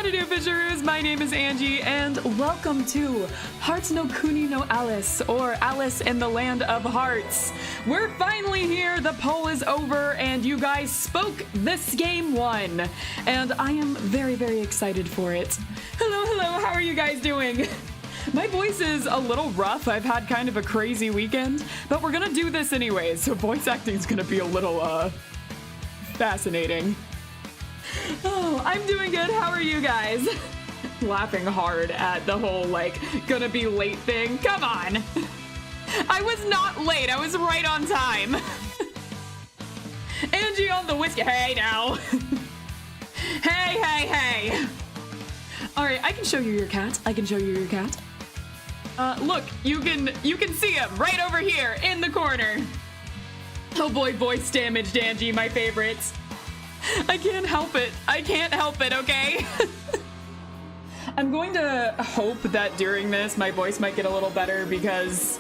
Howdy do, Fisheroos! My name is Angie, and welcome to Hearts no Kuni no Alice, or Alice in the Land of Hearts. We're finally here, the poll is over, and you guys spoke this game won. And I am very, very excited for it. Hello, hello, how are you guys doing? My voice is a little rough. I've had kind of a crazy weekend, but we're gonna do this anyways, so voice acting is gonna be a little, fascinating. Oh, I'm doing good. How are you guys? Laughing hard at the whole, like, gonna be late thing. Come on. I was not late. I was right on time. Angie on the whiskey. Hey, now. Hey, hey, hey. All right, I can show you your cat. I can show you your cat. Look, you can see him right over here in the corner. Oh boy, voice damaged, Angie, my favorites. I can't help it. I can't help it, okay? I'm going to hope that during this my voice might get a little better because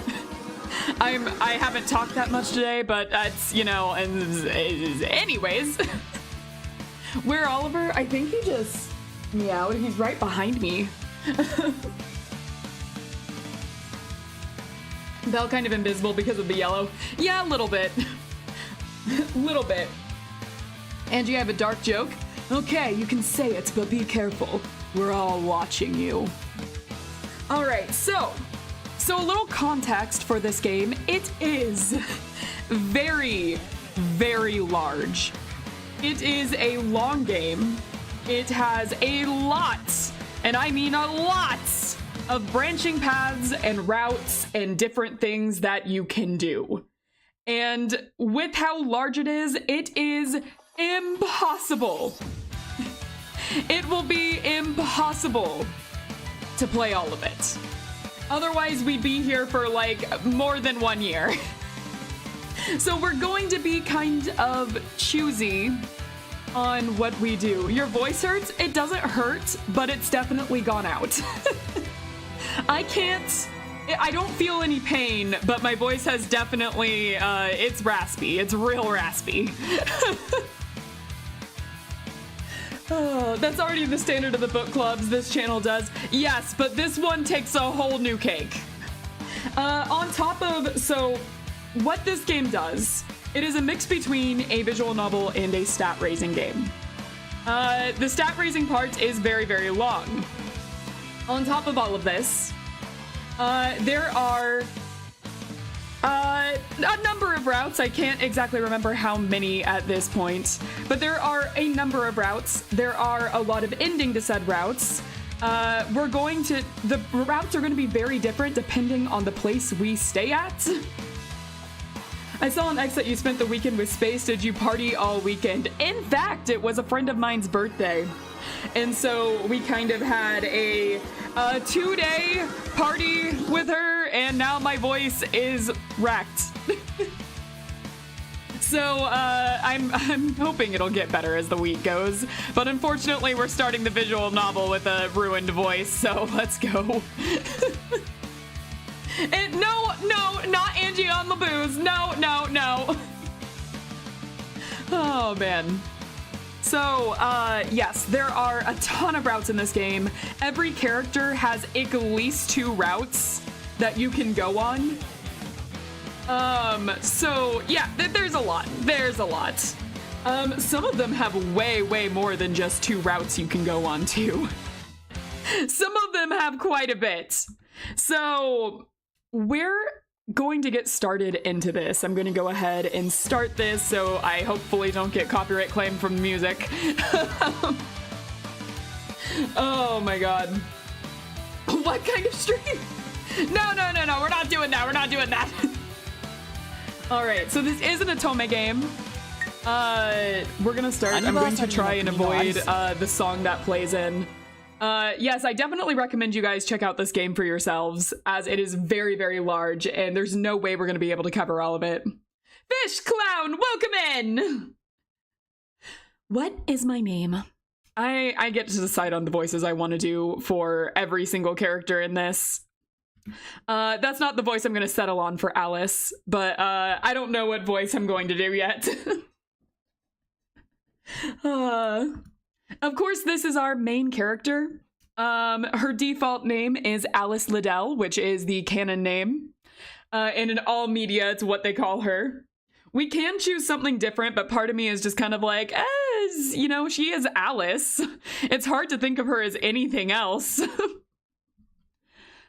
I haven't talked that much today, but that's, you know, anyways. Where Oliver? I think he just meowed. He's right behind me. Belle kind of invisible because of the yellow. Yeah, a little bit. Little bit. Angie, I have a dark joke. Okay, you can say it, but be careful. We're all watching you. All right, so a little context for this game. It is very, very large. It is a long game. It has a lot, and I mean a lot, of branching paths and routes and different things that you can do. And with how large it is impossible. It will be impossible to play all of it. Otherwise, we'd be here for like more than 1 year. So we're going to be kind of choosy on what we do. Your voice hurts? It doesn't hurt, but it's definitely gone out. I don't feel any pain, but my voice has definitely, it's raspy. It's real raspy. Oh, that's already the standard of the book clubs this channel does. Yes, but this one takes a whole new cake. On top of, so what this game does, it is a mix between a visual novel and a stat raising game. The stat raising part is very, very long. On top of all of this, there are a number of routes. I can't exactly remember how many at this point, but there are a number of routes. There are a lot of ending to said routes. The routes are going to be very different depending on the place we stay at. I saw on X that you spent the weekend with Space. Did you party all weekend? In fact, it was a friend of mine's birthday. And so we kind of had a 2-day party with her, and now my voice is wrecked. So I'm hoping it'll get better as the week goes. But unfortunately, we're starting the visual novel with a ruined voice, so let's go. And no, not Angie on the booze. No. Oh, man. So, yes, there are a ton of routes in this game. Every character has at least 2 routes that you can go on. So, yeah, there's a lot. There's a lot. Some of them have way more than just 2 routes you can go on, too. Some of them have quite a bit. So, we're going to get started into this. I'm going to go ahead and start this so I hopefully don't get copyright claim from the music. Oh my god. What kind of stream? No, we're not doing that. We're not doing that. Alright, so this is an otome game. We're gonna start. I'm going to try and avoid the song that plays in. Yes, I definitely recommend you guys check out this game for yourselves, as it is very, very large, and there's no way we're going to be able to cover all of it. Fish Clown, welcome in! What is my name? I get to decide on the voices I want to do for every single character in this. That's not the voice I'm going to settle on for Alice, but I don't know what voice I'm going to do yet. Of course, this is our main character. Her default name is Alice Liddell, which is the canon name. And in all media, it's what they call her. We can choose something different, but part of me is just kind of like, you know, she is Alice. It's hard to think of her as anything else.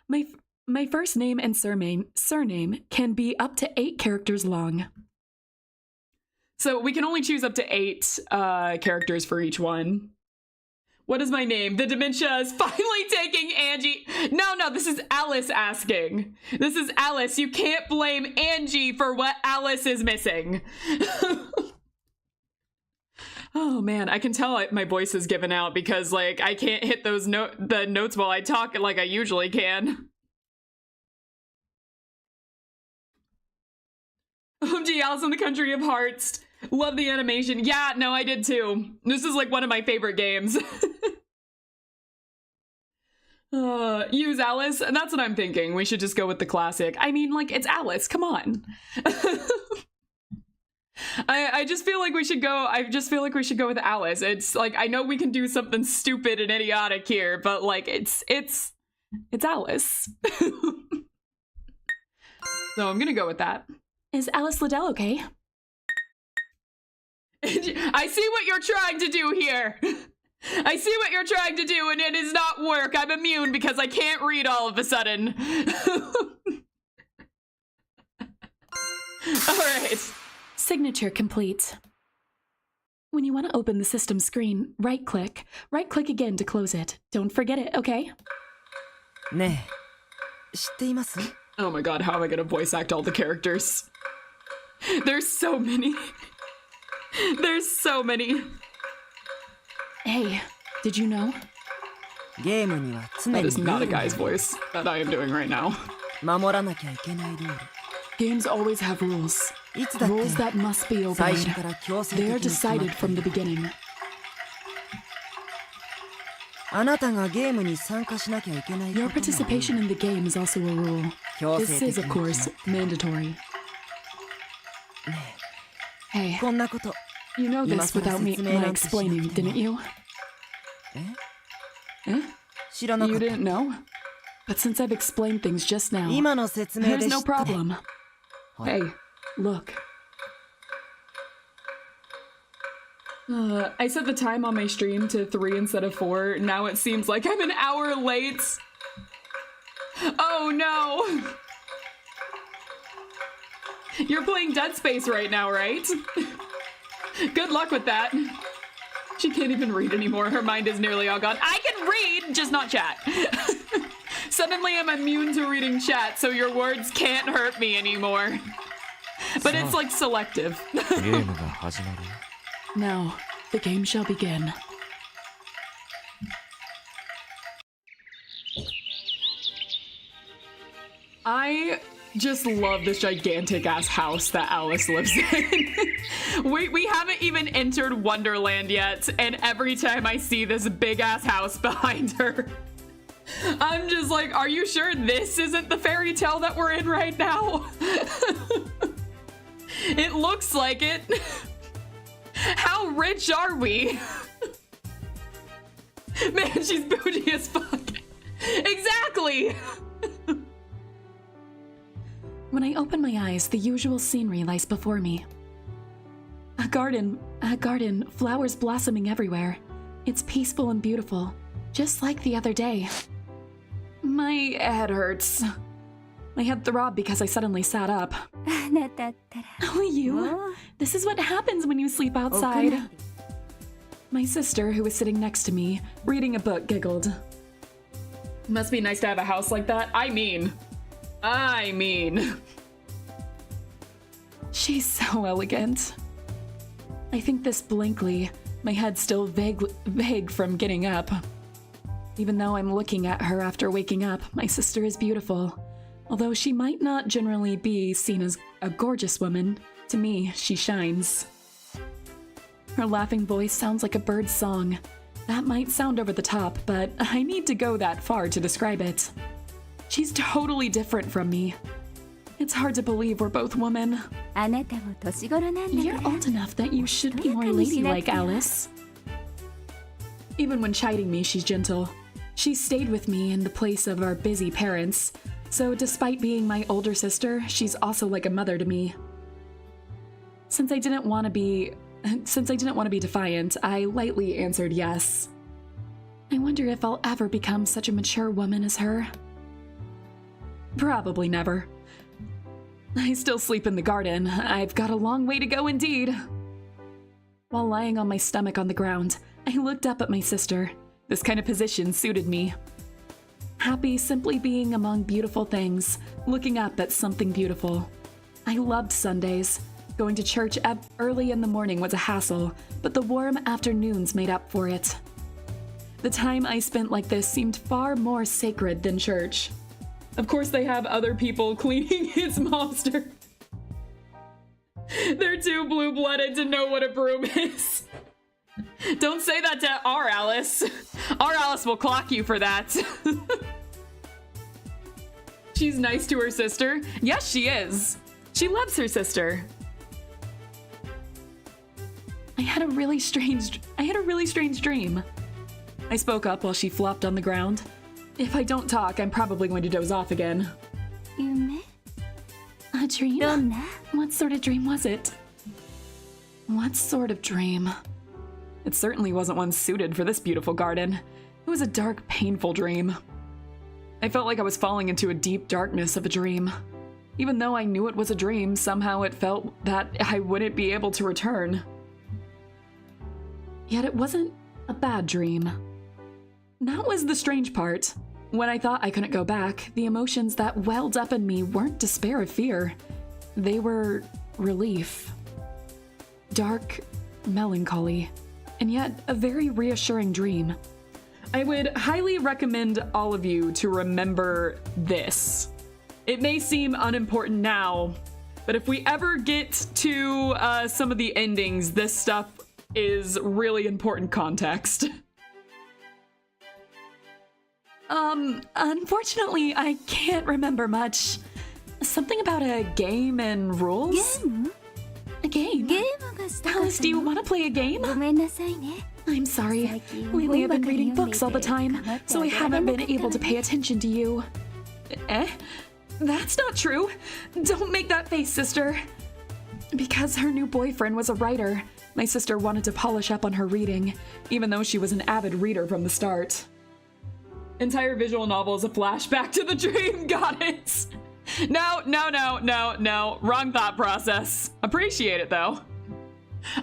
My first name and surname can be up to 8 characters long. So we can only choose up to 8 characters for each one. What is my name? The dementia is finally taking Angie. No, this is Alice asking. This is Alice. You can't blame Angie for what Alice is missing. Oh man, I can tell my voice is given out because like I can't hit those the notes while I talk like I usually can. OMG, Alice in the Country of Hearts. Love the animation. Yeah, no, I did too. This is like one of my favorite games. Use Alice? That's what I'm thinking. We should just go with the classic. I mean, like, it's Alice. Come on. I just feel like we should go. I just feel like we should go with Alice. It's like, I know we can do something stupid and idiotic here, but like, it's Alice. So I'm gonna go with that. Is Alice Liddell okay? I see what you're trying to do here. I see what you're trying to do, and it does not work. I'm immune because I can't read all of a sudden. All right. Signature complete. When you want to open the system screen, right-click. Right-click again to close it. Don't forget it, okay? Oh my god, how am I gonna voice act all the characters? There's so many. There's so many. Hey, did you know? That is not a guy's voice that I am doing right now. Games always have rules. Rules that must be obeyed. They are decided from the beginning. Your participation in the game is also a rule. This is, of course, mandatory. Hey, you know this without my explaining, didn't you? Eh? You didn't know? But since I've explained things just now, there's no problem. Hey, look. I set the time on my stream to 3 instead of 4. Now it seems like I'm an hour late. Oh no! You're playing Dead Space right now, right? Good luck with that. She can't even read anymore. Her mind is nearly all gone. I can read, just not chat. Suddenly I'm immune to reading chat, so your words can't hurt me anymore. But it's like selective. Now, the game shall begin. I just love this gigantic ass house that Alice lives in. we haven't even entered Wonderland yet, and every time I see this big ass house behind her, I'm just like, are you sure this isn't the fairy tale that we're in right now? It looks like it. How rich are we? Man, she's bougie as fuck. Exactly. When I open my eyes, the usual scenery lies before me. A garden, flowers blossoming everywhere. It's peaceful and beautiful, just like the other day. My head hurts. My head throbbed because I suddenly sat up. Oh, you? This is what happens when you sleep outside. My sister, who was sitting next to me, reading a book, giggled. Must be nice to have a house like that. I mean. She's so elegant. I think this blankly, my head still vague from getting up. Even though I'm looking at her after waking up, my sister is beautiful. Although she might not generally be seen as a gorgeous woman, to me, she shines. Her laughing voice sounds like a bird's song. That might sound over the top, but I need to go that far to describe it. She's totally different from me. It's hard to believe we're both women. You're old enough that you should be more ladylike, Alice. Even when chiding me, she's gentle. She stayed with me in the place of our busy parents, so despite being my older sister, she's also like a mother to me. Since I didn't want to be defiant, I lightly answered yes. I wonder if I'll ever become such a mature woman as her. Probably never. I still sleep in the garden. I've got a long way to go indeed. While lying on my stomach on the ground, I looked up at my sister. This kind of position suited me. Happy simply being among beautiful things, looking up at something beautiful. I loved Sundays. Going to church early in the morning was a hassle, but the warm afternoons made up for it. The time I spent like this seemed far more sacred than church. Of course, they have other people cleaning his monster. They're too blue-blooded to know what a broom is. Don't say that to our Alice. Our Alice will clock you for that. She's nice to her sister. Yes, she is. She loves her sister. I had a really strange dream. I spoke up while she flopped on the ground. If I don't talk, I'm probably going to doze off again. Yume? A dream? What sort of dream was it? What sort of dream? It certainly wasn't one suited for this beautiful garden. It was a dark, painful dream. I felt like I was falling into a deep darkness of a dream. Even though I knew it was a dream, somehow it felt that I wouldn't be able to return. Yet it wasn't a bad dream. That was the strange part. When I thought I couldn't go back, the emotions that welled up in me weren't despair or fear. They were relief. Dark melancholy, and yet a very reassuring dream. I would highly recommend all of you to remember this. It may seem unimportant now, but if we ever get to some of the endings, this stuff is really important context. Unfortunately, I can't remember much. Something about a game and rules? Game? A game? Alice, do you want to play a game? I'm sorry. Lately I've been reading books all the time, so I haven't been able to pay attention to you. Eh? That's not true. Don't make that face, sister. Because her new boyfriend was a writer, my sister wanted to polish up on her reading, even though she was an avid reader from the start. Entire visual novel is a flashback to the dream. Got it. No. Wrong thought process. Appreciate it, though.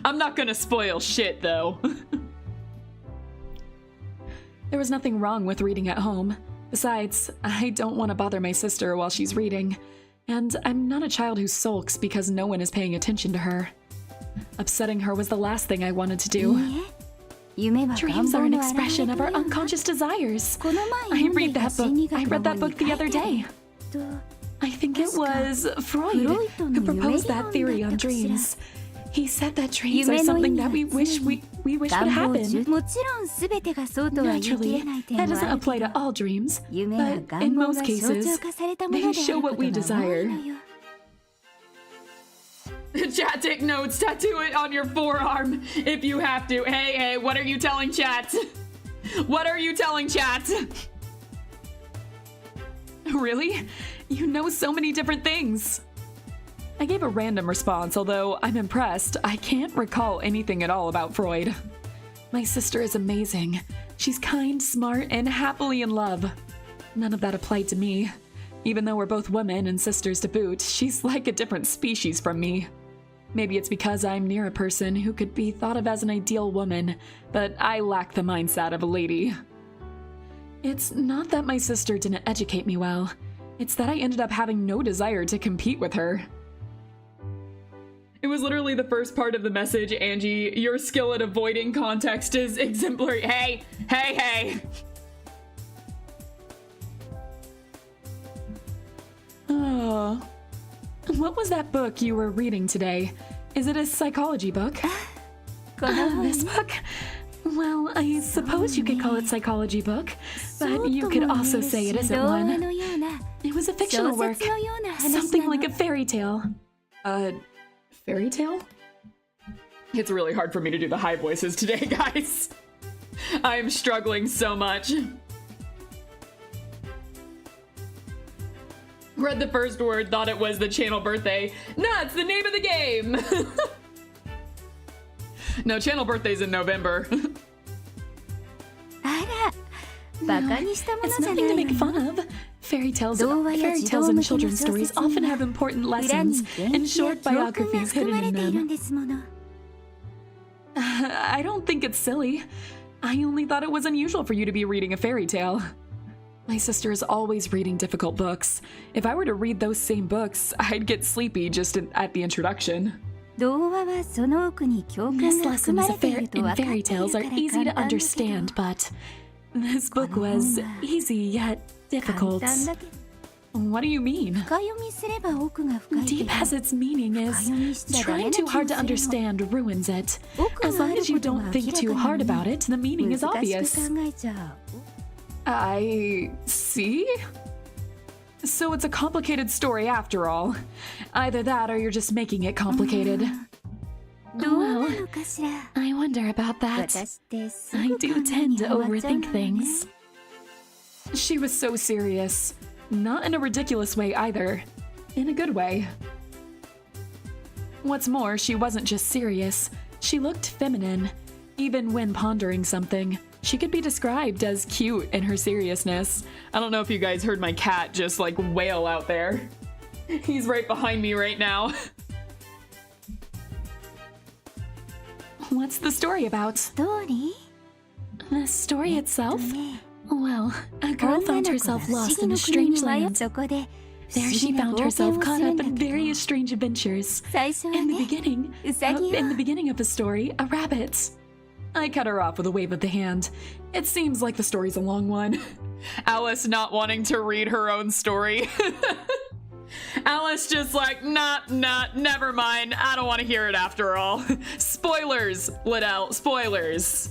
I'm not gonna spoil shit, though. There was nothing wrong with reading at home. Besides, I don't want to bother my sister while she's reading, and I'm not a child who sulks because no one is paying attention to her. Upsetting her was the last thing I wanted to do. Dreams are an expression of our unconscious desires. I read that book the other day. I think it was Freud who proposed that theory on dreams. He said that dreams are something that we wish would happen. Naturally, that doesn't apply to all dreams, but in most cases, they show what we desire. Chat, take notes. Tattoo it on your forearm if you have to. Hey, what are you telling chat? What are you telling chat? Really? You know so many different things. I gave a random response, although I'm impressed. I can't recall anything at all about Freud. My sister is amazing. She's kind, smart, and happily in love. None of that applied to me. Even though we're both women and sisters to boot, she's like a different species from me. Maybe it's because I'm near a person who could be thought of as an ideal woman, but I lack the mindset of a lady. It's not that my sister didn't educate me well. It's that I ended up having no desire to compete with her. It was literally the first part of the message, Angie. Your skill at avoiding context is exemplary. Hey! Oh. What was that book you were reading today? Is it a psychology book? This book? Well, I suppose you could call it psychology book, but you could also say it isn't one. It was a fictional work. Something like a fairy tale. Fairy tale? It's really hard for me to do the high voices today, guys. I'm struggling so much. Read the first word, thought it was the channel birthday. Nah, it's the name of the game. No, channel birthday's in November. It's nothing to make fun of. Fairy tales and children's stories often have important lessons and short biographies hidden in them. I don't think it's silly. I only thought it was unusual for you to be reading a fairy tale. My sister is always reading difficult books. If I were to read those same books, I'd get sleepy just at the introduction. These lessons in fairy tales are easy to understand, but this book was easy yet difficult. What do you mean? Deep as its meaning is, trying too hard to understand ruins it. As long as you don't think too hard about it, the meaning is obvious. I see? So it's a complicated story after all. Either that or you're just making it complicated. Well, I wonder about that. I do tend to overthink things. She was so serious. Not in a ridiculous way either. In a good way. What's more, she wasn't just serious. She looked feminine. Even when pondering something, she could be described as cute in her seriousness. I don't know if you guys heard my cat just like wail out there. He's right behind me right now. What's the story about? The story itself? Well, a girl found herself lost in a strange land. There she found herself caught up in various strange adventures. In the beginning of the story, a rabbit. I cut her off with a wave of the hand. It seems like the story's a long one. Alice not wanting to read her own story. Alice just like, nah, never mind. I don't want to hear it after all. Spoilers, Liddell, spoilers.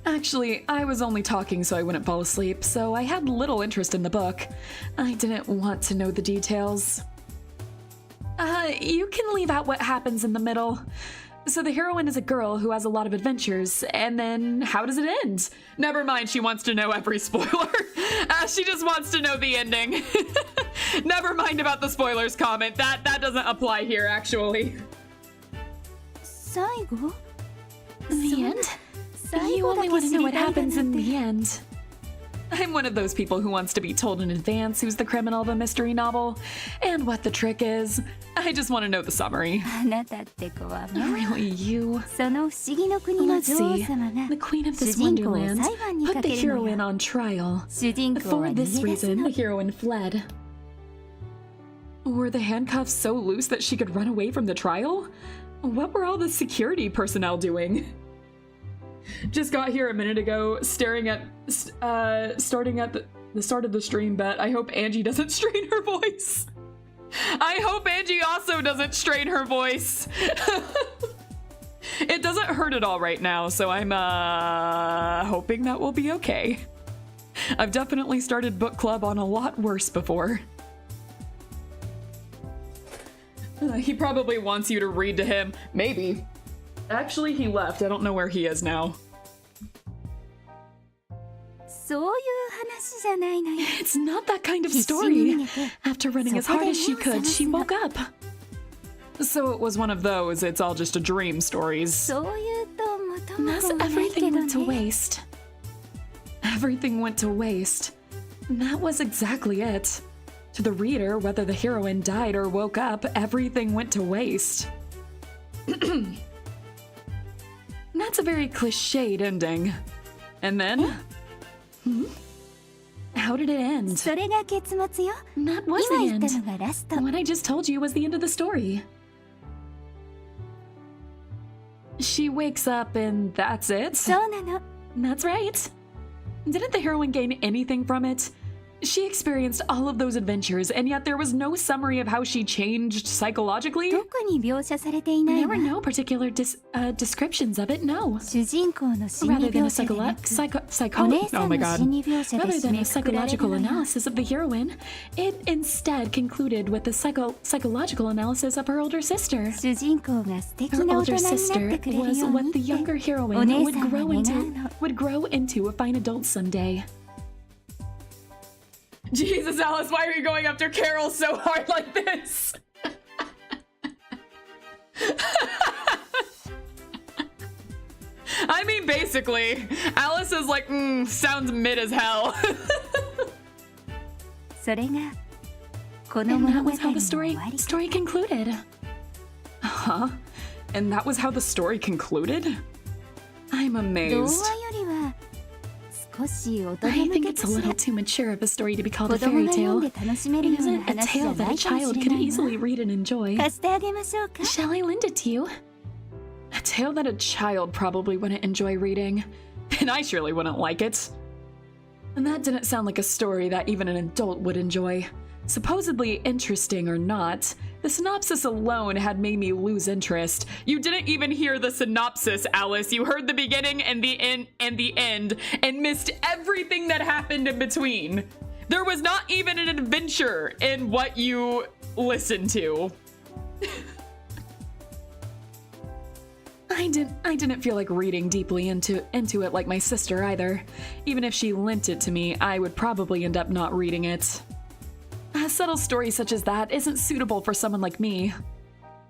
Actually, I was only talking so I wouldn't fall asleep, so I had little interest in the book. I didn't want to know the details. You can leave out what happens in the middle. So the heroine is a girl who has a lot of adventures, and then how does it end? Never mind, she wants to know every spoiler. She just wants to know the ending. Never mind about the spoilers comment. That doesn't apply here, actually. The end? You only want to know what happens in the end. I'm one of those people who wants to be told in advance who's the criminal of a mystery novel and what the trick is. I just want to know the summary. Really, you? Let's see. The queen of this Wonderland put the heroine on trial. For this reason, the heroine fled. Were the handcuffs so loose that she could run away from the trial? What were all the security personnel doing? Just got here a minute ago, starting at the start of the stream, but I hope Angie doesn't strain her voice. I hope Angie also doesn't strain her voice. It doesn't hurt at all right now, so I'm hoping that will be okay. I've definitely started book club on a lot worse before. He probably wants you to read to him. Maybe. Actually, he left. I don't know where he is now. It's not that kind of story. After running as hard as she could, she woke up. So it was one of those, it's all just a dream stories. Thus, everything went to waste. Everything went to waste. That was exactly it. To the reader, whether the heroine died or woke up, everything went to waste. That's a very cliched ending. And then? How did it end? That was the end. What I just told you was the end of the story. She wakes up and that's it? That's right. Didn't the heroine gain anything from it? She experienced all of those adventures, and yet there was no summary of how she changed psychologically. 特に描写されていない There わ were no particular descriptions of it, no. 主人公の心 Rather 理 than a 描写でなく お姉さ oh ん my の god. 心理描写で Rather 締 than め a くくられる psychological のよ analysis of the heroine, it instead concluded with the psychological analysis of her older sister. 主人公が素敵 Her な大人 older になっ sister てくれる was よう what に the って younger お heroine 姉 would さんは grow 願う into の would grow into a fine adult someday. Jesus, Alice, why are you going after Carol so hard like this? I mean, basically, Alice is like, sounds mid as hell. それがこの And 物 that 語 was の how the 終 story わり story concluded. Huh? And that was how the story concluded? I'm 童話よ amazed. りは少し大 I 人向 think け it's か a し little ら too mature of a story to be called 子 a 供 fairy が読ん tale. で楽しめ It るような isn't a 話じゃ tale な that a いかも child しれ could ない easily わ read and enjoy. 貸してあげましょうか Shall I lend it to you? A tale that a child probably wouldn't enjoy reading. And I surely wouldn't like it. And that didn't sound like a story that even an adult would enjoy. Supposedly interesting or not, the synopsis alone had made me lose interest. You didn't even hear the synopsis, Alice. You heard the beginning and the end and missed everything that happened in between. There was not even an adventure in what you listened to. I didn't feel like reading deeply into it like my sister either. Even if she lent it to me, I would probably end up not reading it. A subtle story such as that isn't suitable for someone like me.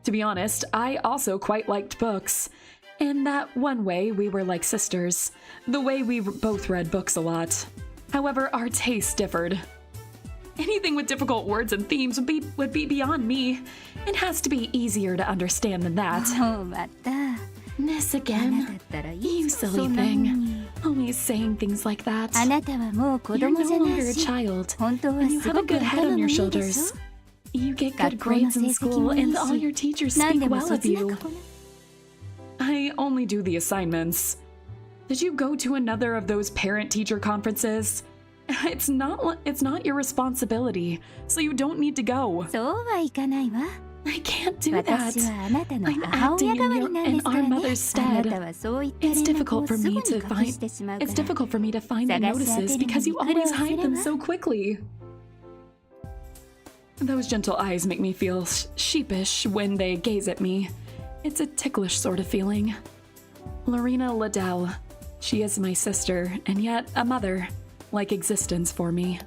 To be honest, I also quite liked books. In that one way, we were like sisters. The way we both read books a lot. However, our tastes differed. Anything with difficult words and themes would be beyond me. It has to be easier to understand than that. もうまた This あな again? たったらい You つも silly そんな風 thing. に Always saying things like that. あなたはもう子 You're 供 no じゃな longer い a し child. 本当は And you す have ご a く good head 頭 on もい your いでしょ shoulders. You get good 学校の grades 成 in 績 school, もいい and all し your teachers 何 speak でも well そ of つな you. くこな I only do the assignments. Did you go to another of those parent-teacher conferences? It's not your responsibility, so you don't need to go. そうはいかないわ I can't do 私 that. はあなたの I'm 母親 acting 代わ in り your なんで and すか our らね mother's あな stead. たはそういった連 It's 絡 difficult を for すぐ me に to 隠してしまう It's から difficult for me to find the 探し当て notices るのに because you 苦労 always す hide る them わ so quickly. Those gentle eyes make me feel sheepish when they gaze at me. It's a ticklish sort of feeling. Lorena Liddell. She is my sister, and yet a mother-like existence for me.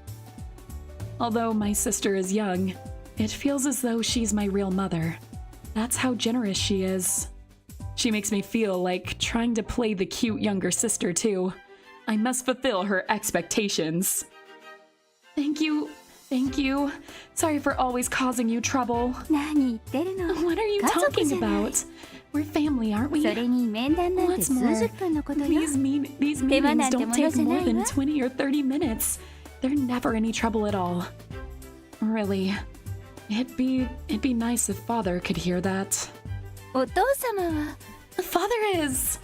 Although my sister is young, it feels as though she's my real mother. That's how generous she is. She makes me feel like trying to play the cute younger sister, too. I must fulfill her expectations. Thank you. Thank you. Sorry for always causing you trouble. 何言ってるの What are you 家族 talking じゃない about? We're family, aren't we? それに面談なんて What's 数 more, 十分のことよ these meetings don't take more than 20 or 30 minutes. They're never any trouble at all. Really, it'd be nice if Father could hear that. お父様は Father is...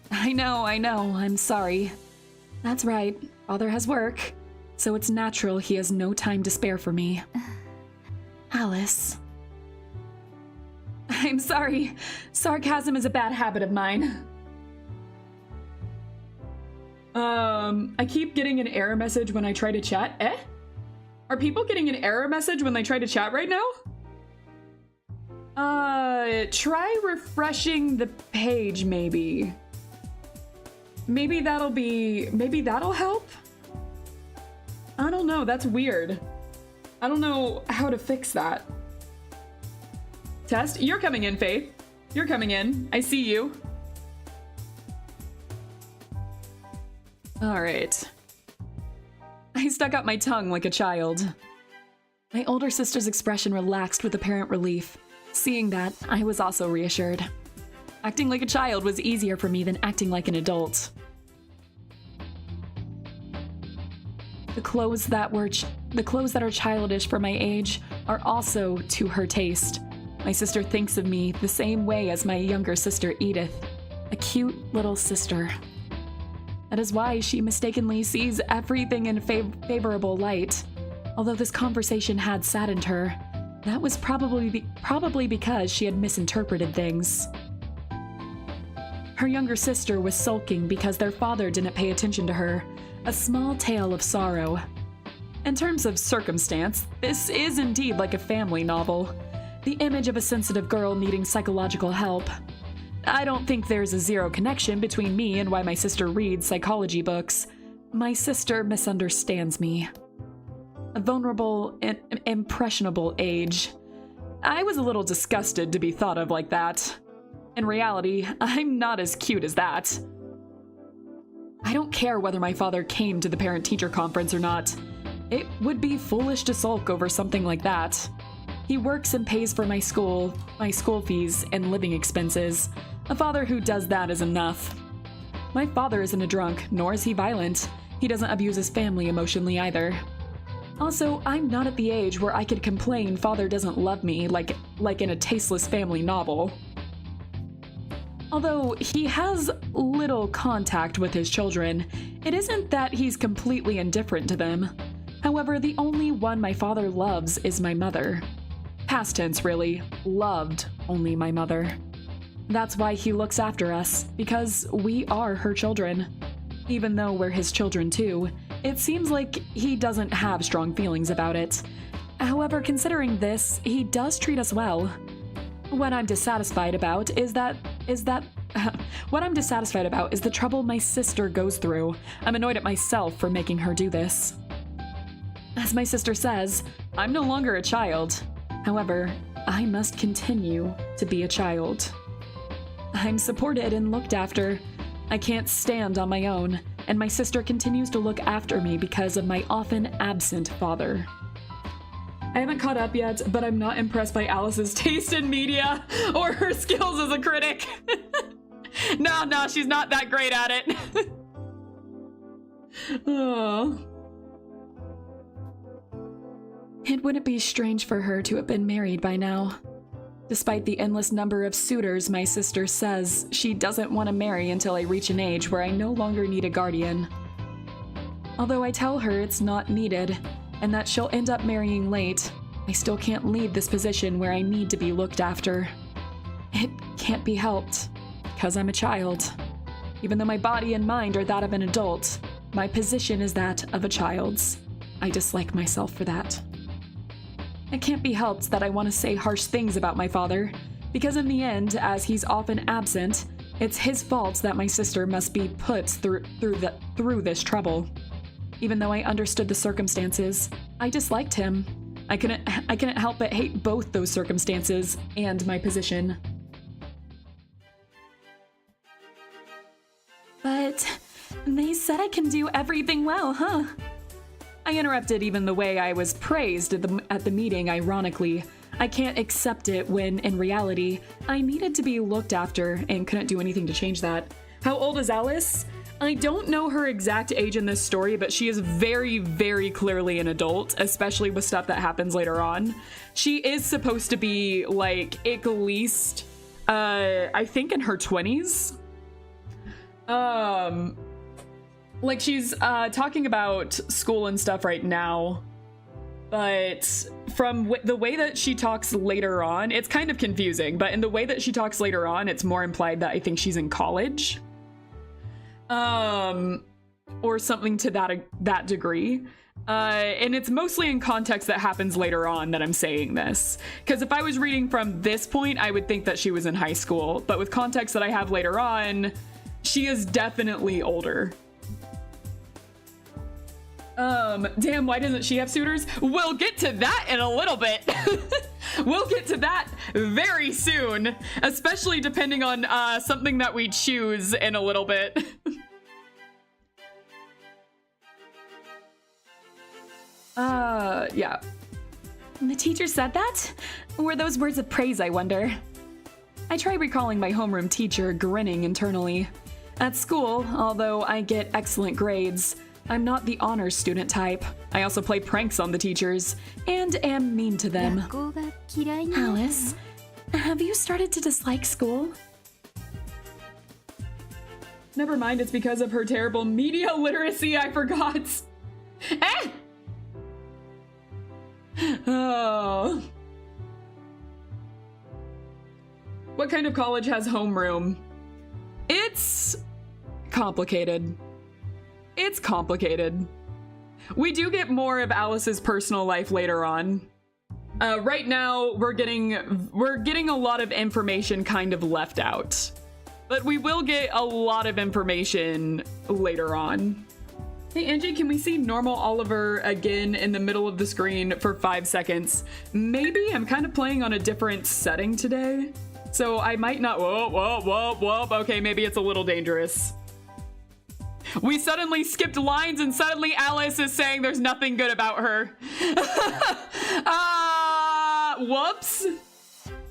I know, I'm sorry. That's right, Father has work, so it's natural he has no time to spare for me. Alice. I'm sorry. Sarcasm is a bad habit of mine. I keep getting an error message when I try to chat. Eh? Are people getting an error message when they try to chat right now? Try refreshing the page, maybe. Maybe that'll help? I don't know, that's weird. I don't know how to fix that. Test? You're coming in, Faith. You're coming in. I see you. Alright. I stuck out my tongue like a child. My older sister's expression relaxed with apparent relief. Seeing that, I was also reassured. Acting like a child was easier for me than acting like an adult. The clothes that are childish for my age are also to her taste. My sister thinks of me the same way as my younger sister Edith, a cute little sister. That is why she mistakenly sees everything in favorable light. Although this conversation had saddened her, that was probably because she had misinterpreted things. Her younger sister was sulking because their father didn't pay attention to her, a small tale of sorrow. In terms of circumstance, this is indeed like a family novel. The image of a sensitive girl needing psychological help. I don't think there's a zero connection between me and why my sister reads psychology books. My sister misunderstands me. A vulnerable and impressionable age. I was a little disgusted to be thought of like that. In reality, I'm not as cute as that. I don't care whether my father came to the parent-teacher conference or not. It would be foolish to sulk over something like that. He works and pays for my school fees, and living expenses. A father who does that is enough. My father isn't a drunk, nor is he violent. He doesn't abuse his family emotionally either. Also, I'm not at the age where I could complain father doesn't love me like in a tasteless family novel. Although he has little contact with his children, it isn't that he's completely indifferent to them. However, the only one my father loves is my mother. Past tense, really. Loved only my mother. That's why he looks after us, because we are her children. Even though we're his children too, it seems like he doesn't have strong feelings about it. However, considering this, he does treat us well. What I'm dissatisfied about is the trouble my sister goes through. I'm annoyed at myself for making her do this. As my sister says, I'm no longer a child. However, I must continue to be a child. I'm supported and looked after. I can't stand on my own, and my sister continues to look after me because of my often absent father. I haven't caught up yet, but I'm not impressed by Alice's taste in media or her skills as a critic. No, she's not that great at it. Oh. It wouldn't be strange for her to have been married by now. Despite the endless number of suitors, my sister says she doesn't want to marry until I reach an age where I no longer need a guardian. Although I tell her it's not needed, and that she'll end up marrying late, I still can't leave this position where I need to be looked after. It can't be helped, because I'm a child. Even though my body and mind are that of an adult, my position is that of a child's. I dislike myself for that. It can't be helped that I want to say harsh things about my father, because in the end, as he's often absent, it's his fault that my sister must be put through this trouble. Even though I understood the circumstances, I disliked him. I couldn't help but hate both those circumstances and my position. But they said I can do everything well, huh? I interrupted even the way I was praised at the meeting, ironically. I can't accept it when, in reality, I needed to be looked after and couldn't do anything to change that. How old is Alice? I don't know her exact age in this story, but she is very, very clearly an adult, especially with stuff that happens later on. She is supposed to be, like, at least, I think in her 20s. Like, she's talking about school and stuff right now, but from the way that she talks later on, it's kind of confusing, but in the way that she talks later on, it's more implied that I think she's in college. Or something to that degree. And it's mostly in context that happens later on that I'm saying this. Because if I was reading from this point, I would think that she was in high school, but with context that I have later on, she is definitely older. Damn, why doesn't she have suitors? We'll get to that in a little bit. We'll get to that very soon, especially depending on something that we choose in a little bit. Yeah. The teacher said that? Were those words of praise, I wonder? I try recalling my homeroom teacher grinning internally. At school, although I get excellent grades, I'm not the honors student type. I also play pranks on the teachers, and am mean to them. Alice, have you started to dislike school? Never mind, it's because of her terrible media literacy, I forgot. Eh! Oh. What kind of college has homeroom? It's complicated. It's complicated. We do get more of Alice's personal life later on. Right now, we're getting a lot of information kind of left out. But we will get a lot of information later on. Hey Angie, can we see normal Oliver again in the middle of the screen for 5 seconds? Maybe I'm kind of playing on a different setting today, so I might not. Whoa. Okay, maybe it's a little dangerous. We suddenly skipped lines and suddenly Alice is saying there's nothing good about her. Whoops.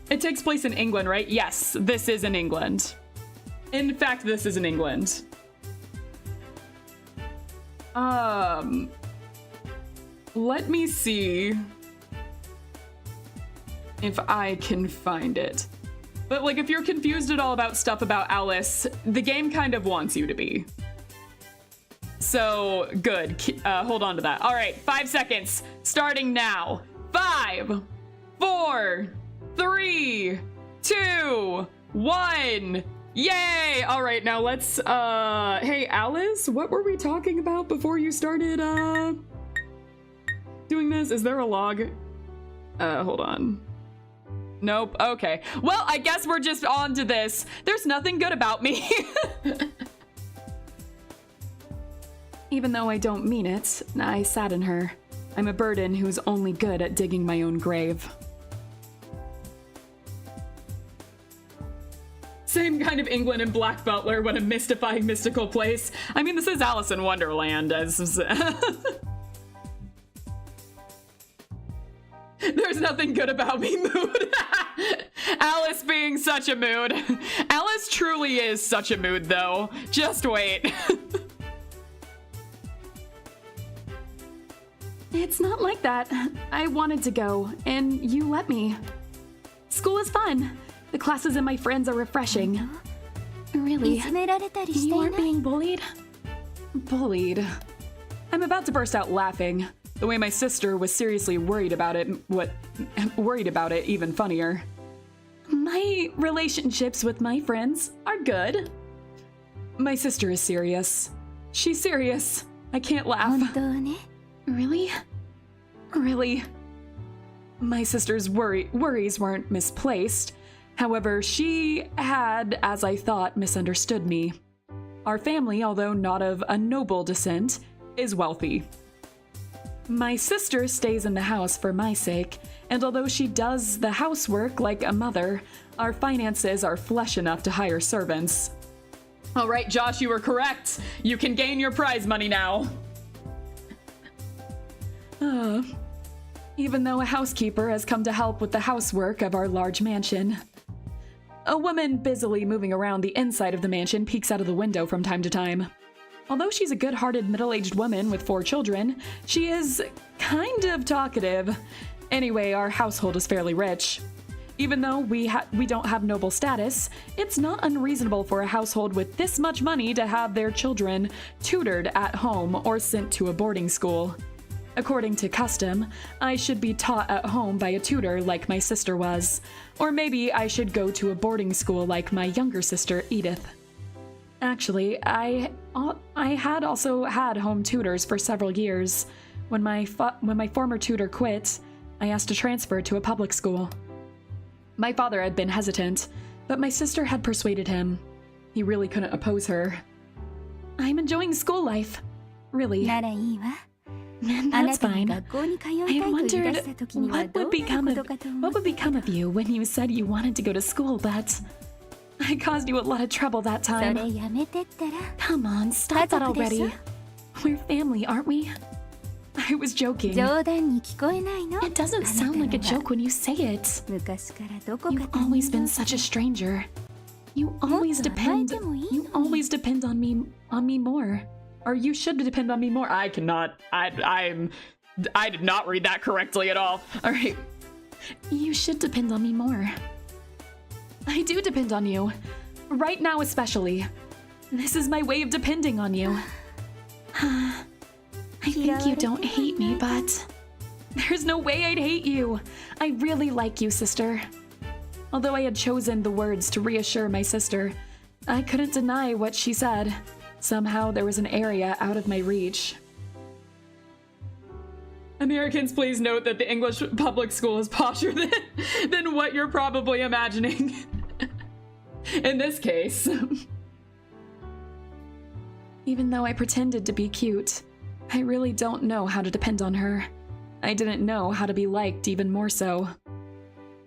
It takes place in England, right? Yes, this is in England. In fact, this is in England. Let me see if I can find it. But like, if you're confused at all about stuff about Alice, the game kind of wants you to be. So, good. Hold on to that. All right, 5 seconds, starting now. 5, 4, 3, 2, 1. Yay! All right, now let's, hey, Alice, what were we talking about before you started, doing this? Is there a log? Hold on. Nope, okay. Well, I guess we're just on to this. There's nothing good about me. Even though I don't mean it, I sadden her. I'm a burden who's only good at digging my own grave. Same kind of England and Black Butler, what a mystifying mystical place. I mean, this is Alice in Wonderland. There's nothing good about me mood. Alice being such a mood. Alice truly is such a mood, though. Just wait. It's not like that. I wanted to go, and you let me. School is fun. The classes and my friends are refreshing. Really? いじめられたりしてい You ない aren't being bullied? Bullied. I'm about to burst out laughing. The way my sister was seriously worried about it, even funnier. My relationships with my friends are good. My sister is serious. She's serious. I can't laugh. 本当ね Really? Really? My sister's worries weren't misplaced. However, she had, as I thought, misunderstood me. Our family, although not of a noble descent, is wealthy. My sister stays in the house for my sake, and although she does the housework like a mother, our finances are flush enough to hire servants. All right, Josh, you were correct. You can gain your prize money now. Even though a housekeeper has come to help with the housework of our large mansion. A woman busily moving around the inside of the mansion peeks out of the window from time to time. Although she's a good-hearted middle-aged woman with 4 children, she is kind of talkative. Anyway, our household is fairly rich. Even though we don't have noble status, it's not unreasonable for a household with this much money to have their children tutored at home or sent to a boarding school. According to custom, I should be taught at home by a tutor like my sister was. Or maybe I should go to a boarding school like my younger sister, Edith. Actually, I had also had home tutors for several years. When my former tutor quit, I asked to transfer to a public school. My father had been hesitant, but my sister had persuaded him. He really couldn't oppose her. I'm enjoying school life. Really. ならいいわ And あ that's なたが fine. 学校に通い I たい had と言い出 wondered した時には what ど would んな become こと of かと思 what っ would become of you when you said you wanted to go to school, but I caused you a lot of trouble that そ time. れやめてったら Come on, stop that 家族でしょ already. We're family, aren't we? I was joking. 冗談に聞こえないの It doesn't sound like a joke when you say it. 昔からどこか You've 他 always 人 been の such a stranger. You always depend. You always depend on me more. Or you should depend on me more. I cannot. I did not read that correctly at all. All right. You should depend on me more. I do depend on you. Right now especially. This is my way of depending on you. I think you don't hate me, but There's no way I'd hate you. I really like you, sister. Although I had chosen the words to reassure my sister, I couldn't deny what she said. Somehow there was an area out of my reach. Americans, please note that the English public school is posher than what you're probably imagining. In this case. Even though I pretended to be cute, I really don't know how to depend on her. I didn't know how to be liked even more so.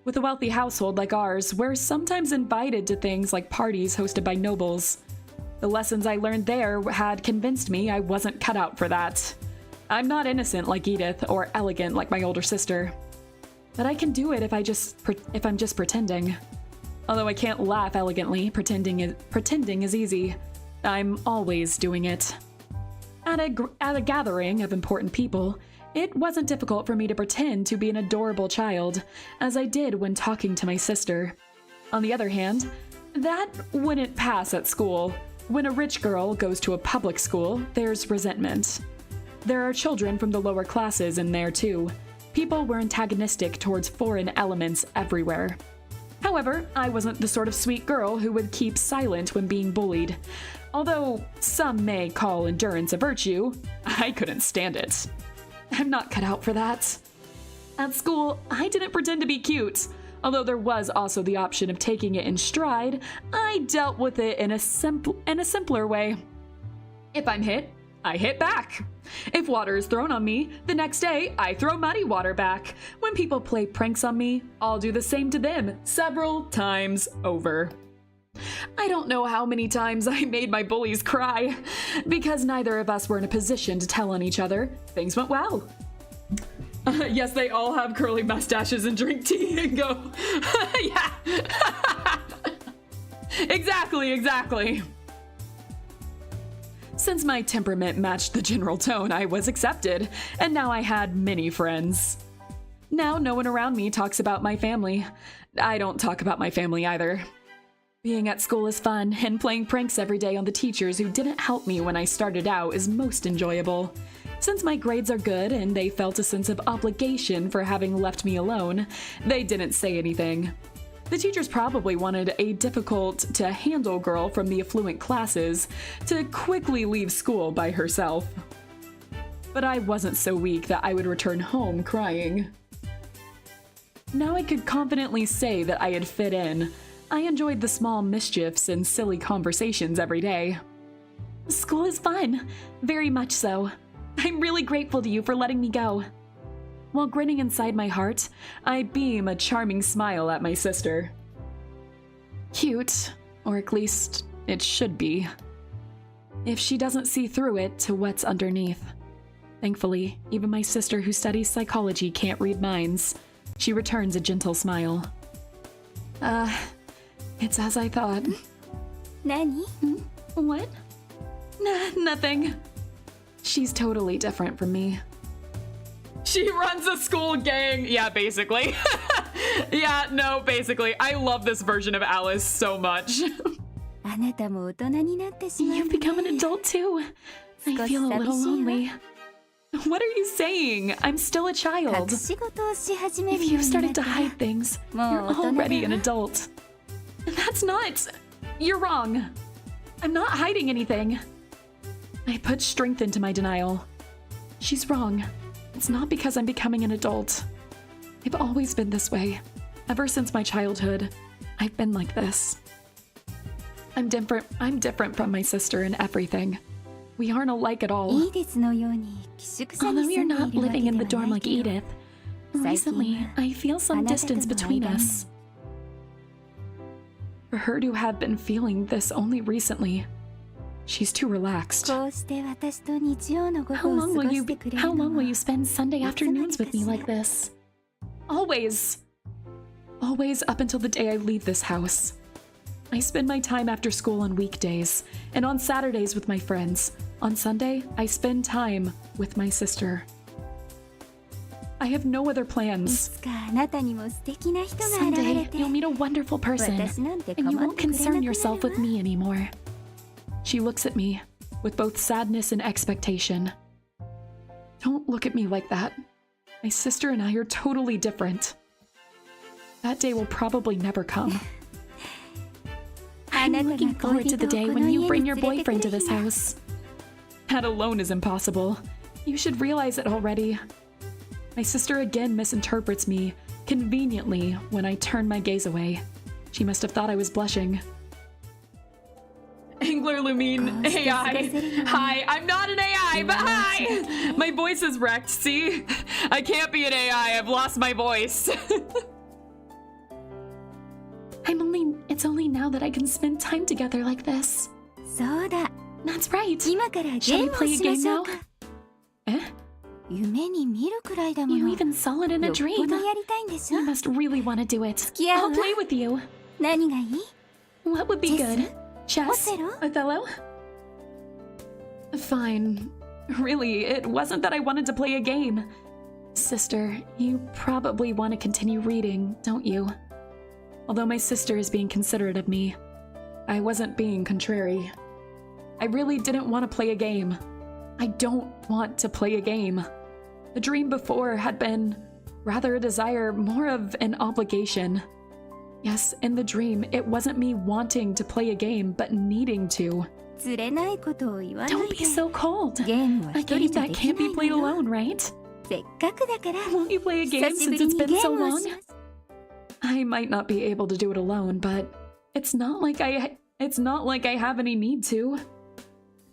With a wealthy household like ours, we're sometimes invited to things like parties hosted by nobles. The lessons I learned there had convinced me I wasn't cut out for that. I'm not innocent like Edith or elegant like my older sister. But I can do it if I'm just pretending. Although I can't laugh elegantly, pretending is easy. I'm always doing it. At a gathering of important people, it wasn't difficult for me to pretend to be an adorable child, as I did when talking to my sister. On the other hand, that wouldn't pass at school. When a rich girl goes to a public school, there's resentment. There are children from the lower classes in there too. People were antagonistic towards foreign elements everywhere. However, I wasn't the sort of sweet girl who would keep silent when being bullied. Although some may call endurance a virtue, I couldn't stand it. I'm not cut out for that. At school, I didn't pretend to be cute. Although there was also the option of taking it in stride, I dealt with it in a simpler way. If I'm hit, I hit back. If water is thrown on me, the next day I throw muddy water back. When people play pranks on me, I'll do the same to them several times over. I don't know how many times I made my bullies cry. Because neither of us were in a position to tell on each other, things went well. Yes, they all have curly mustaches and drink tea and go, yeah. Exactly. Since my temperament matched the general tone, I was accepted, and now I had many friends. Now no one around me talks about my family. I don't talk about my family either. Being at school is fun, and playing pranks every day on the teachers who didn't help me when I started out is most enjoyable. Since my grades are good and they felt a sense of obligation for having left me alone, they didn't say anything. The teachers probably wanted a difficult-to-handle girl from the affluent classes to quickly leave school by herself. But I wasn't so weak that I would return home crying. Now I could confidently say that I had fit in. I enjoyed the small mischiefs and silly conversations every day. School is fun, very much so. I'm really grateful to you for letting me go. While grinning inside my heart, I beam a charming smile at my sister. Cute, or at least it should be. If she doesn't see through it to what's underneath. Thankfully, even my sister who studies psychology can't read minds. She returns a gentle smile. It's as I thought. Nani? What? Nothing. She's totally different from me. She runs a school gang. Yeah, basically. Yeah, no, basically. I love this version of Alice so much. You've become an adult too. I feel a little lonely. What are you saying? I'm still a child. If you've started to hide things, you're already an adult. That's not... You're wrong. I'm not hiding anything. I put strength into my denial. She's wrong. It's not because I'm becoming an adult. I've always been this way. Ever since my childhood, I've been like this. I'm different from my sister in everything. We aren't alike at all. Although you're not living in the dorm like Edith, recently I feel some distance between us. For her to have been feeling this only recently, she's too relaxed. How long will you spend Sunday afternoons with me like this? Always. Always up until the day I leave this house. I spend my time after school on weekdays, and on Saturdays with my friends. On Sunday, I spend time with my sister. I have no other plans. Someday, you'll meet a wonderful person, and you won't concern yourself with me anymore. She looks at me with both sadness and expectation. Don't look at me like that. My sister and I are totally different. That day will probably never come. I'm looking forward to the day when you bring your boyfriend to this house. That alone is impossible. You should realize it already. My sister again misinterprets me, conveniently, when I turn my gaze away. She must have thought I was blushing. Angler Lumine AI. Hi, I'm not an AI, but hi! My voice is wrecked, see? I can't be an AI, I've lost my voice. It's only now that I can spend time together like this. そうだ。 That's right. 今からゲ Shall ー we ムを play a しま game しょ now? うか。 Eh? 夢に見るくらいだも You の。 even saw it in a よっぽ dream. どやりたいんでしょ You must really want to do it. 付き合う I'll わ play with you. 何がいい What would be good? Chess? Othello? Othello? Fine. Really, it wasn't that I wanted to play a game. Sister, you probably want to continue reading, don't you? Although my sister is being considerate of me, I wasn't being contrary. I really didn't want to play a game. I don't want to play a game. The dream before had been rather a desire, more of an obligation. Yes, in the dream, it wasn't me wanting to play a game, but needing to. 釣れないことを言わない Don't で be so cold. ゲームは A 一人 game じゃ that でき can't な be いの played よ alone, right? せっかくだから Won't you play a game 久しぶ since り it's に been ゲ so ームを long? します I might not be able to do it alone, but it's not like I have any need to.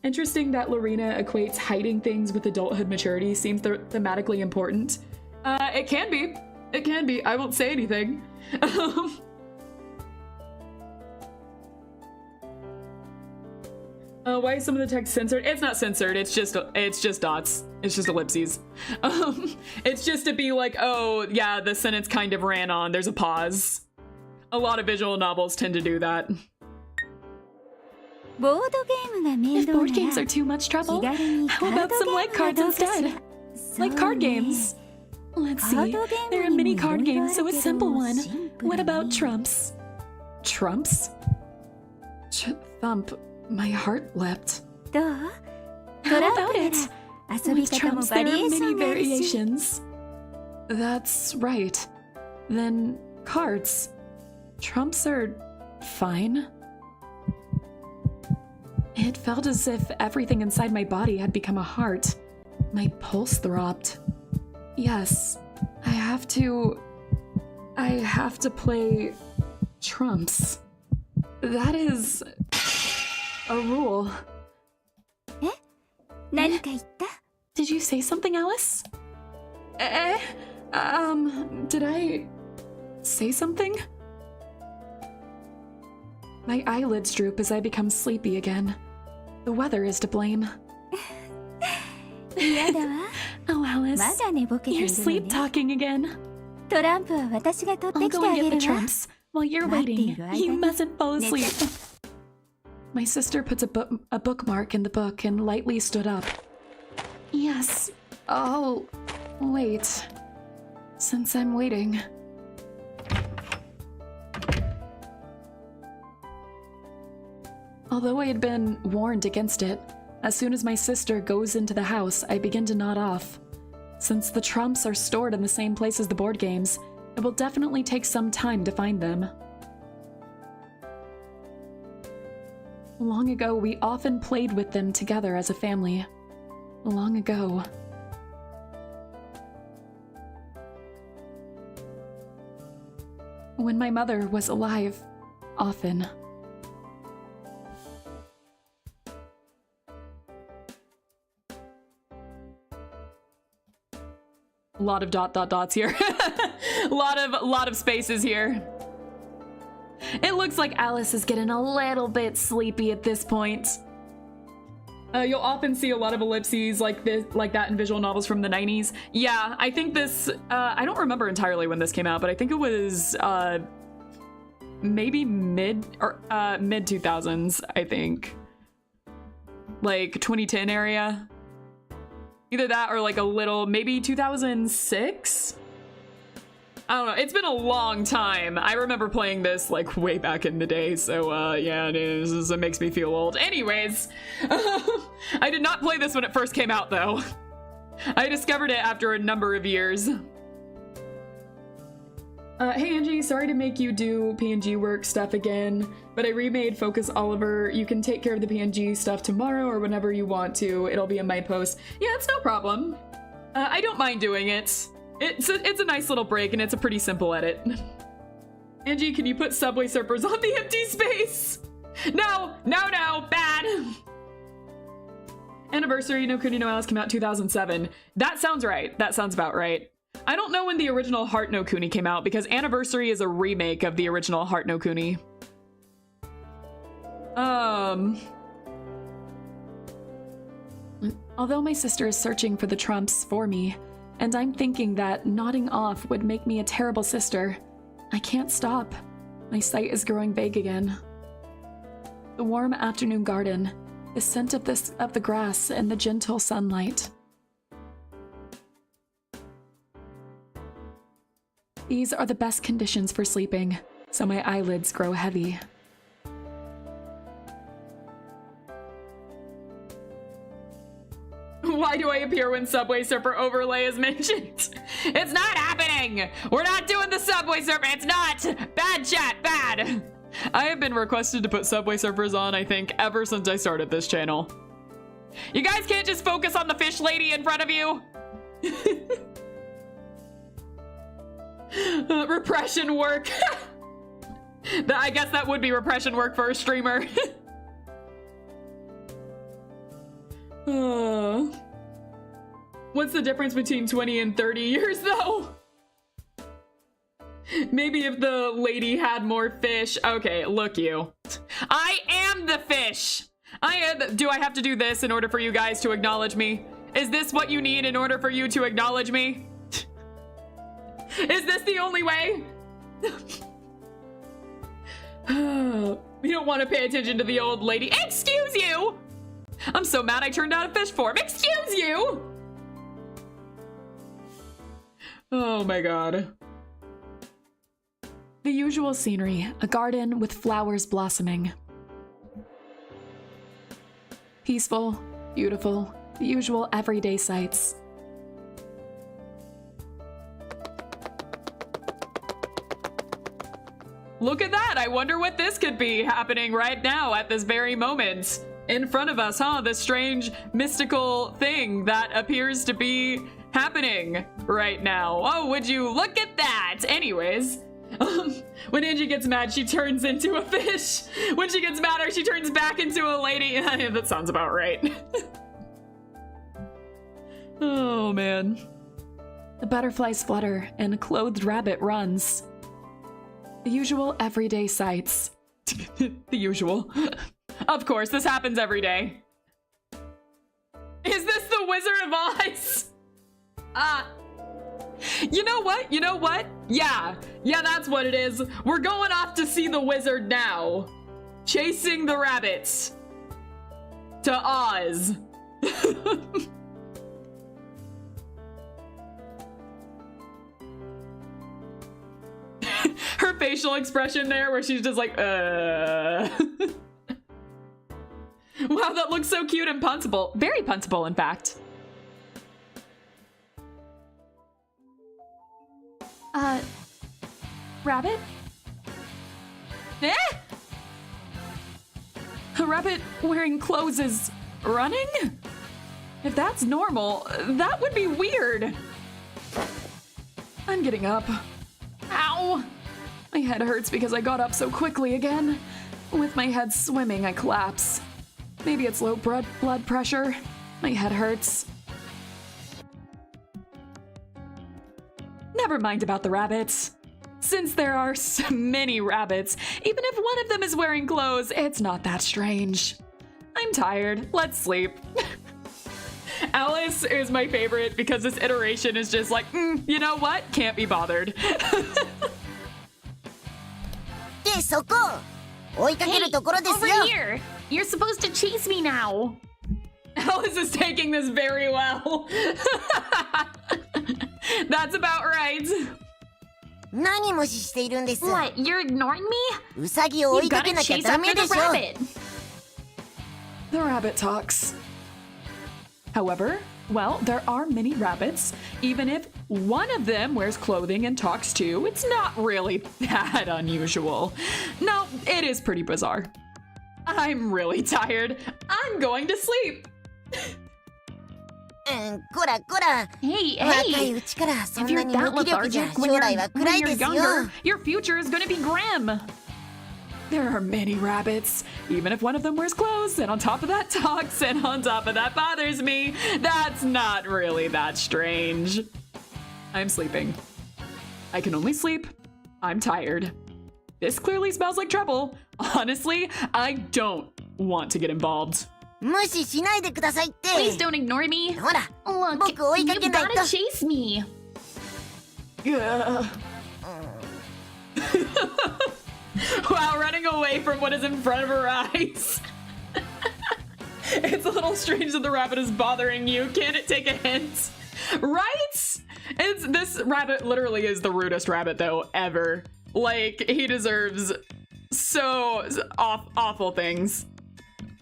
Interesting that Lorena equates hiding things with adulthood maturity. Seems thematically important. It can be. It can be. I won't say anything. Why is some of the text censored? It's not censored. It's just dots. It's just ellipses. It's just to be like, oh yeah, the sentence kind of ran on. There's a pause. A lot of visual novels tend to do that. ボードゲームが面 If 倒 board な games are ら too much trouble, 気軽にカ how ード about some ゲ light ームは cards どうかし instead? ら Like そう card ね games. Let's カー see. ドゲー There ム are に many も card いろいろ games, あ so る a け simple ど one. シンプル What に about trumps? Trumps? Thump. My heart leapt. どう How トランプ about な it? ら遊び With 方も trumps, バ there リエ are ーショ many ンがあるし variations. That's right. Then cards. Trumps are fine. It felt as if everything inside my body had become a heart. My pulse throbbed. Yes, I have to play trumps. That is a rule. 何か言った Did you say something, Alice? Did I say something? My eyelids droop as I become sleepy again. The weather is to blame. 嫌だわ Oh, Alice. まだ寝ぼけてい You're るの sleep ね talking again. トランプは私が取って I'll きて go あ and げ get る the わ trumps while you're 待ってい waiting. る間に You mustn't fall 寝 asleep. ちゃ My sister puts a bookmark in the book and lightly stood up. Yes. Oh, wait. Since I'm waiting. Although I had been warned against it, as soon as my sister goes into the house, I begin to nod off. Since the trumps are stored in the same place as the board games, it will definitely take some time to find them. Long ago, we often played with them together as a family. Long ago. When my mother was alive, often. A lot of dots here. lot of spaces here. It looks like Alice is getting a little bit sleepy at this point. You'll often see a lot of ellipses like that in visual novels from the 90s. Yeah, I think this, I don't remember entirely when this came out, but I think it was maybe mid 2000s, I think. Like 2010 area. Either that or like a little, maybe 2006? I don't know, it's been a long time. I remember playing this like way back in the day, so yeah, it makes me feel old. Anyways, I did not play this when it first came out though. I discovered it after a number of years. Hey Angie, sorry to make you do PNG work stuff again, but I remade Focus Oliver. You can take care of the PNG stuff tomorrow or whenever you want to. It'll be in my post. Yeah, it's no problem. I don't mind doing it. It's a nice little break and it's a pretty simple edit. Angie, can you put Subway Surfers on the empty space? No, bad. Anniversary No Kuni no Alice came out 2007. That sounds right. That sounds about right. I don't know when the original Heart no Kuni came out because Anniversary is a remake of the original Heart no Kuni. Although my sister is searching for the trumps for me, and I'm thinking that nodding off would make me a terrible sister, I can't stop. My sight is growing vague again. The warm afternoon garden, the scent of the grass and the gentle sunlight. These are the best conditions for sleeping, so my eyelids grow heavy. Why do I appear when Subway Surfer overlay is mentioned? It's not happening! We're not doing the Subway Surfer, it's not! Bad chat, bad! I have been requested to put Subway Surfers on, I think, ever since I started this channel. You guys can't just focus on the fish lady in front of you! Repression work. I guess that would be repression work for a streamer. What's the difference between 20 and 30 years though? Maybe if the lady had more fish. Okay, look you. I am the fish. Do I have to do this in order for you guys to acknowledge me? Is this what you need in order for you to acknowledge me? Is this the only way? You don't want to pay attention to the old lady. Excuse you! I'm so mad I turned down a fish form. Excuse you! Oh my god. The usual scenery, a garden with flowers blossoming. Peaceful, beautiful, the usual everyday sights. Look at that! I wonder what this could be happening right now at this very moment. In front of us, huh? This strange, mystical thing that appears to be happening right now. Oh, would you look at that? Anyways, when Angie gets mad, she turns into a fish. When she gets madder, she turns back into a lady. That sounds about right. Oh, man. The butterflies flutter and a clothed rabbit runs. The usual everyday sights. The usual. Of course, this happens every day. Is this the Wizard of Oz? You know what? You know what? Yeah, that's what it is. We're going off to see the wizard now. Chasing the rabbits. To Oz. Her facial expression there where she's just like, Wow, that looks so cute and puntable. Very puntable, in fact. Rabbit? Eh? A rabbit wearing clothes is running? If that's normal, that would be weird. I'm getting up. Ow! My head hurts because I got up so quickly again. With my head swimming, I collapse. Maybe it's low blood pressure. My head hurts. Never mind about the rabbits. Since there are so many rabbits, even if one of them is wearing clothes, it's not that strange. I'm tired. Let's sleep. Alice is my favorite because this iteration is just like, you know what? Can't be bothered. Over here! You're supposed to chase me now! Alice is taking this very well. That's about right. What, you're ignoring me? You You gotta chase after the rabbit! The rabbit talks. However, well, there are many rabbits. Even if one of them wears clothing and talks too, it's not really that unusual. No, it is pretty bizarre. I'm really tired. I'm going to sleep. こらこら Hey, 若 hey! いうちからそ If んな you're に that 無気力じゃ lethargic when 将来は you're 暗いですよ younger, your future is gonna be grim. There are many rabbits, even if one of them wears clothes, and on top of that talks, and on top of that bothers me. That's not really that strange. I'm sleeping. I can only sleep. I'm tired. This clearly smells like trouble. Honestly, I don't want to get involved. 無視しないでくださいって Please don't ignore me. ほら Look, 僕追いか you've けないと gotta chase me. Ugh. Wow, running away from what is in front of her eyes. It's a little strange that the rabbit is bothering you. Can't it take a hint? Right? This rabbit literally is the rudest rabbit though ever. Like, he deserves so awful things.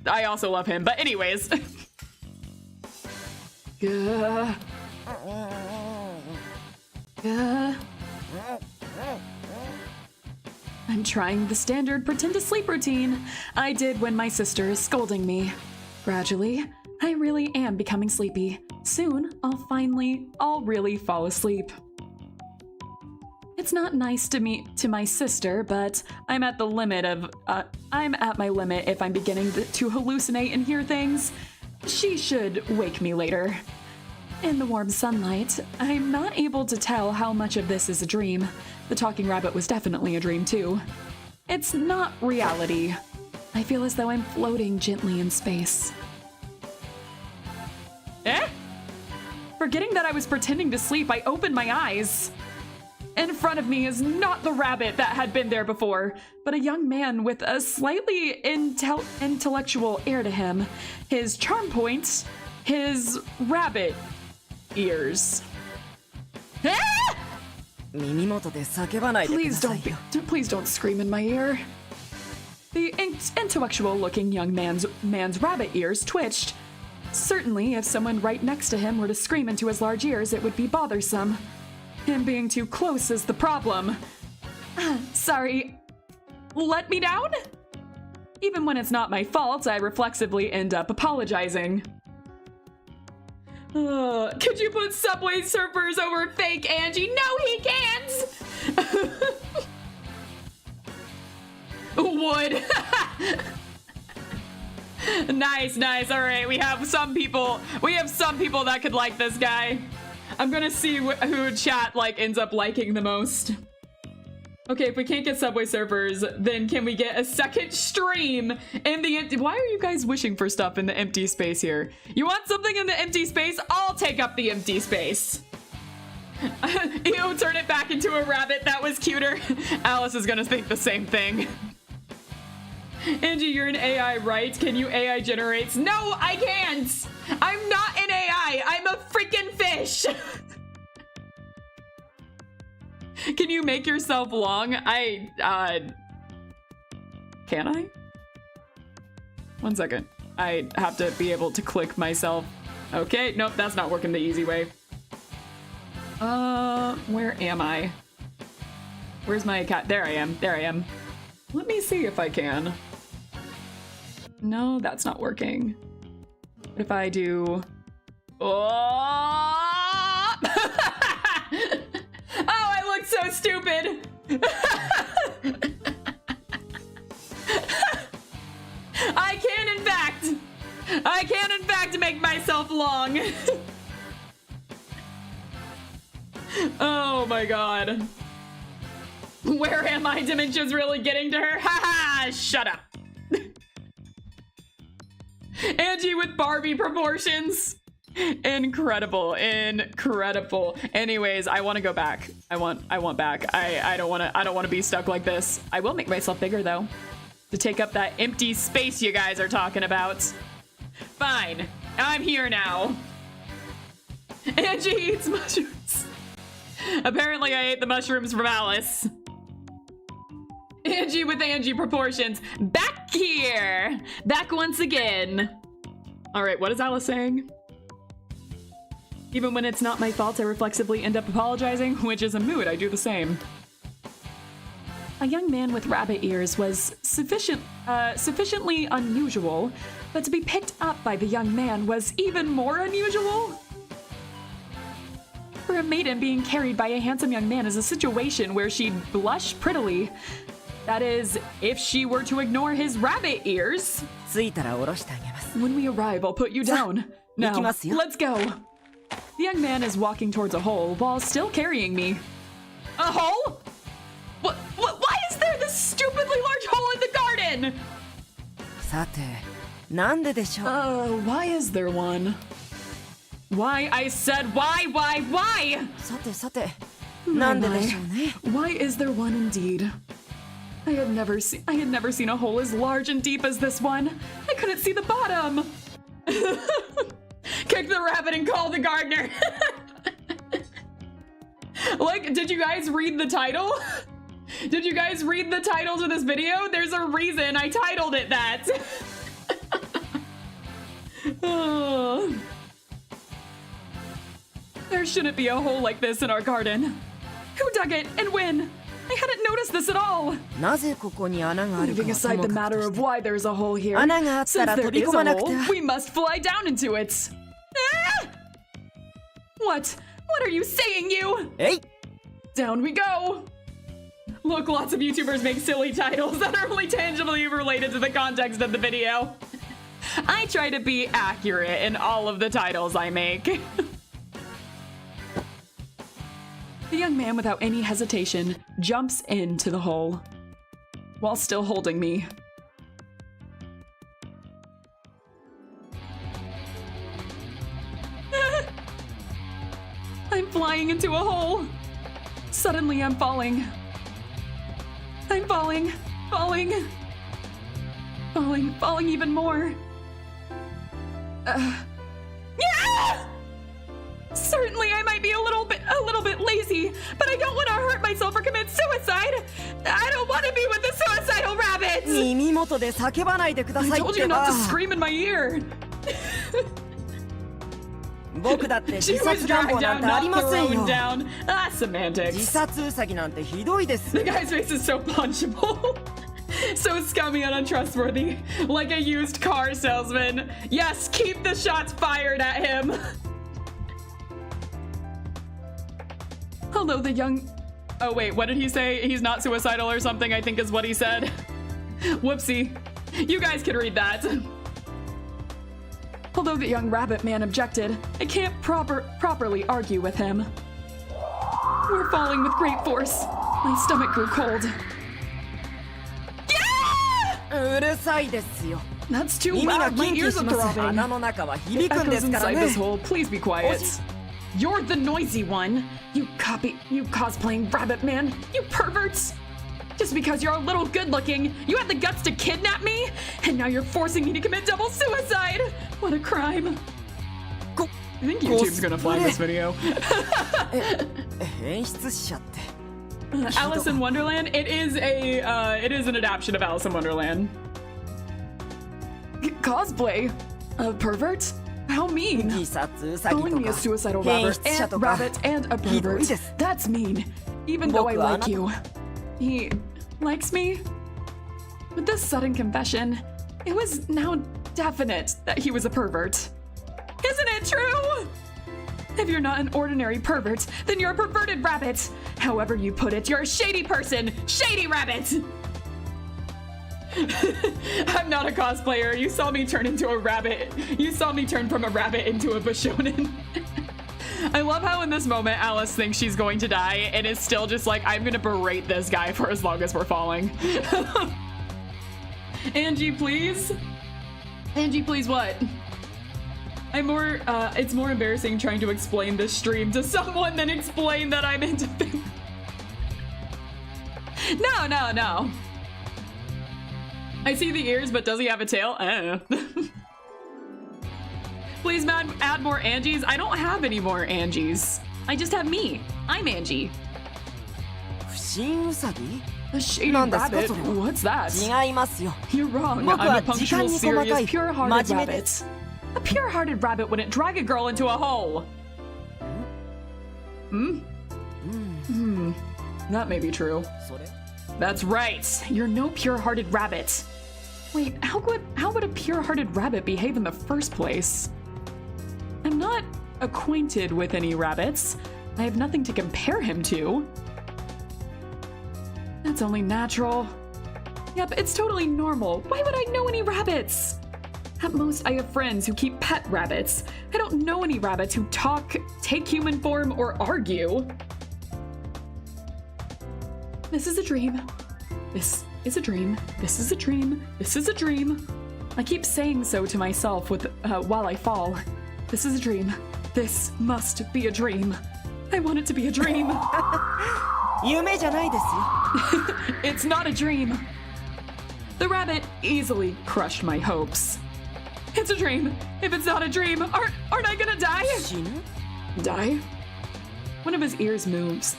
I also love him, but anyways. Gah. Gah. I'm trying the standard pretend to sleep routine I did when my sister is scolding me. Gradually, I really am becoming sleepy. Soon, I'll really fall asleep. It's not nice to my sister, but I'm at my limit if I'm beginning to hallucinate and hear things. She should wake me later. In the warm sunlight, I'm not able to tell how much of this is a dream. The talking rabbit was definitely a dream too. It's not reality. I feel as though I'm floating gently in space. Eh? Forgetting that I was pretending to sleep, I opened my eyes. In front of me is not the rabbit that had been there before, but a young man with a slightly intellectual air to him. His charm point, his rabbit ears. Ah! 耳元で叫ばないでくだ Please さいよ please don't scream in my ear. The intellectual-looking young man's rabbit ears twitched. Certainly, if someone right next to him were to scream into his large ears, it would be bothersome. Him being too close is the problem. Sorry. Let me down? Even when it's not my fault, I reflexively end up apologizing. Could you put Subway Surfers over fake Angie? No, he can't! Wood. Nice, nice. All right, we have some people that could like this guy. I'm gonna see who chat ends up liking the most. Okay, if we can't get Subway Surfers, then can we get a second stream in the empty? Why are you guys wishing for stuff in the empty space here? You want something in the empty space? I'll take up the empty space. Ew, turn it back into a rabbit. That was cuter. Alice is gonna think the same thing. Angie, you're an AI, right? Can you AI generates? No, I can't. I'm not an AI. I'm a freaking fish. Can you make yourself long? Can I? One second. I have to be able to click myself. Okay, nope, that's not working the easy way. Where am I? Where's my cat? There I am, there I am. Let me see if I can. No, that's not working. If I do... Oh! Oh, I look so stupid! I can in fact make myself long. Oh my god. Where am I? Dementia's really getting to her? Haha, shut up. Angie with Barbie proportions. Incredible, incredible. Anyways, I want to go back. I want back. I don't want to be stuck like this. I will make myself bigger though, to take up that empty space you guys are talking about. Fine, I'm here now. Angie eats mushrooms. Apparently I ate the mushrooms from Alice. Angie with Angie proportions. Back here. Back once again. All right, what is Alice saying? Even when it's not my fault, I reflexively end up apologizing, which is a mood. I do the same. A young man with rabbit ears was sufficiently unusual, but to be picked up by the young man was even more unusual. For a maiden being carried by a handsome young man is a situation where she'd blush prettily. That is, if she were to ignore his rabbit ears. 着いたら下ろしてあげます When we arrive, I'll put you down. Now, 行きますよ let's go. The young man is walking towards a hole while still carrying me. A hole? Why is there this stupidly large hole in the garden? さてなんででしょう Why is there one? Why? I said why? さてさてなんででしょうね Why is there one indeed? I had never seen a hole as large and deep as this one. I couldn't see the bottom. Kick the rabbit and call the gardener. Like, did you guys read the title? Did you guys read the title to this video? There's a reason I titled it that. Oh. There shouldn't be a hole like this in our garden. Who dug it and when? I hadn't noticed this at all. なぜここに穴があるか Leaving はと aside も the かく matter とし of て why there's a hole here, 穴があったら since 飛 there び is 込ま a なくて hole, は we must fly down into it. Ah! What? What are you saying, you? えい Down we go. Look, lots of YouTubers make silly titles that are only tangibly related to the context of the video. I try to be accurate in all of the titles I make. The young man, without any hesitation, jumps into the hole while still holding me. I'm flying into a hole. Suddenly, I'm falling. I'm falling, falling, falling, falling even more. Yeah! Certainly, I might be a little bit lazy, but I don't want to hurt myself or commit suicide. I don't want to be with the suicidal rabbits. 耳元で叫ばないでくだ I さい told って you not ば to scream in my ear. 僕だって She 自 was 殺願 dragged 望なん down, てあり not ません thrown よ down. Ah, 自 semantics. 殺ウサギなんてひどいです The guy's face is so punchable. So scummy and untrustworthy. Like a used car salesman. Yes, keep the shots fired at him. Although the young... Oh wait, what did he say? He's not suicidal or something, I think is what he said. Whoopsie. You guys can read that. Although the young rabbit man objected, I can't properly argue with him. We're falling with great force. My stomach grew cold. うるさいですよ That's too 耳が loud. My キンキン ears し are ます throbbing. 穴の中は It 響くんで echoes すから inside ね this hole. Please be quiet. You're the noisy one. You cosplaying rabbit man. You perverts. Just because you're a little good looking, you had the guts to kidnap me? And now you're forcing me to commit double suicide. What a crime. I think YouTube's gonna flag this video. 演出しちゃって Alice in Wonderland. It is an adaptation of Alice in Wonderland. Cosplay? A pervert? How mean. 自殺ウサギ Calling と me a か suicidal 変 rabbit 質者 and とか rabbit and a ひどい pervert. です That's mean. Even though I 僕はあ like なた you. He likes me? With this sudden confession, it was now definite that he was a pervert. Isn't it true? If you're not an ordinary pervert, then you're a perverted rabbit. However you put it, you're a shady person. Shady rabbit! I'm not a cosplayer. You saw me turn into a rabbit. You saw me turn from a rabbit into a Bishonen. I love how in this moment Alice thinks she's going to die and is still just like, I'm gonna berate this guy for as long as we're falling. Angie, please? Angie, please what? It's more embarrassing trying to explain this stream to someone than explain that I'm into No. I see the ears, but does he have a tail? I don't know. Please, man, add more Angies. I don't have any more Angies. I just have me. I'm Angie. 不審ウサギ A shady なんですか rabbit? それは What's that? 違いますよ You're wrong. 僕 I'm は a 時 punctual, 間に細か serious, い pure-hearted 真面目で rabbit. A pure-hearted rabbit wouldn't drag a girl into a hole. That may be true. That's right. You're no pure-hearted rabbit. Wait, how would a pure-hearted rabbit behave in the first place? I'm not acquainted with any rabbits. I have nothing to compare him to. That's only natural. Yep, it's totally normal. Why would I know any rabbits? At most, I have friends who keep pet rabbits. I don't know any rabbits who talk, take human form, or argue. This is a dream. This is a dream. This is a dream. This is a dream. I keep saying so to myself while I fall. This is a dream. This must be a dream. I want it to be a dream. 夢じゃないですよ。 It's not a dream. The rabbit easily crushed my hopes. It's a dream. If it's not a dream, aren't I gonna die? 死ぬ Die? One of his ears moves.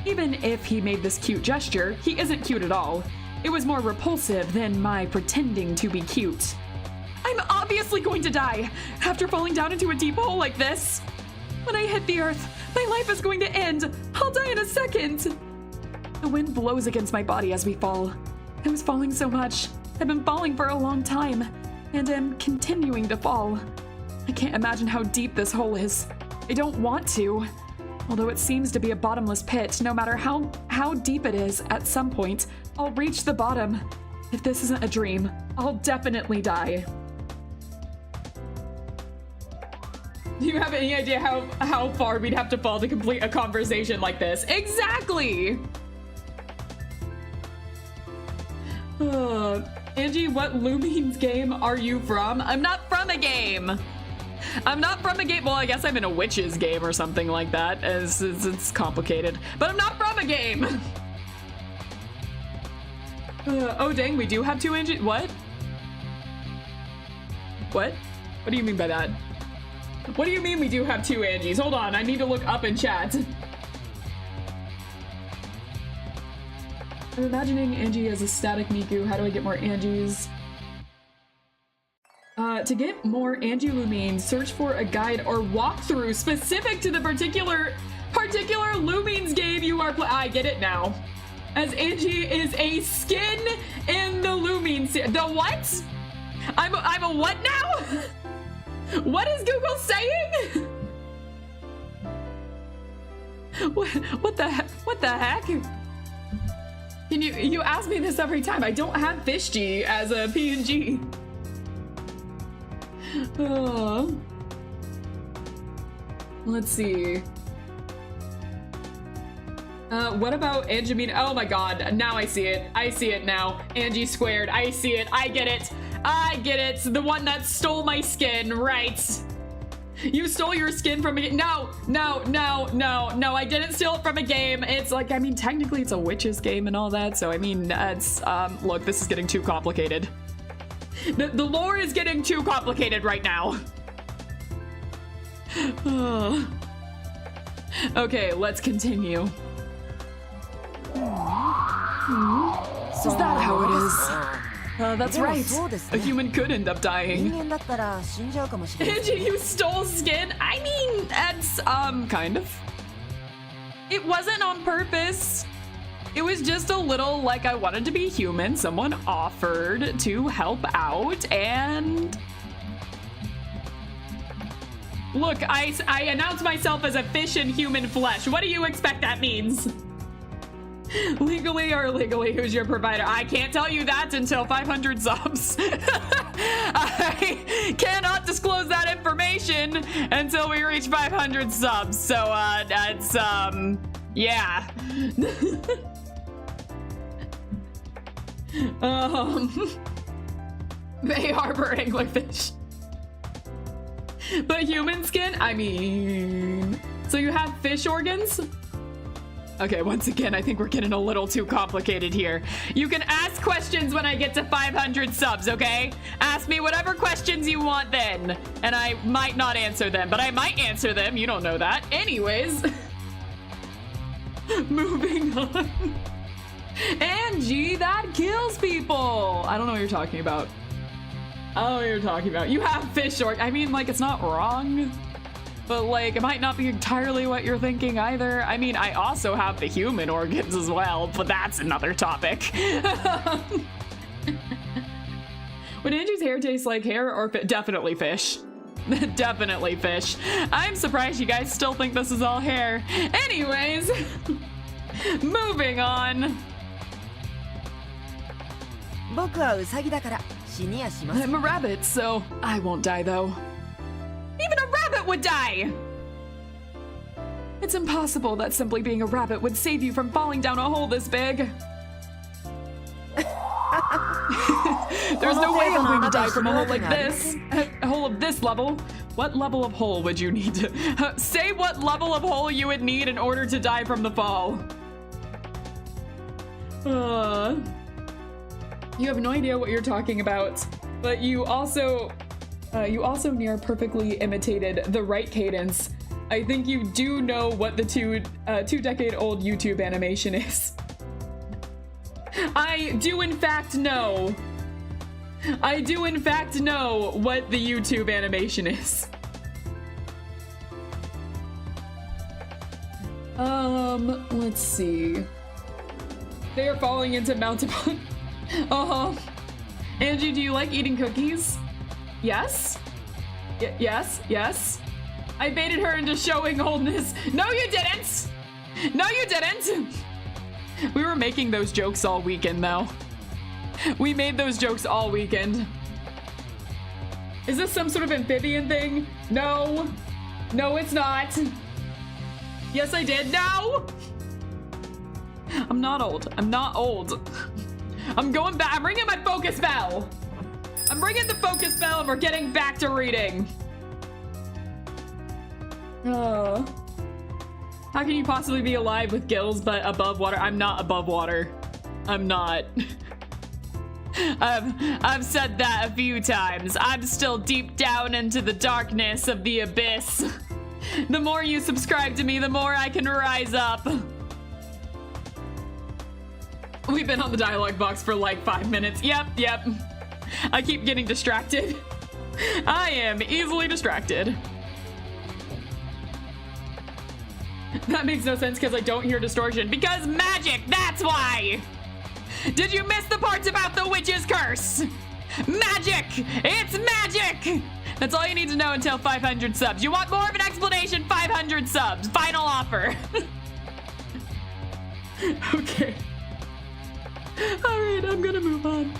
Even if he made this cute gesture, he isn't cute at all. It was more repulsive than my pretending to be cute. I'm obviously going to die after falling down into a deep hole like this. When I hit the earth, my life is going to end. I'll die in a second. The wind blows against my body as we fall. I was falling so much. I've been falling for a long time, and am continuing to fall. I can't imagine how deep this hole is. I don't want to. Although it seems to be a bottomless pit, no matter how deep it is, at some point, I'll reach the bottom. If this isn't a dream, I'll definitely die. Do you have any idea how far we'd have to fall to complete a conversation like this? Exactly! Angie, what Lumines game are you from? I'm not from a game! I'm not from a game. Well, I guess I'm in a witches game or something like that, as it's complicated. But I'm not from a game! Oh dang, we do have two Angie. What? What? What do you mean by that? What do you mean we do have two Angies? Hold on, I need to look up in chat. I'm imagining Angie as a static Miku. How do I get more Angies? To get more Angie Lumines, search for a guide or walkthrough specific to the particular Lumines game you are playing. I get it now. As Angie is a skin in the Lumines. The what? I'm a what now? What is Google saying? What the heck? Can you ask me this every time? I don't have Fishgy as a PNG. Let's see. What about Angie? Oh my god, now I see it. I see it now. Angie squared. I see it. I get it. I get it. The one that stole my skin, right? You stole your skin from a no, I didn't steal it from a game. It's like, I mean, technically it's a witches game and all that, so I mean, it's, look, this is getting too complicated. The lore is getting too complicated right now. Okay, let's continue. Is that how it is? That's right. A human could end up dying. 人間だったら死んじゃうかもしれない。 Angie, you stole skin? I mean, that's, kind of. It wasn't on purpose. It was just a little, like, I wanted to be human. Someone offered to help out, and... Look, I announced myself as a fish in human flesh. What do you expect that means? Legally or illegally, who's your provider? I can't tell you that until 500 subs. I cannot disclose that information until we reach 500 subs. So, that's, yeah. They harbor anglerfish. But human skin? I mean... So you have fish organs? Okay, once again, I think we're getting a little too complicated here. You can ask questions when I get to 500 subs, okay? Ask me whatever questions you want then. And I might not answer them, but I might answer them. You don't know that. Anyways. Moving on. Angie, that kills people. I don't know what you're talking about. I don't know what you're talking about. You have fish org. I mean, like, it's not wrong. But like, it might not be entirely what you're thinking either. I mean, I also have the human organs as well, but that's another topic. Would Angie's hair taste like hair or definitely fish? Definitely fish. I'm surprised you guys still think this is all hair. Anyways, moving on. 僕はウサギだから死にやしません。 I'm a rabbit, so I won't die though. Even a rabbit would die! It's impossible that simply being a rabbit would save you from falling down a hole this big. There's no way I'm going to die from a hole like this. A hole of this level. What level of hole would you need to... say what level of hole you would need in order to die from the fall. You have no idea what you're talking about, but you also near perfectly imitated the right cadence. I think you do know what the two-decade-old YouTube animation is. I do in fact know. I do in fact know what the YouTube animation is. Let's see. They are falling into Mount Upon. Angie, do you like eating cookies? Yes? Yes, yes. I baited her into showing oldness. No, you didn't! No, you didn't! We were making those jokes all weekend, though. We made those jokes all weekend. Is this some sort of amphibian thing? No. No, it's not. Yes, I did. No! I'm not old. I'm not old. I'm going back. I'm bringing my focus bell. I'm bringing the focus bell and we're getting back to reading. How can you possibly be alive with gills but above water? I'm not above water. I'm not. I've said that a few times. I'm still deep down into the darkness of the abyss. The more you subscribe to me, the more I can rise up. We've been on the dialogue box for like 5 minutes. Yep. I keep getting distracted. I am easily distracted. That makes no sense because I don't hear distortion. Because magic, that's why! Did you miss the parts about the witch's curse? Magic! It's magic! That's all you need to know until 500 subs. You want more of an explanation? 500 subs. Final offer. Okay. Alright, I'm gonna move on.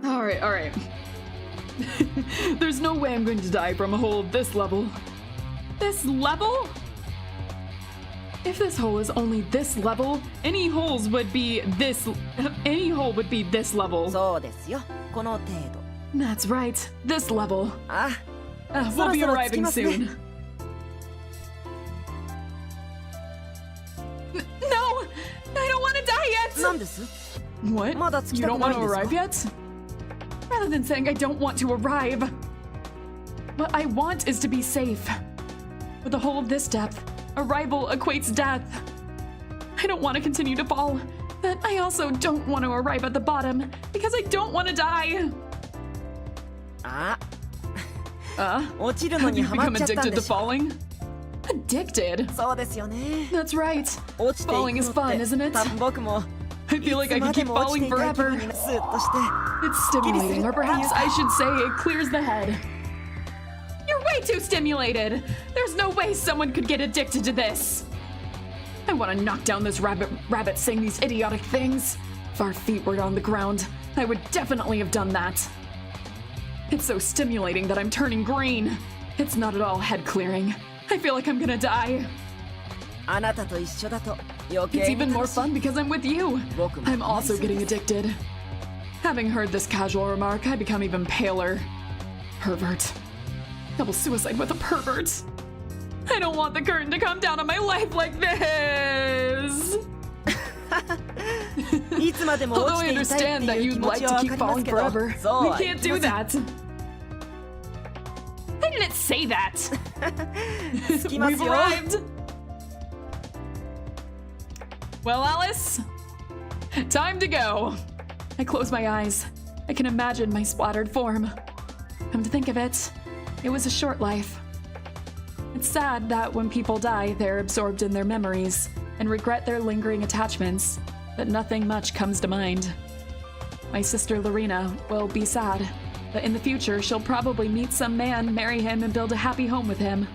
Alright. There's no way I'm going to die from a hole of this level. This level? If this hole is only this level, any hole would be this level. そうですよ。この程度。 That's right, this level. あ、 We'll be そろそろ着き arriving ますね。 soon. No! I don't want to die yet! なんです？ What? まだ着き You たく don't な want い to んですか？ arrive yet? Rather than saying I don't want to arrive, what I want is to be safe. With the whole of this depth, arrival equates death. I don't want to continue to fall, but I also don't want to arrive at the bottom because I don't want to die. あ、落ちるの Have に you ハマっ become ちゃったん addicted で to しょ。 falling? Addicted? そうですよね。 That's right. 落ちていく Falling の is っ fun, て isn't it? 多分僕も I feel like I いつま could で keep も落ち falling ていたい気 forever. 分にスーッとして It's stimulating, or perhaps I should say it clears the head. You're way too stimulated. There's no way someone could get addicted to this. I want to knock down this rabbit saying these idiotic things. If our feet were on the ground, I would definitely have done that. It's so stimulating that I'm turning green. It's not at all head clearing. I feel like I'm gonna die. あなたと一緒だと余 It's 計 even に more 楽しい。 fun because I'm with you. I'm also getting addicted. Having heard this casual remark, I become even paler. Pervert. Double suicide with a pervert. I don't want the curtain to come down on my life like this. いつまでも Although 落 I ちていたい understand って that いう気 you'd 持 like ち to はわ keep かります falling けど、 forever, そう we はい can't き do ません。 that. I didn't say that. 着きます We've よ。 arrived. Well, Alice, time to go. I close my eyes. I can imagine my splattered form. Come to think of it, it was a short life. It's sad that when people die, they're absorbed in their memories and regret their lingering attachments, but nothing much comes to mind. My sister Lorena will be sad, but in the future she'll probably meet some man, marry him, and build a happy home with him.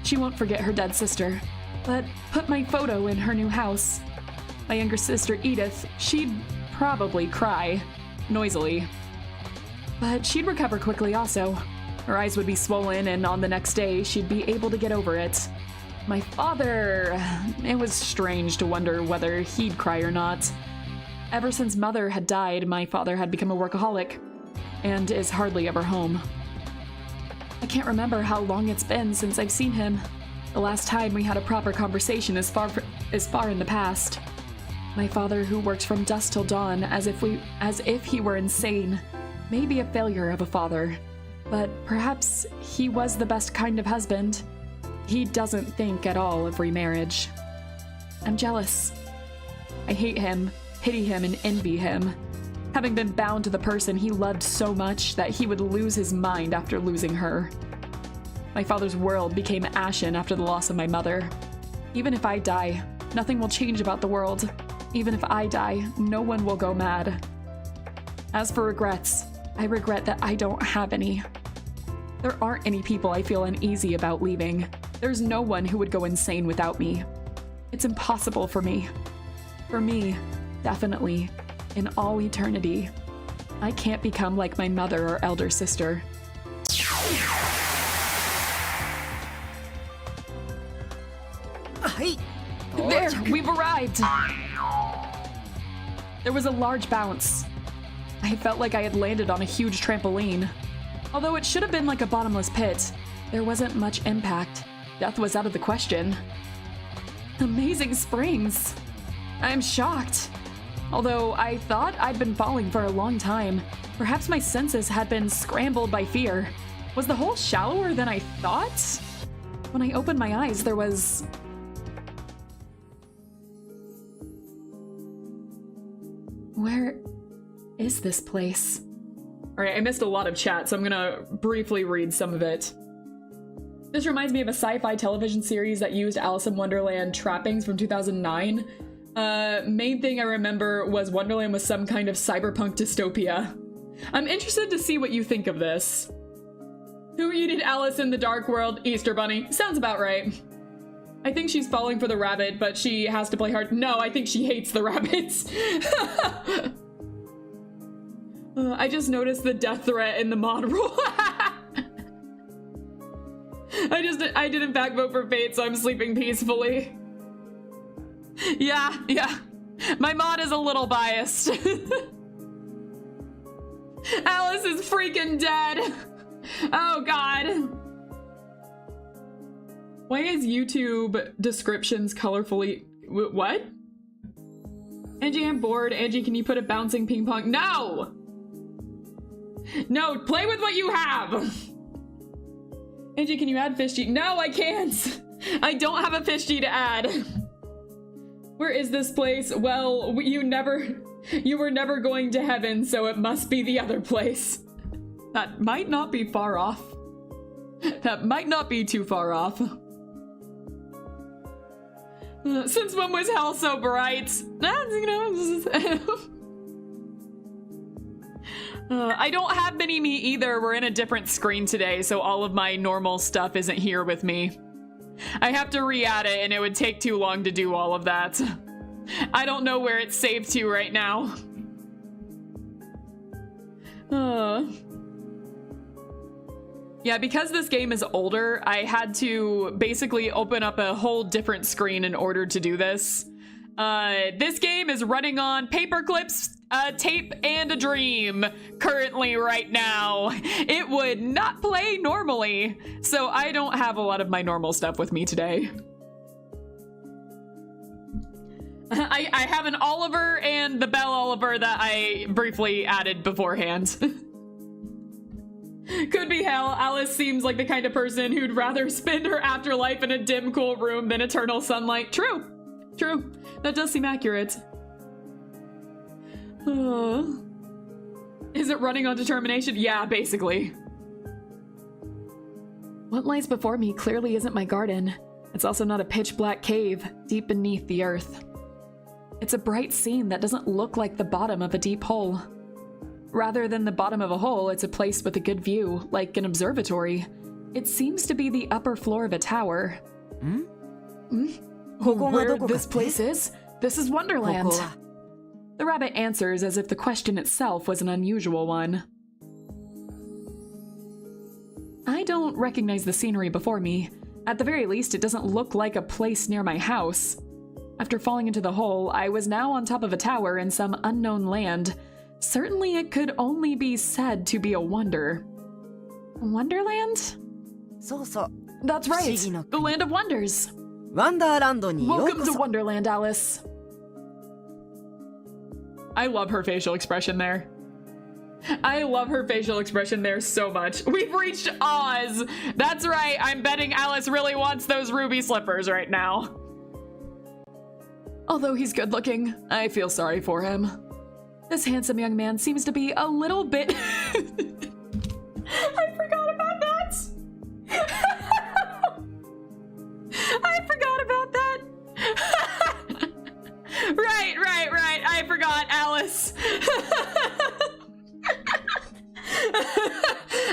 She won't forget her dead sister, but put my photo in her new house. My younger sister Edith, she'd probably cry, noisily. But she'd recover quickly also. Her eyes would be swollen, and on the next day, she'd be able to get over it. My father... It was strange to wonder whether he'd cry or not. Ever since Mother had died, my father had become a workaholic, and is hardly ever home. I can't remember how long it's been since I've seen him. The last time we had a proper conversation is far in the past. My father, who worked from dusk till dawn as if he were insane, may be a failure of a father. But perhaps he was the best kind of husband. He doesn't think at all of remarriage. I'm jealous. I hate him, pity him, and envy him. Having been bound to the person he loved so much that he would lose his mind after losing her. My father's world became ashen after the loss of my mother. Even if I die, nothing will change about the world. Even if I die, no one will go mad. As for regrets, I regret that I don't have any. There aren't any people I feel uneasy about leaving. There's no one who would go insane without me. It's impossible for me. For me, definitely, in all eternity. I can't become like my mother or elder sister. There, we've arrived! There was a large bounce. I felt like I had landed on a huge trampoline. Although it should have been like a bottomless pit, there wasn't much impact. Death was out of the question. Amazing springs! I'm shocked. Although I thought I'd been falling for a long time, perhaps my senses had been scrambled by fear. Was the hole shallower than I thought? When I opened my eyes, there was... Where is this place? Alright, I missed a lot of chat, so I'm gonna briefly read some of it. This reminds me of a sci-fi television series that used Alice in Wonderland trappings from 2009. Main thing I remember was Wonderland was some kind of cyberpunk dystopia. I'm interested to see what you think of this. Who eated Alice in the Dark World? Easter Bunny. Sounds about right. I think she's falling for the rabbit, but she has to play hard. No, I think she hates the rabbits. I just noticed the death threat in the mod rule. I did in fact vote for fate, so I'm sleeping peacefully. Yeah. My mod is a little biased. Alice is freaking dead. Oh god. Why is YouTube descriptions colorfully... What? Angie, I'm bored. Angie, can you put a bouncing ping pong? No! No, play with what you have! Angie, can you add Fishy? No, I can't! I don't have a Fishy to add. Where is this place? Well, you were never going to heaven, so it must be the other place. That might not be far off. That might not be too far off. Since when was hell so bright? I don't have Mini-Me either. We're in a different screen today, so all of my normal stuff isn't here with me. I have to re-add it, and it would take too long to do all of that. I don't know where it's saved to right now. Yeah, because this game is older, I had to basically open up a whole different screen in order to do this. This game is running on paper clips, tape, and a dream currently right now. It would not play normally, so I don't have a lot of my normal stuff with me today. I have an Oliver and the Belle Oliver that I briefly added beforehand. Could be hell. Alice seems like the kind of person who'd rather spend her afterlife in a dim, cool room than eternal sunlight. True. True. That does seem accurate. Is it running on determination? Yeah, basically. What lies before me clearly isn't my garden. It's also not a pitch-black cave deep beneath the earth. It's a bright scene that doesn't look like the bottom of a deep hole. Rather than the bottom of a hole, it's a place with a good view, like an observatory. It seems to be the upper floor of a tower. Where this place is? This is Wonderland. The rabbit answers as if the question itself was an unusual one. I don't recognize the scenery before me. At the very least, it doesn't look like a place near my house. After falling into the hole, I was now on top of a tower in some unknown land. Certainly it could only be said to be a wonder. Wonderland? That's right, the land of wonders. Welcome to Wonderland, Alice. I love her facial expression there. I love her facial expression there so much. We've reached Oz. That's right. I'm betting Alice really wants those ruby slippers right now. Although he's good looking, I feel sorry for him. This handsome young man seems to be a little bit... I forgot about that. I forgot about that. Right. I forgot, Alice.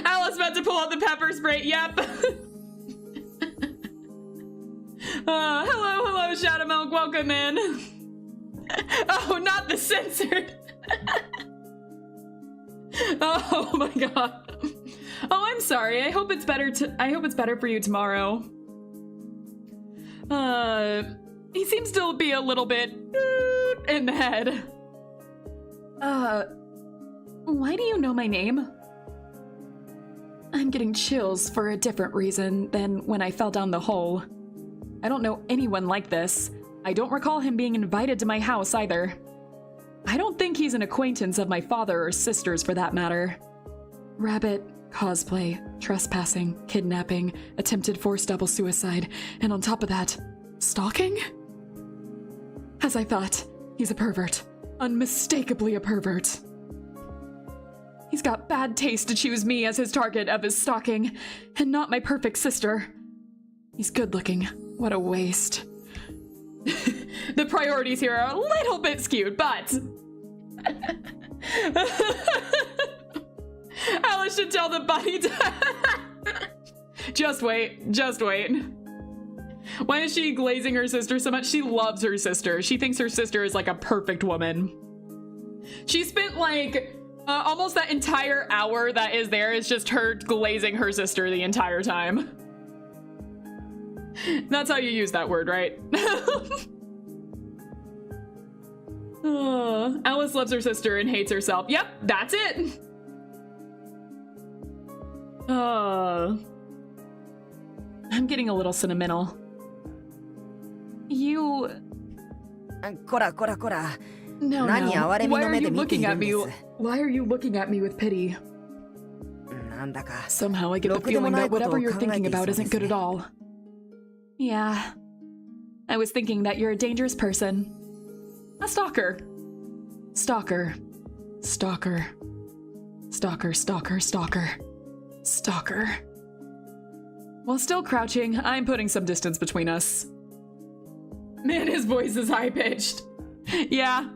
Alice about to pull out the pepper spray. Yep. Hello, Shadow Milk. Welcome in. Oh, not the censored. Oh my god. Oh, I'm sorry. I hope it's better for you tomorrow. He seems to be a little bit in the head. Why do you know my name? I'm getting chills for a different reason than when I fell down the hole. I don't know anyone like this. I don't recall him being invited to my house either. I don't think he's an acquaintance of my father or sisters for that matter. Rabbit, cosplay, trespassing, kidnapping, attempted forced double suicide, and on top of that, stalking? As I thought, he's a pervert. Unmistakably a pervert. He's got bad taste to choose me as his target of his stalking, and not my perfect sister. He's good looking. What a waste. The priorities here are a little bit skewed, but... Alice should tell the bunny to... Just wait. Why is she glazing her sister so much? She loves her sister. She thinks her sister is like a perfect woman. She spent like almost that entire hour that is there is just her glazing her sister the entire time. That's how you use that word, right? Alice loves her sister and hates herself. Yep, that's it. I'm getting a little sentimental. You... No. Why are you looking at me? Why are you looking at me with pity? Somehow I get the feeling that whatever you're thinking about isn't good at all. Yeah. I was thinking that you're a dangerous person. A stalker. Stalker. While still crouching, I'm putting some distance between us. Man, his voice is high-pitched. Yeah.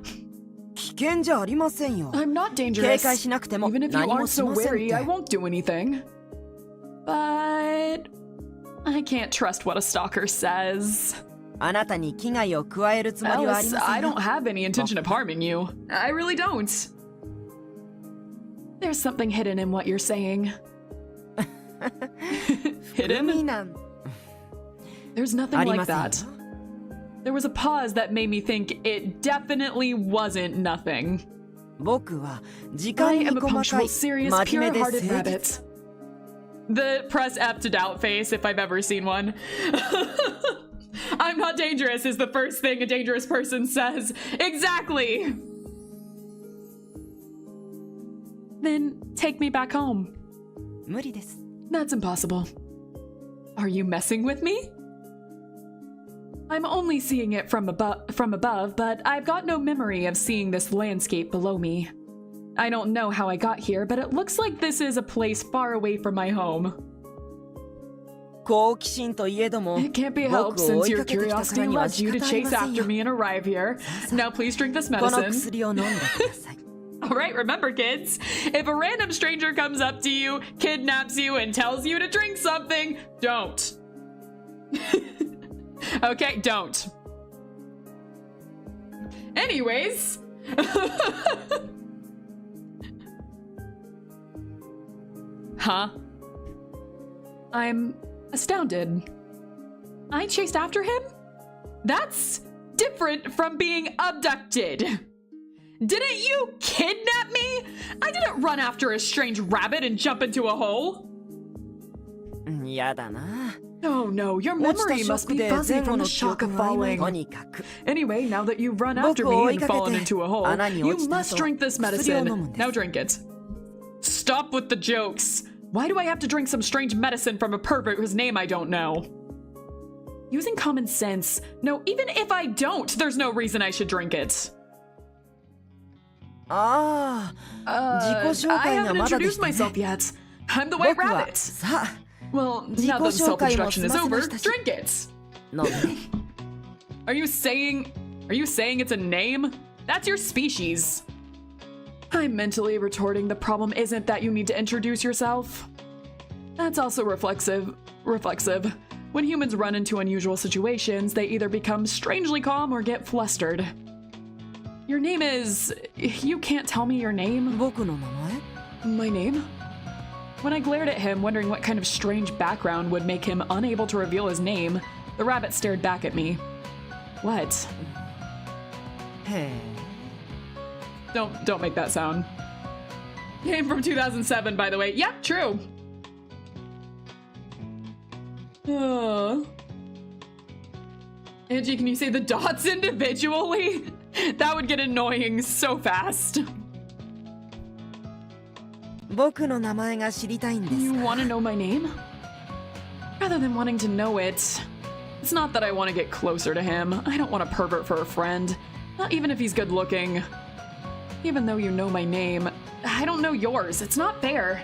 I'm not dangerous. Even if you aren't so wary, I won't do anything. But... I can't trust what a stalker says. Alice, I don't have any intention of harming you. I really don't. There's something hidden in what you're saying. Hidden? There's nothing like that. There was a pause that made me think it definitely wasn't nothing. I am a punctual, serious, pure-hearted rabbit. The press F to doubt face, if I've ever seen one. I'm not dangerous is the first thing a dangerous person says. Exactly! Then take me back home. That's impossible. Are you messing with me? I'm only seeing it from above, but I've got no memory of seeing this landscape below me. I don't know how I got here, but it looks like this is a place far away from my home. 好奇心といえども It can't be helped 僕を追 since い your かけてきたから curiosity には led you to 仕方あり chase ません after よ me and arrive here. Now please drink this この medicine. 薬を飲んでください All right, remember, kids, if a random stranger comes up to you, kidnaps you, and tells you to drink something, don't. Okay, don't. Anyways. Huh? I'm astounded. I chased after him? That's different from being abducted. Didn't you kidnap me? I didn't run after a strange rabbit and jump into a hole. やだな Oh no, your 落ちた memory ショ must ック be で fuzzy 前後 from の the 記 shock 憶 of が曖昧 falling. とにかく Anyway, now that you've run after 僕を me 追い and かけて fallen into a hole, 穴に you 落ちた must 後 drink this 薬を飲む medicine. んです Now drink it. Stop with the jokes. Why do I have to drink some strange Medicine from a pervert whose name I don't know. using common sense? No, even if I don't, there's no reason I should drink it. ああ自己紹 I 介が haven't まだで introduced したね myself yet. I'm the white 僕は rabbit. さあ Well, Now that the 自己紹介も self-introduction is 済ませ over, ましたし drink it. 飲んで Are you saying it's a name? That's your species. I'm mentally retorting the problem isn't that you need to introduce yourself. That's also reflexive. When humans run into unusual situations, they either become strangely calm or get flustered. Your name is... You can't tell me your name? 僕の名前 My name? When I glared at him, wondering what kind of strange background would make him unable to reveal his name, the rabbit stared back at me. What? へえ Don't make that sound. Game from 2007, by the way. Yeah, true. Angie, can you say the dots individually? That would get annoying so fast. 僕の名前が知りたいんです You want to know my name? Rather than wanting to know it, it's not that I want to get closer to him. I don't want a pervert for a friend, not even if he's good looking. Even though you know my name, I don't know yours. It's not fair.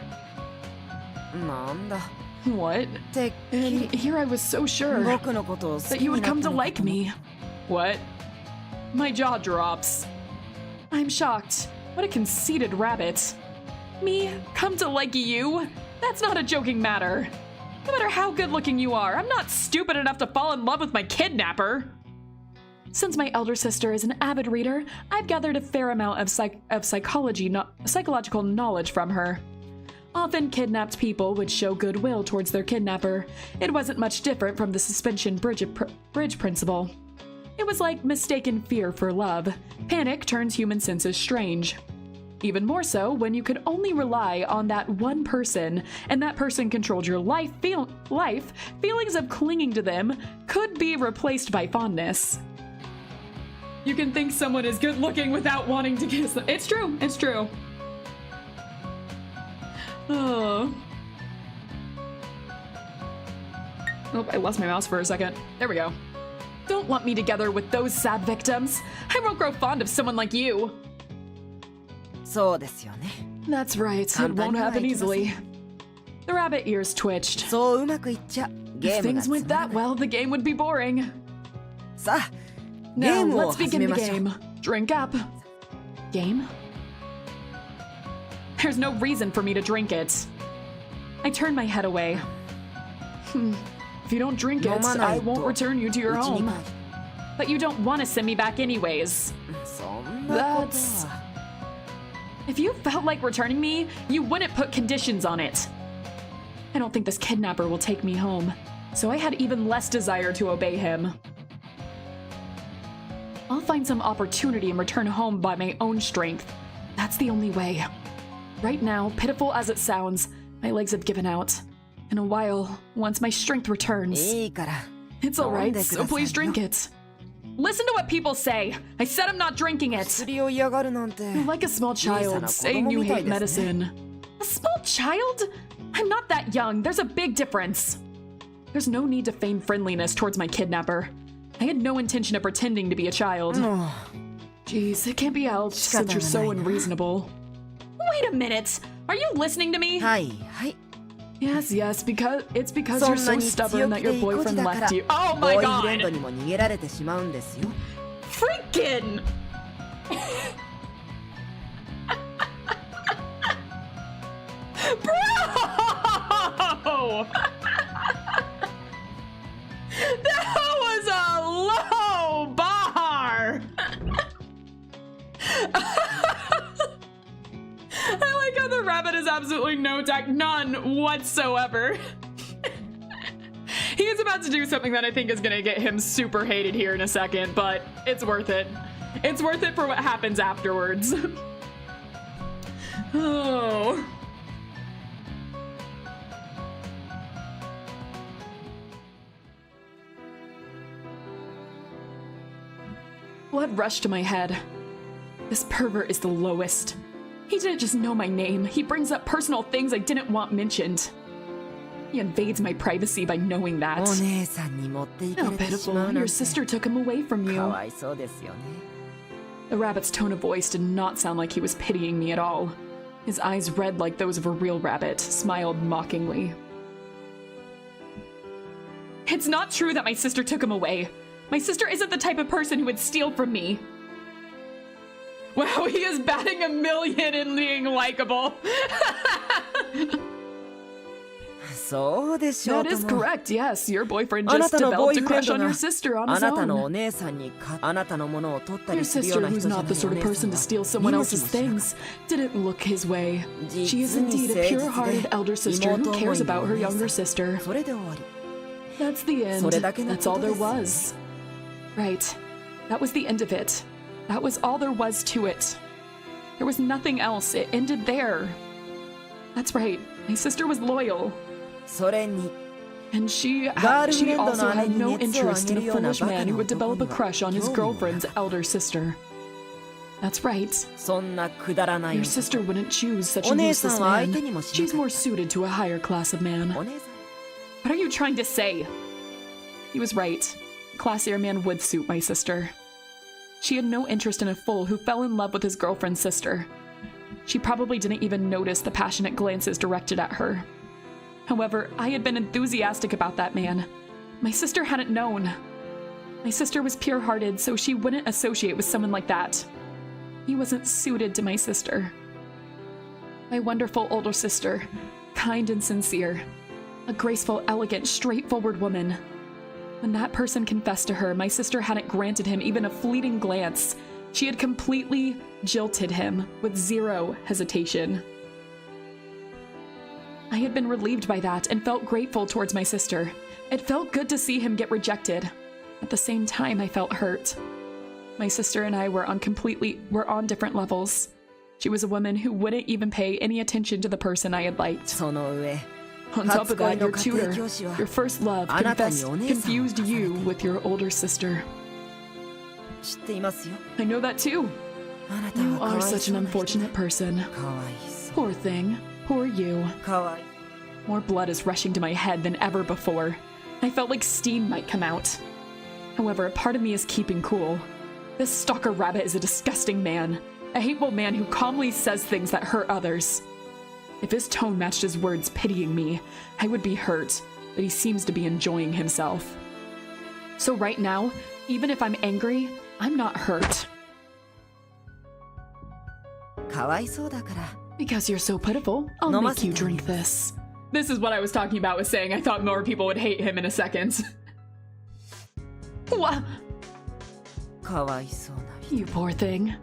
なんだ What? てっきり And here I was so sure 僕のことを好 that き you に would なっ come た to のか like と思っ me. What? My jaw drops. I'm shocked. What a conceited rabbit. Me? Come to like you? That's not a joking matter. No matter how good looking you are, I'm not stupid enough to fall in love with my kidnapper. Since my elder sister is an avid reader, I've gathered a fair amount of psychological knowledge from her. Often kidnapped people would show goodwill towards their kidnapper. It wasn't much different from the suspension bridge principle. It was like mistaken fear for love. Panic turns human senses strange. Even more so when you could only rely on that one person, and that person controlled your life, feelings of clinging to them could be replaced by fondness. You can think someone is good looking without wanting to kiss them. It's true. It's true. Oh, I lost my mouse for a second. There we go. Don't lump me together with those sad victims. I won't grow fond of someone like you. そうですよね That's right, it won't happen easily. The rabbit ears twitched. そううまくいっちゃゲ If ームが things つま went ら that ない well, the game would be boring. さあゲ Now ームを let's 始 begin め the ましょう game. Drink up. Game? There's no reason for me to drink it. I turned my head away. If you don't drink it, 飲まない I won't と return you to your うちに home. 帰る But you don't want to send me back anyways. そんなこと That's- は If you felt like returning me, you wouldn't put conditions on it. I don't think this kidnapper will take me home. So I had even less desire to obey him. I'll find some opportunity and return home by my own strength. That's the only way. Right now, pitiful as it sounds, my legs have given out. In a while, once my strength returns, いいから it's alright, so please drink it. Listen to what people say. I said I'm not drinking it. 薬を嫌がるなんて You're like a small child saying you hate medicine. A small child? I'm not that young. There's a big difference. There's no need to feign friendliness towards my kidnapper. I had no intention of pretending to be a child. も Jeez, it can't be helped since you're so unreasonable. Wait a minute. Are you listening to me? うはいはい Yes, because you're so stubborn that your boyfriend left you. Oh my ボーイフレンド god! にも逃げられてしまうんですよ。 Freakin! Bro! That was a low bar! I like how the rabbit has absolutely no tact, none whatsoever. He is about to do something that I think is gonna get him super hated here in a second, but it's worth it. It's worth it for what happens afterwards. Oh. Blood rushed to my head. This pervert is the lowest. He didn't just know my name, he brings up personal things I didn't want mentioned. He invades my privacy by knowing that. お姉さんに持っていか How れてしまう pitiful, なん your て sister took him away from か you. わいそうですよね。 The rabbit's tone of voice did not sound like he was pitying me at all. His eyes, red like those of a real rabbit, smiled mockingly. It's not true that my sister took him away. My sister isn't the type of person who would steal from me. Wow, he is batting a million in being likable. そうでしょう That と is も。 correct, yes. Your boyfriend あな just たのボー developed イ a フレン crush ド on が your sister on あ his なたの own. お姉さんにあなたのものを取ったり Your するよう sister, な who's 人じゃない not the お sort of 姉さ person ん to は steal 見 someone 向 else's きもしなかっ things, didn't look his way. た。 She is 実に indeed a 誠実 pure-hearted で elder sister who 妹思い cares の about お her 姉さ younger ん。 sister. それで終わり。 That's the end. それだけの That's こ all と there です。 was. Right. That was the end of it. That was all there was to it. There was nothing else. It ended there. That's right. My sister was loyal. それに And she ガールフレンド also の姉 had に no 熱を上 interest げ in る a ような foolish バカ man な who would 男 develop に a は crush on his 興味もな girlfriend's かった elder sister. That's right. そんなくだらない Your 男 sister wouldn't choose such お a 姉さ useless んは相手 man. にもしな She's か more った suited to a higher class of man. お姉さん What are you trying to say? He was right. A classier man would suit my sister. She had no interest in a fool who fell in love with his girlfriend's sister. She probably didn't even notice the passionate glances directed at her. However, I had been enthusiastic about that man. My sister hadn't known. My sister was pure-hearted, so she wouldn't associate with someone like that. He wasn't suited to my sister. My wonderful older sister, kind and sincere. A graceful, elegant, straightforward woman. When that person confessed to her, my sister hadn't granted him even a fleeting glance. She had completely jilted him with zero hesitation. I had been relieved by that and felt grateful towards my sister. It felt good to see him get rejected. At the same time, I felt hurt. My sister and I were on different levels. She was a woman who wouldn't even pay any attention to the person I had liked. その上 On top of that, your 初恋の tutor, 家庭教師は your first love, あなたにお姉さんを confused 重ねている。 you with your older sister. 知っていますよ I know that too. あなた You はかわ are い such そう an な人 unfortunate person. かわいそう Poor thing. Poor you. かわい More blood is rushing to my head than ever before. I felt like steam might come out. However, a part of me is keeping cool. This stalker rabbit is a disgusting man. A hateful man who calmly says things that hurt others. If his tone matched his words pitying me, I would be hurt, but he seems to be enjoying himself. So right now, even if I'm angry, I'm not hurt. かわいそうだから Because you're so pitiful, I'll No make you mas- drink this. This is what I was talking about with saying I thought more people would hate him in a second. What? かわいそうな人 You poor thing.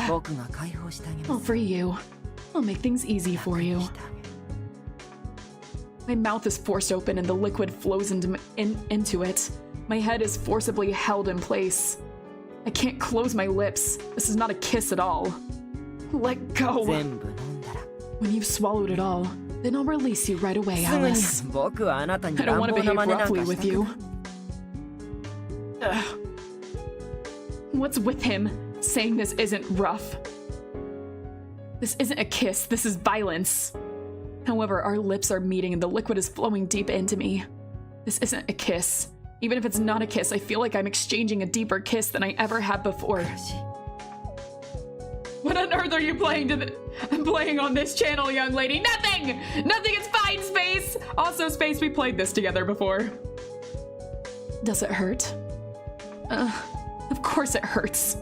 僕が解放してあげ I'll ます free you. I'll make things easy for you. してあげる My mouth is forced open and the liquid flows into it. My head is forcibly held in place. I can't close my lips. This is not a kiss at all. Let go. 全部飲んだら When you've swallowed it all, then I'll release you right away, すぐに Alice. 僕はあなたに I don't 乱 want to 暴な behave 真似なん roughly かし with たく you. ない Ugh. What's with him? Saying this isn't rough. This isn't a kiss, this is violence. However, our lips are meeting and the liquid is flowing deep into me. This isn't a kiss. Even if it's not a kiss, I feel like I'm exchanging a deeper kiss than I ever had before. 苦しい What on earth are you playing on this channel, young lady? Nothing! Nothing, it's fine, Space! Also, Space, we played this together before. Does it hurt? Of course it hurts.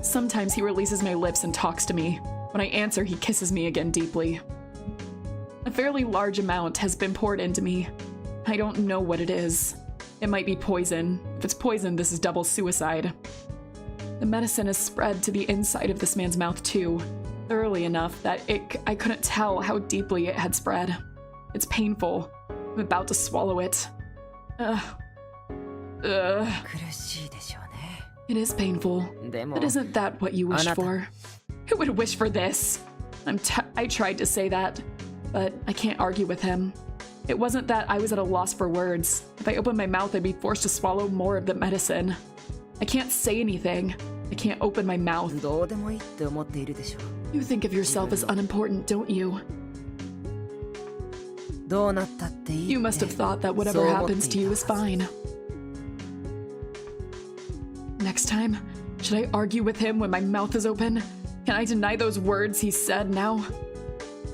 Sometimes he releases my lips and talks to me. When I answer, he kisses me again deeply. A fairly large amount has been poured into me. I don't know what it is. It might be poison. If it's poison, this is double suicide. The medicine has spread to the inside of this man's mouth too, thoroughly enough that I couldn't tell how deeply it had spread. It's painful. I'm about to swallow it. It is painful. But isn't that what you wished for? Who would wish for this? I tried to say that, but I can't argue with him. It wasn't that I was at a loss for words. If I opened my mouth, I'd be forced to swallow more of the medicine. I can't say anything. I can't open my mouth. You think of yourself as unimportant, don't you? You must have thought that whatever happens to you is fine. Next time, should I argue with him when my mouth is open? Can I deny those words he said now?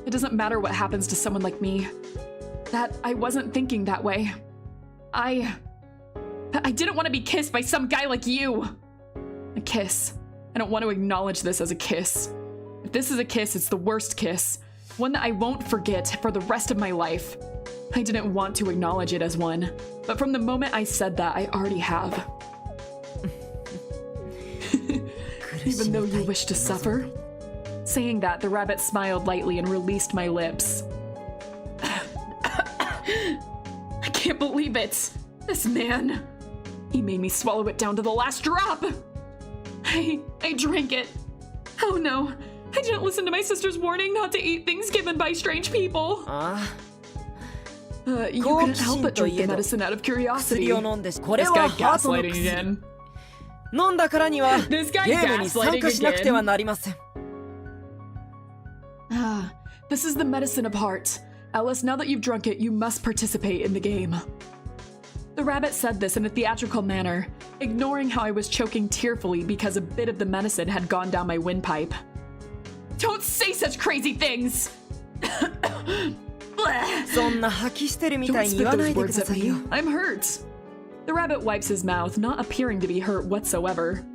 It doesn't matter what happens to someone like me. That I wasn't thinking that way. I didn't want to be kissed by some guy like you. A kiss. I don't want to acknowledge this as a kiss. If this is a kiss, it's the worst kiss. One that I won't forget for the rest of my life. I didn't want to acknowledge it as one, but from the moment I said that, I already have. Even though you wish to suffer? Saying that, the rabbit smiled lightly and released my lips. I can't believe it! This man! He made me swallow it down to the last drop! I drank it. Oh no, I didn't listen to my sister's warning not to eat things given by strange people. You couldn't help but drink the medicine out of curiosity. This guy gaslighting again. This guy gaslighting again. This is the medicine of heart. Alice, now that you've drunk it, you must participate in the game. The rabbit said this in a theatrical manner, ignoring how I was choking tearfully because a bit of the medicine had gone down my windpipe. Don't say such crazy things! Don't spit those words at me. I'm hurt. The rabbit wipes his mouth, not appearing to be hurt whatsoever.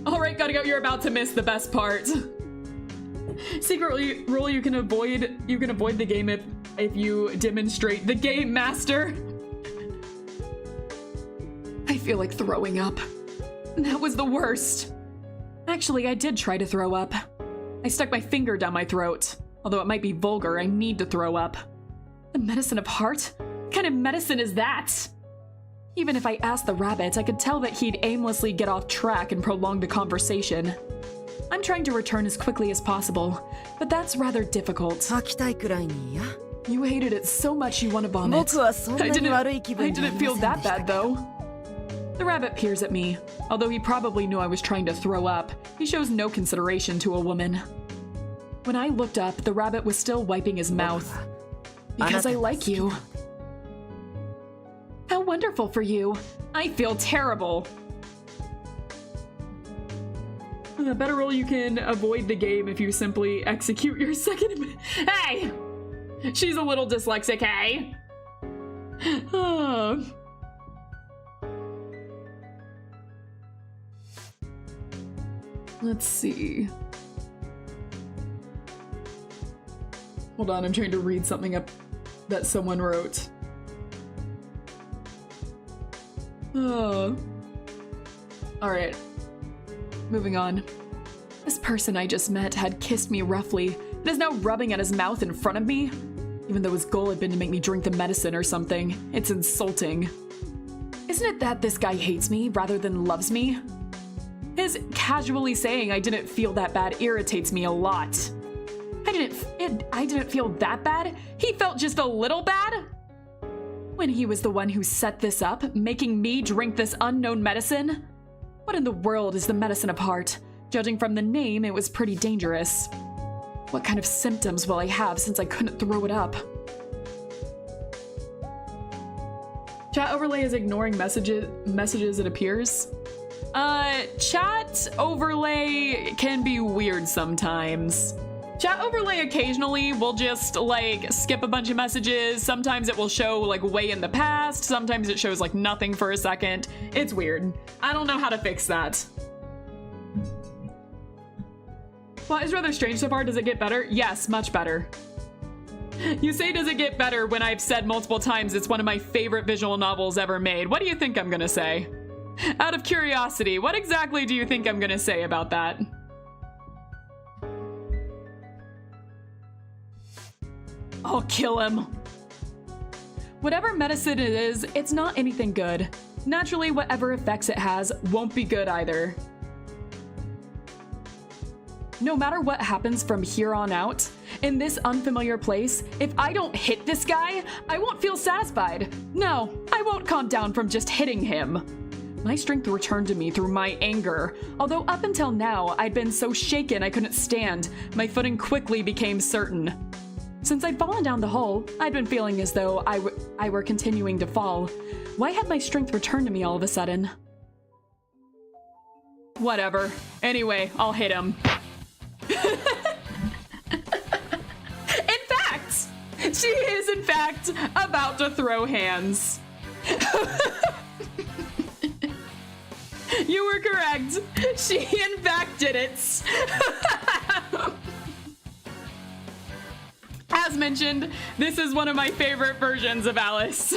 Alright, gotta go, you're about to miss the best part. Secret rule, you can avoid the game if you demonstrate the game master. I feel like throwing up. That was the worst. Actually, I did try to throw up. I stuck my finger down my throat. Although it might be vulgar, I need to throw up. The medicine of heart? What kind of medicine is that? Even if I asked the rabbit, I could tell that he'd aimlessly get off track and prolong the conversation. I'm trying to return as quickly as possible, but that's rather difficult. You hated it so much you want to vomit. I didn't feel that bad though. The rabbit peers at me. Although he probably knew I was trying to throw up, he shows no consideration to a woman. When I looked up, the rabbit was still wiping his mouth. Because I like you. How wonderful for you. I feel terrible. Better roll, you can avoid the game if you simply execute your second. Hey! She's a little dyslexic, hey? Let's see. Hold on, I'm trying to read something up that someone wrote. Alright. Moving on. This person I just met had kissed me roughly and is now rubbing at his mouth in front of me. Even though his goal had been to make me drink the medicine or something. It's insulting. Isn't it that this guy hates me rather than loves me? His casually saying I didn't feel that bad irritates me a lot. I didn't feel that bad? He felt just a little bad? When he was the one who set this up, making me drink this unknown medicine? What in the world is the medicine of heart? Judging from the name, it was pretty dangerous. What kind of symptoms will I have since I couldn't throw it up? Chat overlay is ignoring messages, it appears. Chat overlay can be weird sometimes. Chat overlay occasionally will just like skip a bunch of messages. Sometimes it will show like way in the past. Sometimes it shows like nothing for a second. It's weird. I don't know how to fix that. Well, it's rather strange so far. Does it get better? Yes, much better. You say does it get better when I've said multiple times it's one of my favorite visual novels ever made. What do you think I'm gonna say? Out of curiosity, what exactly do you think I'm gonna say about that? I'll kill him. Whatever medicine it is, it's not anything good. Naturally, whatever effects it has won't be good either. No matter what happens from here on out, in this unfamiliar place, if I don't hit this guy, I won't feel satisfied. No, I won't calm down from just hitting him. My strength returned to me through my anger. Although up until now, I'd been so shaken I couldn't stand, my footing quickly became certain. Since I'd fallen down the hole, I'd been feeling as though I were continuing to fall. Why had my strength returned to me all of a sudden? Whatever. Anyway, I'll hit him. In fact, she is in fact about to throw hands. You were correct. She in fact did it. As mentioned, this is one of my favorite versions of Alice.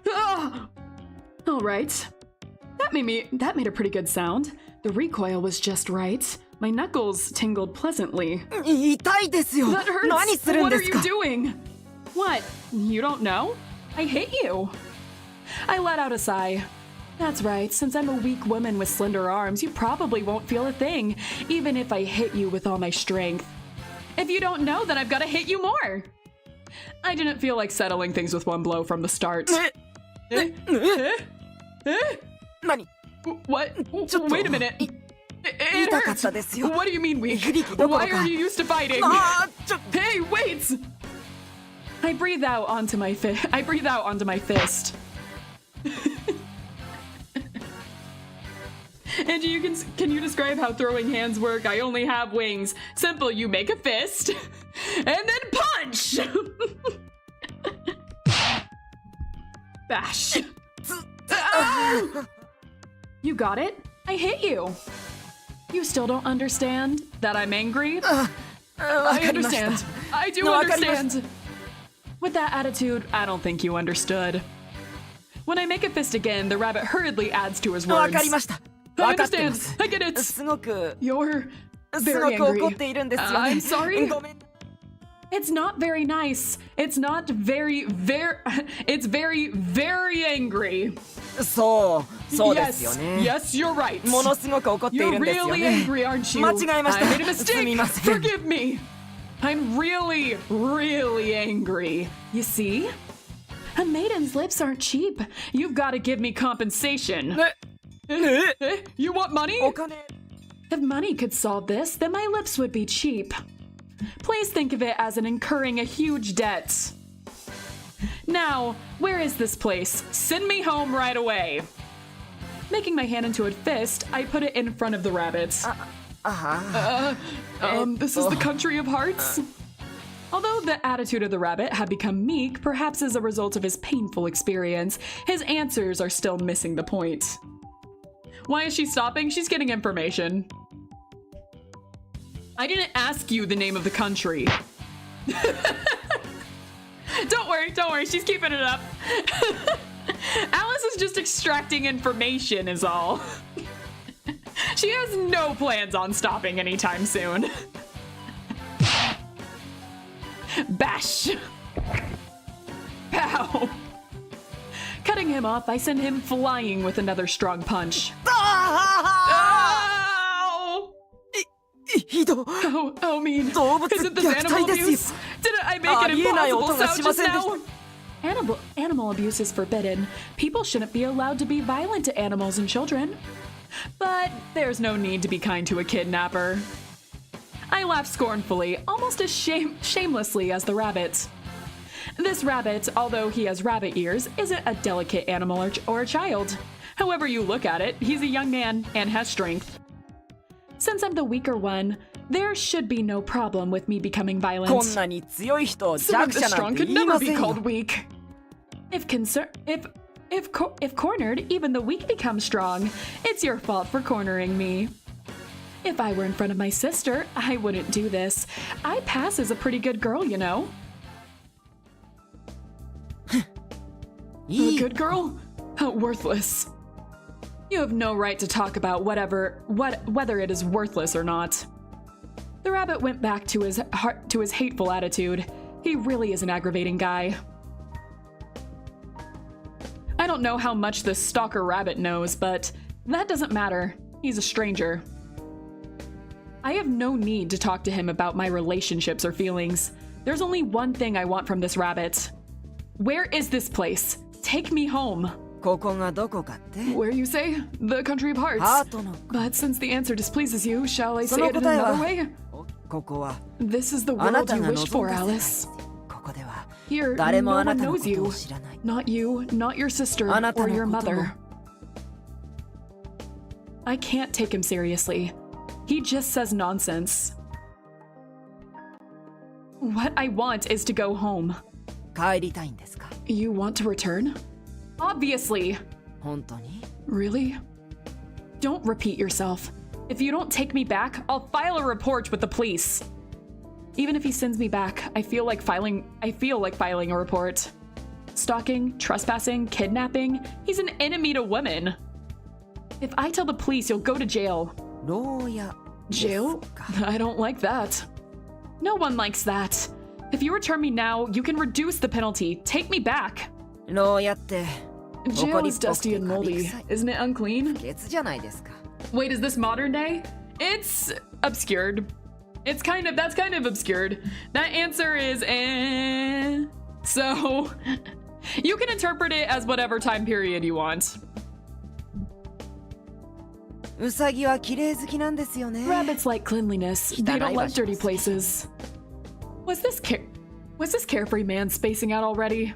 Oh. All right. That made a pretty good sound. The recoil was just right. My knuckles tingled pleasantly. That hurts. What are you doing? What? You don't know? I hit you. I let out a sigh. That's right, since I'm a weak woman with slender arms, you probably won't feel a thing, even if I hit you with all my strength. If you don't know, then I've got to hit you more. I didn't feel like settling things with one blow from the start. What? Wait a minute. It hurts. What do you mean weak? Why are you used to fighting? Hey, wait! I breathe out onto my fist. And can you describe how throwing hands work? I only have wings. Simple, you make a fist and then punch. Bash. Ah! You got it? I hit you. You still don't understand that I'm angry? I understand. I do understand. With that attitude, I don't think you understood. When I make a fist again, the rabbit hurriedly adds to his words. I understand. I get it. You're very angry. I'm sorry. It's not very nice. It's not very, it's very, very angry. Yes, you're right. You're really angry, aren't you? I made a mistake. Forgive me. I'm really, really angry. You see? A maiden's lips aren't cheap. You've got to give me compensation. You want money? If money could solve this, then my lips would be cheap. Please think of it as an incurring a huge debt. Now, where is this place? Send me home right away. Making my hand into a fist, I put it in front of the rabbit. This is the country of hearts? Although the attitude of the rabbit had become meek, perhaps as a result of his painful experience, his answers are still missing the point. Why is she stopping? She's getting information. I didn't ask you the name of the country. Don't worry, she's keeping it up. Alice is just extracting information is all. She has no plans on stopping anytime soon. Bash! Pow! Cutting him off, I send him flying with another strong punch. Ow! Oh, mean. Isn't this animal abuse? Didn't I make an impossible sound just now? Animal abuse is forbidden. People shouldn't be allowed to be violent to animals and children. But there's no need to be kind to a kidnapper. I laugh scornfully, almost as shamelessly as the rabbit. This rabbit, although he has rabbit ears, isn't a delicate animal or a child. However you look at it, he's a young man and has strength. Since I'm the weaker one, there should be no problem with me becoming violent. こんなに強い人を Someone 弱 this 者な strong んて could 言い never ま be せんよ called weak. If cornered, even the weak become strong. It's your fault for cornering me. If I were in front of my sister, I wouldn't do this. I pass as a pretty good girl, you know. い A い good girl? How worthless. You have no right to talk about whether it is worthless or not. The rabbit went back to his hateful attitude. He really is an aggravating guy. I don't know how much this stalker rabbit knows, but that doesn't matter. He's a stranger. I have no need to talk to him about my relationships or feelings. There's only one thing I want from this rabbit. Where is this place? Take me home. ここがどこかって Where you say? The country of hearts. ハートの But since the answer displeases you, shall I そ say の it in 答え another は way? ここは This is the あな world た you が wished 望 for, んだ世界で Alice. すここでは Here, 誰 no もあ one なたのこ knows と you. を知らない Not you, not your sister, あなた or の your ことも mother. I can't take him seriously. He just says nonsense. What I want is to go home. 帰りたいんですか You want to return? Obviously. 本当に Really? Don't repeat yourself. If you don't take me back, I'll file a report with the police. Even if he sends me back, I feel like filing a report. Stalking, trespassing, kidnapping, he's an enemy to women. If I tell the police, you'll go to jail. 牢屋 Jail? ですか I don't like that. No one likes that. If you return me now, you can reduce the penalty. Take me back. 牢屋って Jail is dusty and moldy. Isn't it unclean? 別じゃないですか Wait, is this modern day? It's obscured. That's kind of obscured. That answer is eh. So you can interpret it as whatever time period you want. ウサギは綺麗好きなんですよね Rabbits like cleanliness. They don't like dirty places. Was this carefree man spacing out already?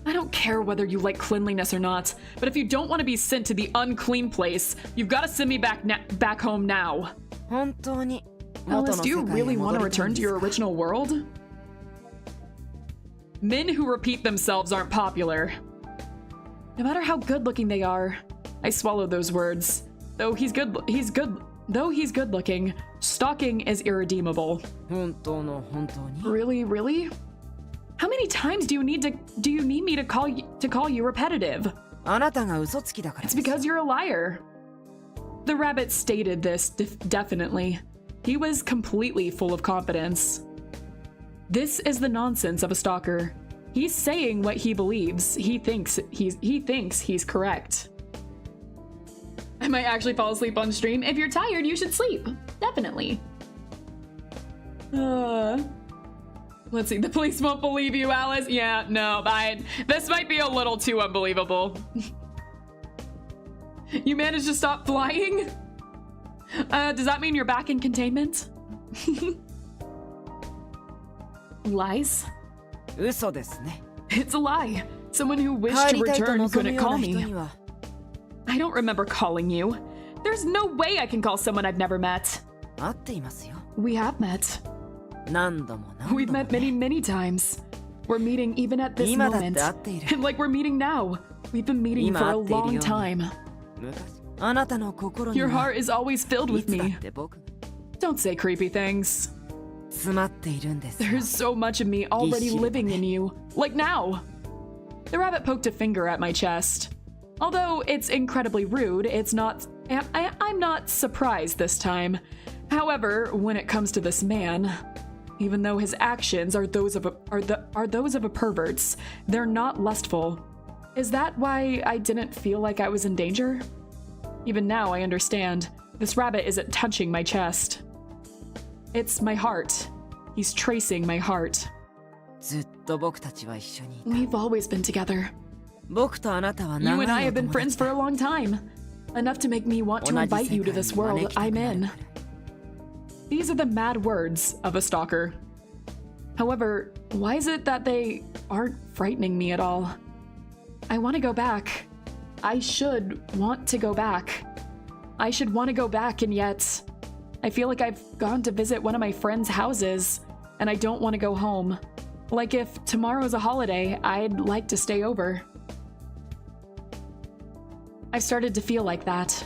I don't care whether you like cleanliness or not, but if you don't want to be sent to the unclean place, you've got to send me back home now. 本当に元 Alice, の do you 世界へ really want to 戻りたい return ん to です your か original world? Men who repeat themselves aren't popular. No matter how good looking they are, I swallowed those words. Though he's good looking, stalking is irredeemable. 本当の本当に Really? How many times do you need me to call you repetitive? あなたが嘘つきだから It's です because you're a liar. The rabbit stated this definitely. He was completely full of confidence. This is the nonsense of a stalker. He's saying what he believes. He thinks he's correct. I might actually fall asleep on stream. If you're tired, you should sleep. Definitely. Let's see. The police won't believe you, Alice. Yeah, no, this might be a little too unbelievable. You managed to stop flying? Does that mean you're back in containment? Lies? 嘘ですね It's a lie. Someone who wished 帰 to りたいと return 望む couldn't よう call な人 me. には I don't remember calling you. There's no way I can call someone I've never met. 会っていますよ We have met. 何度も何 We've 度も met many, many times. We're meeting even at this 今だって moment. 会っている And like we're meeting now. We've been meeting 今 for a 会っているように long time. 昔あなたの心に Your は heart is always filled い with つだっ me. て僕 Don't say creepy things. 詰まっているんですよ There's so much of me already living in you. Like now. The rabbit poked a finger at my chest. Although it's incredibly rude, I'm not surprised this time. However, when it comes to this man, even though his actions are those of a pervert's, they're not lustful. Is that why I didn't feel like I was in danger? Even now I understand. This rabbit isn't touching my chest. It's my heart. He's tracing my heart. ずっと僕たちは一緒にいた We've always been together. 僕とあなたは You 長 and I いお have been 友 friends 達 for だ a long time. Enough to make me want to 同じ invite 世 you to 界 this に world 招きたく I'm なる in. くらい These are the mad words of a stalker. However, why is it that they aren't frightening me at all? I want to go back. I should want to go back. I should want to go back, and yet I feel like I've gone to visit one of my friends' houses, and I don't want to go home. Like if tomorrow's a holiday, I'd like to stay over. I've started to feel like that.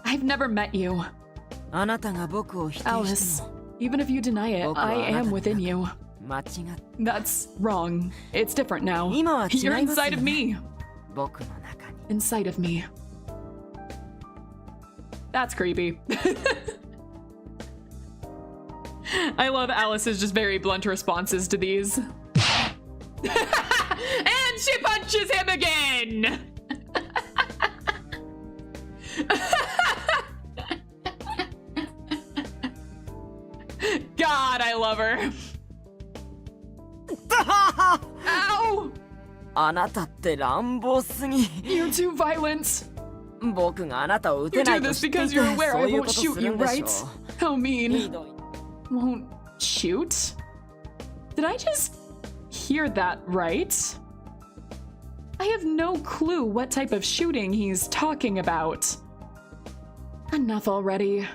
I've never met you. あなたが僕を否定して Alice, も even if you deny it, 僕は I あなた am の within you. 間違っ That's wrong. It's different now. 今は違い You're ますよ inside of ね me. 僕の中に Inside of me. That's creepy. I love Alice's just very blunt responses to these. And she punches him again! God, I love her. Ow! あなたって乱暴すぎ You're too violent. 僕があなたを撃 You てな do いと this 知ってい because て you're aware そ I ういう won't ことす shoot る you, んでし right? ょ How ひ mean. どい Won't shoot? Did I just hear that right? I have no clue what type of shooting he's talking about. Enough already.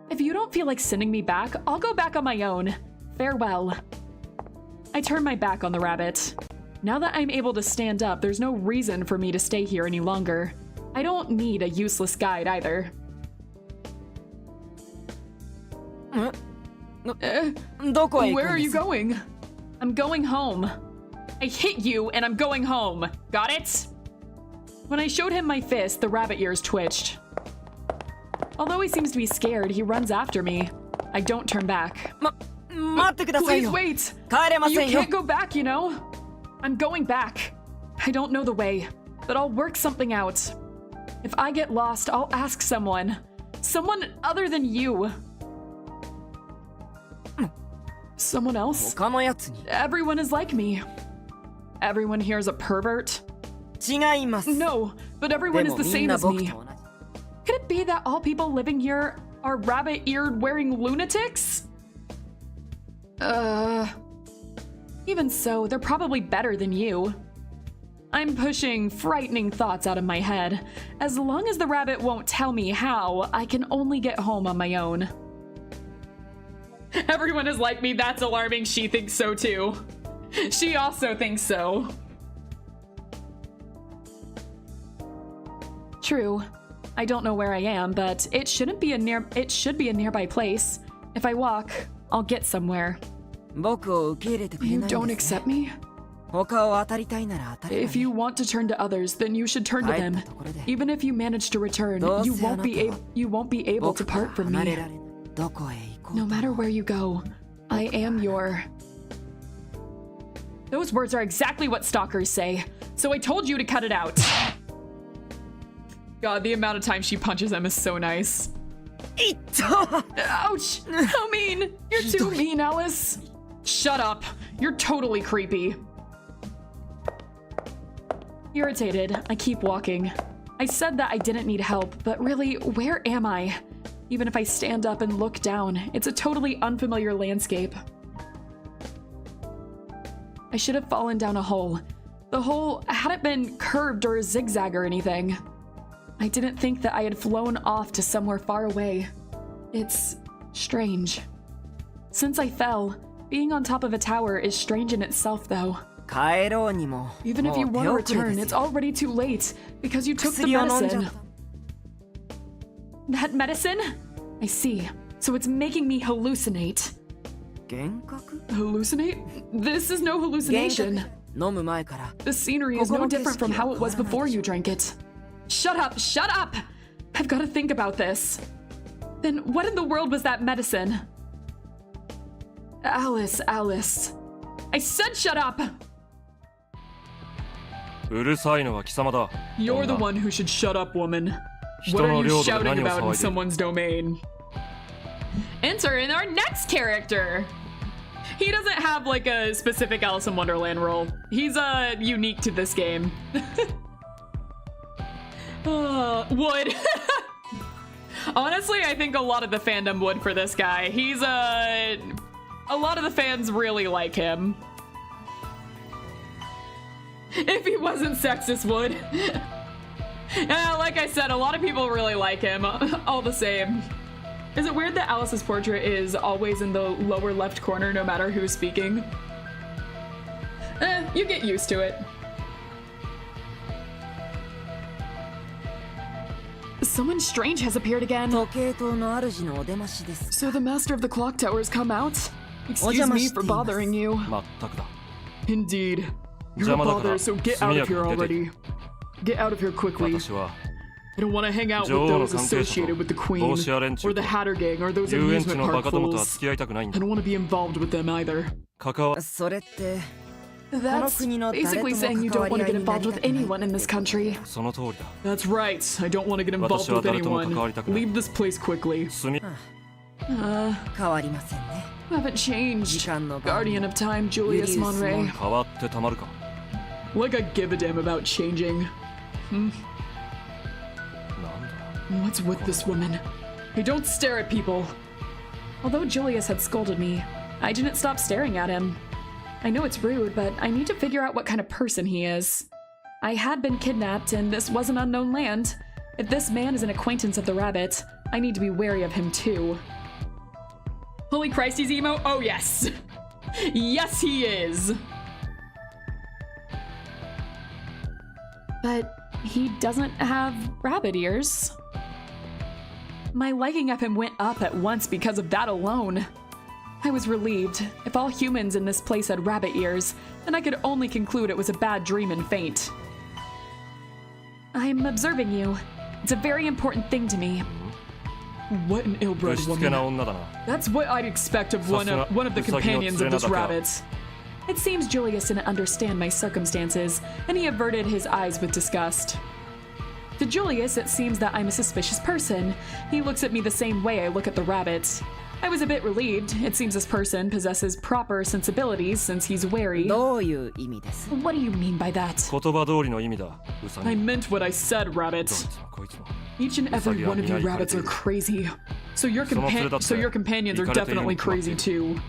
If you don't feel like sending me back, I'll go back on my own. Farewell. I turn my back on the rabbit. Now that I'm able to stand up, there's no reason for me to stay here any longer. I don't need a useless guide either. どこへ行 Where く are ん you です going? I'm going home. I hit you and I'm going home. Got it? When I showed him my fist, the rabbit ears twitched. Although he seems to be scared, he runs after me. I don't turn back. 待ってください Please よ wait! 帰れま You せんよ can't go back, you know? I'm going back. I don't know the way, but I'll work something out. If I get lost, I'll ask someone. Someone other than you. Someone else? 他のやつに Everyone is like me. Everyone here is a pervert? 違います No, but で everyone is も the みん same な as 僕 me. と同じ Could it be that all people living here are rabbit-eared wearing lunatics? Even so, they're probably better than you. I'm pushing frightening thoughts out of my head. As long as the rabbit won't tell me how, I can only get home on my own. Everyone is like me. That's alarming. She thinks so too. She also thinks so. True. I don't know where I am, but it should be a nearby place. If I walk, I'll get somewhere. 僕を受け入れてくれ You ないん don't ですね accept me? 他を当たりたいなら当たればい If い you want to turn to others, then you should turn to 帰っ them. たところで Even if you manage to return, どう you せあ won't な be たは you won't be able to 僕から part from 離れ me. られないどこへ行こう No と matter where you go, I am your... Those words are exactly what stalkers say, so I told you to cut it out. God, the amount of time she punches him is so nice. いった Ouch! How mean! You're too mean, Alice! Shut up! You're totally creepy. Irritated, I keep walking. I said that I didn't need help, but really, where am I? Even if I stand up and look down, it's a totally unfamiliar landscape. I should have fallen down a hole. The hole hadn't been curved or a zigzag or anything. I didn't think that I had flown off to somewhere far away. It's strange. Since I fell, being on top of a tower is strange in itself, though. 帰ろうにも Even も if you う want 手 to 遅れ return, で it's すよ already too late because you took the 薬を飲んじゃっ medicine. た That medicine? I see. So it's making me hallucinate. 幻覚 Hallucinate? This is no 幻 hallucination. 覚飲む前から The scenery is no different from how it was before you drank it. Shut up! Shut up! I've got to think about this. Then what in the world was that medicine? Alice, Alice. I said shut up! うるさいのは貴様だ You're the 女 one who should shut up, woman. 人 What are の you 領土で shouting 何を about in 騒いでいる someone's domain? Enter in our next character! He doesn't have like a specific Alice in Wonderland role. He's unique to this game. Would. Honestly, I think a lot of the fandom would for this guy. He's A lot of the fans really like him. If he wasn't sexist, would. Yeah, like I said, a lot of people really like him, all the same. Is it weird that Alice's portrait is always in the lower left corner no matter who's speaking? You get used to it. Someone strange has appeared again. 時計塔の主のお出ましです。 So the master of the clock tower has come out? Excuse me for bothering you. まったくだ。 Indeed. You're a 邪魔だから bother, so get out of here 速やかに出て already. Get out of here quickly. 私は I don't want to hang out with 女王の those 関係者 associated と with the Queen 帽子屋連中 or と the Hatter Gang or those 遊園地 amusement のバ park カどもとは fools. 付き合いたくないん I だ。 don't want to be involved with them either. 関わそれって That's basically saying you don't want to get involved with anyone in this country. その通りだ。 That's right. I don't want to get involved 私は with 誰とも anyone. 関わりたくない。 Leave this place quickly. すみ。変わりませんね。 Haven't changed. 時間の番 Guardian of Time, Julius Monray. 変わってたまるか。 Like I give a damn about changing. なんだ。 What's with this woman? Hey, don't stare at people. Although Julius had scolded me, I didn't stop staring at him. I know it's rude, but I need to figure out what kind of person he is. I had been kidnapped, and this was an unknown land. If this man is an acquaintance of the rabbit, I need to be wary of him too. Holy Christ, he's emo? Oh, yes. Yes, he is. But he doesn't have rabbit ears. My liking of him went up at once because of that alone. I was relieved. If all humans in this place had rabbit ears, then I could only conclude it was a bad dream and faint. I'm observing you. It's a very important thing to me. What an ぶ ill-bred しつけな woman. 女だな。 That's what I'd expect of one of the companions of this rabbit. It seems Julius didn't understand my circumstances, and he averted his eyes with disgust. To Julius, it seems that I'm a suspicious person. He looks at me the same way I look at the rabbit. I was a bit relieved. It seems this person possesses proper sensibilities since he's wary. どういう意味です？ What do you mean by that? 言葉通りの意味だ。ウサギ。 I meant what I said, どい rabbit. つもこいつも。 Each and every one of you rabbits are crazy. So your companions are definitely crazy too.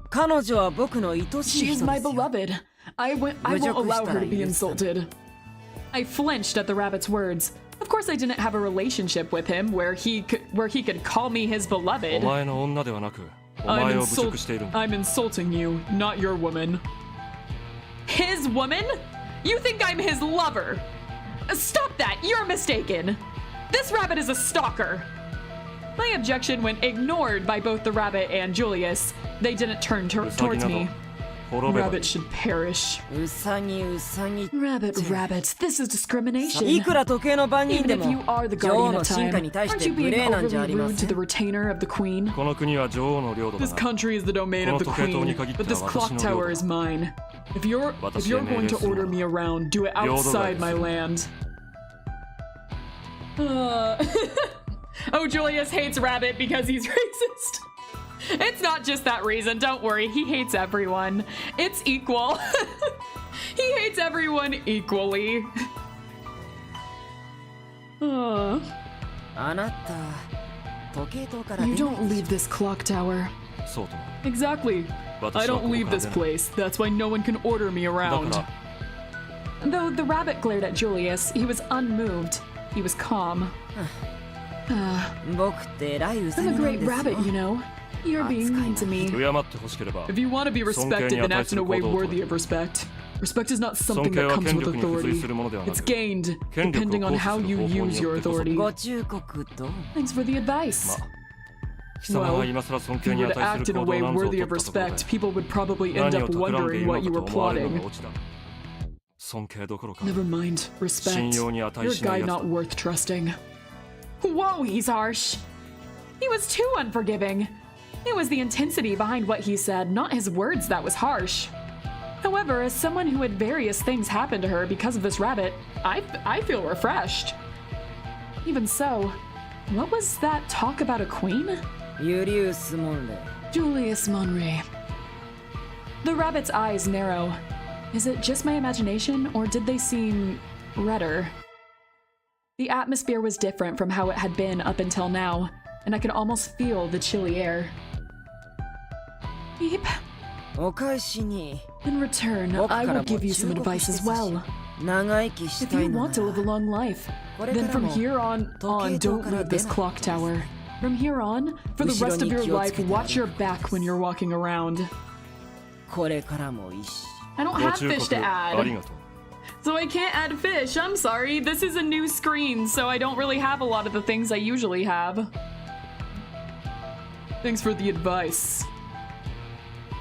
彼女は僕の愛しい She's 人 my ですよ。 beloved. I won't allow her to be insulted. I flinched at the rabbit's words. Of course I didn't have a relationship with him where he could call me his お beloved. 前の女ではなく、お前を侮辱しているんだ。 I'm insulting you, not your woman. His woman? You think I'm his lover? Stop that! You're mistaken. This rabbit is a stalker. My objection went ignored by both the rabbit and Julius. They didn't turn ウサギ towards など me. 滅べばいい Rabbit should perish. うさぎうさぎ。 Rabbit, this is discrimination. いくら時計の番人 Even で if you も are the 女王 guardian の of 進化 time, に対し aren't て you 無 being 礼なんじゃあ overly りま rude せ to the ん。 retainer of the queen? この国は女王の領土だ This な。 country is the domain of the この時計塔に queen, 限って but this は clock 私の領土だ。 tower is mine. If you're going to order me around, do it 領土外 outside です。 my land. Oh, Julius hates Rabbit because he's racist. It's not just that reason, don't worry. He hates everyone. It's equal. He hates everyone equally. あなた時計塔から You 出ない don't leave this clock tower. そうとも。 Exactly. 私 I は don't ここ leave から this 出ない。 place. That's why no one can order me だ around. から、 Though the rabbit glared at Julius, he was unmoved. He was calm. 僕って偉いうさ I'm ぎ a なん great ですよ rabbit, you know. You're being mean to me. 敬ってほしければ、 If you want to be respected, then act in a way worthy of respect. Respect is not something 尊敬 that は comes 権 with 力に付随 authority. するものではな It's く、 gained 権力を depending on 行 how 使す you る方法 use に your よってこそ。 authority. ご忠告と Thanks for the advice. まあ、貴様が今更尊 If 敬 you に were to 値 act す in る a 行動 way を何ぞ worthy 取 of ったところで、 respect, people would probably end 何を up 企んでい wondering るの what か you と were 思われるの plotting. がオチだ。尊敬どころか、 Never mind. 信 Respect. 用に You're 値 a しない guy やつ not だ。 worth trusting. Whoa, he's harsh. He was too unforgiving. It was the intensity behind what he said, not his words, that was harsh. However, as someone who had various things happen to her because of this rabbit, I feel refreshed. Even so, what was that talk about a queen? ユリウス・モンレー Julius Monray. The rabbit's eyes narrow. Is it just my imagination, or did they seem redder? The atmosphere was different from how it had been up until now, and I could almost feel the chilly air. Beep. お返しに In return, I will give you some advice as well. 長生きし If たい you の want to な live a ら long life, これ then から from も here on, don't leave this clock tower. From here on, for the rest of your life, watch your back when you're walking around. これからもいいし I don't ご have 忠 fish to 告あり add. がとう So I can't add fish. I'm sorry. This is a new screen, so I don't really have a lot of the things I usually have. Thanks for the advice.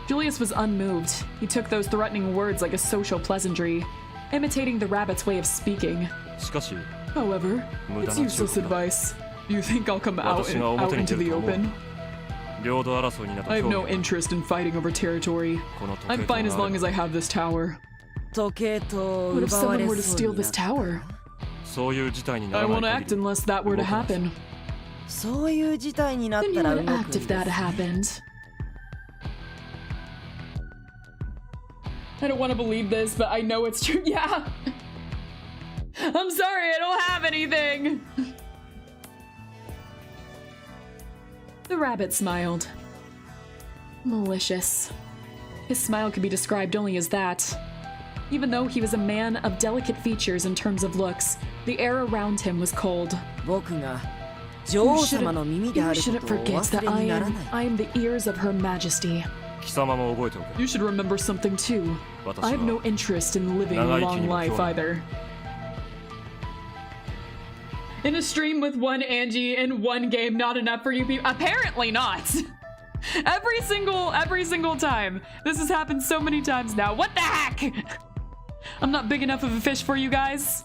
Julius was unmoved. He took those threatening words like a social pleasantry, imitating the rabbit's way of speaking. しかし However, it's useless advice. Do you think I'll come out into the open? 領土争いになど I have 興味 no がない interest in fighting over territory. この時 I'm 計 fine 塔 as があ long れ as I have this tower. 時計塔 What if 奪わ someone れ were to そう steal に this なった tower? そういう事態にな I らない won't 限 act り unless that were to happen. そういう事態になっ Then た you ら would 動くん act で if す that ね happened. I don't want to believe this, but I know it's true. Yeah. I'm sorry, I don't have anything. The rabbit smiled. Malicious. His smile could be described only as that. Even though he was a man of delicate features in terms of looks, the air around him was cold. 僕が女 You 王様の耳で you ある shouldn't ことをお forget 忘 that れ I になら am ない I am the ears of Her Majesty. 貴様も覚えておけ You should remember something too. 私 I have no は interest in living a 長生き long にも life 興味ない either. In a stream with one Angie in one game, not enough for you people? Apparently not. Every single time. This has happened so many times now. What the heck? I'm not big enough of a fish for you guys.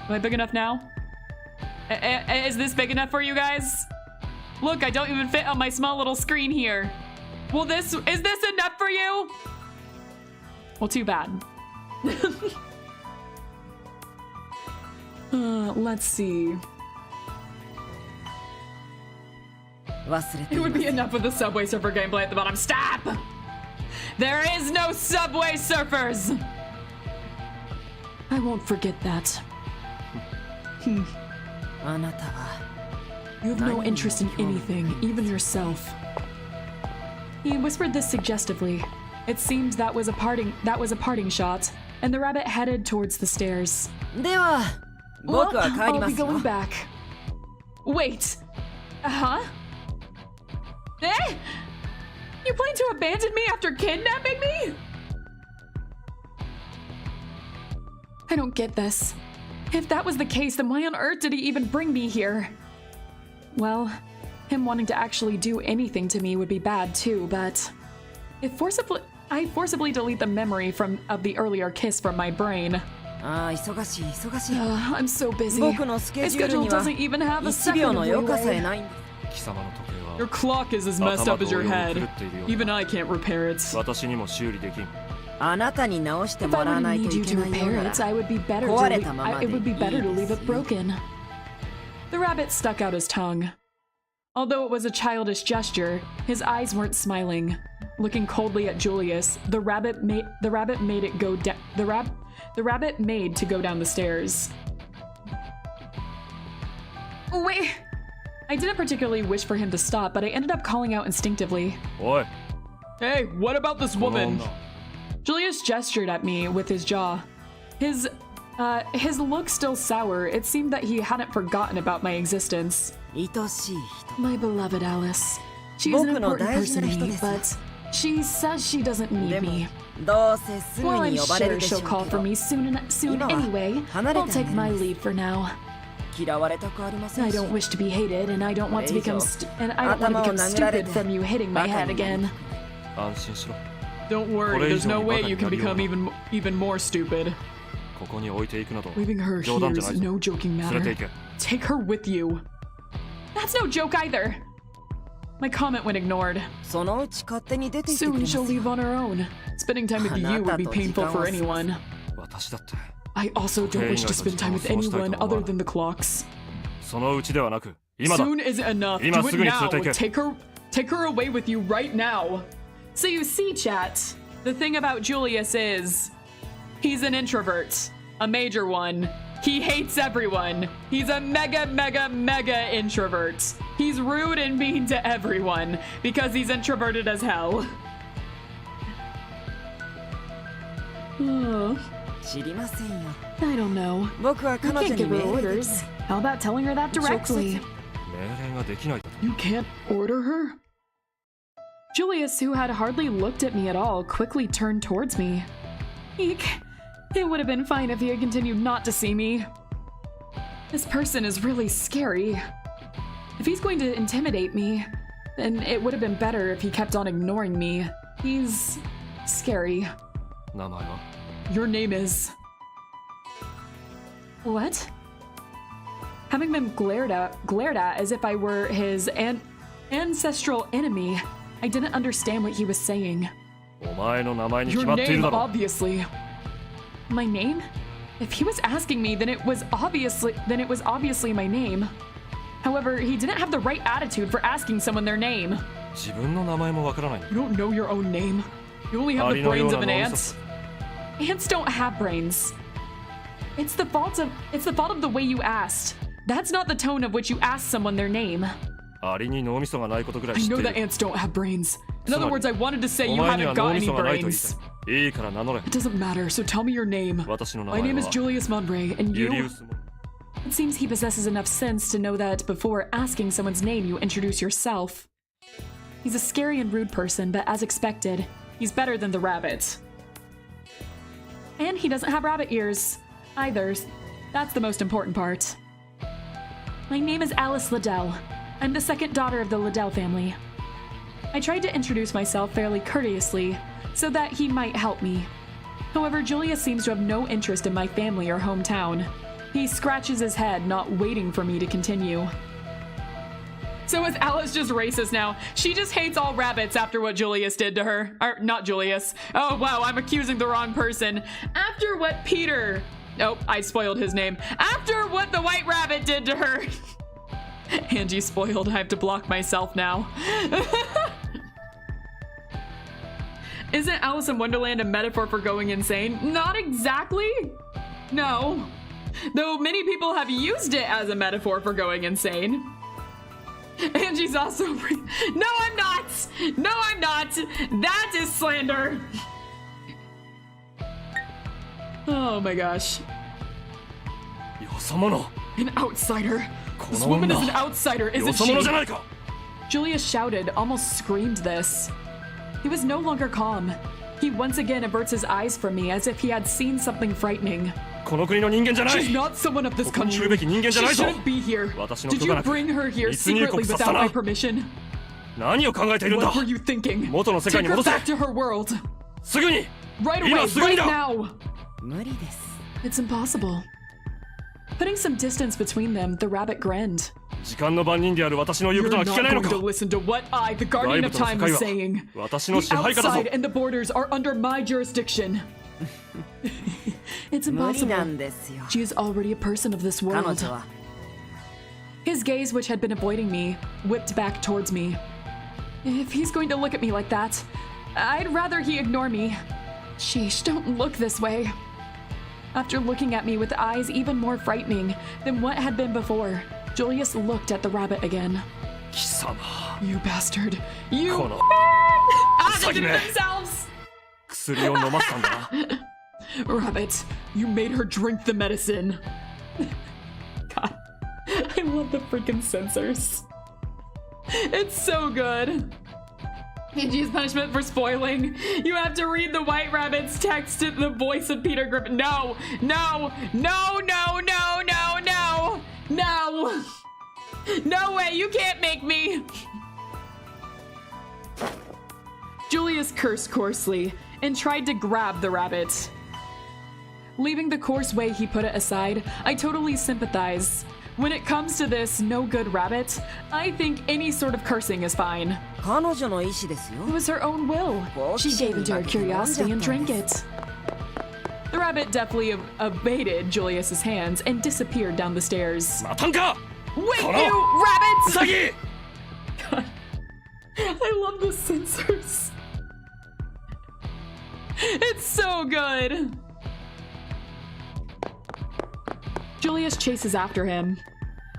Am I big enough now? Is this big enough for you guys? Look, I don't even fit on my small little screen here. Is this enough for you? Well, too bad. Let's see. 忘れて It い would ま be せん enough with the Subway Surfer gameplay at the bottom. Stop! There is no Subway Surfers! I won't forget that. あなたは You have no interest in anything, even yourself. He whispered this suggestively. It seemed that was a parting shot, and the rabbit headed towards the stairs. では Well, 僕は帰り I'll ま be すよ going back. Wait. Huh? Eh? You plan to abandon me after kidnapping me? I don't get this. If that was the case, then why on earth did he even bring me here? Well, him wanting to actually do anything to me would be bad too, but if I forcibly delete the memory of the earlier kiss from my brain. ああ忙しい忙しい I'm so busy. 僕のスケ My ジュール schedule には doesn't even have a 1秒 second の of 余暇さえ leeway. ない貴様の時計 Your は clock is as messed up as your head. Even I can't repair it. 私にも修理できんあなたに直して If も I らわ were な to いと need い you け to ないよう repair な it, I would be better to 壊れたままで it would be better to leave it broken. The rabbit stuck out his tongue. Although it was a childish gesture, his eyes weren't smiling. Looking coldly at Julius, the rabbit made to go down the stairs. Wait. I didn't particularly wish for him to stop, but I ended up calling out instinctively. おい Hey, what about this この woman? 女 Julius gestured at me with his jaw. His look still sour. It seemed that he hadn't forgotten about my existence. 愛しい人 My beloved Alice. She is an 僕の important 大事 person な to 人 me, です。 but she says she doesn't で need も me. どうせすぐ Well, I'm に呼ばれ sure るでしょ she'll う call け for ど me soon 今は anyway. 離れ I'll てあ take げ my ます leave for now. 嫌われたくありませ I んし don't wish to be hated, and I don't want to become and I don't want to 頭を become 殴られ stupid て from you hitting my バカ head になり again. 安心しろ Don't worry, What there's is no your way button you can become radio? even more stupid. ここに置いていくなど Leaving her 冗 here 談じゃない is ぞ no joking 連れて matter. 行け Take her with you. That's no joke either. My comment went ignored. そのうち勝手に出て行ってく Soon れま she'll す leave on her own. Spending time with you would be painful for anyone. 私だって I also don't wish to spend time with anyone other than the clocks. そのうちではなく今だ Soon isn't enough. Ima, Do it すぐに now. 連れて行け。 Take her away with you right now. So you see, chat, the thing about Julius is he's an introvert, a major one. He hates everyone. He's a mega introvert. He's rude and mean to everyone because he's introverted as hell. Oh, 知りませんよ。 I don't know. 僕は I 彼女 can't に give her 命令できない。 orders. How about telling her that directly? 命令ができないと。 You can't order her? Julius, who had hardly looked at me at all, quickly turned towards me. Eek. It would have been fine if he had continued not to see me. This person is really scary. If he's going to intimidate me, then it would have been better if he kept on ignoring me. He's scary. 名前は Your name is... What? Having been glared at as if I were his ancestral enemy, I didn't understand what he was saying. お前の名前に決 Your まってい name, るだろ。 obviously. My name? If he was asking me, then it was obviously my name. However, he didn't have the right attitude for asking someone their name. 自分の名前もわからない。 You don't know your own name. You only have the brains of an ant. Ants don't have brains. It's the fault of the way you asked. That's not the tone of which you ask someone their name. アリに脳みそがないことぐらい I 知って know い that る。 ants don't have brains. In other words, I wanted to say お you 前には haven't 脳 got み any そがないと言い brains. たい。いいから名乗れ。 It doesn't matter, so tell me your name. 私の名 My 前 name is は Julius Monbray, and ユリ you? ウスモン。 It seems he possesses enough sense to know that before asking someone's name, you introduce yourself. He's a scary and rude person, but as expected, he's better than the rabbit. And he doesn't have rabbit ears, either. That's the most important part. My name is Alice Liddell. I'm the second daughter of the Liddell family. I tried to introduce myself fairly courteously, so that he might help me. However, Julius seems to have no interest in my family or hometown. He scratches his head, not waiting for me to continue. So is Alice just racist now? She just hates all rabbits after what Julius did to her. Or, not Julius. Oh, wow, I'm accusing the wrong person. After what Peter... Nope, I spoiled his name. After what the white rabbit did to her. Angie spoiled. I have to block myself now. Isn't Alice in Wonderland a metaphor for going insane? Not exactly. No. Though many people have used it as a metaphor for going insane. Angie's also... No, I'm not! No, I'm not! That is slander! Oh my gosh. よそ者。 An outsider. こ This の woman 女。 is an outsider, よ isn't そ者じゃ she? ないか。 Julius shouted, almost screamed this. He was no longer calm. He once again averts his eyes from me as if he had seen something frightening. この国の人間じゃない。 She's not someone of this ここにいる country. べき人間じゃ She ないぞ。 shouldn't be here. 私の Did 許 you 可なく bring her here 密入 secretly 国させた without な。 my permission? 何を考えているんだ。 What were you thinking? 元の世界 Take に her 戻せ。 back to her world. すぐに。 Right 今 away, すぐに right だ。 now. 無理です。 It's impossible. Putting some distance between them, the rabbit grinned. 時間の番人である私の言う You're ことは not 聞けないの going か。 to listen to what I, the guardian of 外部 time, との was 世界 saying. は私の The 支配下だぞ。 outside and the borders are under my jurisdiction. It's 無理な impossible. んですよ。 She is already a person of this 彼 world. 女は His gaze, which had been avoiding me, whipped back towards me. If he's going to look at me like that, I'd rather he ignore me. Sheesh, don't look this way. After looking at me with eyes even more frightening than what had been before, Julius looked at the rabbit again. 貴様。 You bastard. You この addited め。 themselves. 薬を飲ませたんだな。 Rabbit, you made her drink the medicine. God, I love the freaking censors. It's so good. Angie's punishment for spoiling. You have to read the White Rabbit's text in the voice of Peter Griffin. No, no, no, no, no, no, no, no. No way, you can't make me. Julius cursed coarsely and tried to grab the rabbit. Leaving the coarse way he put it aside, I totally sympathize. When it comes to this no good rabbit, I think any sort of cursing is fine. 彼女の意思ですよ。 It was her own will. She gave into her curiosity and drank it. The rabbit deftly evaded Julius's hands and disappeared down the stairs. またんか。 Wait, Hello? you rabbits! ウサギ。 God, I love the censors. It's so good. Julius chases after him.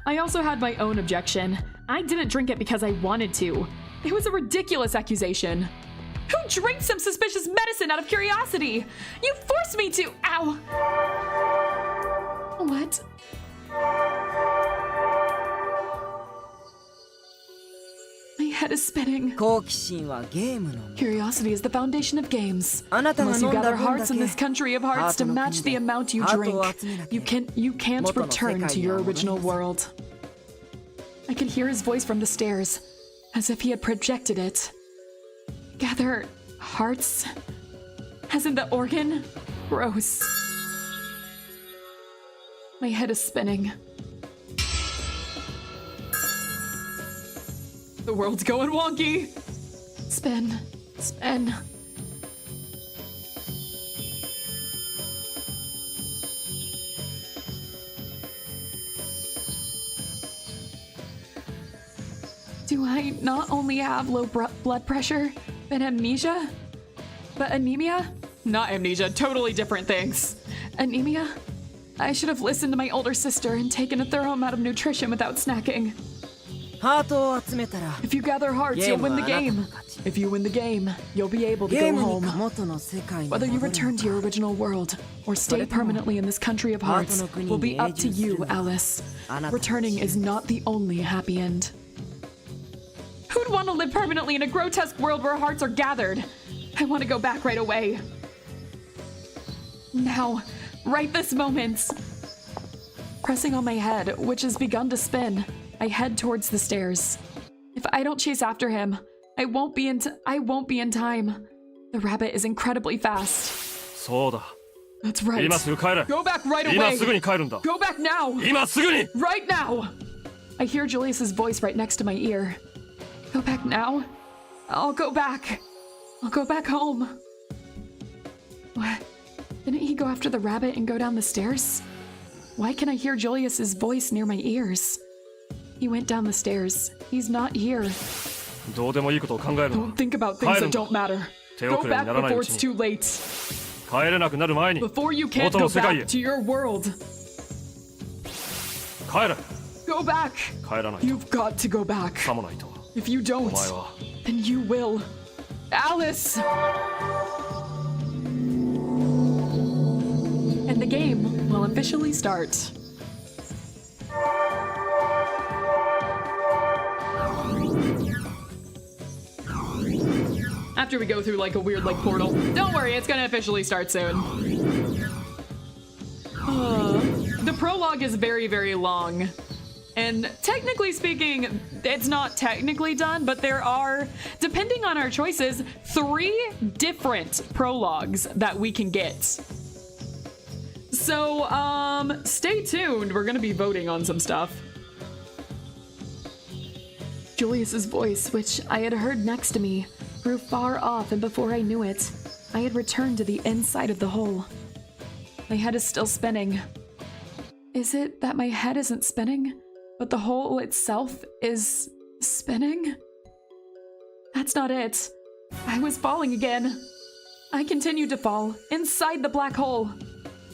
I also had my own objection. I didn't drink it because I wanted to. It was a ridiculous accusation. Who drinks some suspicious medicine out of curiosity? You forced me to. Ow. What? My head is spinning. 好奇心はゲームの Curiosity is the foundation of games. あなたが Unless you 飲んだ gather 分だ hearts in け this country of hearts to match the amount you ハート drink, を集めなけ you れば can't 元の世界 return に to your は戻れない original world. I could hear his voice from the stairs, as if he had projected it. Gather hearts? As in the organ? Gross. My head is spinning. The world's going wonky. Spin, spin. Do I not only have low blood pressure, but amnesia? But anemia? Not amnesia, totally different things. Anemia? I should have listened to my older sister and taken a thorough amount of nutrition without snacking. ハートを集めたら If you gather hearts, you'll win the game. If you win the game, you'll be able to ゲー go ムに home. 元の世界に Whether you 戻る return to your original world or stay permanently in this country of hearts will be up to you, Alice. Returning is not the only happy end. Who'd want to live permanently in a grotesque world where hearts are gathered? I want to go back right away. Now, right this moment. Pressing on my head, which has begun to spin, I head towards the stairs. If I don't chase after him, I won't be in time. The rabbit is incredibly fast. そうだ That's right. 今すぐ帰れ Go back right 今 away. すぐに帰るんだ Go back now. 今すぐに Right now. I hear Julius's voice right next to my ear. Go back now. I'll go back. I'll go back home. What? Didn't he go after the rabbit and go down the stairs? Why can I hear Julius's voice near my ears? He went down the stairs. He's not here. どうでもいいことを考えるな Don't think about things that don't matter. 手遅 Go れに back ならないう before ち it's に too late. 帰れなくなる前に Before you can't 元 go の世界へ back to your world. 帰れ Go back. 帰らないと You've got to go back. さもないと If you お don't, 前は then you will. Alice! And the game will officially start. After we go through like a weird like portal. Don't worry, it's gonna officially start soon. The prologue is very, very long. And technically speaking, it's not technically done, but there are, depending on our choices, 3 different prologues that we can get. So, stay tuned. We're gonna be voting on some stuff. Julius's voice, which I had heard next to me, grew far off, and before I knew it, I had returned to the inside of the hole. My head is still spinning. Is it that my head isn't spinning, but the hole itself is spinning? That's not it. I was falling again. I continued to fall, inside the black hole.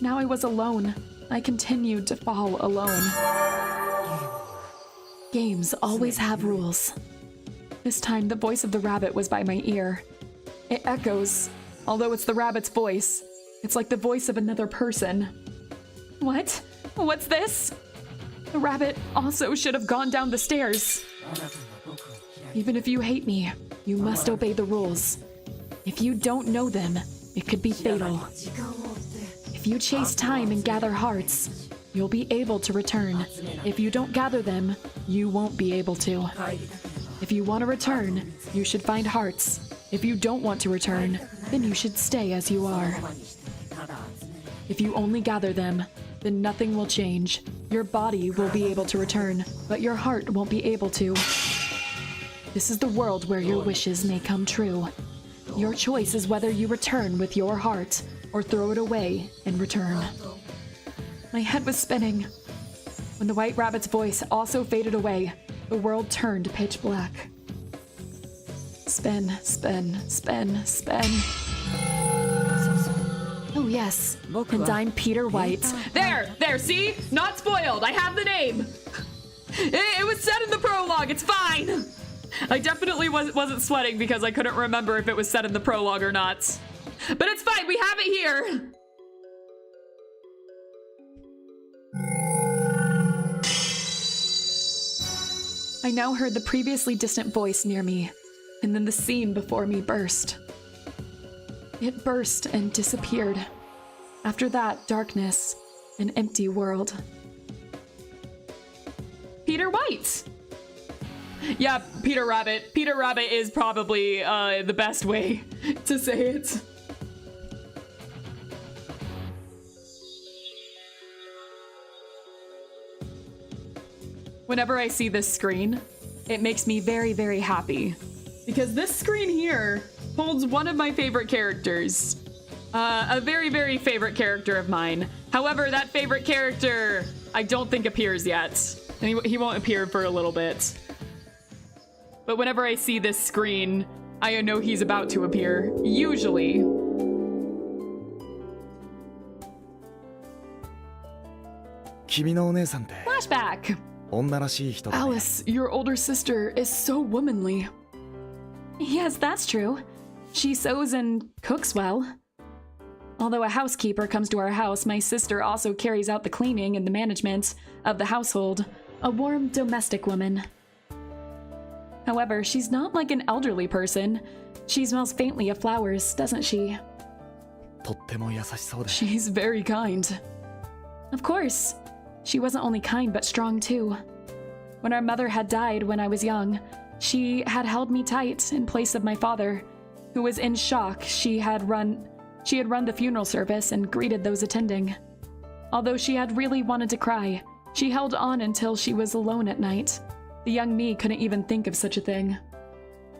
Now I was alone. I continued to fall alone. Games always have rules. This time, the voice of the rabbit was by my ear. It echoes, although it's the rabbit's voice. It's like the voice of another person. What? What's this? The rabbit also should have gone down the stairs. Even if you hate me, you must obey the rules. If you don't know them, it could be fatal. If you chase time and gather hearts, you'll be able to return. If you don't gather them, you won't be able to. If you want to return, you should find hearts. If you don't want to return, then you should stay as you are. If you only gather them, then nothing will change. Your body will be able to return, but your heart won't be able to. This is the world where your wishes may come true. Your choice is whether you return with your heart or throw it away and return. My head was spinning. When the white rabbit's voice also faded away, the world turned pitch black. Spin, spin, spin, spin. Oh yes, and I'm Peter White. There, see? Not spoiled, I have the name! It was said in the prologue. It's fine. I definitely wasn't sweating because I couldn't remember if it was said in the prologue or not. But it's fine. We have it here. I now heard the previously distant voice near me, and then the scene before me burst. It burst and disappeared. After that, darkness, an empty world. Peter White. Yeah, Peter Rabbit. Peter Rabbit is probably the best way to say it. Whenever I see this screen, it makes me very, very happy. Because this screen here holds one of my favorite characters. A very, very favorite character of mine. However, that favorite character, I don't think appears yet. And he won't appear for a little bit. But whenever I see this screen, I know he's about to appear. Usually. Flashback! Alice, your older sister is so womanly. Yes, that's true. She sews and cooks well. Although a housekeeper comes to our house, my sister also carries out the cleaning and the management of the household. A warm, domestic woman. However, she's not like an elderly person. She smells faintly of flowers, doesn't she? She's very kind. Of course. She wasn't only kind, but strong too. When our mother had died when I was young, she had held me tight in place of my father, who was in shock. She had run the funeral service and greeted those attending. Although she had really wanted to cry, she held on until she was alone at night. The young me couldn't even think of such a thing.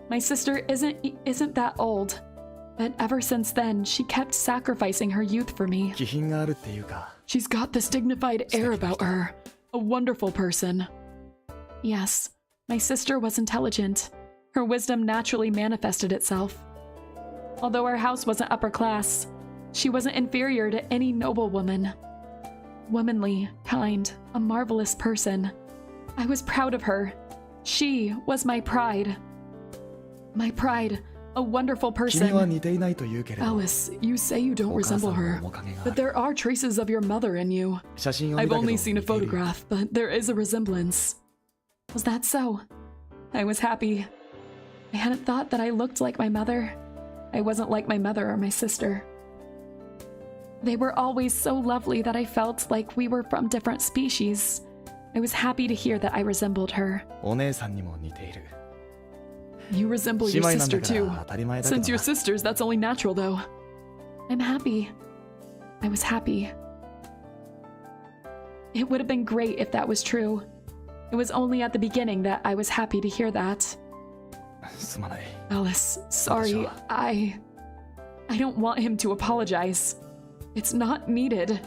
My sister isn't that old, but ever since then, she kept sacrificing her youth for me. She's got this dignified air about her. A wonderful person. Yes, my sister was intelligent. Her wisdom naturally manifested itself. Although our house wasn't upper class, she wasn't inferior to any noble woman. Womanly, kind, a marvelous person. I was proud of her. She was my pride. My pride, a wonderful person. Alice, you say you don't resemble her, but there are traces of your mother in you. I've only seen a photograph, but there is a resemblance. Was that so? I was happy. I hadn't thought that I looked like my mother. I wasn't like my mother or my sister. They were always so lovely that I felt like we were from different species. I was happy to hear that I resembled her. You resemble your sister too. Since you're sisters, that's only natural though. I'm happy. I was happy. It would have been great if that was true. It was only at the beginning that I was happy to hear that. Alice, sorry, I don't want him to apologize. It's not needed.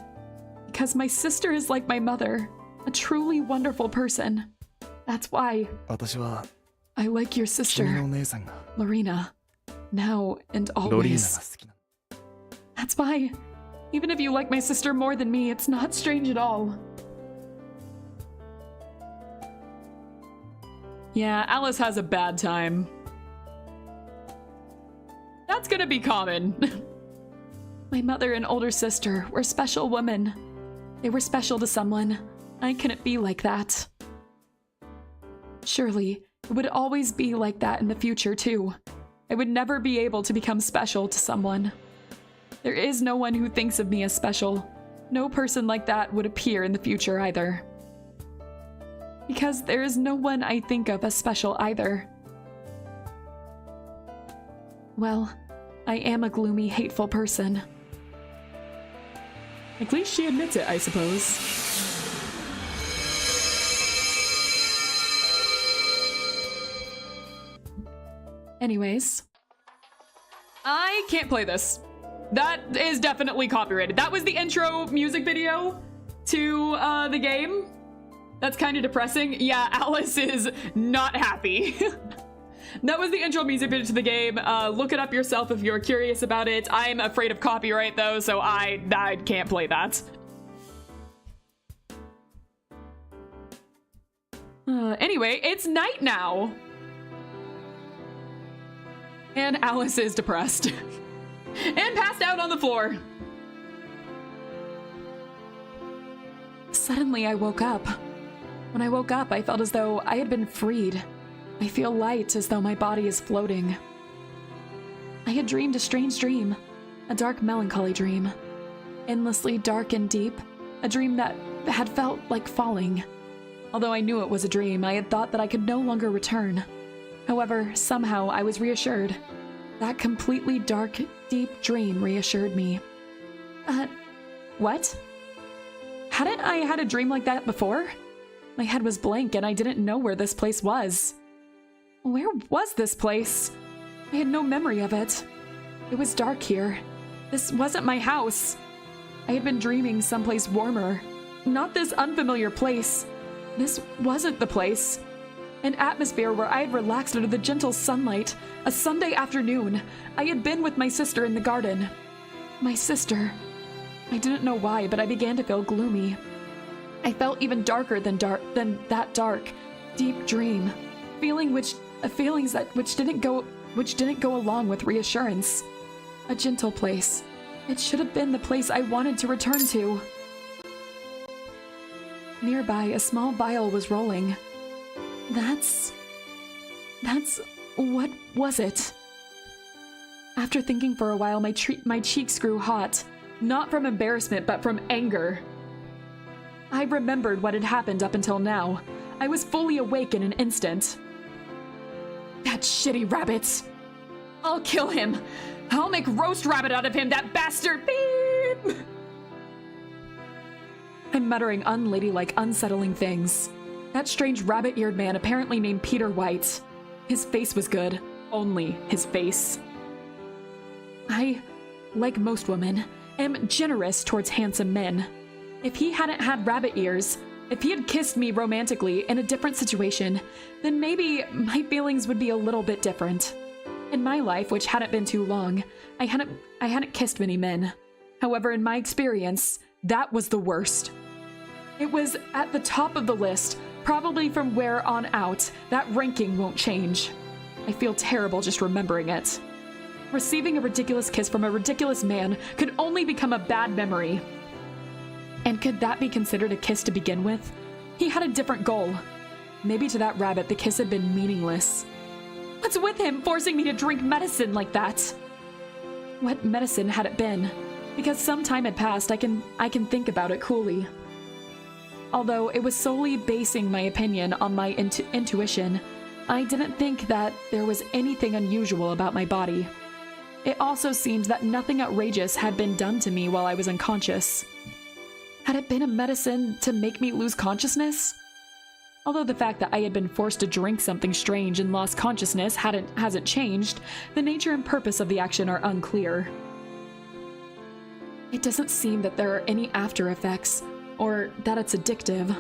Because my sister is like my mother, a truly wonderful person. That's why I like your sister, Lorena, now and always. That's why, even if you like my sister more than me, it's not strange at all. Yeah, Alice has a bad time. That's gonna be common. My mother and older sister were special women. They were special to someone. I couldn't be like that. Surely, it would always be like that in the future too. I would never be able to become special to someone. There is no one who thinks of me as special. No person like that would appear in the future either. Because there is no one I think of as special either. Well, I am a gloomy, hateful person. At least she admits it, I suppose. Anyways. I can't play this. That is definitely copyrighted. That was the intro music video to the game. That's kind of depressing. Yeah, Alice is not happy. That was the intro music video to the game. Look it up yourself if you're curious about it. I'm afraid of copyright though, so I can't play that. Anyway, it's night now. And Alice is depressed. And passed out on the floor. Suddenly, I woke up. When I woke up, I felt as though I had been freed. I feel light, as though my body is floating. I had dreamed a strange dream, a dark melancholy dream. Endlessly dark and deep, a dream that had felt like falling. Although I knew it was a dream, I had thought that I could no longer return. However, somehow I was reassured. That completely dark, deep dream reassured me. What? Hadn't I had a dream like that before? My head was blank and I didn't know where this place was. Where was this place? I had no memory of it. It was dark here. This wasn't my house. I had been dreaming someplace warmer. Not this unfamiliar place. This wasn't the place. An atmosphere where I had relaxed under the gentle sunlight. A Sunday afternoon. I had been with my sister in the garden. My sister. I didn't know why, but I began to feel gloomy. I felt even darker than that dark, deep dream. Feelings which didn't go along with reassurance. A gentle place. It should have been the place I wanted to return to. Nearby, a small vial was rolling. What was it? After thinking for a while, my cheeks grew hot. Not from embarrassment, but from anger. I remembered what had happened up until now. I was fully awake in an instant. That shitty rabbit! I'll kill him! I'll make roast rabbit out of him, that bastard! Beep! I'm muttering unladylike, unsettling things. That strange rabbit-eared man, apparently named Peter White. His face was good. Only his face. I, like most women, am generous towards handsome men. If he hadn't had rabbit ears, if he had kissed me romantically in a different situation, then maybe my feelings would be a little bit different. In my life, which hadn't been too long, I hadn't kissed many men. However, in my experience, that was the worst. It was at the top of the list, probably from where on out. That ranking won't change. I feel terrible just remembering it. Receiving a ridiculous kiss from a ridiculous man could only become a bad memory. And could that be considered a kiss to begin with? He had a different goal. Maybe to that rabbit, the kiss had been meaningless. What's with him forcing me to drink medicine like that? What medicine had it been? Because some time had passed, I can think about it coolly. Although it was solely basing my opinion on my intuition, I didn't think that there was anything unusual about my body. It also seemed that nothing outrageous had been done to me while I was unconscious. Had it been a medicine to make me lose consciousness? Although the fact that I had been forced to drink something strange and lost consciousness hasn't changed, the nature and purpose of the action are unclear. It doesn't seem that there are any after effects, or that it's addictive.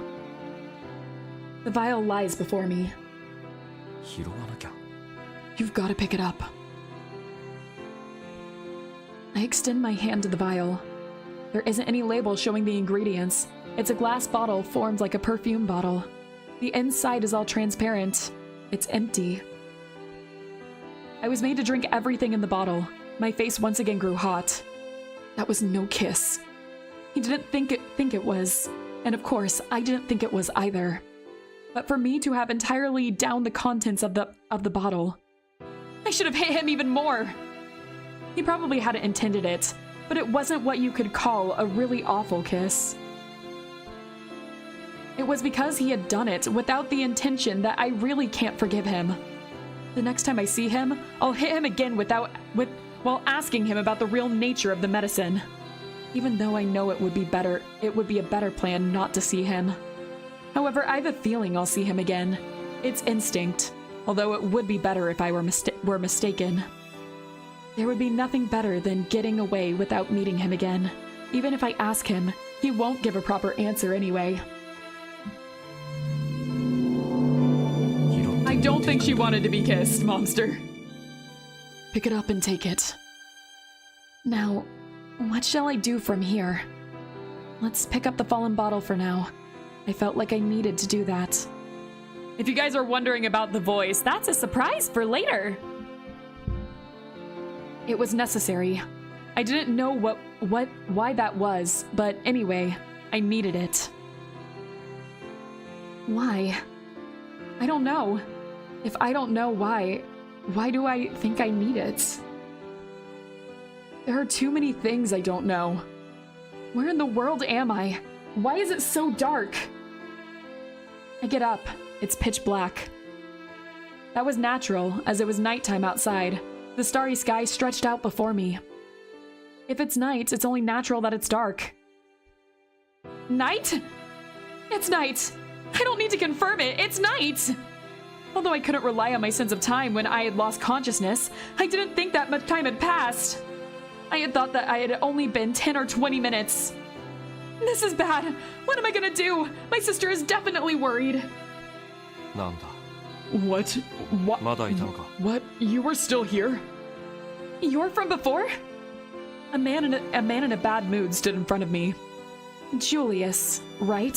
The vial lies before me. You've got to pick it up. I extend my hand to the vial. There isn't any label showing the ingredients. It's a glass bottle formed like a perfume bottle. The inside is all transparent. It's empty. I was made to drink everything in the bottle. My face once again grew hot. That was no kiss. He didn't think it was, and of course, I didn't think it was either. But for me to have entirely downed the contents of the bottle, I should have hit him even more. He probably hadn't intended it, but it wasn't what you could call a really awful kiss. It was because he had done it without the intention that I really can't forgive him. The next time I see him, I'll hit him again while asking him about the real nature of the medicine. Even though I know it would be a better plan not to see him. However, I have a feeling I'll see him again. It's instinct, although it would be better if I were mistaken. There would be nothing better than getting away without meeting him again. Even if I ask him, he won't give a proper answer anyway. I don't think she wanted to be kissed, Momster. Pick it up and take it. Now, what shall I do from here? Let's pick up the fallen bottle for now. I felt like I needed to do that. If you guys are wondering about the voice, that's a surprise for later. It was necessary. I didn't know why that was, but anyway, I needed it. Why? I don't know. If I don't know why do I think I need it? There are too many things I don't know. Where in the world am I? Why is it so dark? I get up. It's pitch black. That was natural, as it was nighttime outside. The starry sky stretched out before me. If it's night, it's only natural that it's dark. Night? It's night. I don't need to confirm it. It's night. Although I couldn't rely on my sense of time when I had lost consciousness, I didn't think that much time had passed. I had thought that I had only been 10 or 20 minutes. This is bad. What am I gonna do? My sister is definitely worried. なんだ What? まだいたのか What? You were still here? You're from before? A man in a bad mood stood in front of me. Julius, right?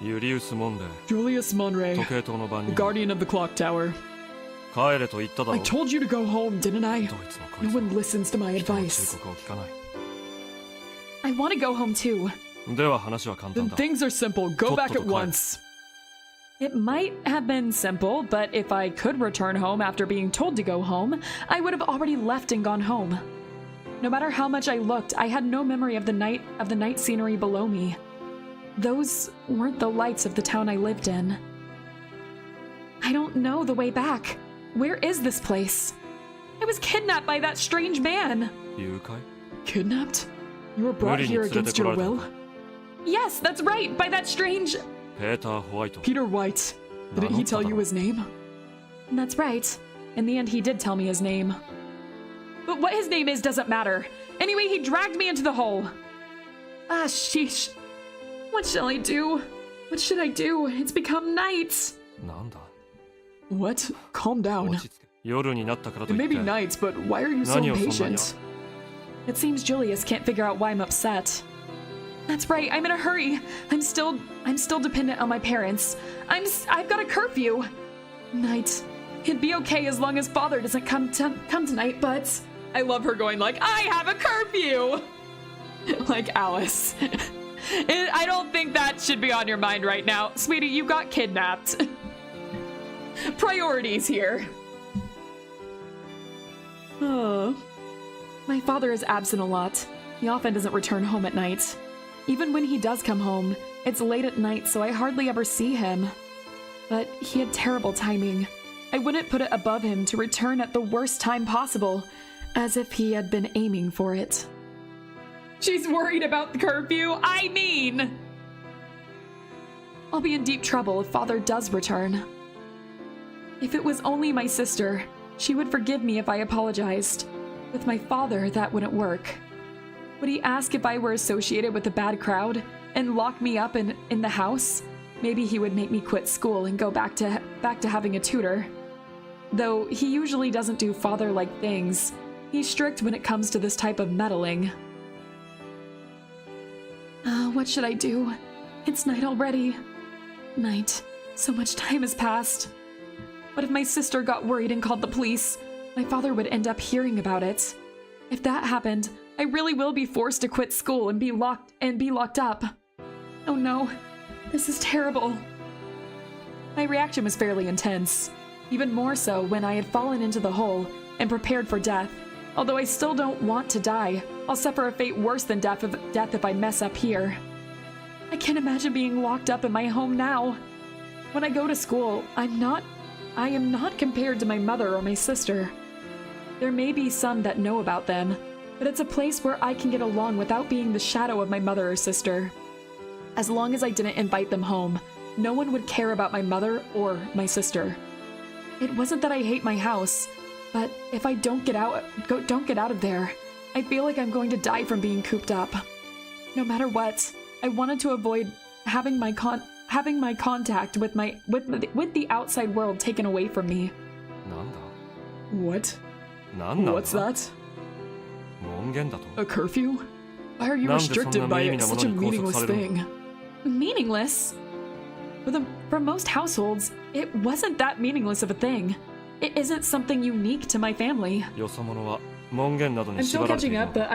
ユリウス・モンレー Julius Monray, 時計塔の番 the 人 guardian of the clock tower. 帰れと言っただろ I told you to go home, didn't I? どいつもこ No いつも one listens to my 人の advice. 忠告を聞かない I want to go home too. では話は簡 Then 単だ things are simple. Go back at once. It might have been simple, but if I could return home after being told to go home, I would have already left and gone home. No matter how much I looked, I had no memory of the night scenery below me. Those weren't the lights of the town I lived in. I don't know the way back. Where is this place? I was kidnapped by that strange man. 誘拐 Kidnapped? You were brought here against your will? Yes, that's right, by that strange... ペーター・ホワイト Peter White. Didn't he tell you his name? That's right. In the end, he did tell me his name. But what his name is doesn't matter. Anyway, he dragged me into the hole. Ah, sheesh. What shall I do? What should I do? It's become night. なんだ What? Calm down. 落ち着け夜になったからと It い may って be nights, but why are you so 何をそんなに impatient? It seems Julius can't figure out why I'm upset. That's right, I'm in a hurry. I'm still dependent on my parents. I've got a curfew. Night. It'd be okay as long as father doesn't come tonight, but I love her going like, I have a curfew. Like Alice. I don't think that should be on your mind right now. Sweetie, you got kidnapped. Priorities here. My father is absent a lot. He often doesn't return home at night. Even when he does come home, it's late at night, so I hardly ever see him. But he had terrible timing. I wouldn't put it above him to return at the worst time possible, as if he had been aiming for it. She's worried about the curfew. I mean! I'll be in deep trouble if father does return. If it was only my sister, she would forgive me if I apologized. With my father, that wouldn't work. Would he ask if I were associated with a bad crowd and lock me up in the house? Maybe he would make me quit school and go back to having a tutor. Though he usually doesn't do father-like things. He's strict when it comes to this type of meddling. What should I do? It's night already. Night. So much time has passed. What if my sister got worried and called the police? My father would end up hearing about it. If that happened, I really will be forced to quit school and be locked up. Oh no, this is terrible. My reaction was fairly intense, even more so when I had fallen into the hole and prepared for death. Although I still don't want to die, I'll suffer a fate worse than death if I mess up here. I can't imagine being locked up in my home now. When I go to school, I am not compared to my mother or my sister. There may be some that know about them, but it's a place where I can get along without being the shadow of my mother or sister. As long as I didn't invite them home, no one would care about my mother or my sister. It wasn't that I hate my house, but if I don't get out of there, I feel like I'm going to die from being cooped up. No matter what, I wanted to avoid having my contact with the outside world taken away from me. なんだ What? なんなんだ What's that? 門限だと A curfew? Why are youなんでそんな restricted by 無意味なものに such a 拘束 meaningless されるの？ thing? Meaningless? For most households, it wasn't that meaningless of a thing. It isn't something unique to my family. よそ者は門限など I'm に still 縛られてい catching るの up, but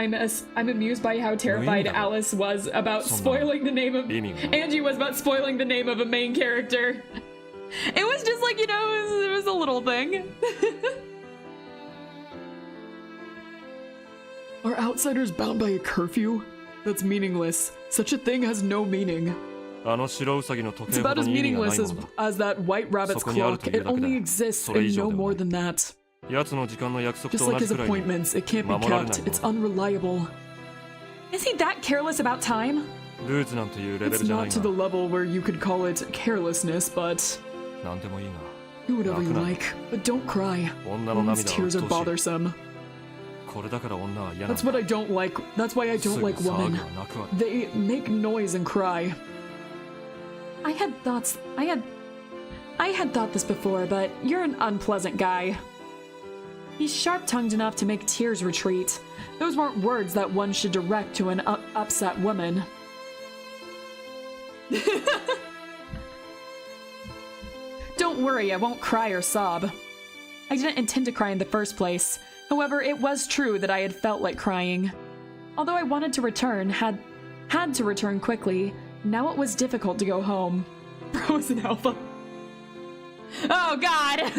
I'm amused by how terrified Really? Alice was about Someone spoiling the name of beaming. Angie was about spoiling the name of a main character. It was just like, you know, it was a little thing. Are outsiders bound by a curfew? That's meaningless. Such a thing has no meaning. あの白ウサギの時 It's 計ほ about ど as に意味がな meaningless い as, ものだ as that white rabbit's そこにある clock. という It だけだ。 only exists それ and 以上 no でも more ない than that. 奴の時間の約束 Just と同 like じ his くらいに appointments, it can't be 守られな kept. いも It's の unreliable. Is he that careless about time? ルーツなんていうレベ It's ルじゃない not to the が level where you could call it carelessness, but 何でもいいが do whatever you 泣くな like. But don't cry. 女の Women's 涙は tears 鬱 are 陶しい bothersome. これだから女は嫌なん That's what だ I don't like. That's why I す don't ぐ like 騒ぐ women. わ泣くわ They make noise and cry. I had thought this before, but you're an unpleasant guy. He's sharp-tongued enough to make tears retreat. Those weren't words that one should direct to an upset woman. Don't worry, I won't cry or sob. I didn't intend to cry in the first place. However, it was true that I had felt like crying. Although I wanted to return, had to return quickly, now it was difficult to go home. Bro is an alpha. Oh god!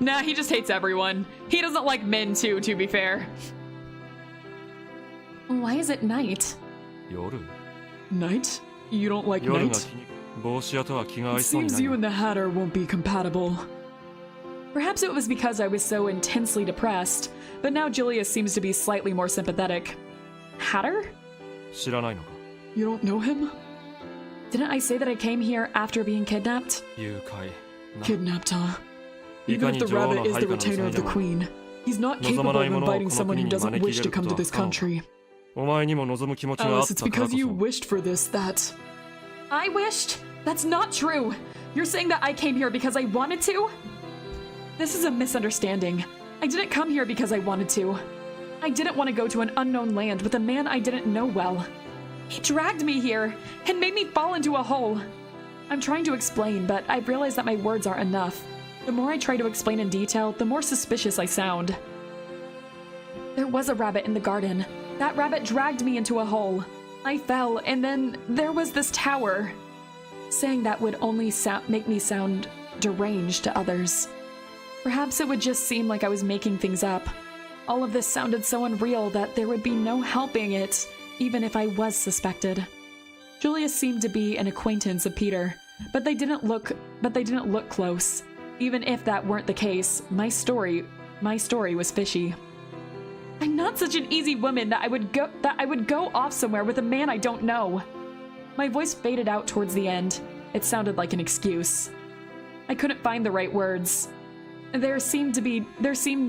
Nah, he just hates everyone. He doesn't like men too, to be fair. Why is it night? 夜 Night? You don't like 夜が night? 気に帽子屋とは気が合 It いそうに seems ない you な and the Hatter won't be compatible. Perhaps it was because I was so intensely depressed, but now Julius seems to be slightly more sympathetic. Hatter? 知らないのか You don't know him? Didn't I say that I came here after being kidnapped? 誘拐な Kidnapped, huh? い Even か if に the 女王 rabbit の is 配 the 下のウサ retainer ギ of で the も queen, he's not 望ま capable な of いものを inviting この someone 国 who に doesn't 招き wish 入 to れる come こ to と this は不可能 country. お前にも望む気持ちがあっ Alice, た it's から because こ you そ wished for this that... I wished? That's not true! You're saying that I came here because I wanted to? This is a misunderstanding. I didn't come here because I wanted to. I didn't want to go to an unknown land with a man I didn't know well. He dragged me here and made me fall into a hole. I'm trying to explain, but I've realized that my words aren't enough. The more I try to explain in detail, the more suspicious I sound. There was a rabbit in the garden. That rabbit dragged me into a hole. I fell, and then there was this tower. Saying that would only make me sound deranged to others. Perhaps it would just seem like I was making things up. All of this sounded so unreal that there would be no helping it, even if I was suspected. Julius seemed to be an acquaintance of Peter, but they didn't look close. Even if that weren't the case, my story was fishy. I'm not such an easy woman that I would go off somewhere with a man I don't know. My voice faded out towards the end. It sounded like an excuse. I couldn't find the right words. There seemed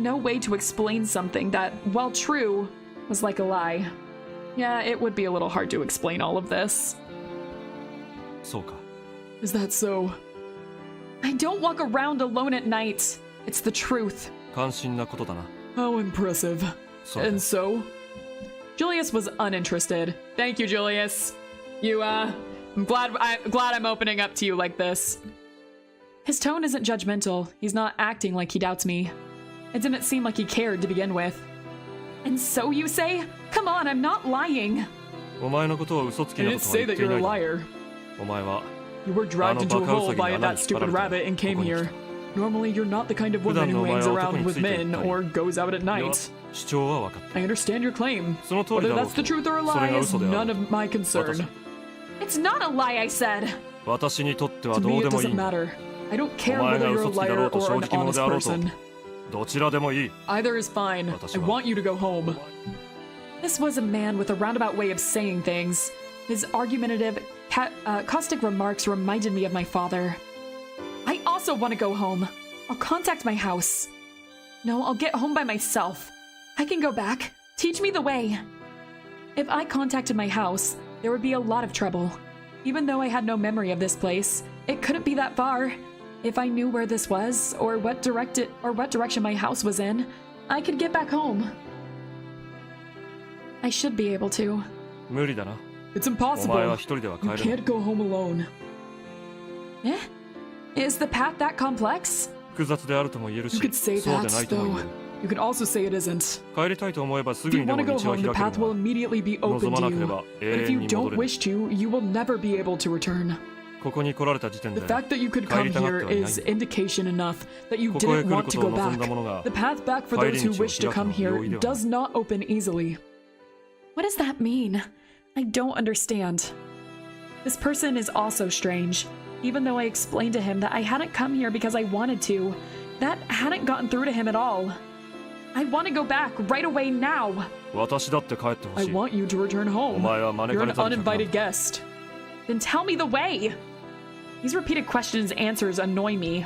no way to explain something that, while true, was like a lie. Yeah, it would be a little hard to explain all of this. そうか Is that so? I don't walk around alone at night. It's the truth. 関心なことだな How impressive. そうだ And so? Julius was uninterested. Thank you, Julius. I'm glad I'm opening up to you like this. His tone isn't judgmental. He's not acting like he doubts me. It didn't seem like he cared to begin with. And so you say? Come on, I'm not lying. お前のことを嘘つき I な didn't ことは say 言っ that てい you're な a いだろ liar. お前は You were dragged into a hole by that stupid rabbit and came here. Normally, you're not the kind of woman who hangs around with men or goes out at いや night. 主張は分かった I understand your claim. その通り Whether だろう that's the truth or a それ lie が is 嘘であ none る of my concern. It's not a lie, I said. 私にとっては To ど me, うで it もいい doesn't んだ matter. I don't care お前 whether が you're a 嘘つきだろ liar うと or 正 an 直者 honest であろうと person. どちらでもいい Either is fine. I want you to go home. This was a man with a roundabout way of saying things. His argumentative, caustic remarks reminded me of my father. I also want to go home. I'll contact my house. No, I'll get home by myself. I can go back. Teach me the way. If I contacted my house, there would be a lot of trouble. Even though I had no memory of this place, it couldn't be that far. If I knew where this was, or what direction my house was in, I could get back home. I should be able to. 無理だな It's お前は impossible. 一人では帰 You れない can't go home alone. Eh? Is the path that complex? 複雑であるとも言えるし You could say そうで that, ないとも言え though. る You could also say it isn't. 帰りたいと思えばす If ぐ you にで want も to go 道は home, the 開け path る will が immediately be 望 open ま to なけれ you. ば But 永 if 遠 you に don't 戻れる wish to, you will never be able to return. ここに来られた時点 The で fact that you could 帰 come りたがって here はいない is indication enough that you ここへ didn't 来る want こ to とを go 望んだ back. 者が The path back for 帰り those who 道を wish to 開く come のは容 here 易では does not open easily. What does that mean? I don't understand. This person is also strange. Even though I explained to him that I hadn't come here because I wanted to, that hadn't gotten through to him at all. I want to go back right away now. 私だって帰ってほ I しい want you to return お home. 前は招 You're か an れたり uninvited guest. Then tell me the way. These repeated questions answers annoy me.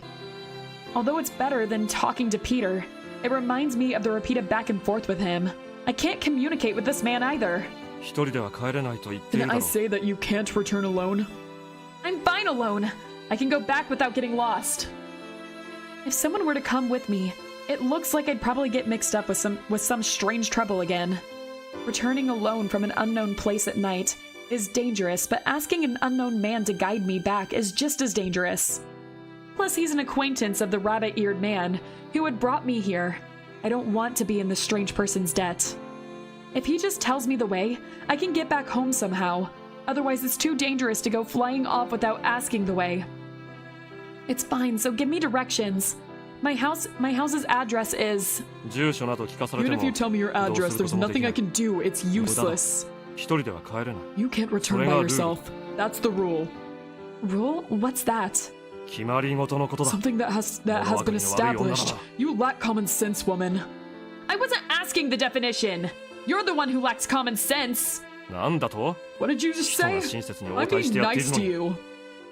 Although it's better than talking to Peter, it reminds me of the repeated back and forth with him. I can't communicate with this man either. 一人では帰れないと言っている Didn't だ I ろう say that you can't return alone? I'm fine alone. I can go back without getting lost. If someone were to come with me, it looks like I'd probably get mixed up with some strange trouble again. Returning alone from an unknown place at night is dangerous, but asking an unknown man to guide me back is just as dangerous. Plus, he's an acquaintance of the rabbit-eared man who had brought me here. I don't want to be in this strange person's debt. If he just tells me the way, I can get back home somehow. Otherwise, it's too dangerous to go flying off without asking the way. It's fine, so give me directions. My house's address is... 住所など聞かされて Even も if you tell me your どう address, するこ there's ともでき nothing な I い can do. It's useless. 一人では帰れない You can't return それ by がルール yourself. That's the rule. Rule? What's that? 決まり事のことだ Something that has been established. You lack common sense, woman. I wasn't asking the definition. You're the one who lacks common sense. なんだと What did you just 人 say? が親切に応 I'm 対して being やっている nice の to に you.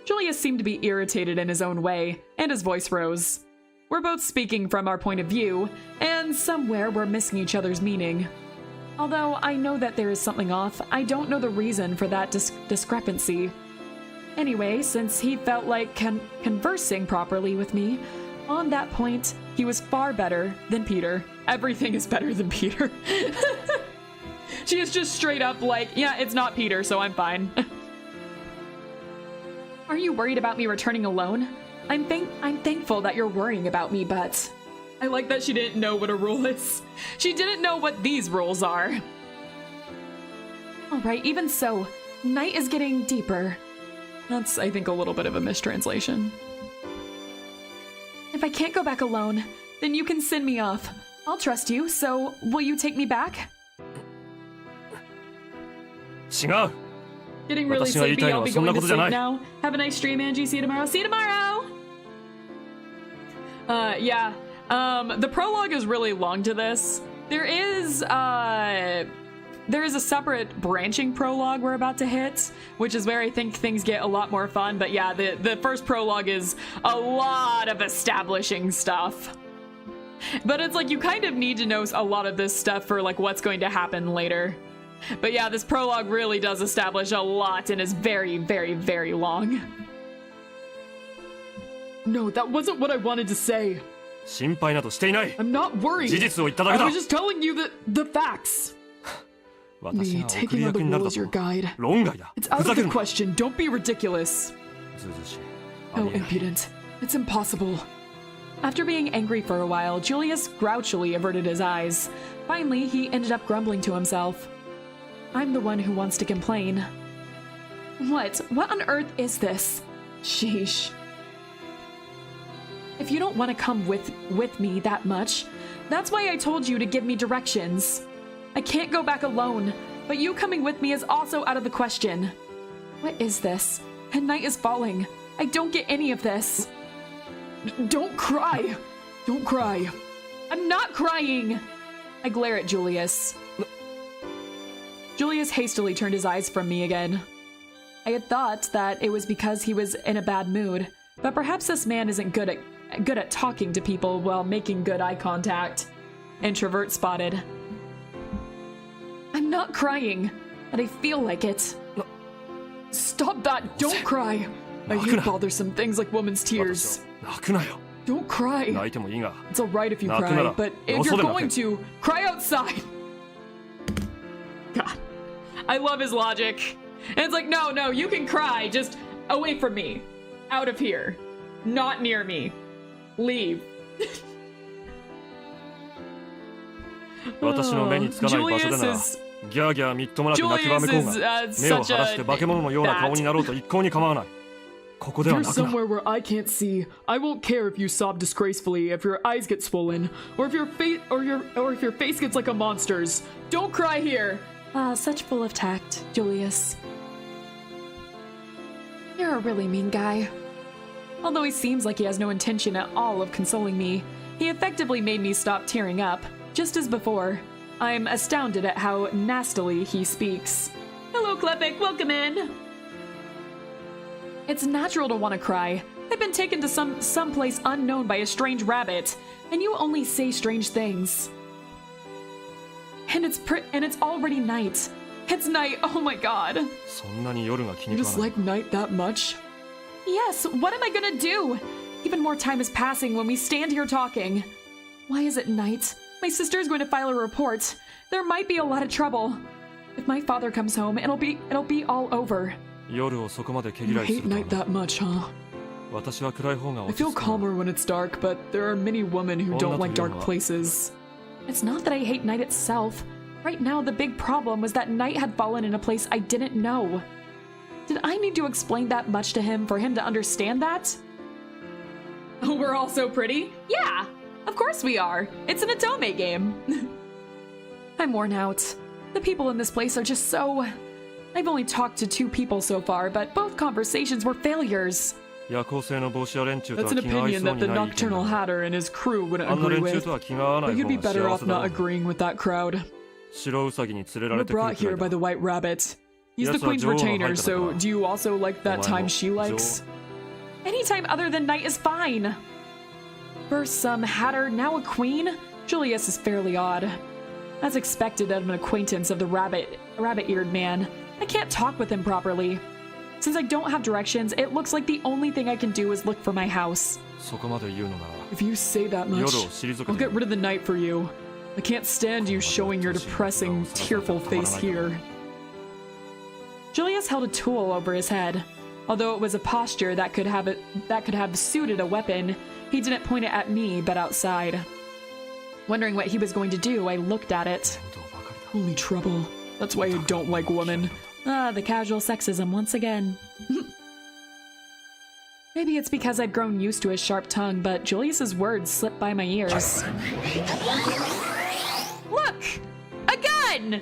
Julius seemed to be irritated in his own way, and his voice rose. We're both speaking from our point of view, and somewhere we're missing each other's meaning. Although I know that there is something off, I don't know the reason for that discrepancy. Anyway, since he felt like conversing properly with me, on that point, he was far better than Peter. Everything is better than Peter. She is just straight up like, yeah, it's not Peter, so I'm fine. Are you worried about me returning alone? I'm thankful that you're worrying about me, but... I like that she didn't know what a rule is. She didn't know what these rules are. Alright, even so, night is getting deeper. That's, I think, a little bit of a mistranslation. If I can't go back alone, then you can send me off. I'll trust you, so will you take me back? 違う Getting really 私が言いた sleepy, いの I'll は be そんな going こ to とじゃな sleep い now. Have a nice stream, Angie. See you tomorrow. See you tomorrow! Yeah. The prologue is really long to this. There is a separate branching prologue we're about to hit, which is where I think things get a lot more fun. But yeah, the first prologue is a lot of establishing stuff. But it's like you kind of need to know a lot of this stuff for like what's going to happen later. But yeah, this prologue really does establish a lot and is very, very, very long. No, that wasn't what I wanted to say. 心配などしていない I'm not worried. 事実を言っただけ I だ was just telling you the facts. 私 Me が送 taking り on 役 the になる role だ as your と guide. 論外だ It's ふ out ざ of け the るな question. Don't be ridiculous. ずうずうしい How ありえない impudent. It's impossible. After being angry for a while, Julius grouchily averted his eyes. Finally, he ended up grumbling to himself. I'm the one who wants to complain. What on earth is this? Sheesh. If you don't want to come with me that much, that's why I told you to give me directions. I can't go back alone, but you coming with me is also out of the question. What is this? And night is falling. I don't get any of this. Don't cry. Don't cry. I'm not crying. I glare at Julius. Julius hastily turned his eyes from me again. I had thought that it was because he was in a bad mood, but perhaps this man isn't good at talking to people while making good eye contact. Introvert spotted. I'm not crying, but I feel like it. Stop that! Don't cry! I hate bothersome things like woman's 私 tears. を泣くなよ Don't cry. 泣いてもいいが It's alright if you cry, Nakunara. but if Yoso you're de going nake. to, cry outside! God. I love his logic. And it's like, no, you can cry, just away from me. Out of here. Not near me. Leave. 私の目につかない場所でなら Julius is ギャーギャーみっともなく泣きわめこう Julius is, が uh, 目を such 離して化け物のような顔になろうと一向に構わないここで If は you're 泣くな somewhere where I can't see, I won't care if you sob disgracefully, if your eyes get swollen, or if your face gets like a monster's. Don't cry here. Ah, such full of tact, Julius. You're a really mean guy. Although he seems like he has no intention at all of consoling me, he effectively made me stop tearing up, just as before. I'm astounded at how nastily he speaks. Hello, Klepek, welcome in! It's natural to want to cry. I've been taken to some place unknown by a strange rabbit, and you only say strange things. And it's already night. It's night, oh my god. そんなに夜が気 You に食 just わない like night that much? Yes, what am I gonna do? Even more time is passing when we stand here talking. Why is it night? My sister is going to file a report. There might be a lot of trouble. If my father comes home, it'll be all over. 夜をそこまで毛 You 嫌いす hate るとは night that much, huh? 私は暗い方が I 落ち feel 着く calmer when it's dark, but there are many women who don't like dark places. It's not that I hate night itself. Right now, the big problem was that night had fallen in a place I didn't know. Did I need to explain that much to him for him to understand that? Oh, we're all so pretty? Yeah, of course we are. It's an otome game. I'm worn out. The people in this place are just so... I've only talked to 2 people so far, but both conversations were failures. 夜行性の帽子屋連中と That's は an 気が合い opinion そう that the にない意見 Nocturnal だ Hatter and his crew wouldn't あんな agree 連中 with. とは気が合わな But い you'd 方 be が better 幸 off せだ not ろう agreeing with that crowd. 白ウサギに連れら You れ were てくる brought くら here い by だ the White Rabbit. He's the Yes, Queen's Joe retainer, liked so that. do you also like that Oh, I time know. she likes? Anytime other than night is fine. First some hatter, now a queen? Julius is fairly odd. As expected of an acquaintance of the rabbit-eared man, I can't talk with him properly. Since I don't have directions, it looks like the only thing I can do is look for my house. そこまで言うのなら If you say that much, 夜を退け I'll て get rid of the night for you. I can't stand you showing your depressing, tearful face here. Julius held a tool over his head. Although it was a posture that could have suited a weapon, he didn't point it at me, but outside. Wondering what he was going to do, I looked at it. 本当ばかりだ Holy trouble. That's why I don't like women. Ah, the casual sexism once again. Maybe it's because I'd grown used to his sharp tongue, but Julius's words slipped by my ears. Look! A gun!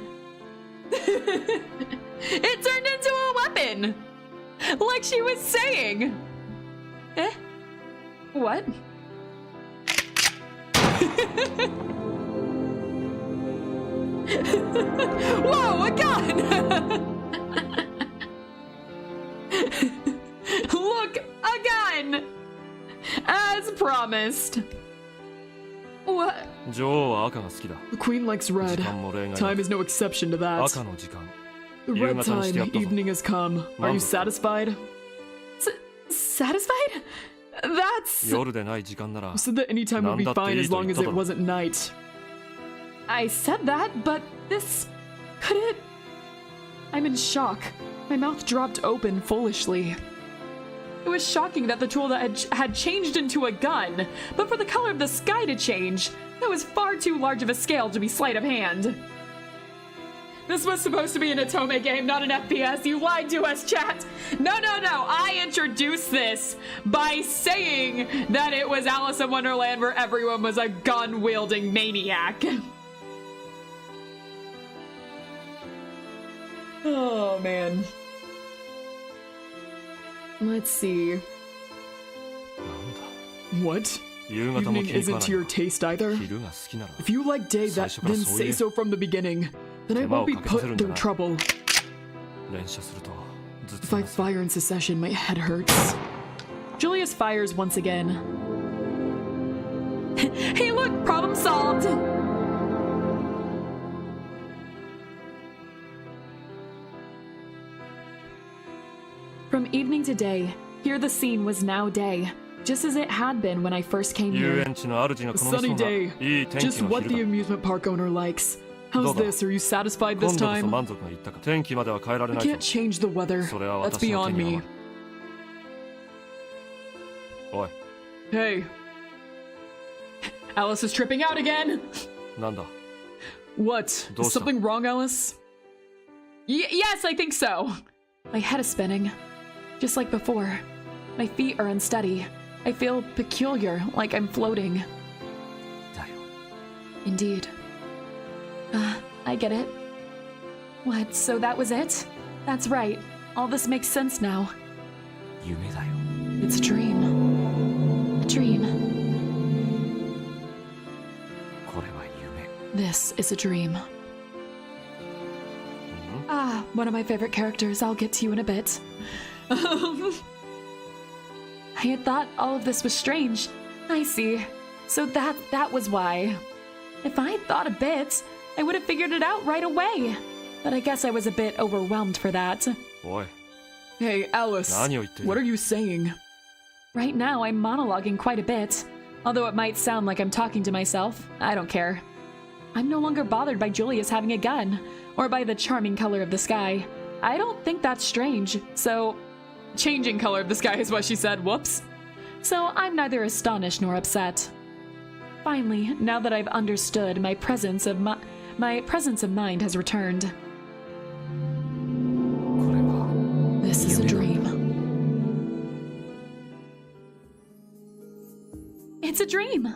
It turned into a weapon! Like she was saying! Eh? What? Whoa, a gun! Look, a gun! As promised. What? 女王は赤が好きだ The Queen likes 時 red. 間も例外な Time く is no exception to that. 赤の時間 The red 夕方にしてや time, ったぞ evening has come. Are you satisfied? Satisfied? That's... 夜でない時間なら You said that any time would be なんだって fine いい as と long 言っ as た it だろ wasn't night. I said that, but this... Could it... I'm in shock. My mouth dropped open foolishly. It was shocking that the tool that had changed into a gun, but for the color of the sky to change, that was far too large of a scale to be sleight of hand. This was supposed to be an otome game, not an FPS. You lied to us, chat. No. I introduced this by saying that it was Alice in Wonderland where everyone was a gun-wielding maniac. Oh, man. Let's see. なんだ What? 夕方も Evening 気に食 isn't わ to な your い taste either? 昼が好きなら If you like day, that 最初から then そう say 言え。 so from the beginning. Then I 手間 won't を be かけさせる put んだ through な trouble. 連射すると頭 If 痛 I がする fire in succession, my head hurts. Julius fires once again. Hey look, problem solved! From evening to day, here the scene was now day, just as it had been when I first came 遊 here. 園地の主が A 好みそう sunny な day. いい天 Just 気の what the 昼だ amusement park owner likes. How's どうだ this? Are you satisfied 今 this 度こそ time? 満足がいったか天気までは変えられ I ないぞ can't change the weather. それは That's 私の手 beyond には me. Hey. Alice is tripping out again. なんだ What? Dosa. Is something wrong, Alice? Yes, I think so. My head is spinning. Just like before. My feet are unsteady. I feel peculiar, like I'm floating. だよ Indeed. I get it. What, so that was it? That's right. All this makes sense now. 夢だよ It's a dream. A dream. これは夢 This is a dream. Ah, one of my favorite characters. I'll get to you in a bit. I had thought all of this was strange. I see. So that was why. If I had thought a bit, I would have figured it out right away. But I guess I was a bit overwhelmed for that. おい Hey, Alice. 何を言ってる What are you saying? Right now, I'm monologuing quite a bit. Although it might sound like I'm talking to myself, I don't care. I'm no longer bothered by Julius having a gun, or by the charming color of the sky. I don't think that's strange, so... Changing color of the sky is what she said. Whoops. So I'm neither astonished nor upset. Finally, now that I've understood, my presence of mind has returned. これは This is a dream. It's a dream!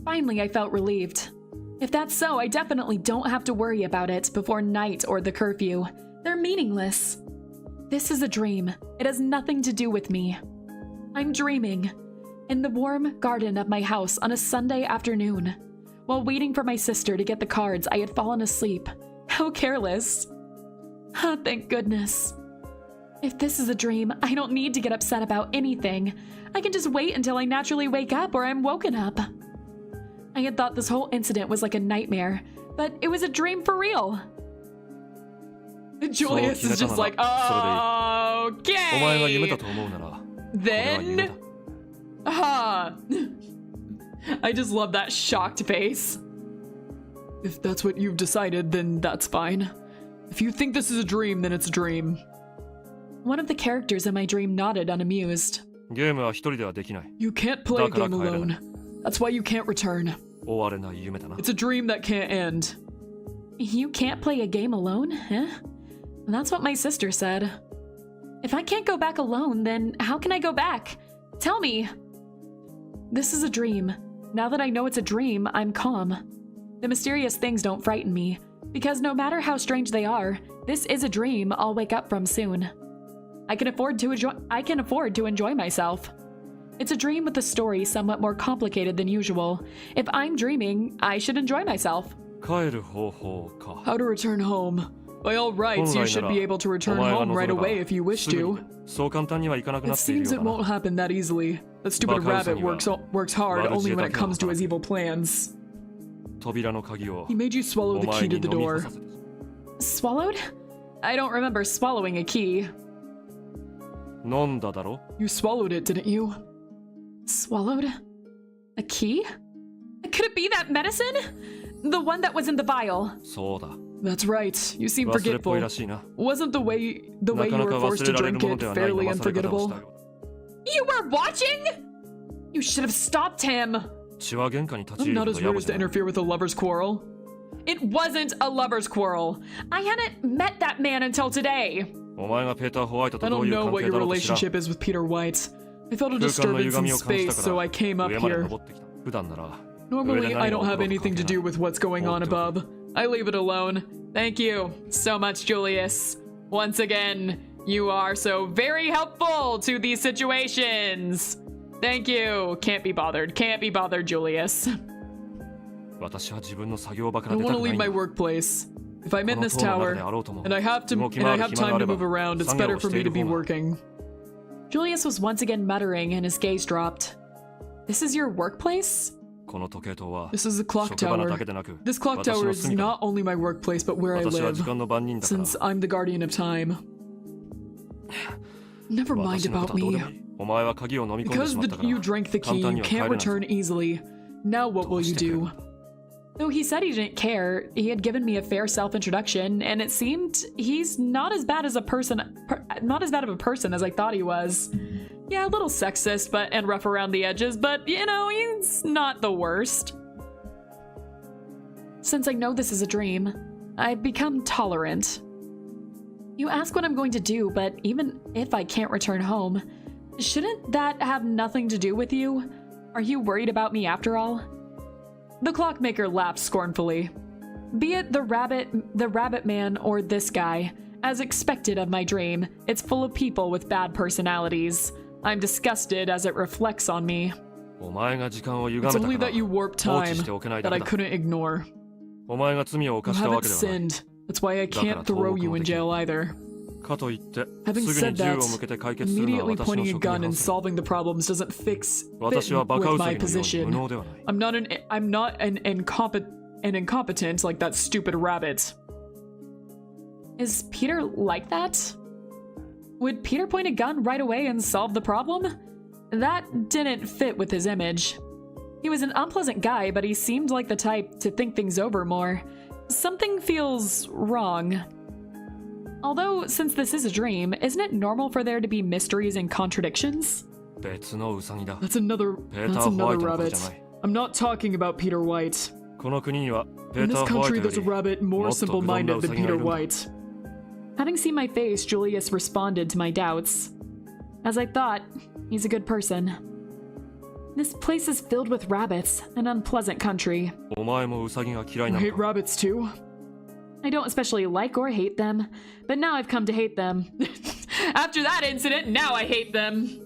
Finally, I felt relieved. If that's so, I definitely don't have to worry about it before night or the curfew. They're meaningless. This is a dream. It has nothing to do with me. I'm dreaming. In the warm garden of my house on a Sunday afternoon. While waiting for my sister to get the cards, I had fallen asleep. How careless. Ah, thank goodness. If this is a dream, I don't need to get upset about anything. I can just wait until I naturally wake up or I'm woken up. I had thought this whole incident was like a nightmare, but it was a dream for real. Julius is just like, お前が夢だ okay. と思うならこれは Then, 夢だ I just love that shocked face. If that's what you've decided, then that's fine. If you think this is a dream, then it's a dream. One of the characters in my dream nodded unamused. ゲームは一人ではできない You can't play a だから game 帰れない alone. That's why you can't return. 終われない夢だな It's a dream that can't end. You can't play a game alone, huh? That's what my sister said. If I can't go back alone, then how can I go back? Tell me. This is a dream. Now that I know it's a dream, I'm calm. The mysterious things don't frighten me, because no matter how strange they are, this is a dream I'll wake up from soon. I can afford to enjoy myself. It's a dream with a story somewhat more complicated than usual. If I'm dreaming, I should enjoy myself. 帰る方法か How to return home. By all rights, you should be able to return home right away if you wish to. そう簡単にはいかなくな It っている seems よ it うだ won't な happen that easily. That stupid rabbit works hard only when it comes to his evil plans. 扉の鍵を He made you swallow お the 前 key に to the 飲み door. 干させて Swallowed? I don't remember swallowing a key. 飲んだだろ You swallowed it, didn't you? Swallowed? A key? Could it be that medicine? The one that was in the vial. そうだ That's right. You seem 忘れっぽ forgetful. いらしいな Wasn't the way you なかな were か forced 忘 to れられる drink もの it ではない fairly 飲まされ方を unforgettable? したよ You were watching? You should have stopped him. 血は玄関に立ち I'm 入 not る as と野 rude 暮 as じ to ゃない interfere with a lover's quarrel. It wasn't a lover's quarrel. I hadn't met that man until today. お前がペーター・ホワイト I とどう don't いう know 関 what 係 your だろうと知らん relationship is with Peter White. I felt a 空間の disturbance 歪 in みを感じ space, た so か I ら came up 上まで here. 登ってきた普段なら Normally, I don't have anything to do with what's going on above. I leave it alone. Thank you so much, Julius. Once again, you are so very helpful to these situations. Thank you. Can't be bothered, Julius. 私は自分の作業場か I ら出 want た to くな leave いんだ my workplace. If I'm in この this 塔の中 tower であろうとも and I have 動き time 回る暇があ to れば move around, it's 作業 better を for して me い to る be 方が working. Julius was once again muttering and his gaze dropped. This is your workplace? この時計塔は This is the clock 職場な tower. だけでなく This clock 私 tower の is 住みか not only my workplace, but where I 私は live, 時間の番人だから since I'm the guardian of time. Never mind 私のこ about とはどうで me. もいいお前は鍵を飲み込んで Because しまったから you drank the 簡 key, 単 you には帰 can't れない return easily. Now what ど will う you してくれる do? Though he said he didn't care, he had given me a fair self-introduction, and it seemed he's not as bad of a person as I thought he was. Yeah, a little sexist and rough around the edges, but you know, he's not the worst. Since I know this is a dream, I've become tolerant. You ask what I'm going to do, but even if I can't return home, shouldn't that have nothing to do with you? Are you worried about me after all? The clockmaker laughed scornfully. Be it the rabbit man, or this guy, as expected of my dream, it's full of people with bad personalities. I'm disgusted as it reflects on me. It's only that you warped time that I couldn't ignore. You haven't sinned. That's why I can't throw you in jail either. Having said that, immediately pointing a gun and solving the problems doesn't fit with my position. I'm not an incompetent like that stupid rabbit. Is Peter like that? Would Peter point a gun right away and solve the problem? That didn't fit with his image. He was an unpleasant guy, but he seemed like the type to think things over more. Something feels wrong. Although, since this is a dream, isn't it normal for there to be mysteries and contradictions? That's another rabbit. I'm not talking about Peter White. In this country, there's a rabbit more simple-minded than Peter White. Having seen my face, Julius responded to my doubts. As I thought, he's a good person. This place is filled with rabbits, an unpleasant country. You hate rabbits too? I don't especially like or hate them, but now I've come to hate them. After that incident, now I hate them.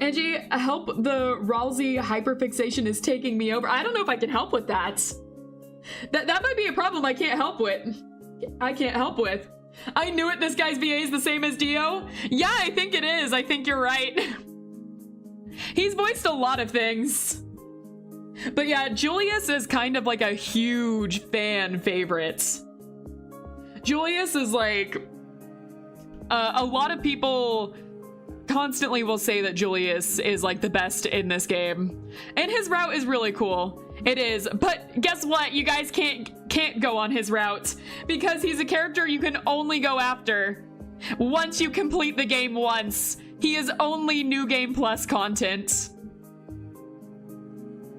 Angie, help, the Ralsei hyperfixation is taking me over. I don't know if I can help with that. That might be a problem I can't help with. I knew it, this guy's VA is the same as Dio. Yeah, I think it is. I think you're right. He's voiced a lot of things. But yeah, Julius is kind of like a huge fan favorite. Julius is like... a lot of people constantly will say that Julius is like the best in this game. And his route is really cool. It is. But guess what? You guys can't go on his route. Because he's a character you can only go after once you complete the game once. He is only New Game Plus content.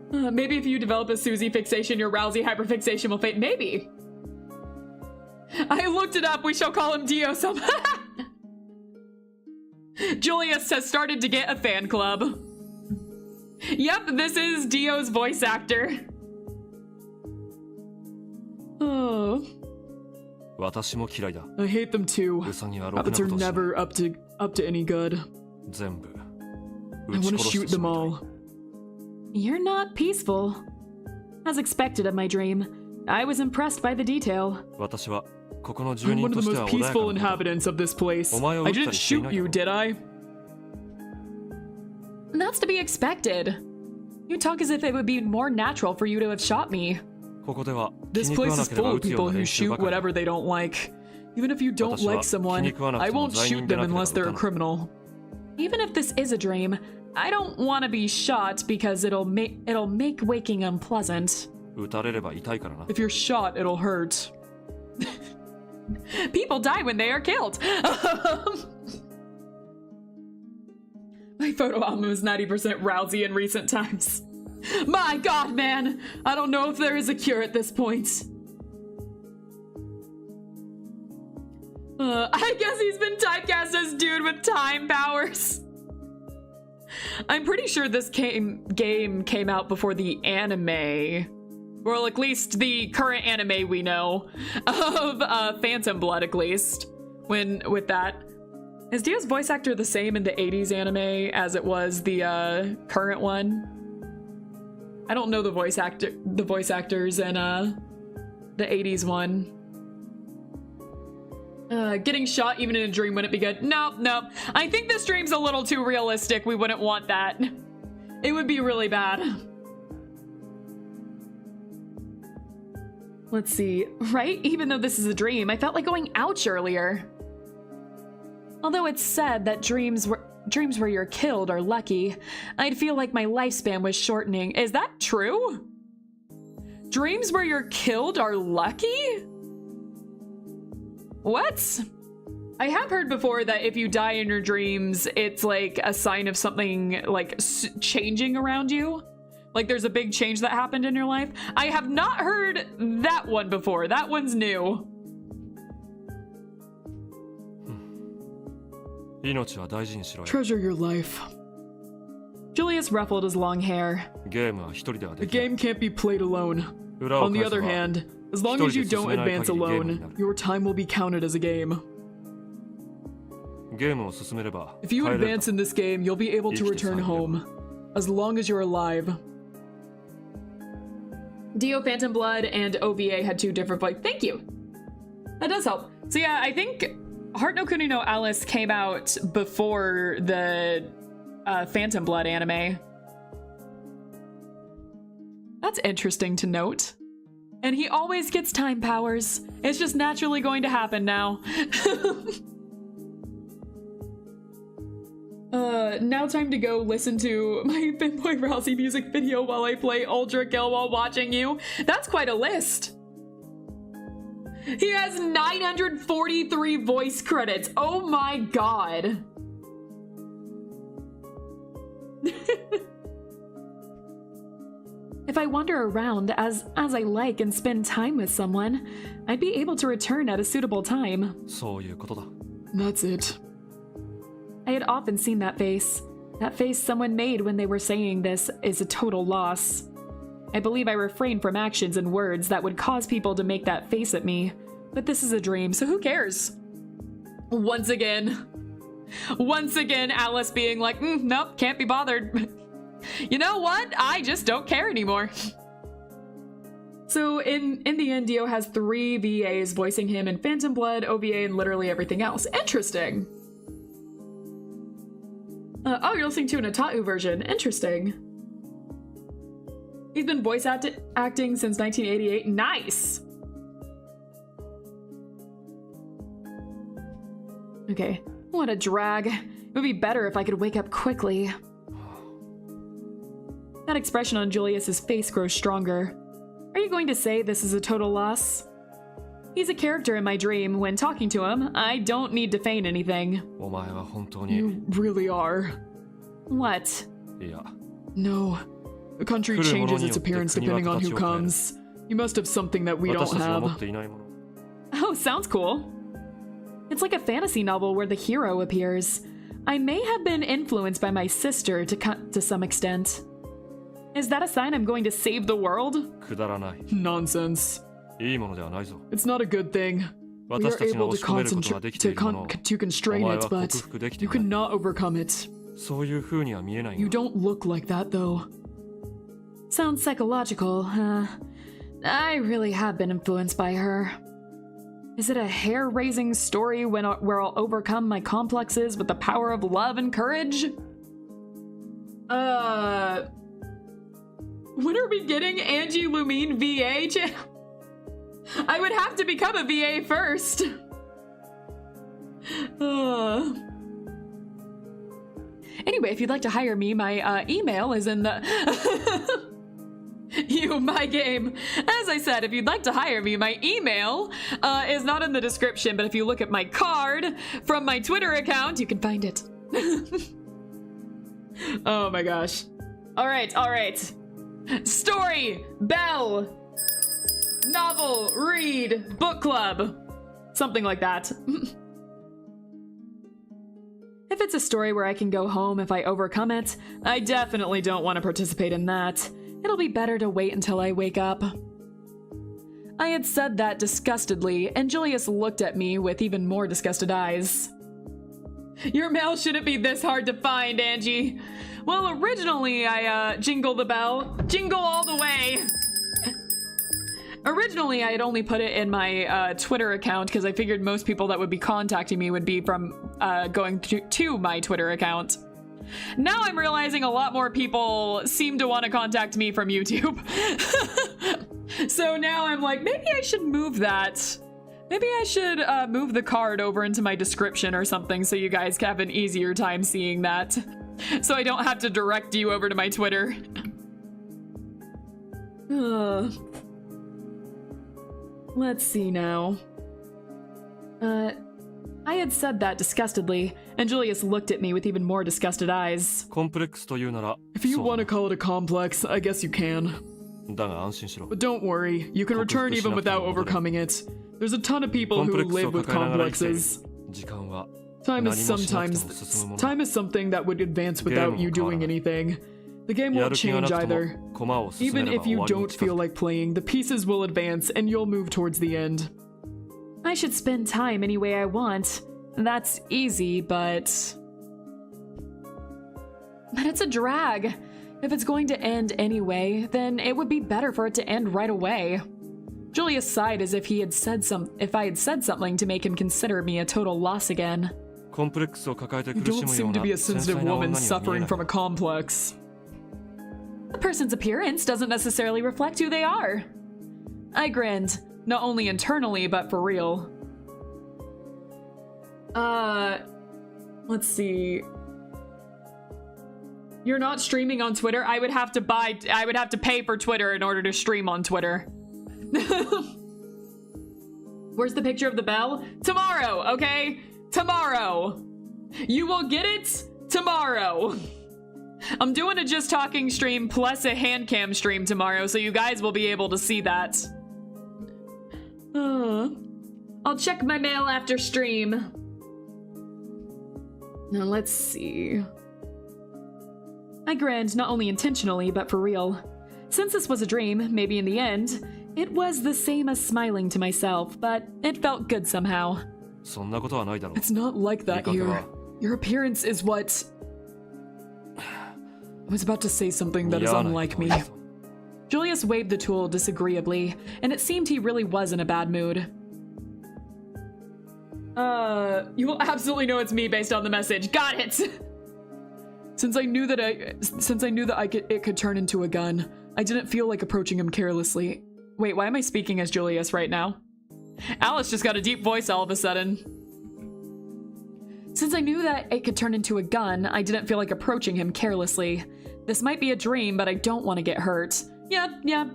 Maybe if you develop a Susie fixation, your Ralsei hyperfixation will fade. Maybe. I looked it up. We shall call him Dio somehow. Julius has started to get a fan club. Yep, this is Dio's voice actor. Oh. I hate them too. Rabbits are never up to any good. I want to shoot them all. You're not peaceful. As expected of my dream, I was impressed by the detail. I'm one of the most peaceful inhabitants of this place. I didn't shoot you, did I? That's to be expected. You talk as if it would be more natural for you to have shot me. This place is full of people who shoot whatever they don't like. Even if you don't like someone, I won't shoot them unless they're a criminal. Even if this is a dream, I don't want to be shot because it'll make waking unpleasant. If you're shot, it'll hurt. People die when they are killed. My photo album is 90% Ralsei in recent times. My god, man! I don't know if there is a cure at this point. I guess he's been typecast as dude with time powers. I'm pretty sure this game came out before the anime. Or at least the current anime we know of Phantom Blood, at least. With that. Is Dio's voice actor the same in the 80s anime as it was the current one? I don't know the voice actors in the 80s one. Getting shot even in a dream wouldn't be good. Nope. I think this dream's a little too realistic. We wouldn't want that. It would be really bad. Let's see. Right? Even though this is a dream, I felt like going ouch earlier. Although it's said that dreams where you're killed are lucky, I'd feel like my lifespan was shortening. Is that true? Dreams where you're killed are lucky? What? I have heard before that if you die in your dreams, it's like a sign of something like changing around you. Like there's a big change that happened in your life. I have not heard that one before. That one's new. Treasure your life. Julius ruffled his long hair. The game can't be played alone. On the other hand, as long as you don't advance alone, your time will be counted as a game. If you advance in this game, you'll be able to return home, as long as you're alive. Dio Phantom Blood and OVA had two different fights. Thank you! That does help. So yeah, I think Heart no Kuni no Alice came out before the Phantom Blood anime. That's interesting to note. And he always gets time powers. It's just naturally going to happen now. Now time to go listen to my Finboy Rousey music video while I play Ultra Kill while watching you. That's quite a list. He has 943 voice credits. Oh my god. If I wander around as I like and spend time with someone, I'd be able to return at a suitable time. That's it. I had often seen that face. That face someone made when they were saying this is a total loss. I believe I refrained from actions and words that would cause people to make that face at me. But this is a dream, so who cares? Once again, Alice being like, nope, can't be bothered. You know what? I just don't care anymore. So in the end, Dio has 3 VAs voicing him in Phantom Blood, OVA, and literally everything else. Interesting. Oh, you're listening to an Otaku version. Interesting. He's been voice acting since 1988. Nice! Okay. What a drag. It would be better if I could wake up quickly. That expression on Julius's face grows stronger. Are you going to say this is a total loss? He's a character in my dream. When talking to him, I don't need to feign anything. You really are. What? No. The country changes its appearance depending on who comes. You must have something that we don't have. Oh, sounds cool. It's like a fantasy novel where the hero appears. I may have been influenced by my sister to some extent. Is that a sign I'm going to save the world? Nonsense. It's not a good thing. We are able to constrain it, but you cannot overcome it. You don't look like that, though. Sounds psychological, huh? I really have been influenced by her. Is it a hair-raising story where I'll overcome my complexes with the power of love and courage? When are we getting Angie Lumine VA? I would have to become a VA first. Anyway, if you'd like to hire me, my email is in the... my game. As I said, if you'd like to hire me, my email is not in the description, but if you look at my card from my Twitter account, you can find it. Oh my gosh. All right. Story, bell, novel, read, book club, something like that. If it's a story where I can go home if I overcome it, I definitely don't want to participate in that. It'll be better to wait until I wake up. I had said that disgustedly, and Julius looked at me with even more disgusted eyes. Your mail shouldn't be this hard to find, Angie. Well, originally I jingle the bell. Jingle all the way. Originally, I had only put it in my Twitter account because I figured most people that would be contacting me would be from going to my Twitter account. Now I'm realizing a lot more people seem to want to contact me from YouTube. So now I'm like, maybe I should move that. Maybe I should move the card over into my description or something so you guys have an easier time seeing that. So I don't have to direct you over to my Twitter. Let's see now. I had said that disgustedly, and Julius looked at me with even more disgusted eyes. コンプレックスというなら If you そう want to call it a complex, I guess you can. だが安心しろ But don't worry, you can return even without overcoming it. There's a ton of people who live with complexes. 時間は Time is something that would advance without you doing anything. The game や won't る気がな change くとも either. 駒を進め Even れば if you 終わりに don't 近 feel づく like playing, the pieces will advance and you'll move towards the end. I should spend time any way I want. That's easy, but it's a drag. If it's going to end anyway, then it would be better for it to end right away. Julius sighed as if I had said something to make him consider me a total loss again. コンプレックスを抱えて You 苦し don't むよう seem to な be a 繊 sensitive 細な女 woman には見え suffering ない from a complex. A person's appearance doesn't necessarily reflect who they are. I grinned, not only internally, but for real. Let's see. You're not streaming on Twitter? I would have to pay for Twitter in order to stream on Twitter. Where's the picture of the bell? Tomorrow, okay? Tomorrow. You will get it tomorrow. I'm doing a Just Talking stream plus a hand cam stream tomorrow, so you guys will be able to see that. I'll check my mail after stream. Now let's see. I grinned, not only intentionally, but for real. Since this was a dream, maybe in the end, it was the same as smiling to myself, but it felt good somehow. そんなことはないだろう It's not like that 味覚 here. は Your appearance is what... I was about to say something that is 嫌な unlike 人 me. だぞ Julius waved the tool disagreeably, and it seemed he really was in a bad mood. You will absolutely know it's me based on the message. Got it! Since I knew that it could turn into a gun, I didn't feel like approaching him carelessly. Wait, why am I speaking as Julius right now? Alice just got a deep voice all of a sudden. Since I knew that it could turn into a gun, I didn't feel like approaching him carelessly. This might be a dream, but I don't want to get hurt. Yeah,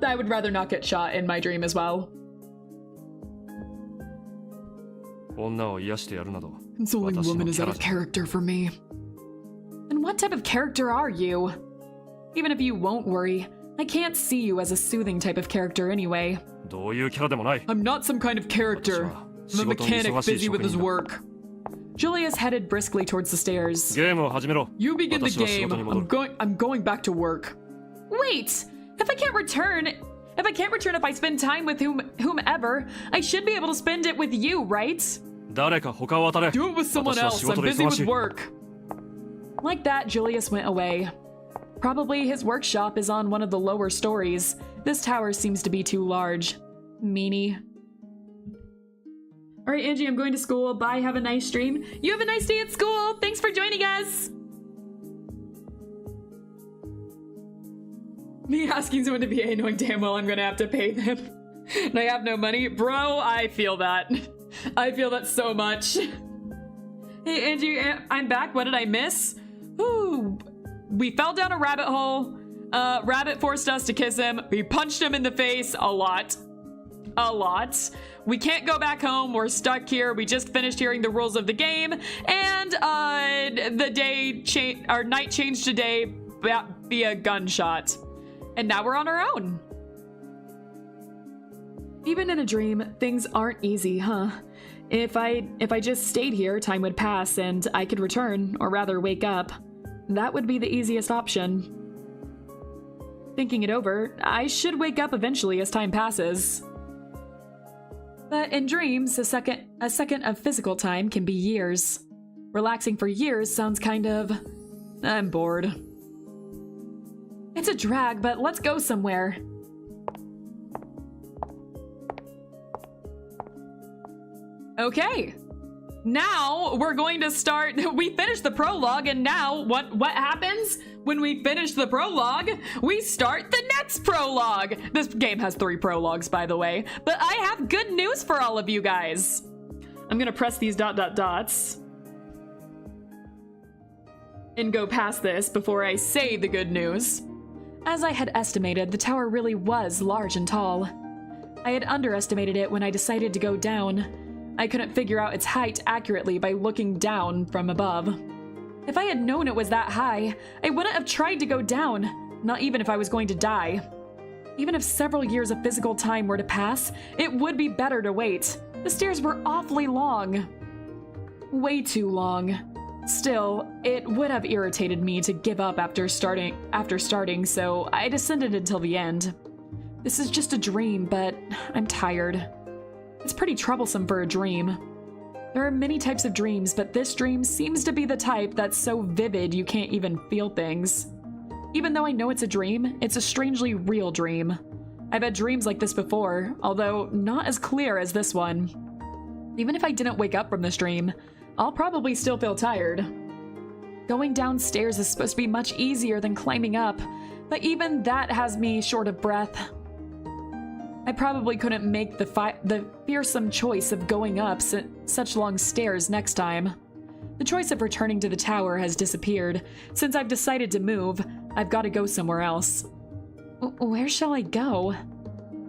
I would rather not get shot in my dream as well. 女を癒してやるなど Consoling 私の woman is キャ out ラ of じゃ character for me. And what type of character are you? Even if you won't worry, I can't see you as a soothing type of character anyway. どういうキャラでもない I'm not some kind of character. 私は I'm a 仕事に mechanic 忙しい busy with 職 his 人だ work. Julius headed briskly towards the stairs. ゲームを始めろ You begin the 私は仕 game. 事に戻る I'm going back to work. Wait! If I can't return if I spend time with whomever, I should be able to spend it with you, right? 誰か他を当たれ Do it with someone 私は else. 仕 I'm 事で busy 忙し with い work. Like that, Julius went away. Probably his workshop is on one of the lower stories. This tower seems to be too large. Meanie. Alright, Angie, I'm going to school. Bye, have a nice stream. You have a nice day at school. Thanks for joining us. Me asking someone to be knowing damn well I'm gonna have to pay them. And I have no money. Bro, I feel that. I feel that so much. Hey, Angie, I'm back. What did I miss? Ooh, we fell down a rabbit hole. Rabbit forced us to kiss him. We punched him in the face a lot. We can't go back home. We're stuck here. We just finished hearing the rules of the game. And our night changed to day via gunshot. And now we're on our own. Even in a dream, things aren't easy, huh? If I just stayed here, time would pass and I could return, or rather wake up. That would be the easiest option. Thinking it over, I should wake up eventually as time passes. But in dreams, a second of physical time can be years. Relaxing for years sounds kind of... I'm bored. It's a drag, but let's go somewhere. Okay. Now we're going to start. We finished the prologue, and now what happens when we finish the prologue? We start the next prologue. This game has 3 prologues, by the way, but I have good news for all of you guys. I'm gonna press these ... and go past this before I say the good news. As I had estimated, the tower really was large and tall. I had underestimated it when I decided to go down. I couldn't figure out its height accurately by looking down from above. If I had known it was that high, I wouldn't have tried to go down, not even if I was going to die. Even if several years of physical time were to pass, it would be better to wait. The stairs were awfully long. Way too long. Still, it would have irritated me to give up after starting, so I descended until the end. This is just a dream, but I'm tired. It's pretty troublesome for a dream. There are many types of dreams, but this dream seems to be the type that's so vivid you can't even feel things. Even though I know it's a dream, it's a strangely real dream. I've had dreams like this before, although not as clear as this one. Even if I didn't wake up from this dream, I'll probably still feel tired. Going downstairs is supposed to be much easier than climbing up, but even that has me short of breath. I probably couldn't make the fearsome choice of going up such long stairs next time. The choice of returning to the tower has disappeared. Since I've decided to move, I've got to go somewhere else. Where shall I go?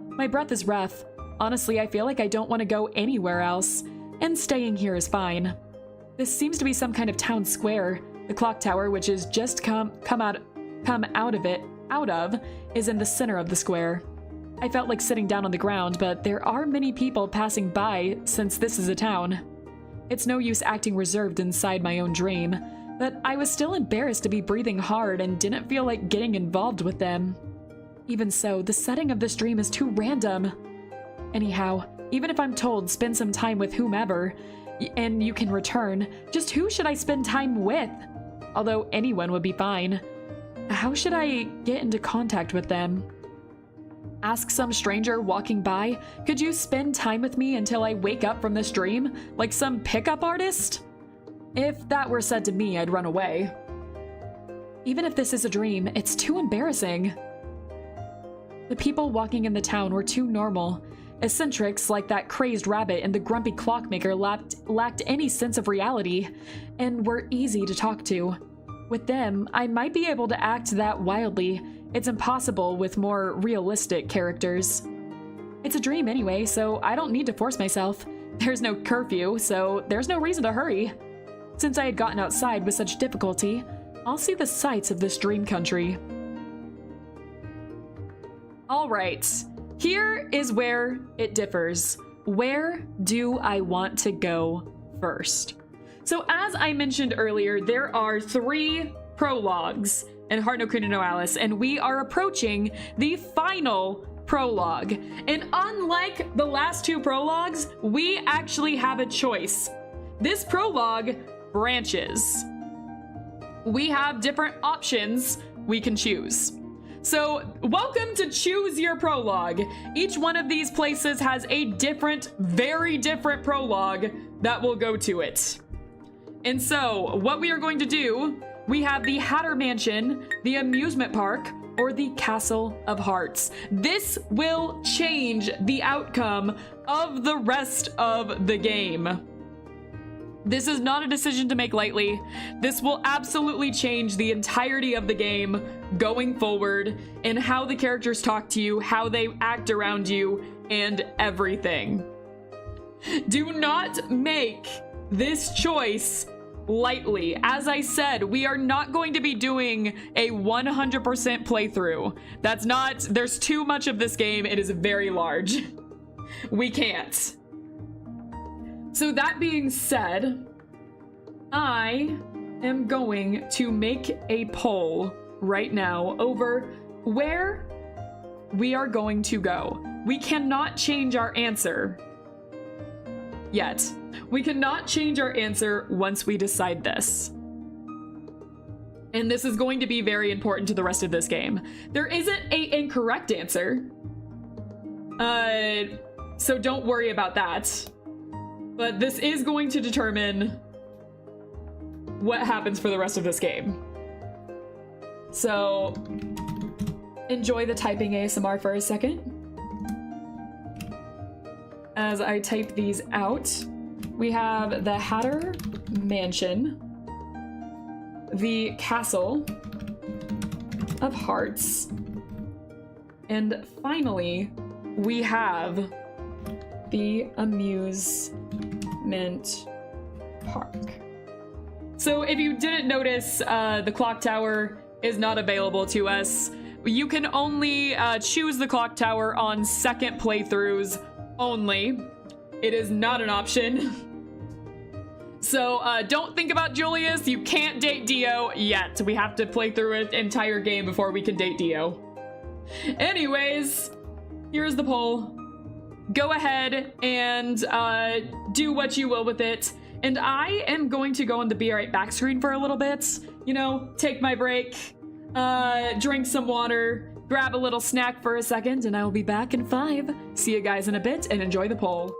My breath is rough. Honestly, I feel like I don't want to go anywhere else, and staying here is fine. This seems to be some kind of town square. The clock tower, which is just come out of, is in the center of the square. I felt like sitting down on the ground, but there are many people passing by since this is a town. It's no use acting reserved inside my own dream, but I was still embarrassed to be breathing hard and didn't feel like getting involved with them. Even so, the setting of this dream is too random. Anyhow, even if I'm told spend some time with whomever, and you can return, just who should I spend time with? Although anyone would be fine. How should I get into contact with them? Ask some stranger walking by, could you spend time with me until I wake up from this dream, like some pickup artist? If that were said to me, I'd run away. Even if this is a dream, it's too embarrassing. The people walking in the town were too normal. Eccentrics like that crazed rabbit and the grumpy clockmaker lacked any sense of reality, and were easy to talk to. With them, I might be able to act that wildly. It's impossible with more realistic characters. It's a dream anyway, so I don't need to force myself. There's no curfew, so there's no reason to hurry. Since I had gotten outside with such difficulty, I'll see the sights of this dream country. Alright, here is where it differs. Where do I want to go first? So as I mentioned earlier, there are 3 prologues in Heart no Kuni no Alice, and we are approaching the final prologue. And unlike the last 2 prologues, we actually have a choice. This prologue branches. We have different options we can choose. So welcome to Choose Your Prologue. Each one of these places has a different, very different prologue that will go to it. And so what we are going to do, we have the Hatter Mansion, the amusement park, or the Castle of Hearts. This will change the outcome of the rest of the game. This is not a decision to make lightly. This will absolutely change the entirety of the game going forward, and how the characters talk to you, how they act around you, and everything. Do not make this choice lightly. As I said, we are not going to be doing a 100% playthrough. That's not, there's too much of this game. It is very large. We can't. So that being said, I am going to make a poll right now over where we are going to go. We cannot change our answer yet. We cannot change our answer once we decide this. And this is going to be very important to the rest of this game. There isn't an incorrect answer. So don't worry about that. But this is going to determine what happens for the rest of this game. So enjoy the typing ASMR for a second. As I type these out, we have the Hatter Mansion, the Castle of Hearts, and finally, we have the amusement Mint Park. So if you didn't notice, the clock tower is not available to us. You can only choose the clock tower on second playthroughs only. It is not an option. So don't think about Julius. You can't date Dio yet. We have to play through an entire game before we can date Dio. Anyways, here's the poll. Go ahead and do what you will with it. And I am going to go on the Be Right Back screen for a little bit. You know, take my break, drink some water, grab a little snack for a second, and I will be back in 5. See you guys in a bit, and enjoy the poll.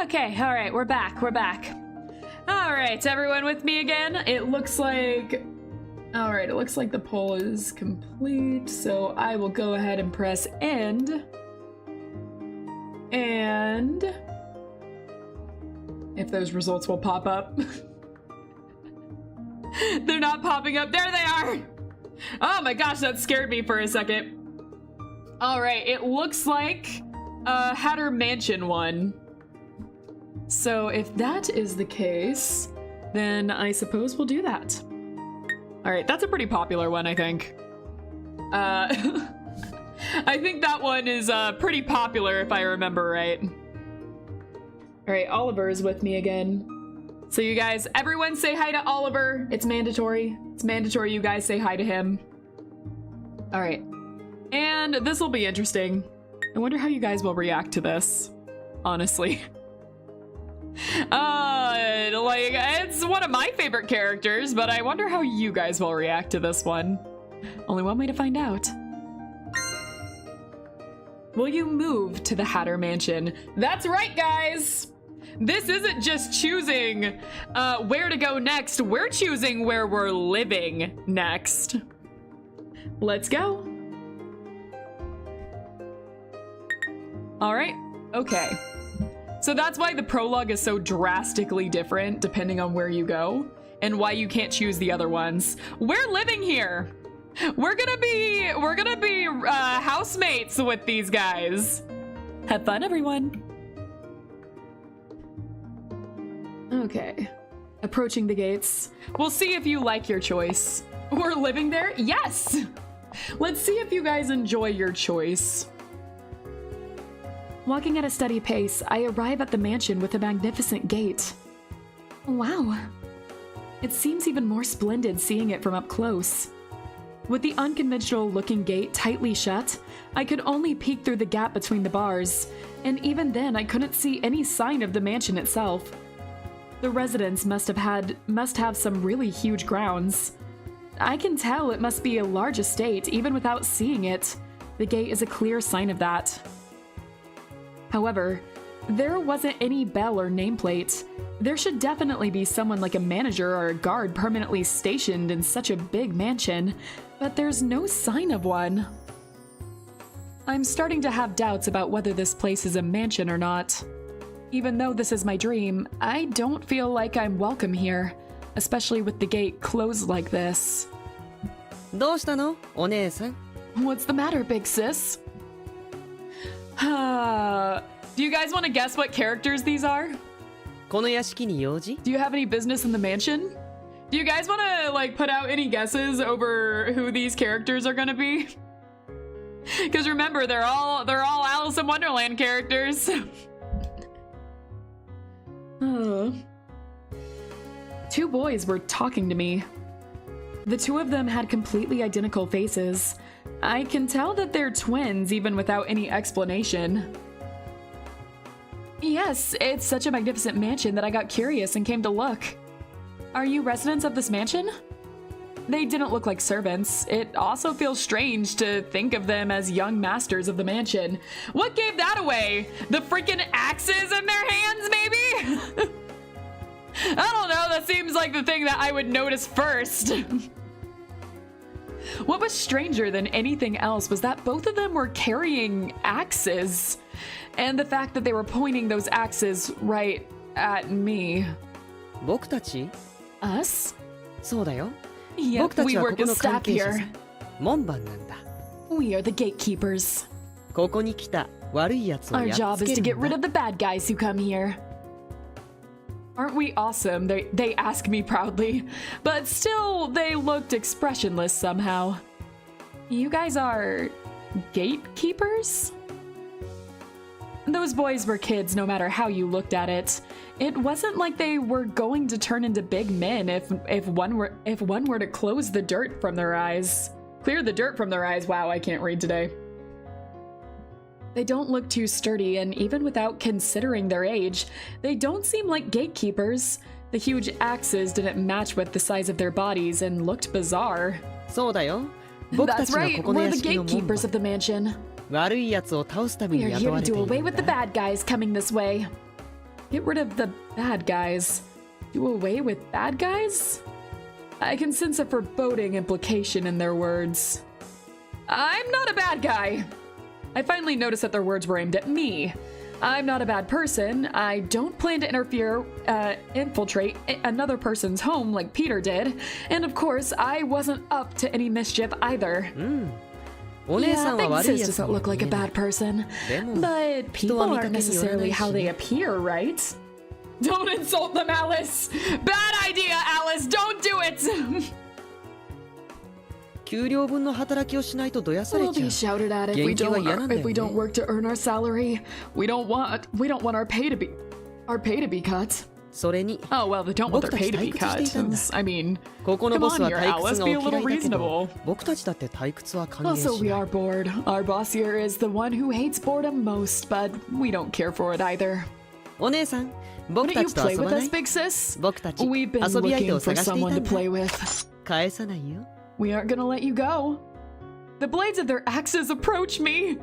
Okay, all right, we're back. We're back. All right, everyone with me again. It looks like... All right, it looks like the poll is complete, so I will go ahead and press end. And if those results will pop up. They're not popping up. There they are. Oh my gosh, that scared me for a second. All right, it looks like Hatter Mansion won. So if that is the case, then I suppose we'll do that. All right, that's a pretty popular one, I think. I think that one is pretty popular if I remember right. All right, Oliver is with me again. So you guys, everyone say hi to Oliver. It's mandatory. It's mandatory you guys say hi to him. All right. And this will be interesting. I wonder how you guys will react to this, honestly. Like, it's one of my favorite characters, but I wonder how you guys will react to this one. Only one way to find out. Will you move to the Hatter Mansion? That's right, guys! This isn't just choosing where to go next. We're choosing where we're living next. Let's go. All right, okay. So that's why the prologue is so drastically different depending on where you go and why you can't choose the other ones. We're living here. We're gonna be housemates with these guys. Have fun, everyone. Okay, approaching the gates. We'll see if you like your choice. We're living there? Yes! Let's see if you guys enjoy your choice. Walking at a steady pace, I arrive at the mansion with a magnificent gate. Wow. It seems even more splendid seeing it from up close. With the unconventional looking gate tightly shut, I could only peek through the gap between the bars, and even then I couldn't see any sign of the mansion itself. The residents must have some really huge grounds. I can tell it must be a large estate even without seeing it. The gate is a clear sign of that. However, there wasn't any bell or nameplate. There should definitely be someone like a manager or a guard permanently stationed in such a big mansion, but there's no sign of one. I'm starting to have doubts about whether this place is a mansion or not. Even though this is my dream, I don't feel like I'm welcome here, especially with the gate closed like this. どうしたの? お姉さん? What's the matter, big sis? Do you guys want to guess what characters these are? この屋敷に用事? Do you have any business in the mansion? Do you guys want to like put out any guesses over who these characters are gonna be? Because remember, they're all Alice in Wonderland characters. Two boys were talking to me. The two of them had completely identical faces. I can tell that they're twins even without any explanation. Yes, it's such a magnificent mansion that I got curious and came to look. Are you residents of this mansion? They didn't look like servants. It also feels strange to think of them as young masters of the mansion. What gave that away? The freaking axes in their hands, maybe? I don't know, that seems like the thing that I would notice first. What was stranger than anything else was that both of them were carrying axes, and the fact that they were pointing those axes right at me. 僕たち? Us? そうだよ. Yep, we work as staff here. 門番なんだ. We are the gatekeepers. ここに来た悪い奴を Our やっ job つ is け to る get ん rid だ. of the bad guys who come here. Aren't we awesome? They ask me proudly, but still they looked expressionless somehow. You guys are gatekeepers? Those boys were kids no matter how you looked at it. It wasn't like they were going to turn into big men if one were to close the dirt from their eyes. Clear the dirt from their eyes. Wow, I can't read today. They don't look too sturdy, and even without considering their age, they don't seem like gatekeepers. The huge axes didn't match with the size of their bodies and looked bizarre. そうだよ. 僕た That's ちは right, ここの we're 屋 the 敷の門 gatekeepers 番. of the mansion. 悪い奴を倒すため We に are 雇 here わ to れてい do る away ん with the だ. bad guys coming this way. Get rid of the bad guys. Do away with bad guys? I can sense a foreboding implication in their words. I'm not a bad guy. I finally noticed that their words were aimed at me. I'm not a bad person. I don't plan to infiltrate another person's home like Peter did. And of course, I wasn't up to any mischief either. Yeah, Big Sis doesn't look like a bad person. But people aren't necessarily how they appear, right? Don't insult them, Alice! Bad idea, Alice! Don't do it! We'll be shouted at if we don't work to earn our salary. We don't want our pay to be cut. Oh well, they don't want their pay to be cut. I mean, come on here, Alice, be a little reasonable. Also, we are bored. Our boss here is the one who hates boredom most, but we don't care for it either. Wouldn't you play with us, Big Sis? We've been looking for someone to play with. We aren't gonna let you go. The blades of their axes approach me.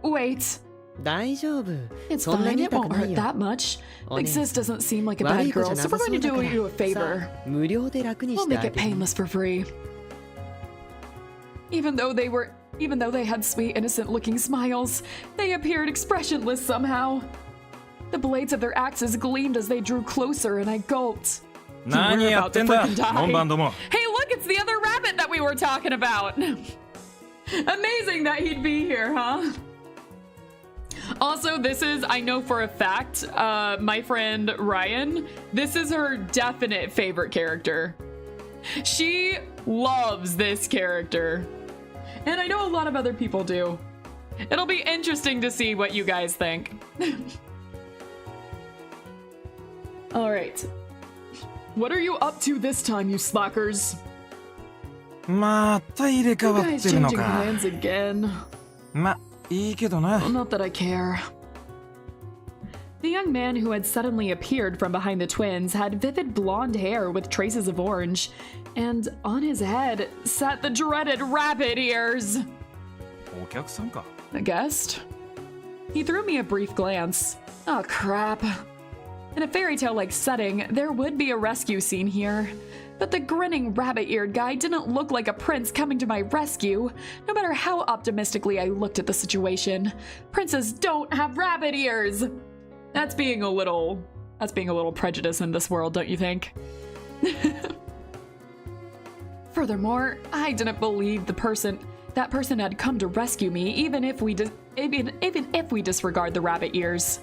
Wait. It's fine, it won't hurt that much. Big Sis doesn't seem like a bad girl, so we're going to do you a favor. We'll make it painless for free. Even though they had sweet, innocent-looking smiles, they appeared expressionless somehow. The blades of their axes gleamed as they drew closer, and I gulped. Hey, look, it's the other rabbit that we were talking about. Amazing that he'd be here, huh? Also, this is, I know for a fact, my friend Ryan, this is her definite favorite character. She loves this character. And I know a lot of other people do. It'll be interesting to see what you guys think. Alright. What are you up to this time, you slackers? You guys changing plans again. Well, not that I care. The young man who had suddenly appeared from behind the twins had vivid blonde hair with traces of orange, and on his head sat the dreaded rabbit ears. A guest? He threw me a brief glance. Oh crap. In a fairy tale-like setting, there would be a rescue scene here. But the grinning rabbit-eared guy didn't look like a prince coming to my rescue, no matter how optimistically I looked at the situation. Princes don't have rabbit ears! That's being a little prejudiced in this world, don't you think? Furthermore, I didn't believe that person had come to rescue me, even if we disregard the rabbit ears.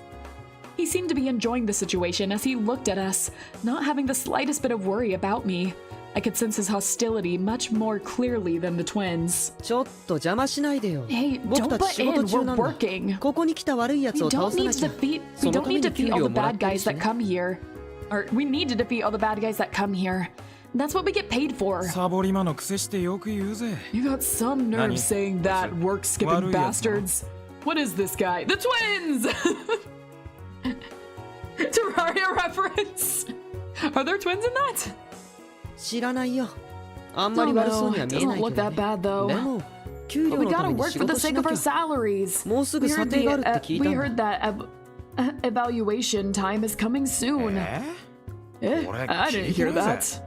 He seemed to be enjoying the situation as he looked at us, not having the slightest bit of worry about me. I could sense his hostility much more clearly than the twins. Hey, don't butt in, we're working. We don't need to defeat all the bad guys that come here. Or, we need to defeat all the bad guys that come here. That's what we get paid for. You got some nerve saying that, work-skipping bastards. What is this guy? The twins! Terraria reference! Are there twins in that? Oh no, it doesn't look that bad though. But we gotta work for the sake of our salaries. We heard that evaluation time is coming soon. I didn't hear that.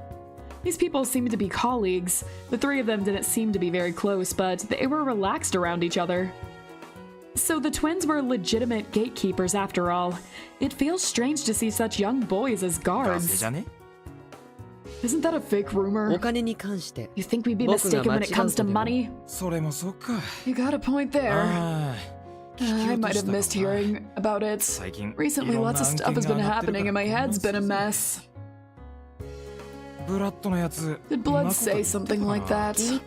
These people seemed to be colleagues. The three of them didn't seem to be very close, but they were relaxed around each other. So the twins were legitimate gatekeepers after all. It feels strange to see such young boys as guards. Isn't that a fake rumor? You think we'd be mistaken when it comes to money? You got a point there. I might have missed hearing about it. Recently, lots of stuff has been happening and my head's been a mess. Did Blood say something like that? You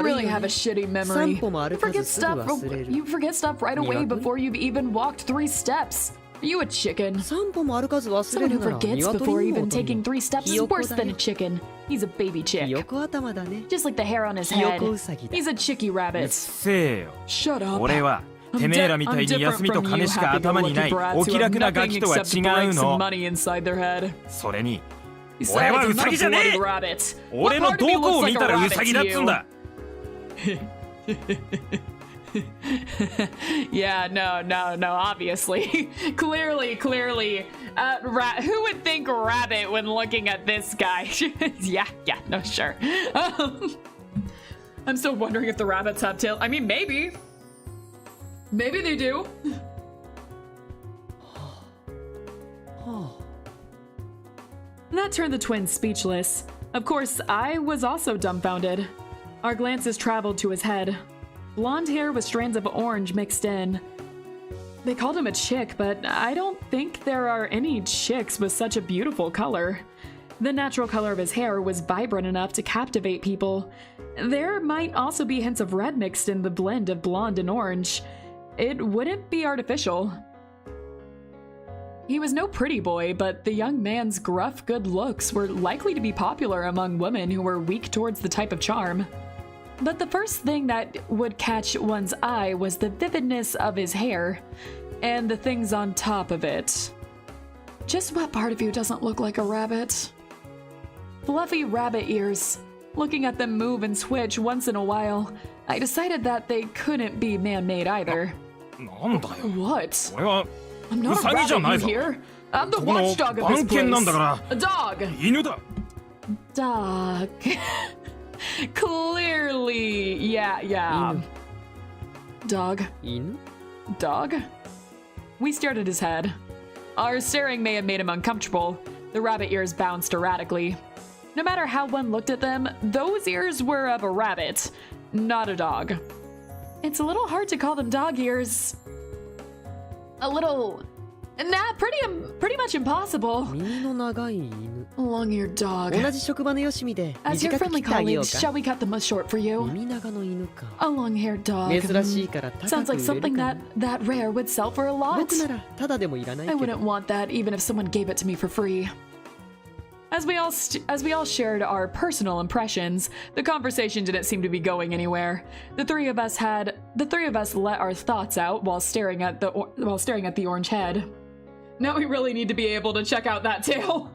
really have a shitty memory. You forget stuff right away before you've even walked 3 steps. Are you a chicken? Someone who forgets before even taking 3 steps is worse than a chicken. He's a baby chick. Just like the hair on his head. He's a chicky rabbit. Shut up. I'm different from you happy-go-lucky brats who have nothing except bricks and money inside their head. Besides, I'm not a bloody rabbit. What part of me looks like a rabbit to you? Yeah, no, obviously. Clearly. Who would think rabbit when looking at this guy? yeah, no, sure. I'm still wondering if the rabbits have tail. I mean, maybe. Maybe they do. That turned the twins speechless. Of course, I was also dumbfounded. Our glances traveled to his head. Blonde hair with strands of orange mixed in. They called him a chick, but I don't think there are any chicks with such a beautiful color. The natural color of his hair was vibrant enough to captivate people. There might also be hints of red mixed in the blend of blonde and orange. It wouldn't be artificial. He was no pretty boy, but the young man's gruff good looks were likely to be popular among women who were weak towards the type of charm. But the first thing that would catch one's eye was the vividness of his hair, and the things on top of it. Just what part of you doesn't look like a rabbit? Fluffy rabbit ears. Looking at them move and switch once in a while, I decided that they couldn't be man-made either. What? I'm not a rabbit, you hear? I'm the watchdog of this place. A dog. Dog. Clearly, yeah. Dog. Dog? We stared at his head. Our staring may have made him uncomfortable. The rabbit ears bounced erratically. No matter how one looked at them, those ears were of a rabbit, not a dog. It's a little hard to call them dog ears. Pretty much impossible. Long-eared dog. As your friendly colleagues, shall we cut them short for you? A long-haired dog. Sounds like something that rare would sell for a lot. I wouldn't want that even if someone gave it to me for free. As we all shared our personal impressions, the conversation didn't seem to be going anywhere. The three of us let our thoughts out while staring at the orange head. Now we really need to be able to check out that tail.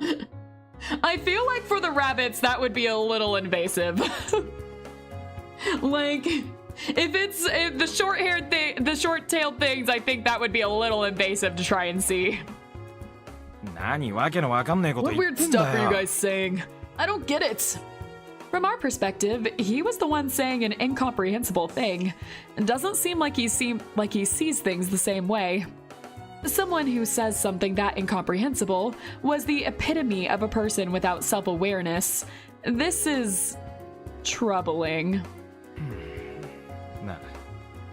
I feel like for the rabbits that would be a little invasive. Like, if the short-tailed things, I think that would be a little invasive to try and see. What weird stuff are you guys saying? I don't get it. From our perspective, he was the one saying an incomprehensible thing. It doesn't seem like he sees things the same way. Someone who says something that incomprehensible was the epitome of a person without self-awareness. This is troubling.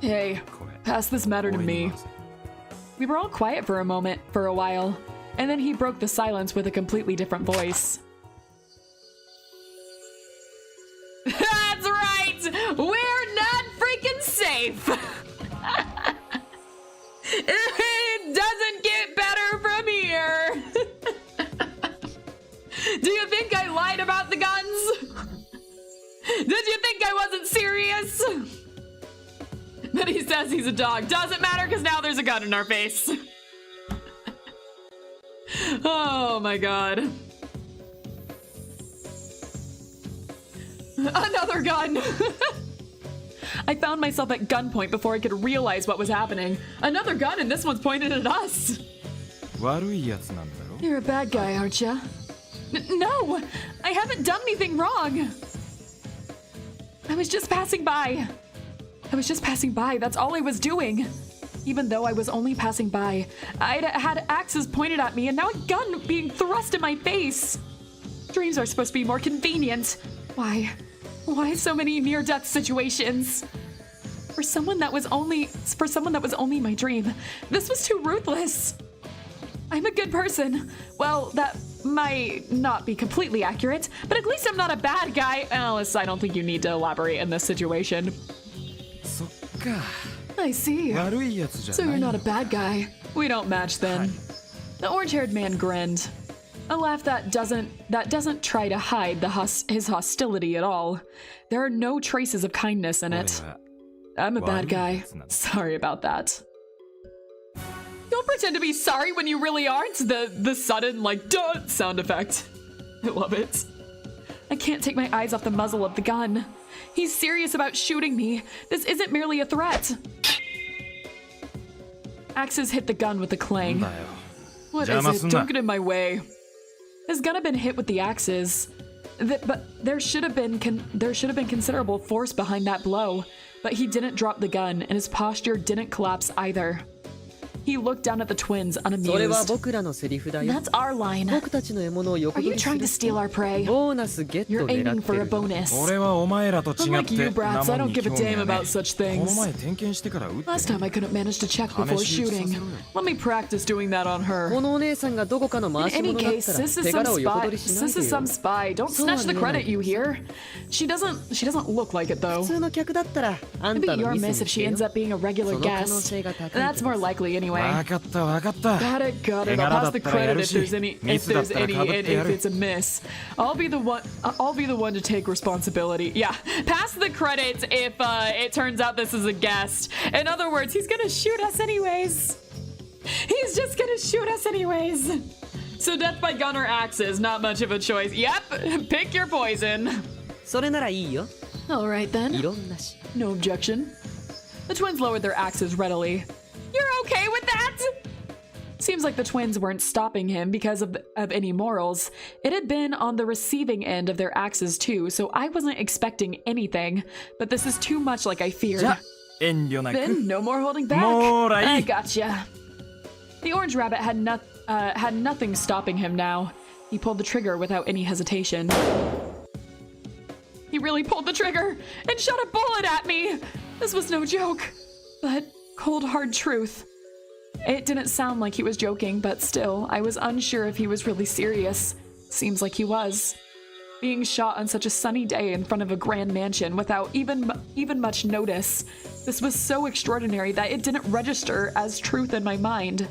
Hey, pass this matter to me. We were all quiet for a while, and then he broke the silence with a completely different voice. That's right! We're not freaking safe! It doesn't get better from here! Do you think I lied about the guns? Did you think I wasn't serious? But he says he's a dog. Doesn't matter because now there's a gun in our face. Oh my god. Another gun! I found myself at gunpoint before I could realize what was happening. Another gun, and this one's pointed at us. You're a bad guy, aren't you? No! I haven't done anything wrong! I was just passing by. That's all I was doing. Even though I was only passing by, I'd had axes pointed at me and now a gun being thrust in my face. Dreams are supposed to be more convenient. Why so many near-death situations? For someone that was only my dream, this was too ruthless. I'm a good person. Well, that might not be completely accurate, but at least I'm not a bad guy. Alice, I don't think you need to elaborate in this situation. I see. So you're not a bad guy. We don't match then. The orange-haired man grinned. A laugh that doesn't try to hide his hostility at all. There are no traces of kindness in it. I'm a bad guy. Sorry about that. Don't pretend to be sorry when you really aren't. The sudden, like, duh sound effect. I love it. I can't take my eyes off the muzzle of the gun. He's serious about shooting me. This isn't merely a threat. Axes hit the gun with a clang. What is it? Don't get in my way. His gun had been hit with the axes. But there should have been considerable force behind that blow. But he didn't drop the gun, and his posture didn't collapse either. He looked down at the twins, unamused. That's our line. Are you trying to steal our prey? You're aiming for a bonus. Unlike you brats, I don't give a damn about such things. Last time I couldn't manage to check before shooting. Let me practice doing that on her. In any case, Sis is some spy. Don't snatch the credit, you hear? She doesn't look like it though. It'd be your miss if she ends up being a regular guest. That's more likely anyway. Got it. I'll pass the credit if it's a miss. I'll be the one to take responsibility. Yeah, pass the credit if it turns out this is a guest. In other words, he's gonna shoot us anyways. He's just gonna shoot us anyways. So death by gun or axes, not much of a choice. Yep, pick your poison. Alright then. No objection. The twins lowered their axes readily. You're okay with that? Seems like the twins weren't stopping him because of any morals. It had been on the receiving end of their axes too, so I wasn't expecting anything. But this is too much like I feared. Then no more holding back. I gotcha. The orange rabbit had nothing stopping him now. He pulled the trigger without any hesitation. He really pulled the trigger and shot a bullet at me. This was no joke, but cold hard truth. It didn't sound like he was joking, but still, I was unsure if he was really serious. Seems like he was. Being shot on such a sunny day in front of a grand mansion without even much notice. This was so extraordinary that it didn't register as truth in my mind.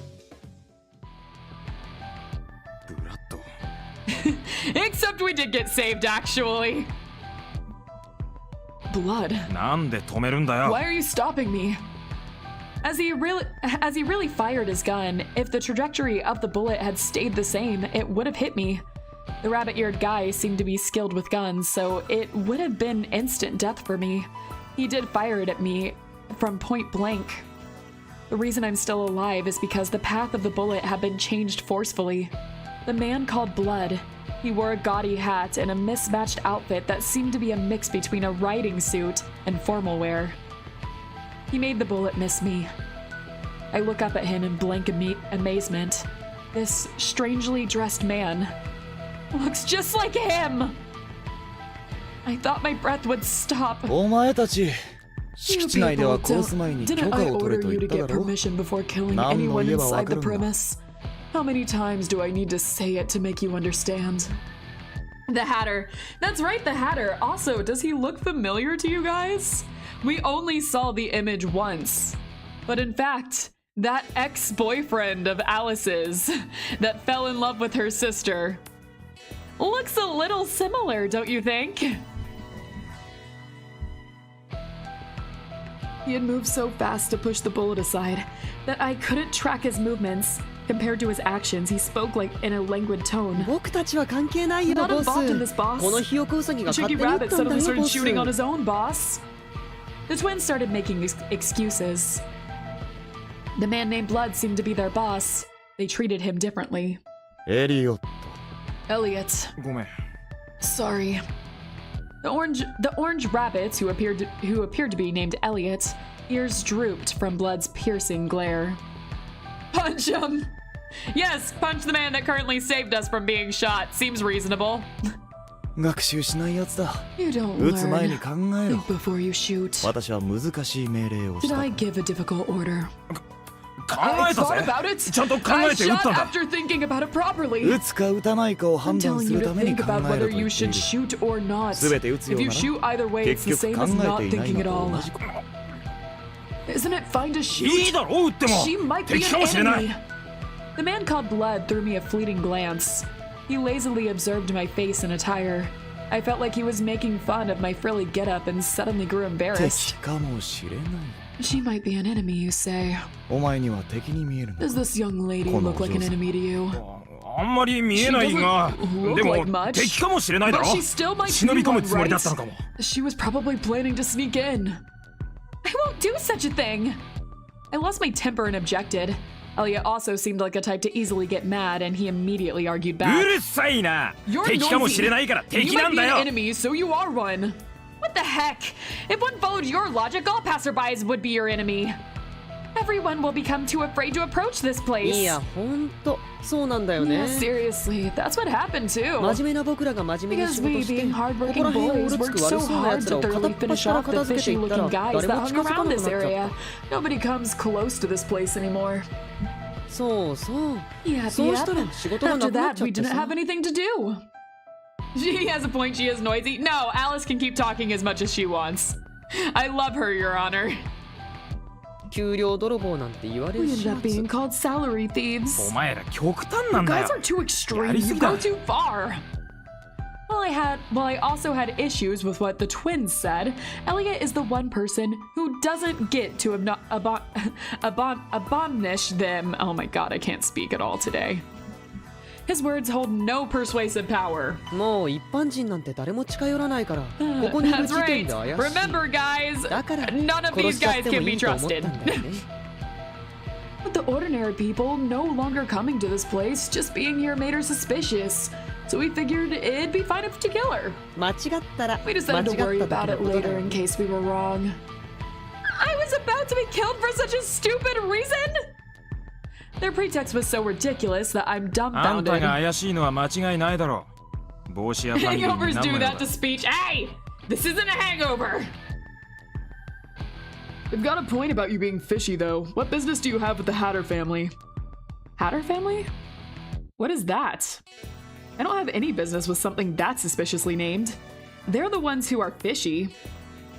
Except we did get saved, actually. Blood. Why are you stopping me? As he really fired his gun, if the trajectory of the bullet had stayed the same, it would have hit me. The rabbit-eared guy seemed to be skilled with guns, so it would have been instant death for me. He did fire it at me from point blank. The reason I'm still alive is because the path of the bullet had been changed forcefully. The man called Blood. He wore a gaudy hat and a mismatched outfit that seemed to be a mix between a riding suit and formal wear. He made the bullet miss me. I look up at him in blank amazement. This strangely dressed man looks just like him! I thought my breath would stop. Didn't I order you to get permission before killing anyone inside the premise? How many times do I need to say it to make you understand? The Hatter. That's right, the Hatter. Also, does he look familiar to you guys? We only saw the image once. But in fact, that ex-boyfriend of Alice's that fell in love with her sister looks a little similar, don't you think? He had moved so fast to push the bullet aside that I couldn't track his movements. Compared to his actions, he spoke like in a languid tone. I'm not involved in this, boss. Chicky Rabbit suddenly started shooting on his own, boss. The twins started making excuses. The man named Blood seemed to be their boss. They treated him differently. Elliot. Sorry. The orange rabbits, who appeared to be named Elliot, ears drooped from Blood's piercing glare. Punch him! Yes, punch the man that currently saved us from being shot. Seems reasonable. You don't learn. Think before you shoot. Did I give a difficult order? I thought about it. I shot after thinking about it properly. I'm telling you to think about whether you should shoot or not. If you shoot either way, it's the same as not thinking at all. Isn't it fine to shoot? She might be an enemy. The man called Blood threw me a fleeting glance. He lazily observed my face and attire. I felt like he was making fun of my frilly getup and suddenly grew embarrassed. She might be an enemy, you say. Does this young lady look like an enemy to you? あんまり見えないが、でも敵かもしれないだろ。忍び込むつもりだったのかも。She was probably planning to sneak in. I won't do such a thing. I lost my temper and objected. Elliot also seemed like a type to easily get mad, and he immediately argued back. うるさいな。 You're 敵かもしれないから敵 You な might ん be だ an よ。 enemy, so you are one. What the heck? If one followed your logic, all passerbys would be your enemy. Everyone will become too afraid to approach this place. いや、ほんとそうなんだよ Yeah, ね。 seriously, that's what happened too. 真面目な僕らが真面目に Because 仕事 we, して、 being ここ hardworking ら辺をう boys, ろつく worked 悪 so そうな hard 奴ら to を片 thoroughly っ端 finish から off the 片付けていったら fishy-looking guys 誰 that も hung 近づかな around くなっ this ちゃっ area. Nobody comes close to this place anymore. た。そうそう。 Yep, そうした yep. ら仕事がな After くなっ that, ちゃっ we て didn't さ have。anything to do. She has a point, she is noisy. No, Alice can keep talking as much as she wants. I love her, Your Honor. 給料泥棒なんて言われ We る ended 始 up being 末。 called salary thieves. お前ら極端なんだ Guys よ。 are too extreme. Yeah, You I go see too far. Well, I also had issues with what the twins said. Elliot is the one person who doesn't get to abominish them. Oh my god, I can't speak at all today. His words hold no persuasive power. もう一般人なんて誰も近寄らないから、ここにいる That's 時点 right. で怪しい。 Remember, guys, だから none of 殺 these しちゃっ guys ても can い be いと思った trusted. んだよね。 But the ordinary people no longer coming to this place, just being here made her suspicious. So we figured it'd be fine if to kill her. 間違ったら We 間違 decided っ to worry た about 時 it のことだ later よ in case we were wrong. I was about to be killed for such a stupid reason? Their pretext was so ridiculous that I'm あんた dumbfounded. が怪しいのは間違いないだろう。帽子やファミリーに Hangovers 何 do もや that to speech. Hey! This isn't a hangover! They've got a point about you being fishy, though. What business do you have with the Hatter family? Hatter family? What is that? I don't have any business with something that suspiciously named. They're the ones who are fishy.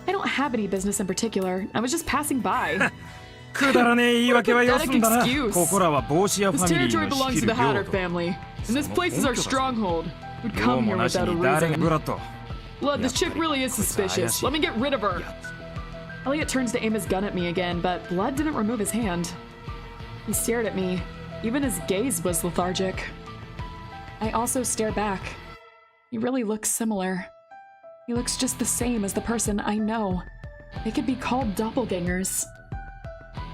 I don't have any business in particular. I was just passing by. くだらねえ言い訳はよすんだな。 Pathetic excuse. ここらは帽子やフ This ァミリ territory ーの belongs 仕 to 切 the る Hatter 領土。 family, and this place is our stronghold. We'd 用 come も here なし without a に誰が reason. ブラッド。 Blood, this chick really is suspicious. Let me get rid of her. Elliot turns to aim his gun at me again, but Blood didn't remove his hand. He stared at me. Even his gaze was lethargic. I also stare back. He really looks similar. He looks just the same as the person I know. They could be called doppelgangers.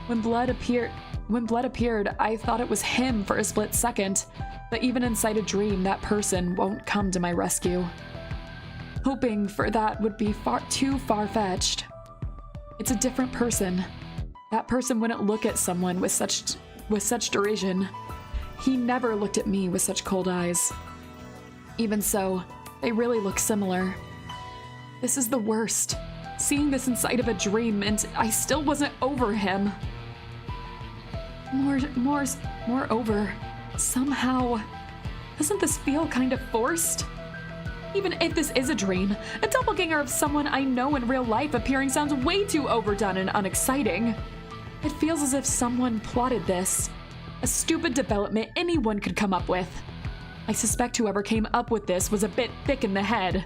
When Blood appeared, I thought it was him for a split second, but even inside a dream, that person won't come to my rescue. Hoping for that would be too far-fetched. It's a different person. That person wouldn't look at someone with such derision. He never looked at me with such cold eyes. Even so, they really look similar. This is the worst. Seeing this inside of a dream, and I still wasn't over him. Moreover, somehow, doesn't this feel kind of forced? Even if this is a dream, a doppelganger of someone I know in real life appearing sounds way too overdone and unexciting. It feels as if someone plotted this. A stupid development anyone could come up with. I suspect whoever came up with this was a bit thick in the head.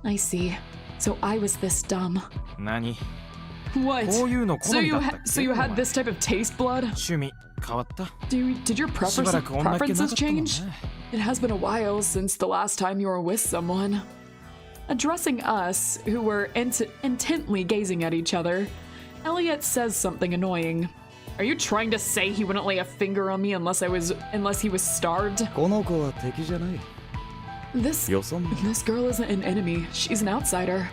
I see. So I was this dumb. 何 What? こういうの好みだったっけ So you had this type of taste, Blood? 趣味変わった Did your しばらく女っ気なか preferences ったもん change? ね。 It has been a while since the last time you were with someone. Addressing us, who were intently gazing at each other, Elliot says something annoying. Are you trying to say he wouldn't lay a finger on me unless he was starved? この子は敵じゃない。 This よそ者。 This girl isn't an enemy. She's an outsider.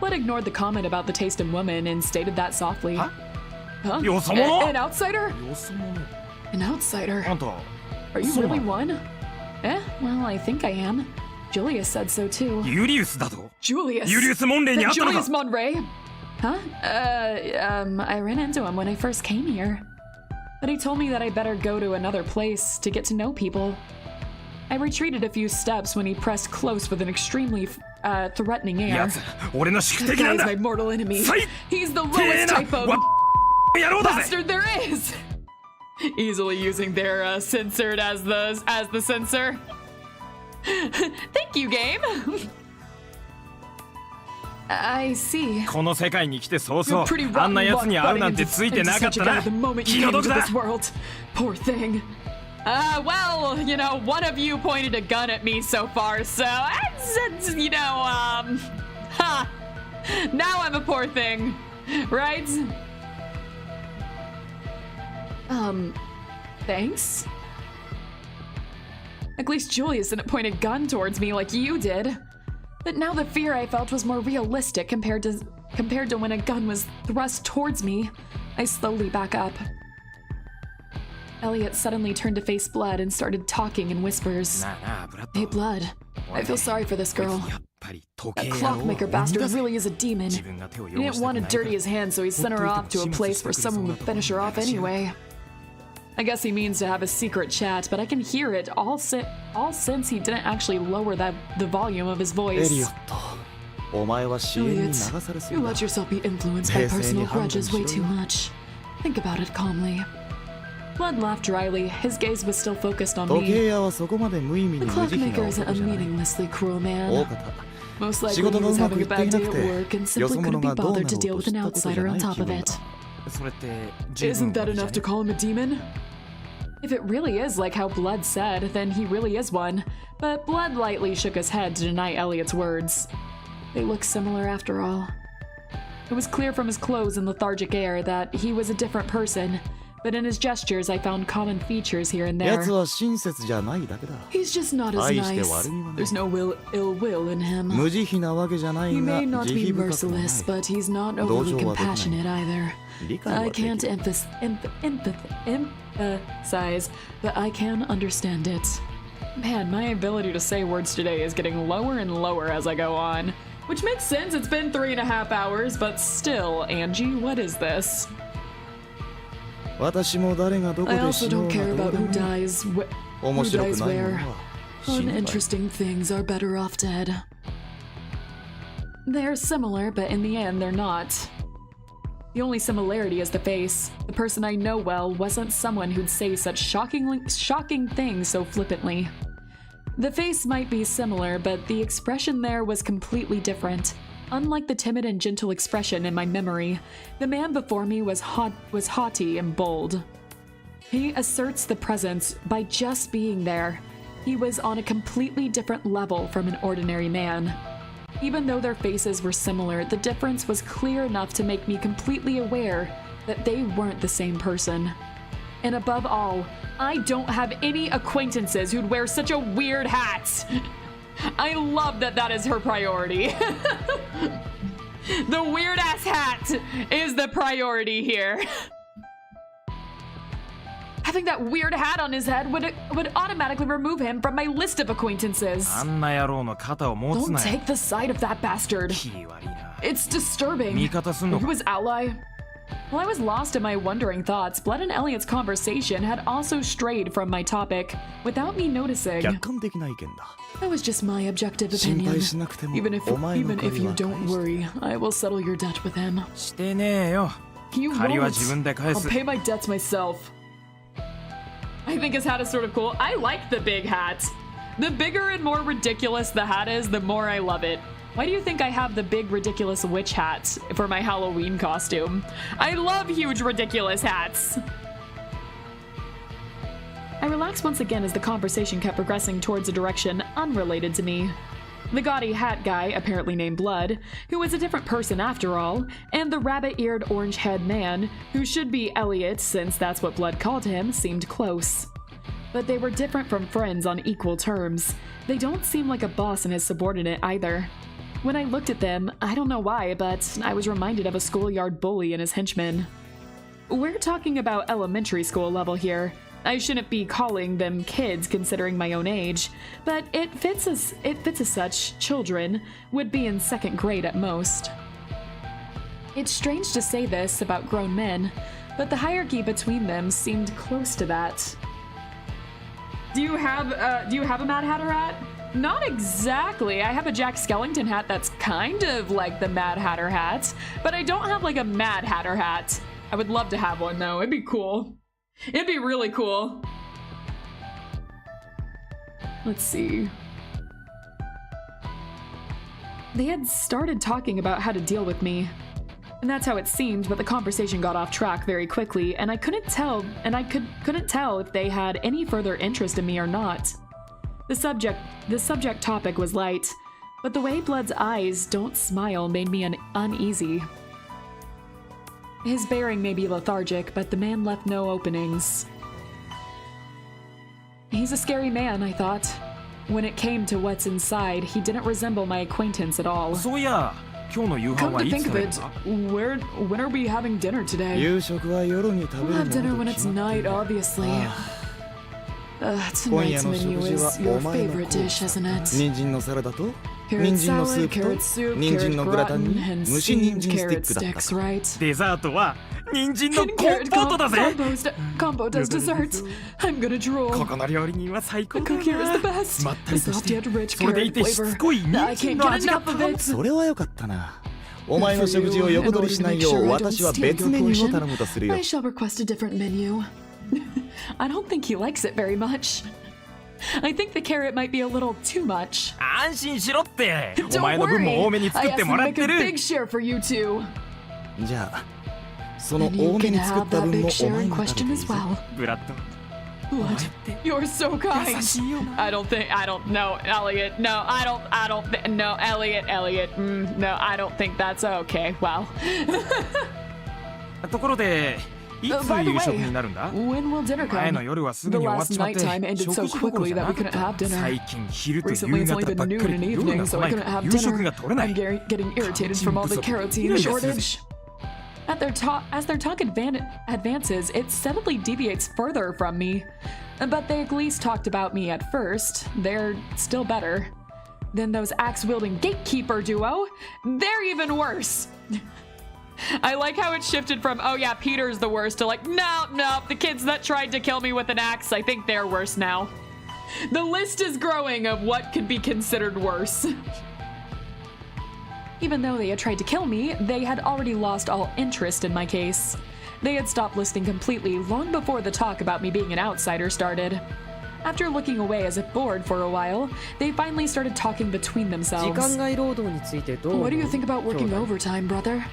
Blood ignored the comment about the taste in women and stated that softly. Huh? よそ者 An outsider? よそ者。 An outsider. あんた Are you そうな really の one? Well, I think I am. Julius said so too. ユリウスだと Julius. ユリウス・モンレイに会ったのか Julius Monray. Huh? I ran into him when I first came here. But he told me that I better go to another place to get to know people. I retreated a few steps when he pressed close with an extremely threatening や air. つ俺の宿 That 敵なん guy's だ my mortal enemy. 最 He's the 低 lowest な type of わ野郎だぜ bastard there is. Easily using their censored as the censor. Thank you, game. I see. この世界に来て早 You're 々 pretty あん rotten な奴 luck に会う butting なんて into ついてなかっ such た a guy な the moment 気 you の came 毒 into だ this world. Poor thing. Well, you know, one of you pointed a gun at me so far, so it's you know, now I'm a poor thing, right? Thanks? At least Julius didn't point a gun towards me like you did. But now the fear I felt was more realistic compared to when a gun was thrust towards me. I slowly back up. Elliot suddenly turned to face Blood and started talking in whispers. Hey, Blood. I feel sorry for this girl. That clockmaker bastard really is a demon. He didn't want to dirty his hands, so he sent her off to a place where someone would finish her off anyway. I guess he means to have a secret chat, but I can hear it all since he didn't actually lower the volume of his voice. Elliot, you let yourself be influenced by personal grudges way too much. Think about it calmly. Blood laughed dryly. His gaze was still focused on me. The clockmaker isn't a meaninglessly cruel man. Most likely he was having a bad day at work and simply couldn't be bothered to deal with an outsider on top of it. Isn't that enough to call him a demon? If it really is like how Blood said, then he really is one. But Blood lightly shook his head to deny Elliot's words. They look similar after all. It was clear from his clothes and lethargic air that he was a different person, but in his gestures I found common features here and there. He's just not as nice. There's no ill will in him. He may not be merciless, but he's not overly compassionate either. I can't emphasize, but I can understand it. Man, my ability to say words today is getting lower and lower as I go on. Which makes sense, it's been 3.5 hours, but still, Angie, what is this? I also don't care about who dies where. Uninteresting things are better off dead. They're similar, but in the end, they're not. The only similarity is the face. The person I know well wasn't someone who'd say such shocking things so flippantly. The face might be similar, but the expression there was completely different. Unlike the timid and gentle expression in my memory, the man before me was haughty and bold. He asserts the presence by just being there. He was on a completely different level from an ordinary man. Even though their faces were similar, the difference was clear enough to make me completely aware that they weren't the same person. And above all, I don't have any acquaintances who'd wear such a weird hat. I love that that is her priority. The weird-ass hat is the priority here. Having that weird hat on his head would automatically remove him from my list of acquaintances. Don't take the side of that bastard. It's disturbing. Are you his ally? While I was lost in my wondering thoughts, Blood and Elliot's conversation had also strayed from my topic without me noticing. That was just my objective opinion. Even if you don't worry, I will settle your debt with him. You won't. I'll pay my debts myself. I think his hat is sort of cool. I like the big hat. The bigger and more ridiculous the hat is, the more I love it. Why do you think I have the big ridiculous witch hat for my Halloween costume? I love huge ridiculous hats. I relaxed once again as the conversation kept progressing towards a direction unrelated to me. The gaudy hat guy, apparently named Blood, who was a different person after all, and the rabbit-eared orange-head man, who should be Elliot since that's what Blood called him, seemed close. But they were different from friends on equal terms. They don't seem like a boss and his subordinate either. When I looked at them, I don't know why, but I was reminded of a schoolyard bully and his henchmen. We're talking about elementary school level here. I shouldn't be calling them kids considering my own age, but it fits as such. Children would be in 2nd grade at most. It's strange to say this about grown men, but the hierarchy between them seemed close to that. Do you have a Mad Hatter hat? Not exactly. I have a Jack Skellington hat that's kind of like the Mad Hatter hat, but I don't have like a Mad Hatter hat. I would love to have one though. It'd be cool. It'd be really cool. Let's see. They had started talking about how to deal with me. And that's how it seemed, but the conversation got off track very quickly, and I couldn't tell if they had any further interest in me or not. The subject topic was light, but the way Blood's eyes don't smile made me uneasy. His bearing may be lethargic, but the man left no openings. He's a scary man, I thought. When it came to what's inside, he didn't resemble my acquaintance at all. Come to think of it, when are we having dinner today? We'll have dinner when it's night, obviously. Tonight's menu is your favorite dish, isn't it? Carrot salad, carrot soup, carrot gratin, and steamed carrot sticks, right? And carrot compote as dessert. I'm gonna drool. The cook here is the best. The soft yet rich carrot flavor. I can't get enough of it. それは良かったな。お前の食事を横取りしないよう私は別メニューを頼むとするよ。 I shall request a different menu. I don't think he likes it very much. I think the carrot might be a little too much. 安心しろって。 Don't お前の分も多めに worry. 作 I って asked も him ら to っ make て a る。 big share for you two. じゃあその And you 多め can に作 have った that 分 big もお share 前 in にも食 question べていい as ぞ。 well. ブラッド。 Blood, you're so kind. I don't, no, Elliot, no, no, Elliot, no, I don't think that's okay. Well. ところで、いつ By the 夕食 way, になるんだ？ when will dinner 前 come? の夜はす The ぐに終わっ last ちまって、 nighttime ended 食 so 事どころ quickly じゃ that な we か couldn't った。 have dinner. 最近昼と Recently, 夕 it's 方 only ばっ been か noon り and 夜が evening, 来 so な I い couldn't と have 夕食 dinner. が取れない。 I'm getting irritated from all the carotene shortage. As their talk advances, it steadily deviates further from me. But they at least talked about me at first. They're still better. Then those axe-wielding gatekeeper duo, they're even worse. I like how it shifted from, oh yeah, Peter's the worst, to like, no, the kids that tried to kill me with an axe, I think they're worse now. The list is growing of what could be considered worse. Even though they had tried to kill me, they had already lost all interest in my case. They had stopped listening completely long before the talk about me being an outsider started. After looking away as if bored for a while, they finally started talking between themselves. What do you think about working overtime, brother?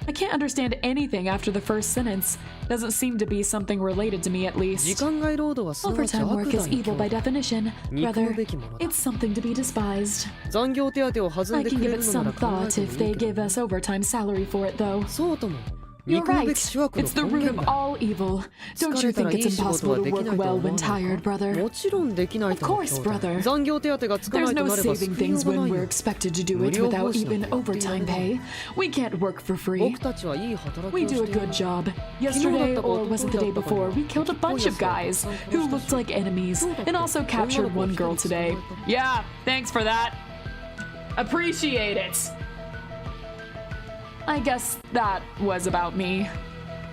I can't understand anything after the first sentence. Doesn't seem to be something related to me, at least. Overtime work is evil by definition, brother. It's something to be despised. I can give it some thought if they give us overtime salary for it, though. You're right. It's the root of all evil. Don't you think it's impossible to work well when tired, brother? Of course, brother. There's no saving things when we're expected to do it without even overtime pay. We can't work for free. We do a good job. Yesterday, or was it the day before, we killed a bunch of guys who looked like enemies and also captured one girl today. Yeah, thanks for that. Appreciate it. I guess that was about me.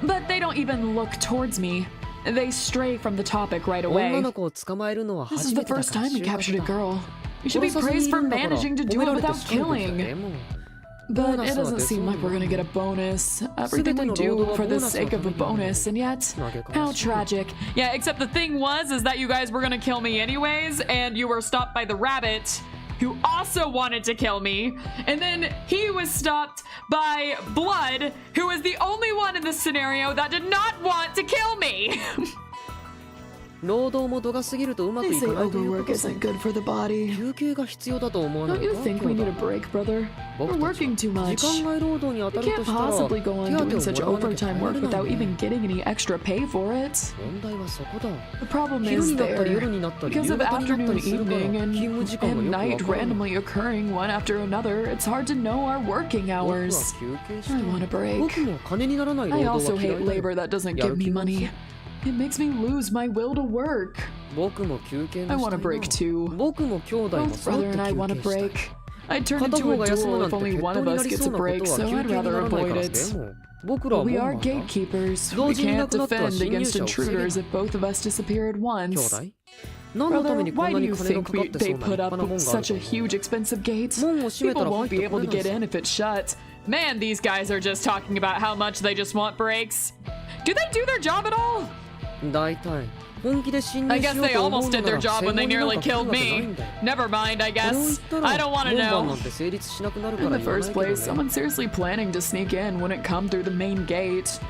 But they don't even look towards me. They stray from the topic right away. This is the first time we captured a girl. We should be praised for managing to do it without killing. But it doesn't seem like we're gonna get a bonus. Everything we do for the sake of a bonus, and yet, how tragic. Yeah, except the thing is that you guys were gonna kill me anyways, and you were stopped by the rabbit, who also wanted to kill me, and then he was stopped by Blood, who was the only one in this scenario that did not want to kill me. They say overwork isn't good for the body. Don't you think we need a break, brother? We're working too much. We can't possibly go on doing such overtime work without even getting any extra pay for it. The problem is there, because of afternoon, evening, and night randomly occurring one after another, it's hard to know our working hours. I want a break. I also hate labor that doesn't give me money. It makes me lose my will to work. I want a break too. Both brother and I want a break. I'd turn into a duel if only one of us gets a break, so I'd rather avoid it. But we are gatekeepers. We can't defend against intruders if both of us disappear at once. Brother, why do you think they put up such a huge expensive gate? People won't be able to get in if it's shut. Man, these guys are just talking about how much they just want breaks. Do they do their job at all? I guess they almost did their job when they nearly killed me. Never mind, I guess. I don't want to know. In the first place, someone seriously planning to sneak in wouldn't come through the main gate.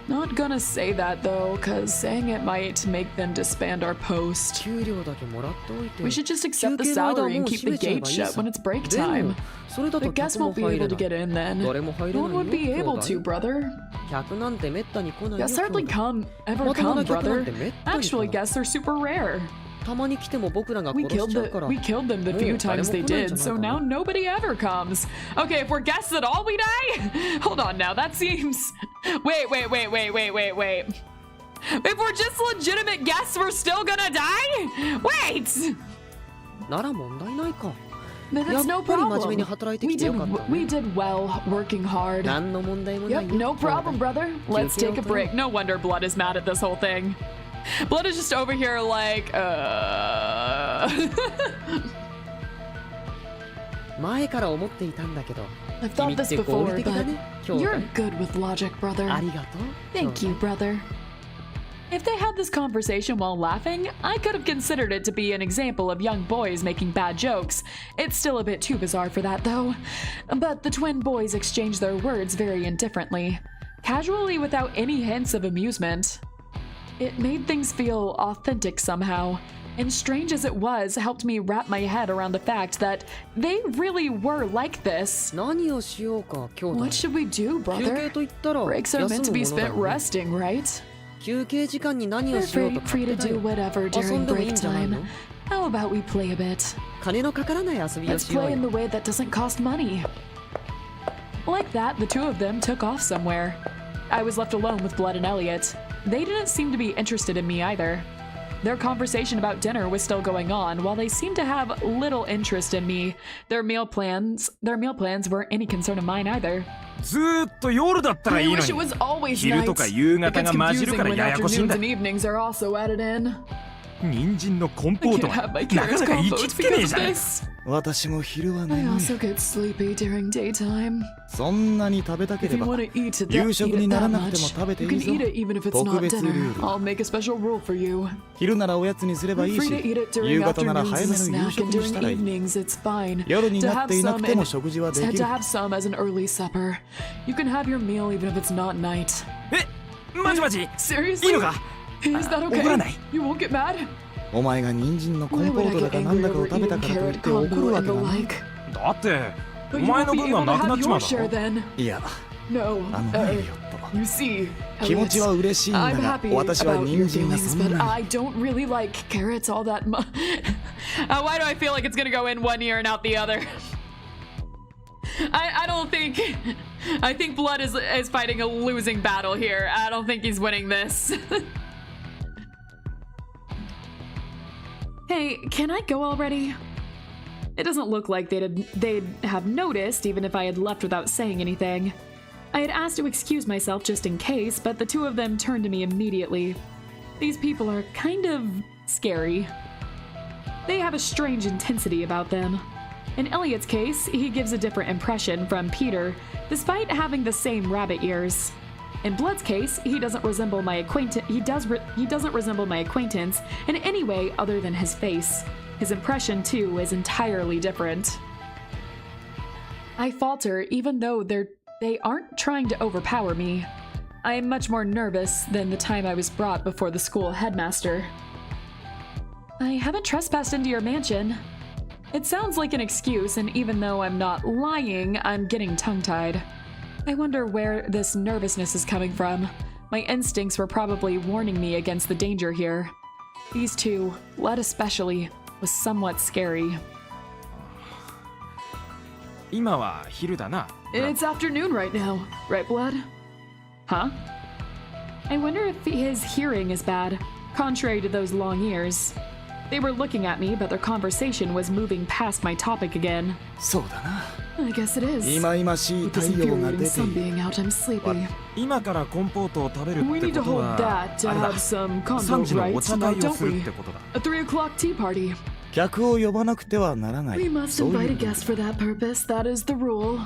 Not gonna say that though, cause saying it might make them disband our post. We should just accept the salary and keep the gate shut when it's break time. The guests won't be able to get in then. No one would be able to, brother. Guests hardly ever come, brother. Actually, guests are super rare. We killed them the few times they did, so now nobody ever comes. Okay, if we're guests at all, we die? Hold on now, that seems... Wait. If we're just legitimate guests, we're still gonna die? Wait! Then it's no problem. We did well, working hard. Yep, no problem, brother. Let's take a break. No wonder Blood is mad at this whole thing. Blood is just over here like, I've thought this before, but you're good with logic, brother. Thank you, brother. If they had this conversation while laughing, I could have considered it to be an example of young boys making bad jokes. It's still a bit too bizarre for that, though. But the twin boys exchanged their words very indifferently, casually without any hints of amusement. It made things feel authentic somehow, and strange as it was, helped me wrap my head around the fact that they really were like this. What should we do, brother? Breaks are meant to be spent resting, right? We're free to do whatever during break time. How about we play a bit? Let's play in the way that doesn't cost money. Like that, the two of them took off somewhere. I was left alone with Blood and Elliot. They didn't seem to be interested in me either. Their conversation about dinner was still going on, while they seemed to have little interest in me. Their meal plans weren't any concern of mine either. I wish it was always night. It gets confusing when afternoons and evenings are also added in. I can't have my carrot combos because of this. I also get sleepy during daytime. If you want to eat that much, you can eat it even if it's not dinner. I'll make a special rule for you. You're free to eat it during afternoons as a snack, and during evenings it's fine to have some as an early supper. You can have your meal even if it's not night. Seriously? Is that okay? You won't get mad? Why would I get angry over eating carrot combo and the like? But you won't be able to have your share then. No, you see, Elliot, I'm happy about your feelings, but I don't really like carrots all that much. Why do I feel like it's gonna go in one ear and out the other? I don't think... I think Blood is fighting a losing battle here. I don't think he's winning this. Hey, can I go already? It doesn't look like they'd have noticed, even if I had left without saying anything. I had asked to excuse myself just in case, but the two of them turned to me immediately. These people are kind of scary. They have a strange intensity about them. In Elliot's case, he gives a different impression from Peter, despite having the same rabbit ears. In Blood's case, he doesn't resemble my acquaintance. He doesn't resemble my acquaintance in any way other than his face. His impression, too, is entirely different. I falter, even though they aren't trying to overpower me. I am much more nervous than the time I was brought before the school headmaster. I haven't trespassed into your mansion. It sounds like an excuse, and even though I'm not lying, I'm getting tongue-tied. I wonder where this nervousness is coming from. My instincts were probably warning me against the danger here. These two, Blood especially, was somewhat scary. It's afternoon right now, right, Blood? Huh? I wonder if his hearing is bad, contrary to those long ears. They were looking at me, but their conversation was moving past my topic again. I guess it is. With this infuriating sun being out, I'm sleepy. We need to hold that to have some convo, right? Now, don't we? A 3 o'clock tea party. We must invite a guest for that purpose. That is the rule.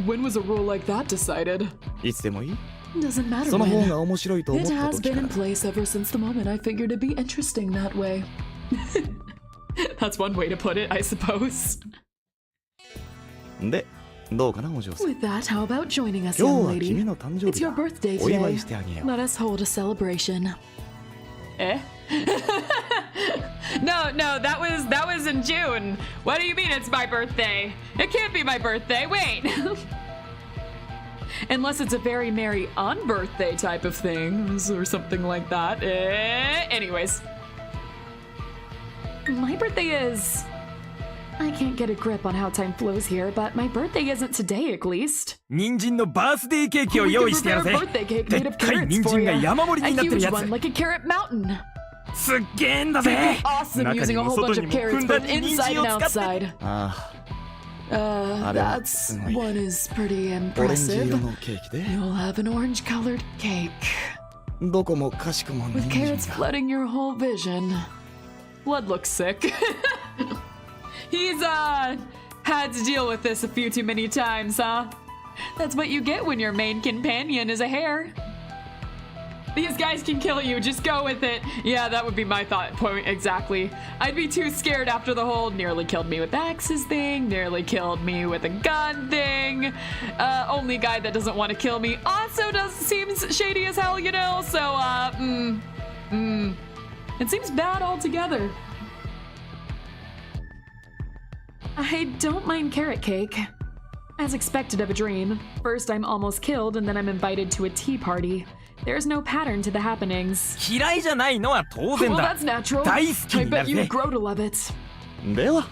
When was a rule like that decided? Doesn't matter その方 when. が面白いと思っ It た has 時 been か in ら place ever since the moment I figured it'd be interesting that way. That's one way to put it, I suppose. でどうかなお嬢さん With that, how about joining us, 今 young 日は君 lady? の誕生 It's 日 your だ birthday お祝いし today. てあげよう Let us hold a celebration. Eh? No, that was in June. What do you mean it's my birthday? It can't be my birthday. Wait. Unless it's a very merry on-birthday type of thing, or something like that. Anyways. My birthday is... I can't get a grip on how time flows here, but my birthday isn't today, at least. 人参のバースデーケーキを We 用 can 意してやる prepare ぜ a birthday cake で made っ of かい carrots 人 for 参 you. が山盛り A になってる huge やつ one, like a carrot mountain. すっげえんだぜ Awesome 中 using に a も whole 外 bunch に of も carrots ふんだ both んに人 inside 参 and を使って outside. ああれは That's すごい one is pretty オレンジ色 impressive. のケーキで You'll have an orange-colored cake どこもかしくも with 人 carrots 参が flooding your whole vision. Blood looks sick. He's had to deal with this a few too many times, huh? That's what you get when your main companion is a hare. These guys can kill you, just go with it. Yeah, that would be my thought point exactly. I'd be too scared after the whole nearly killed me with axes thing, nearly killed me with a gun thing. Only guy that doesn't want to kill me also seems shady as hell, you know? So, it seems bad altogether. I don't mind carrot cake. As expected of a dream, first I'm almost killed and then I'm invited to a tea party. There's no pattern to the happenings. 嫌いじゃないのは当然 Well, だ that's natural. 大好き I にな bet る you ぜ would grow to love it. では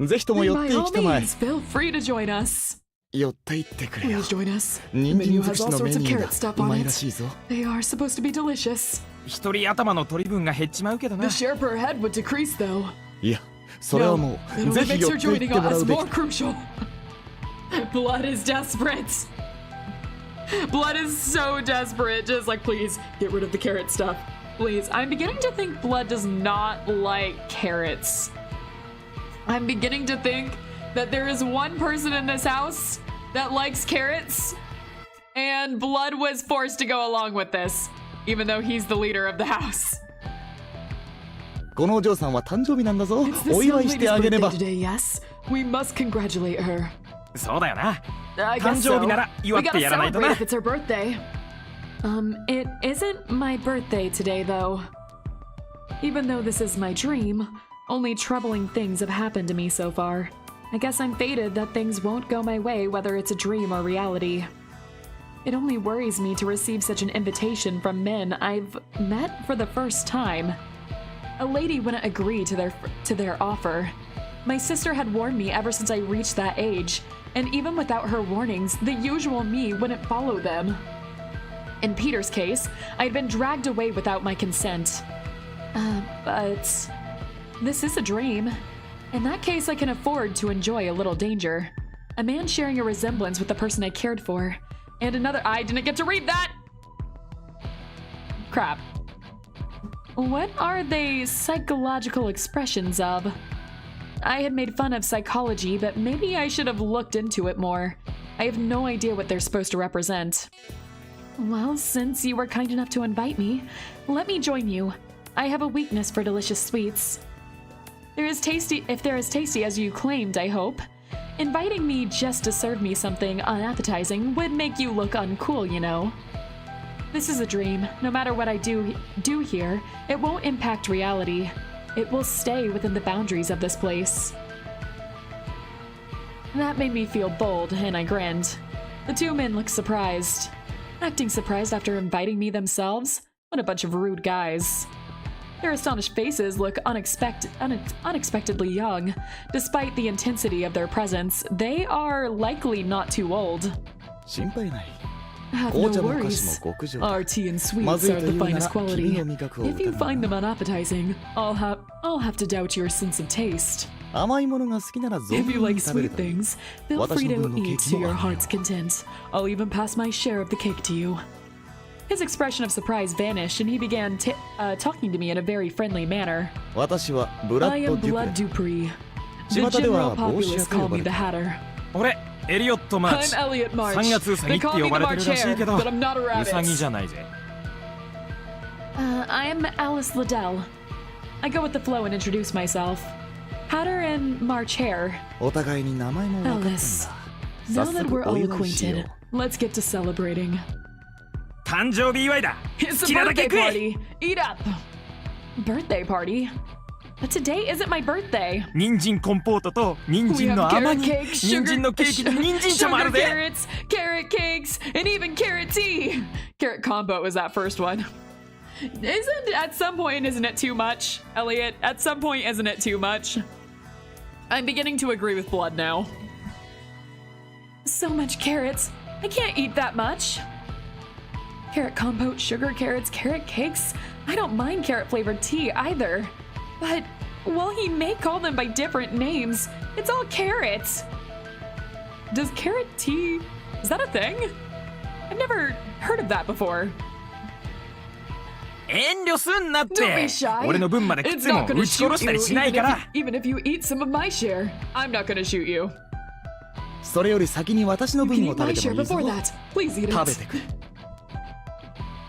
ぜひとも Then 寄っ by てい all きたまえ means, feel free to join us. 寄っていってくれよ Please join us. The 人参 menu 尽 has くし all のメ sorts of ニュー carrot が stuff う on まいら it. しいぞ They are supposed to be delicious. 一人頭の取り分が減っちまうけどな The share per head would decrease, though. いやそれはも It う only ぜひ makes 寄 your っていって joining もら us うべ more き crucial. Blood is desperate. Blood is so desperate. Just like, please get rid of the carrot stuff. Please. I'm beginning to think Blood does not like carrots. I'm beginning to think that there is one person in this house that likes carrots, and Blood was forced to go along with this, even though he's the leader of the house. このお嬢さんは誕生日なんだぞ It's this お young 祝いしてあげれ lady's ば birthday today, yes? We must congratulate her. そうだよな I 誕 guess 生 so. 日なら We 祝って gotta やらないと celebrate な if it's her birthday. It isn't my birthday today, though. Even though this is my dream, only troubling things have happened to me so far. I guess I'm fated that things won't go my way whether it's a dream or reality. It only worries me to receive such an invitation from men I've met for the first time. A lady wouldn't agree to their offer. My sister had warned me ever since I reached that age, and even without her warnings, the usual me wouldn't follow them. In Peter's case, I'd been dragged away without my consent. But this is a dream. In that case, I can afford to enjoy a little danger. A man sharing a resemblance with the person I cared for, and another— I didn't get to read that! Crap. What are they psychological expressions of? I had made fun of psychology, but maybe I should have looked into it more. I have no idea what they're supposed to represent. Well, since you were kind enough to invite me, let me join you. I have a weakness for delicious sweets. If they're as tasty as you claimed, I hope. Inviting me just to serve me something unappetizing would make you look uncool, you know. This is a dream. No matter what I do here, it won't impact reality. It will stay within the boundaries of this place. That made me feel bold, and I grinned. The two men looked surprised. Acting surprised after inviting me themselves? What a bunch of rude guys. Their astonished faces look unexpectedly young. Despite the intensity of their presence, they are likely not too old. 心配ない Have 紅 no 茶も菓子 worries. も極上だ Our tea and ま sweets ずい are と the いうなら finest 君 quality. の味覚を If you 疑う find な them unappetizing, I'll have to doubt your sense of taste. 甘いものが好きなら存 If you 分 like に食べる sweet といい things, feel 私 free の to 分のケー eat キ to も your あげよう heart's content. I'll even pass my share of the cake to you. His expression of surprise vanished, and he began talking to me in a very friendly manner. 私はブラ I ッド・ am デュプレ Blood Dupree. The 巷では general 帽子屋 populace と呼 call ば me れ the ている Hatter. 俺エリオット・マー I'm チ Elliot March. 3月ウサギ They って call me 呼 the ばれてる March らしいけ Hare, ど but I'm not a ウ rabbit. サギじゃないぜ。 I'm Alice Liddell. I go with the flow and introduce myself. Hatter and March Hare. お互いに名前も分かったんだ。 Alice. 早 Now that 速 we're お all 祝いしよ acquainted, う。 let's get to celebrating. 誕生日祝いだ。 It's 好 a きなだけ birthday 食え。 party. Eat up. Birthday party? But today isn't my birthday. 人参コンポートと人 We 参 have の甘 carrot 煮、 cake, 人参のケーキに人参茶もあ sugar るぜ。 carrots, carrot cakes, and even carrot tea. Carrot combo was that first one. At some point, isn't it too much, Elliot? At some point, isn't it too much? I'm beginning to agree with Blood now. So much carrots. I can't eat that much. Carrot compote, sugar carrots, carrot cakes. I don't mind carrot flavored tea either. But while he may call them by different names, it's all carrots. Does carrot tea... Is that a thing? I've never heard of that before. 遠慮すんなっ Don't て be。shy. 俺の分まで食っ It's ても not gonna 撃ち殺 shoot したり you, しないから even if you eat some of my share. I'm not gonna shoot you. それより先に私の You can 分を eat 食 my べて share もいいぞ。 before that. Please eat 食べ it. てくれ。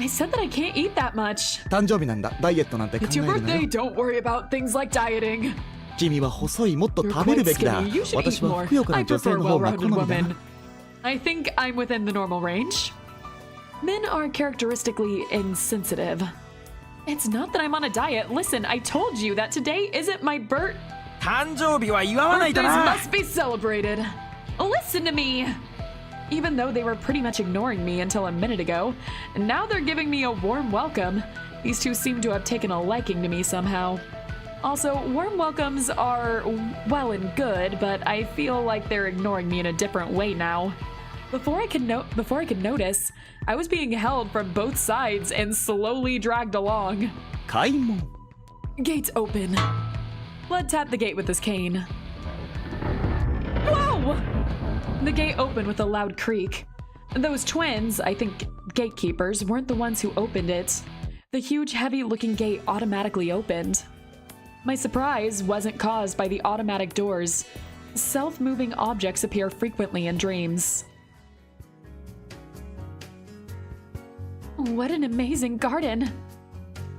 I said that I can't eat that much. 誕生日なんだ。ダイエットなんて考 It's え your るな birthday. よ。 Don't worry about things like dieting. 君は細い、もっと You're 食べる quite べきだ skinny. You。should 私 eat は more. ふくよか I な女性 prefer の方が好 well-rounded みだな women.。I think I'm within the normal range. Men are characteristically insensitive. It's not that I'm on a diet. Listen, I told you that today isn't my 誕生日は祝わないと birthdays な。 must be celebrated. Listen to me. Even though they were pretty much ignoring me until a minute ago, And now they're giving me a warm welcome. these two seem to have taken a liking to me somehow. Also, warm welcomes are well and good, but I feel like they're ignoring me in a different way now. Before I could notice, I was being held from both sides and slowly dragged along. 開門。 Gates open. Blood tapped the gate with his cane. Whoa! The gate opened with a loud creak. Those twins, I think gatekeepers, weren't the ones who opened it. The huge, heavy-looking gate automatically opened. My surprise wasn't caused by the automatic doors. Self-moving objects appear frequently in dreams. What an amazing garden!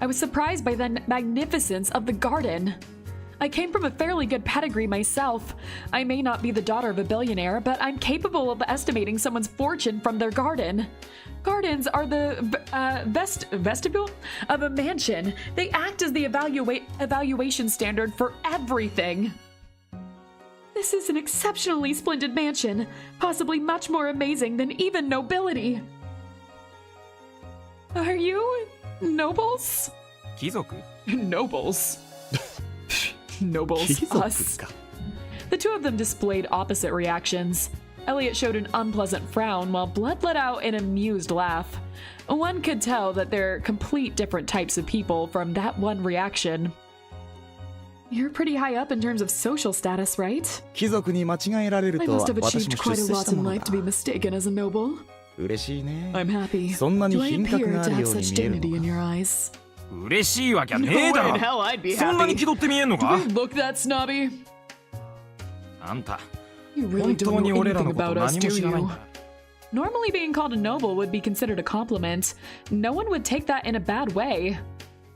I was surprised by the magnificence of the garden. I came from a fairly good pedigree myself. I may not be the daughter of a billionaire, but I'm capable of estimating someone's fortune from their garden. Gardens are the vestibule of a mansion. They act as the evaluation standard for everything. This is an exceptionally splendid mansion, possibly much more amazing than even nobility. Are you nobles? 貴族 Nobles. Nobles. 貴族 Us. か。 The two of them displayed opposite reactions. Elliot showed an unpleasant frown while Blood let out an amused laugh. One could tell that they're complete different types of people from that one reaction. You're pretty high up in terms of social status, right? 貴族に間違えられる I とは must have 私 achieved も quite 出 a 世し lot た in もの life to be だ。 mistaken as a noble. 嬉しいね。 I'm happy. そんなに Do I 品格 appear があ to る have ように such 見える dignity の in か。 your eyes? 嬉しいわけはね No え way だ in ろ。 hell I'd be そんなに happy. 気取って見えんの Do か we look that snobby? あんた You 本 really 当 don't に know 俺ら anything のこと about us, 何も do 知らないん you? だ。 Normally, being called a noble would be considered a compliment. No one would take that in a bad way.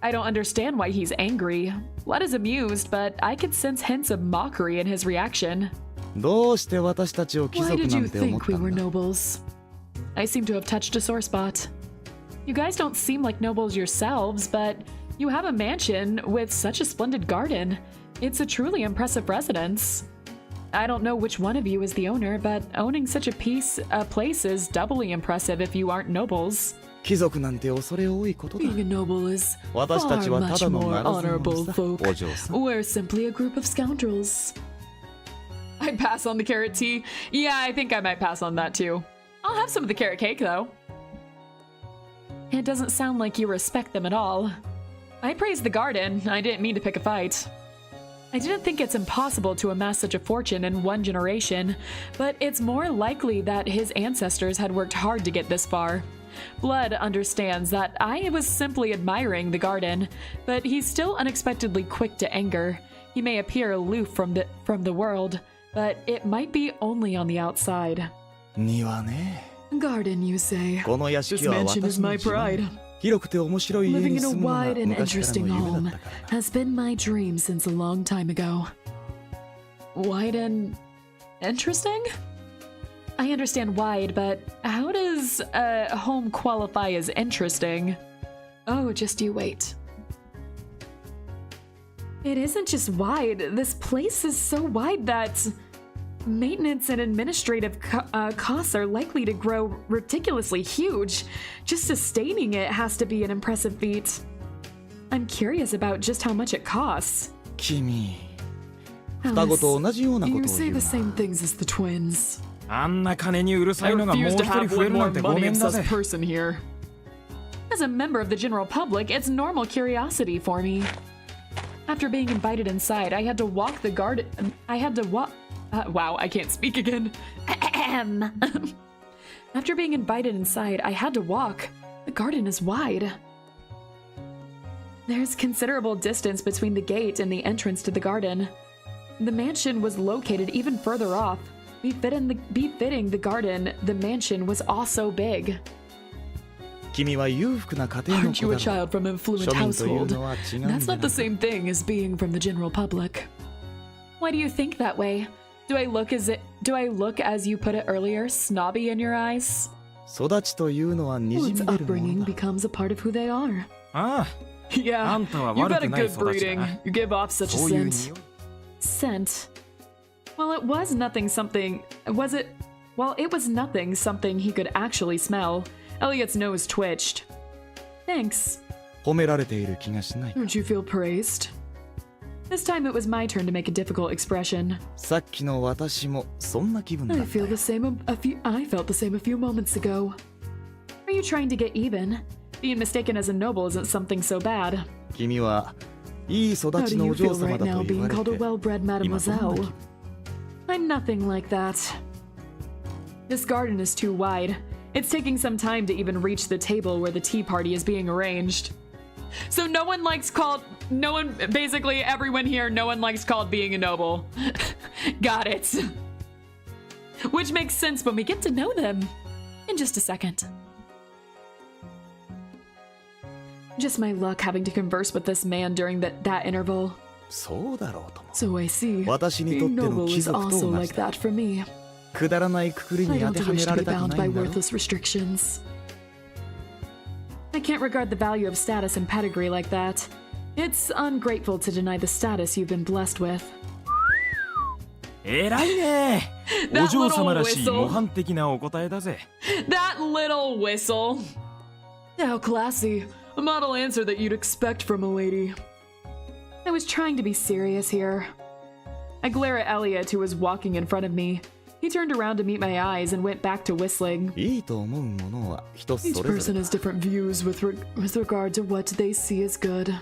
I don't understand why he's angry. Blood is amused, but I could sense hints of mockery in his reaction. どうして私たちを貴 Why 族 did な you んて思っ think た we were んだ。 nobles? I seem to have touched a sore spot. You guys don't seem like nobles yourselves, but you have a mansion with such a splendid garden. It's a truly impressive residence. I don't know which one of you is the owner, but owning such a place is doubly impressive if you aren't nobles. 貴族なんて恐れ多いことだ。 Being a noble is 私たち far はた much だの more ならず honorable 者さ。 folk. お嬢さん。 We're simply a group of scoundrels. I'd pass on the carrot tea. Yeah, I think I might pass on that too. I'll have some of the carrot cake though. It doesn't sound like you respect them at all. I praised the garden. I didn't mean to pick a fight. I didn't think it's impossible to amass such a fortune in one generation, but it's more likely that his ancestors had worked hard to get this far. Blood understands that I was simply admiring the garden, but he's still unexpectedly quick to anger. He may appear aloof from the world, but it might be only on the outside. 庭ね。 Garden, you say. この屋 This 敷は mansion 私 is の my 自 pride. 慢。広くて面白い家 Living に in a 住むのが wide and 昔から interesting の夢だ home ったからな。 has been my dream since a long time ago. Wide and interesting? I understand wide, but how does a home qualify as interesting? Oh, just you wait. It isn't just wide. This place is so wide that maintenance and administrative costs are likely to grow ridiculously huge. Just sustaining it has to be an impressive feat. I'm curious about just how much it costs. 君、双子と同じようなことを You 言 say う the な。 same things as the twins. あんな金にうるさ I いのがもう refuse 一 to 人 have 増え one るな more んてごめんだ money-obsessed ぜ。 person here. As a member of the general public, it's normal curiosity for me. After being invited inside, I had to walk the garden. I had to walk. Wow, I can't speak again. After being invited inside, I had to walk. The garden is wide. There's considerable distance between the gate and the entrance to the garden. The mansion was located even further off. Befitting the garden, the mansion was also big. 君は裕福な家庭の Aren't you 子 a だろ child from an 庶 affluent 民という household? のは違うん That's じゃ not な the い same thing as being from the general public. Why do you think that way? Do I look as you put it earlier, snobby in your eyes? 育ちというのはにじ One's み出るも upbringing のだ。 becomes a part of who they are. あ Yeah, あ、あんたは you've 悪 got く a ない good 育ちだ breeding. な。 You give off such a そういう scent. 匂い。 Scent. Well, it was nothing something. Was it? Well, it was nothing something he could actually smell. Elliot's nose twitched. Thanks. 褒められている気がしない。 Don't you feel praised? This time it was my turn to make a difficult expression. さっきの私もそんな気分だ I ったよ feel the same. I felt the same a few moments ago. Are you trying to get even? Being mistaken as a noble isn't something so bad. 君はいい育 How ち do の you お嬢 feel 様 right だ now と言 being われ called a て well-bred 今どんな mademoiselle? 気分 I'm nothing like that. This garden is too wide. It's taking some time to even reach the table where the tea party is being arranged. So basically everyone here, no one likes called being a noble. Got it. Which makes sense when we get to know them. In just a second. Just my luck having to converse with this man during that interval. そうだろうとも So I see. 私にとっ Being ての noble 貴 is 族と also 同 like じだ that for me. くだらないくくり I に当 don't ては wish め to ら be れたく bound な by いんだろ worthless restrictions. I can't regard the value of status and pedigree like that. It's ungrateful to deny the status you've been blessed with. 偉いね。 That お嬢様らしい little whistle. 模範的なお答えだぜ。 That little whistle. How classy. A model answer that you'd expect from a lady. I was trying to be serious here. I glare at Elliot, who was walking in front of me. He turned around to meet my eyes and went back to whistling. いいと思うものは人そ Each れぞ person れ has different views with regard to what they see as good.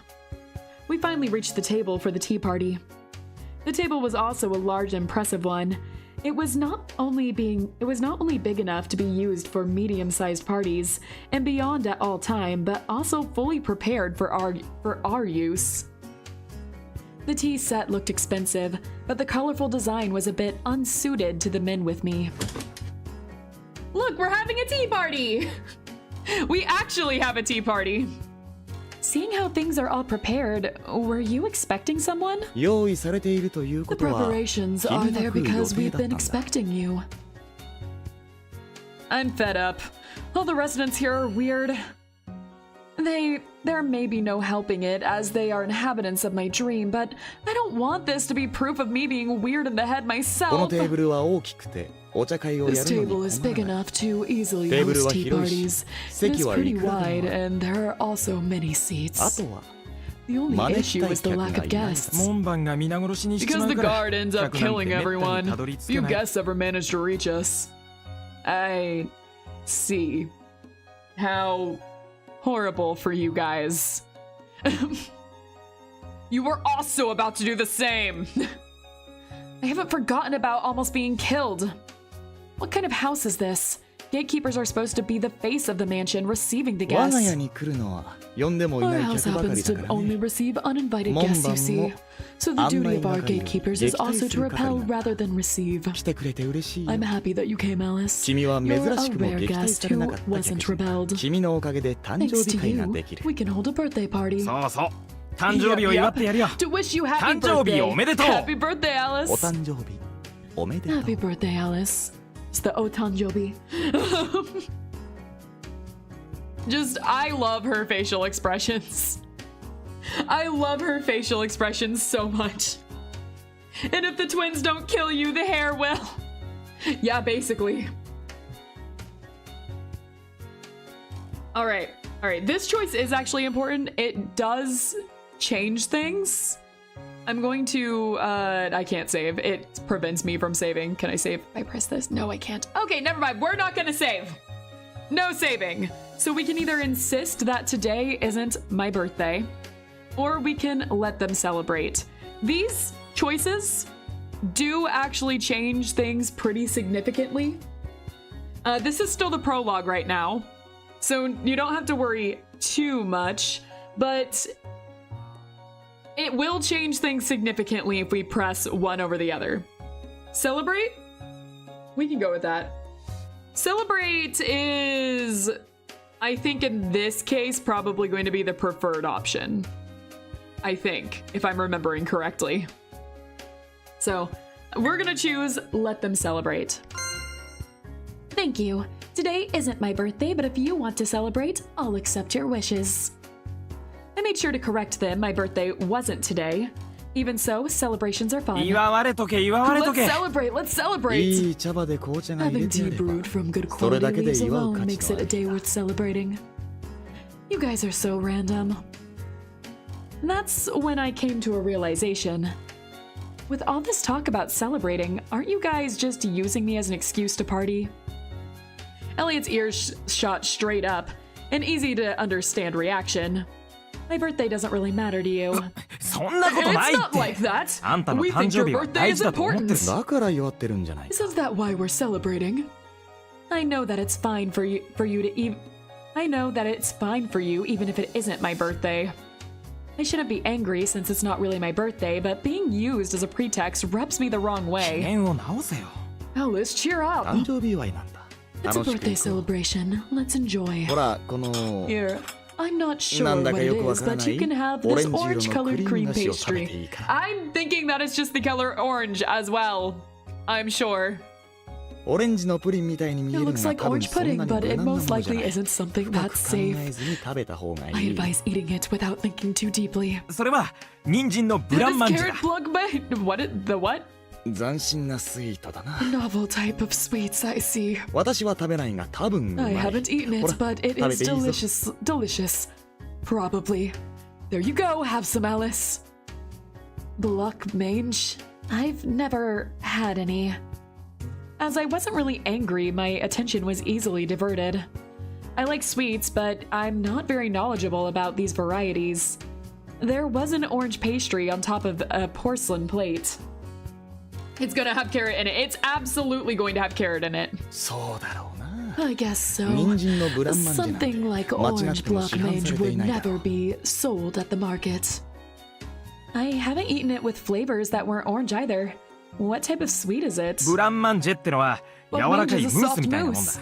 We finally reached the table for the tea party. The table was also a large and impressive one. It was not only big enough to be used for medium-sized parties and beyond at all time, but also fully prepared for our use. The tea set looked expensive, but the colorful design was a bit unsuited to the men with me. Look, we're having a tea party. We actually have a tea party. Seeing how things are all prepared, were you expecting someone? 用意されているという The ことは preparations 君 are が there 来る予 because 定 we've だったん been だ expecting you. I'm fed up. All the residents here are weird. There may be no helping it, as they are inhabitants of my dream, but I don't want this to be proof of me being weird in the head この myself. テーブルは大きくてお茶会をや This るの table に is 困 big らない enough to easily テーブル host は tea 広いし parties. It 席 is はい pretty くらでもあ wide, る and there are also many あ seats. とは The only 招き issue たい is the 客 lack が of いないだ guests. 門番が皆殺しにしち Because まう the から guard ends up 客なんて killing めったに everyone. たどり着け Few ない guests ever managed to reach us. I see how horrible for you guys. You were also about to do the same. I haven't forgotten about almost being killed. What kind of house is this? Gatekeepers are supposed to be the face of the mansion, receiving the 我が guests. 家に来るのは呼んでもい Our ない house 客ばか happens りだ to から only ね。 receive uninvited 門 guests, 番 you も see. So the duty of our 案内係 gatekeepers is 撃退 also す to る係 repel なんだ。 rather than receive. 来てくれて嬉しいよ。 I'm happy that you came, Alice. 君は珍 You're し a くも rare 撃退 guest されな who かった wasn't 客人。 rebelled. 君のおかげで誕 Thanks 生日 to 会 you, ができる。 we can hold a birthday party. そうそう誕生日を祝ってやるよ To wish you happy 誕生日 birthday. おめでとう Happy birthday, お Alice. 誕生日おめでとう。 Happy birthday, Alice. It's the otanjobi. Just, I love her facial expressions. I love her facial expressions so much. And if the twins don't kill you, the hair will. Yeah, basically. All right. This choice is actually important. It does change things. I'm going to, I can't save. It prevents me from saving. Can I save if I press this? No, I can't. Okay, never mind. We're not gonna save. No saving. So we can either insist that today isn't my birthday, or we can let them celebrate. These choices do actually change things pretty significantly. This is still the prologue right now, so you don't have to worry too much, but it will change things significantly if we press one over the other. Celebrate? We can go with that. Celebrate is, I think in this case, probably going to be the preferred option. I think, if I'm remembering correctly. So, we're gonna choose let them celebrate. Thank you. Today isn't my birthday, but if you want to celebrate, I'll accept your wishes. I made sure to correct them. My birthday wasn't today. Even so, celebrations are fun. 祝われとけ祝われと Let's け celebrate, let's い celebrate! い茶葉で紅茶が入れ Having てや tea れば brewed from good それ quality だけで leaves 祝う alone 価値 makes はあ it a る day worth celebrating. You guys are so random. That's when I came to a realization. With all this talk about celebrating, aren't you guys just using me as an excuse to party? Elliot's ears shot straight up, an easy to understand reaction. My birthday doesn't really matter to you. そんなことない It's っ not like て that! あんたの We 誕 think 生 your 日は birthday 大 is 事だと思ってる important! だから祝ってるんじゃないか。 Isn't that why we're celebrating? I know that it's fine for you to even I know that it's fine for you even if it isn't my birthday. I shouldn't be angry since it's not really my birthday, but being used as a pretext rubs me the wrong 機 way. 嫌を直せよ Alice, cheer up! 誕生日祝いなんだ。 It's a 楽しく birthday 行こう。 celebration. Let's enjoy. ほらこの Here. I'm not sure なんだ what か it よくわ is, からな but you い can have オレ this ンジ色のク orange-colored リーム cream 菓子を食べ pastry. ていいから。 I'm thinking that it's just the color orange as well. I'm sure. オレンジのプリンみたいに見え It る looks が like 多分 orange そんな pudding, に無 but it 難なもの most じゃ likely ない。 isn't something 深く that's 考 safe. えずに食べた方がい I い。 advise eating it without thinking too deeply. それは人参のブラン This マンジェだ carrot plug bite. What? The what? 斬新なスイートだな。 Novel type of sweets, I see. 私は食べないが多分うま I い。 haven't eaten ほ it, ら but it 食べ is ていいぞ。 delicious. Probably. There you go, have some, Alice. Block mange? I've never had any. As I wasn't really angry, my attention was easily diverted. I like sweets, but I'm not very knowledgeable about these varieties. There was an orange pastry on top of a porcelain plate. It's gonna have carrot in it. It's absolutely going to have carrot in it. そうだろうな。 I guess so. 人参のブランマンジェなんて Something like 間違っ orange ても block 市販さ mange れて would いないだろ never う。 be sold at the market. I haven't eaten it with flavors that weren't orange either. What type of sweet is it? ブランマンジェってのは柔 Block らか mange い is ム a ース soft みたいなもんだ mousse.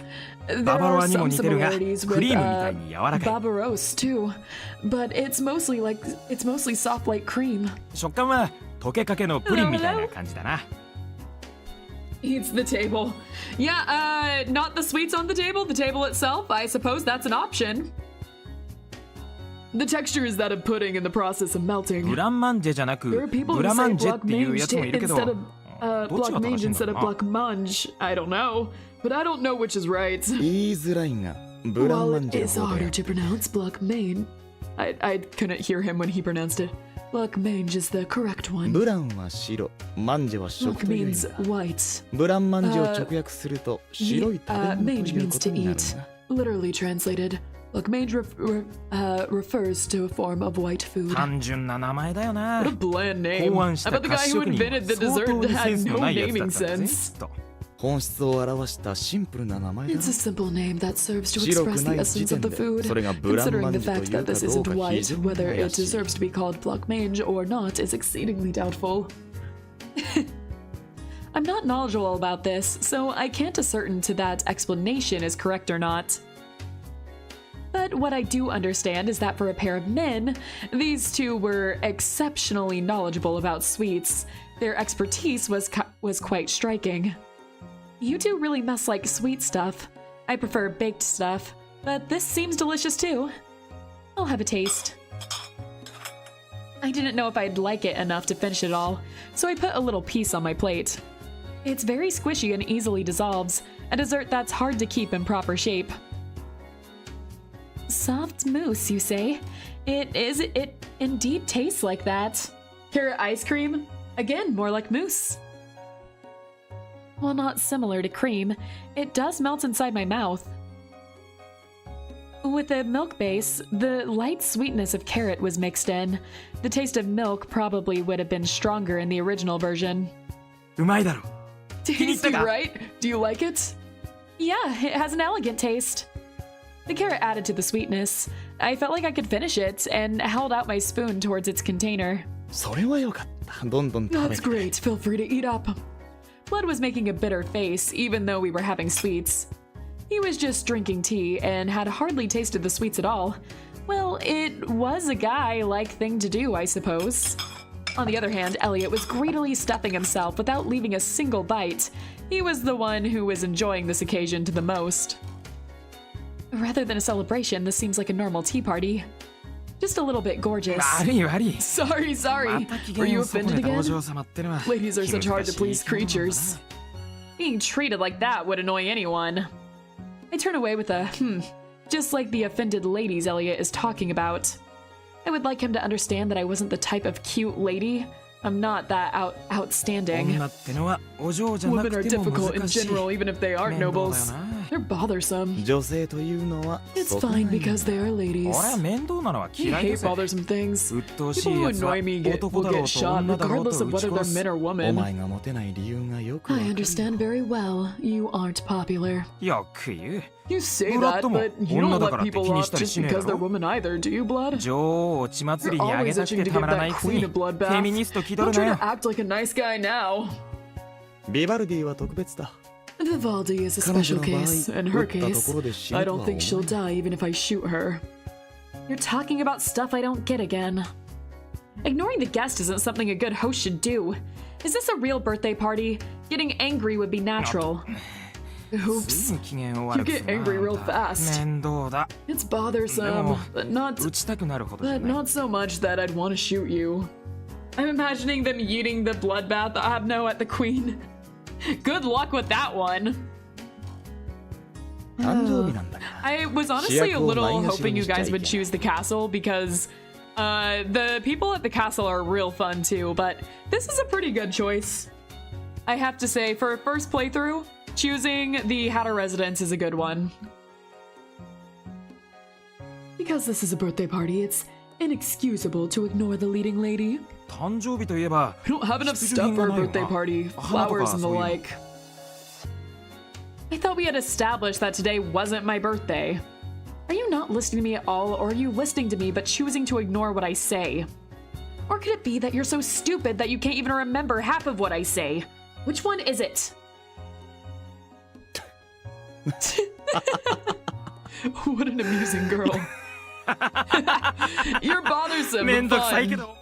There ババロ are アにも some 似てるが similarities ク with リームみたいに柔らかい Barbaros too, but it's mostly soft like cream. 食感は溶けかけのプリンみたいな感じだな Eats the table. Yeah, not the sweets on the table itself. I suppose that's an option. The texture is that of pudding in the process of ブ melting. ランマンジェじゃなく There are people ブ who ラマ say ンジェっ block ていう mange やつもいるけど instead of どっち block が正 mange しいん instead だ of ろうな block mange. I don't know, but I don't know which is right. 言いづらいがブラン While マン it ジェの is 方だ harder よ。 to pronounce block mange, I couldn't hear him when he pronounced it. block mange is the correct one. ブランは白、マンジェは食 Block という意 means 味だ。 white. ブランマンジェを直訳すると白い食べ物と mange いう means こと to になる eat. な。 Literally translated, block mange refers to a form of white food. 単純な名前だよな What a bland name. 考 I 案した bet the 菓 guy 子 who 職人 invented the 相当 dessert にセン had スの no ないやつだ naming ったんだぜ sense. と本質を表したシンプルな名前だ It's a simple name that serves to 白く express な the い essence 時 of 点 the で food. それがブラン Considering マ the ンジと fact いう that か this どう isn't か white, 非常に whether 怪 it しい deserves to be called block mange or not is exceedingly doubtful. I'm not knowledgeable about this, so I can't ascertain to that explanation is correct or not. But what I do understand is that for a pair of men, these two were exceptionally knowledgeable about sweets. Their expertise was quite striking. You two really must like sweet stuff. I prefer baked stuff, but this seems delicious too. I'll have a taste. I didn't know if I'd like it enough to finish it all, so I put a little piece on my plate. It's very squishy and easily dissolves, a dessert that's hard to keep in proper shape. Soft mousse, you say? It indeed tastes like that. Carrot ice cream? Again, more like mousse. While not similar to cream, it does melt inside my mouth. With the milk base, the light sweetness of carrot was mixed in. The taste of milk probably would have been stronger in the original version. うまいだろ Tasty, right? Do you like it? Yeah, it has an elegant taste. The carrot added to the sweetness. I felt like I could finish it and held out my spoon towards its container. それはよかったどんどん食べ That's て great. Feel free to eat up. Blood was making a bitter face, even though we were having sweets. He was just drinking tea and had hardly tasted the sweets at all. Well, it was a guy-like thing to do, I suppose. On the other hand, Elliot was greedily stuffing himself without leaving a single bite. He was the one who was enjoying this occasion to the most. Rather than a celebration, this seems like a normal tea party. Just a little bit gorgeous. 悪い悪い Sorry. また機 Were 嫌 you を損 offended ねたお again? 嬢様ってのは Ladies are such hard to please 気難しい生き物だな creatures. Being treated like that would annoy anyone. I turn away with a just like the offended ladies Elliot is talking about. I would like him to understand that I wasn't the type of cute lady. I'm not that outstanding. 女ってのはお嬢じゃな Women く are ても difficult in 難しい general, even if they aren't 面倒だよ nobles. な They're bothersome. 女性というのは It's そこがい fine い because they are ladies. 俺は面倒なのは I 嫌いだ hate ぜ bothersome things. 鬱陶し People い who やつは annoy me 男 will だろ get うと shot 女だろう regardless と of 撃ち whether they're 殺す men or お women. 前がモテない理由がよくわか I る understand very well. You aren't popular. よく言う You say ブラッ that, ドも but you 女 don't だ let からって気 people に off したり just しねえだ because they're ろ women either, do you, Blood? 女王を血祭 You're りにあげ always たく itching て to た give まらな that いくせ queen に a フ bloodbath. ェミニスト気取 Don't るな try よ to act like a nice guy now. ビバルディは特別だ Vivaldi is a 彼女 special の場合 case. In 撃 her ったと case, ころで死ぬ I とは don't 思 think she'll えない die even if I shoot her. You're talking about stuff I don't get again. Ignoring the guest isn't something a good host should do. Is this a real birthday party? Getting angry would be natural. す Oops. ぐ機嫌を悪く You す get る angry real な fast. 面倒だ It's bothersome, No. but not 撃ちたくなるほどじゃ but ない not so much that I'd want to shoot you. I'm imagining them eating the bloodbath Abno at the Queen. Good luck with that one. 誕生日なんだから I was honestly a little hoping you guys would choose the castle because the people at the castle are real fun too, but this is a pretty good choice. I have to say, for a first playthrough, choosing the Hatter residence is a good one. Because this is a birthday party, it's inexcusable to ignore the leading lady. 誕生日といえば I don't have enough 必需 stuff 品 for が a ないわ birthday party, 花とか flowers and the そういうの like. I thought we had established that today wasn't my birthday. Are you not listening to me at all, or are you listening to me but choosing to ignore what I say? Or could it be that you're so stupid that you can't even remember half of what I say? Which one is it? What an amusing girl. You're bothersome めん but どくさい fun. けど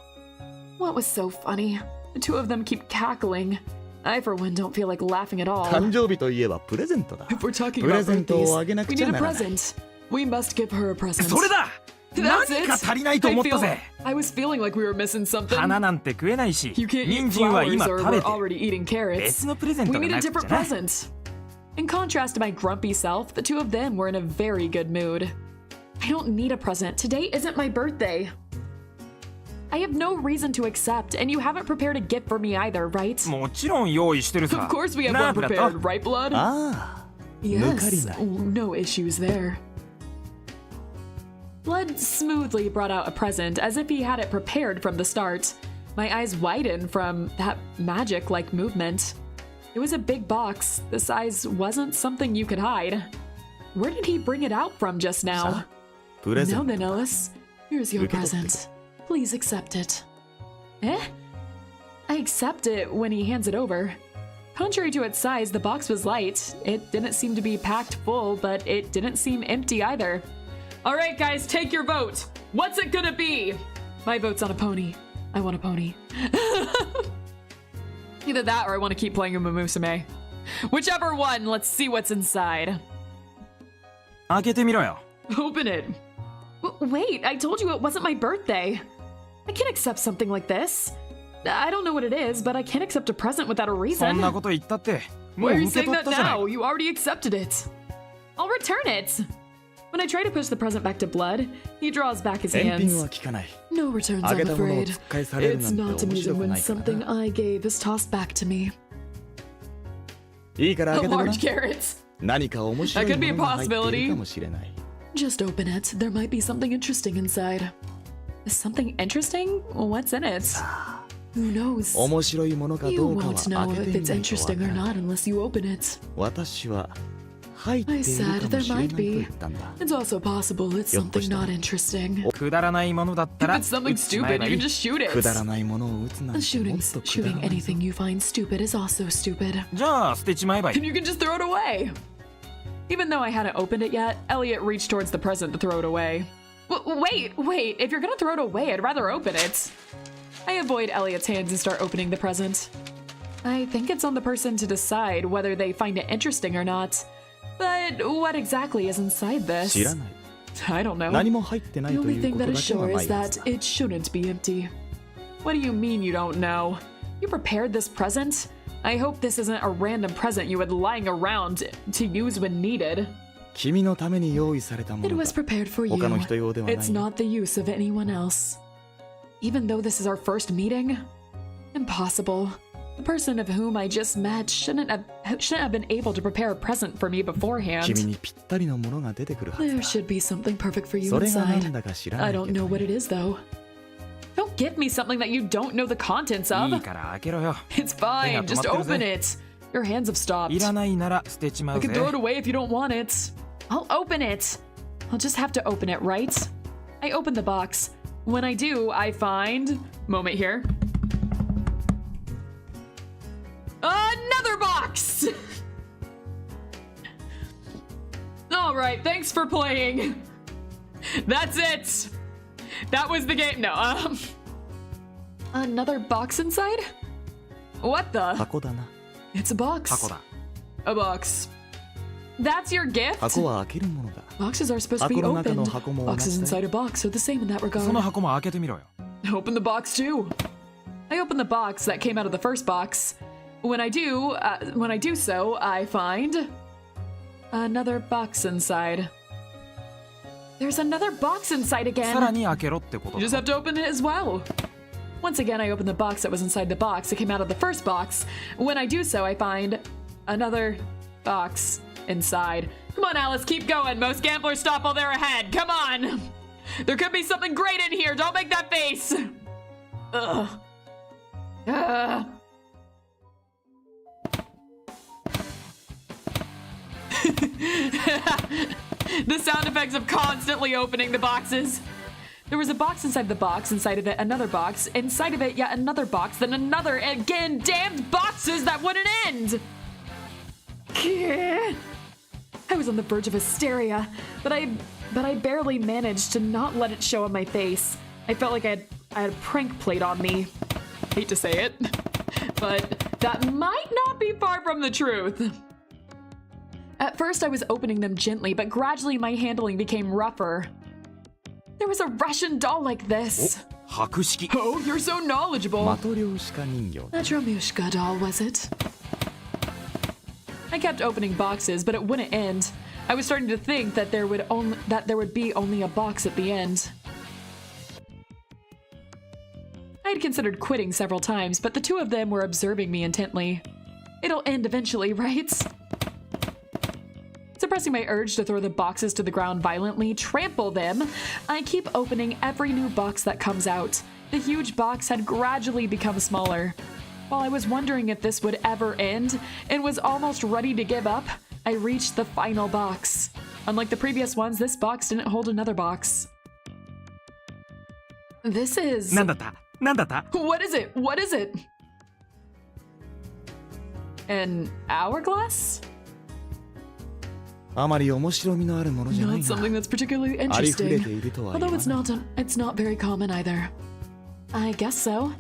What was so funny? The two of them keep cackling. I, for one, don't feel like laughing at all. 誕生日といえばプレゼントだ If we're talking プレ about ゼント birthdays, をあげな we くち need ゃ a ならない present. We must give her a present. それだ That's 何 it. か足りないと思ったぜ I was feeling like we were missing something. 花なんて食えないし You can't eat 人参は flowers 今 or 食べ we're て already eating carrots. 別のプレゼン We トが need な a くちゃ different な present. In contrast to my grumpy self, the two of them were in a very good mood. I don't need a present. Today isn't my birthday. I have no reason to accept, and you haven't prepared a gift for me either, right? もちろん用意してるさ Of course we have なあ one ブラッド prepared, right, Blood? ああ Yes. 抜かりない No issues there. Blood smoothly brought out a present as if he had it prepared from the start. My eyes widened from that magic-like movement. It was a big box. The size wasn't something you could hide. Where did he bring it out from just now? Now then, Ellis. Here's your present. Please accept it. Eh? I accept it when he hands it over. Contrary to its size, the box was light. It didn't seem to be packed full, but it didn't seem empty either. All right, guys, take your vote. What's it gonna be? My vote's on a pony. I want a pony. Either that or I want to keep playing Umusume. Whichever one, let's see what's inside. 開けてみろよ。 Open it. Wait, I told you it wasn't my birthday. I can't accept something like this. I don't know what it is, but I can't accept a present without a そん reason. なこと言ったってもう Why are you 受け saying 取っ that たじゃない now? You already accepted it. I'll return it. When I try to push the present back to Blood, he draws back his 返品 hands. は効かない。 No returns, あげ I'm たものを afraid. 突っ返される It's なんて not 面 amusing 白く when ないから something な。 I gave is tossed back to me. いいから A 開けてごらん large。carrot. 何か面白い That could be a ものが入ってい possibility. るかもしれない。 Just open it. There might be something interesting inside. Something interesting? What's in it? Who knows? 面白いものか You どうかは won't know 開 if けてみ it's ないと interesting わ or からない。 not unless you open it. 私は入ってい I る said かも there しれない might と be. 言ったんだ。 It's also possible it's something not interesting. くだらないものだった If ら it's something 撃っちまえ stupid, ば you い can い just shoot it. くだらないものを撃つなんてもっ Shooting とくだらないぞ。 anything you find stupid is also stupid. じゃあ捨てちまえばい And い you can just throw it away. Even though I hadn't opened it yet, Elliot reached towards the present to throw it away. Wait, if you're gonna throw it away, I'd rather open it. I avoid Elliot's hands and start opening the present. I think it's on the person to decide whether they find it interesting or not. But what exactly is inside 知ら this? ない。 I don't know. 何も入ってない The と only いう thing こと that だ is けは sure ま is いや that つだ。 it shouldn't be empty. What do you mean you don't know? You prepared this present? I hope this isn't a random present you had lying around to use when needed. 君のために用意されたも It の was だ。 prepared for you. 他の人用ではない。 It's not the use of anyone else. Even though this is our first meeting? Impossible. The person of whom I just met shouldn't have been able to prepare a present for me 君 beforehand. にぴったりのものが出てくるはず There だ。 should be something perfect for you それが何 inside. だか知らな I い don't け know ど what it is though. Don't give me something that you don't know the contents いい of. から開けろよ It's fine. Just open it. Your hands have stopped. いらないなら捨てちま I うぜ can throw it away if you don't want it. I'll open it. I'll just have to open it, right? I open the box. When I do, I find... Moment here. Another box! Alright, thanks for playing. That's it. That was the game. No, Another box inside? What the? 箱だな。 It's a box. 箱だ A box. That's your gift? 箱は開けるものだ。 Boxes are supposed to be 箱の中の opened. 箱も同 Boxes じだ inside a box are the same in that その regard. 箱も開けてみろよ Open the box too. I open the box that came out of the first box. When I do so, I find... Another box inside. There's another box inside さら again. に開けろってこと You だ just have to open it as well. Once again, I open the box that was inside the box that came out of the first box. When I do so, I find another box inside. Come on, Alice, keep going. Most gamblers stop while they're ahead. Come on. There could be something great in here. Don't make that face. Ugh. The sound effects of constantly opening the boxes. There was a box inside the box, inside of it another box, inside of it yet another box, then another, again, damned boxes that wouldn't end! I was on the verge of hysteria, but I barely managed to not let it show on my face. I felt like I had a prank played on me. Hate to say it, but that might not be far from the truth. At first I was opening them gently, but gradually my handling became rougher. There was a Russian doll like this. 博識 Oh, you're so knowledgeable. 的漁師か人形だ。 A Dromushka doll, was it? I kept opening boxes, but it wouldn't end. I was starting to think that there would be only a box at the end. I had considered quitting several times, but the two of them were observing me intently. It'll end eventually, right? Suppressing my urge to throw the boxes to the ground violently, trample them, I keep opening every new box that comes out. The huge box had gradually become smaller. While I was wondering if this would ever end and was almost ready to give up, I reached the final box. Unlike the previous ones, this box didn't hold another box. This is... なんだったなんだった What is it? What is it? An hourglass? あまり面白みのあるものじゃない Not な something that's particularly ありふれ interesting. ているとは言 Although わ it's ない not very common either. I guess so.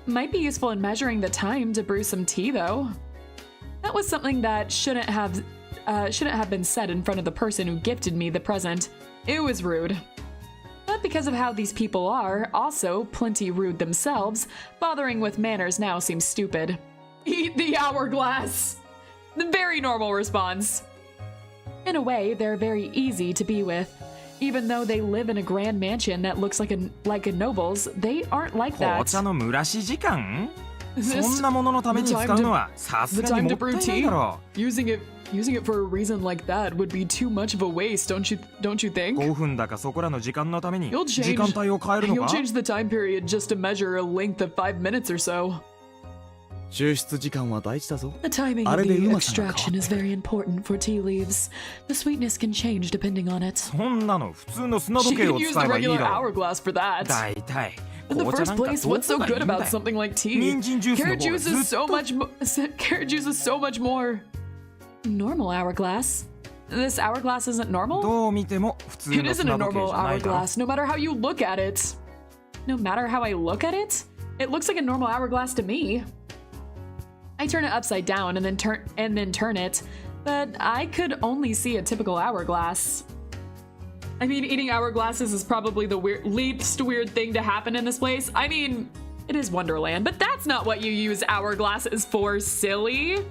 Might be useful in measuring the time to brew some tea, though. That was something that shouldn't have been said in front of the person who gifted me the present. It was rude. But because of how these people are, also plenty rude themselves, bothering with manners now seems stupid. Eat the hourglass! The very normal response. In a way, they're very easy to be with. Even though they live in a grand mansion that looks like a noble's, they aren't like 紅 that. 茶の蒸らし時間 This- そんなもののために使うのはさす The がに time も to った brew いない tea? だろ Using it for a reason like that would be too much of a waste, don't you think? 5分だかそこらの時間のために You'll 時間帯を変えるの you'll か change the time period just to measure a length of 5 minutes or so. 抽出時間は大事だぞ The timing あ of れで the うまさが変わって extraction is very important for tea leaves. The sweetness can change depending on it. そんなの普通の砂 She 時計 could を use 使 the えばいい regular だろ hourglass for that. だいたい In the 紅茶 first なんか place, ど what's so こがいい good んだ about よ something like tea? 人参ジュースの Carrot 方が juice ずっ is so と much carrot juice is so much more normal hourglass. This hourglass isn't normal? どう見ても普通 It の isn't a 砂時計 normal じゃないだろ hourglass, no matter how you look at it. No matter how I look at it? It looks like a normal hourglass to me. I turn it upside down and then turn it, but I could only see a typical hourglass. I mean, eating hourglasses is probably the least weird thing to happen in this place. I mean, it is Wonderland, but that's not what you use hourglasses for, silly.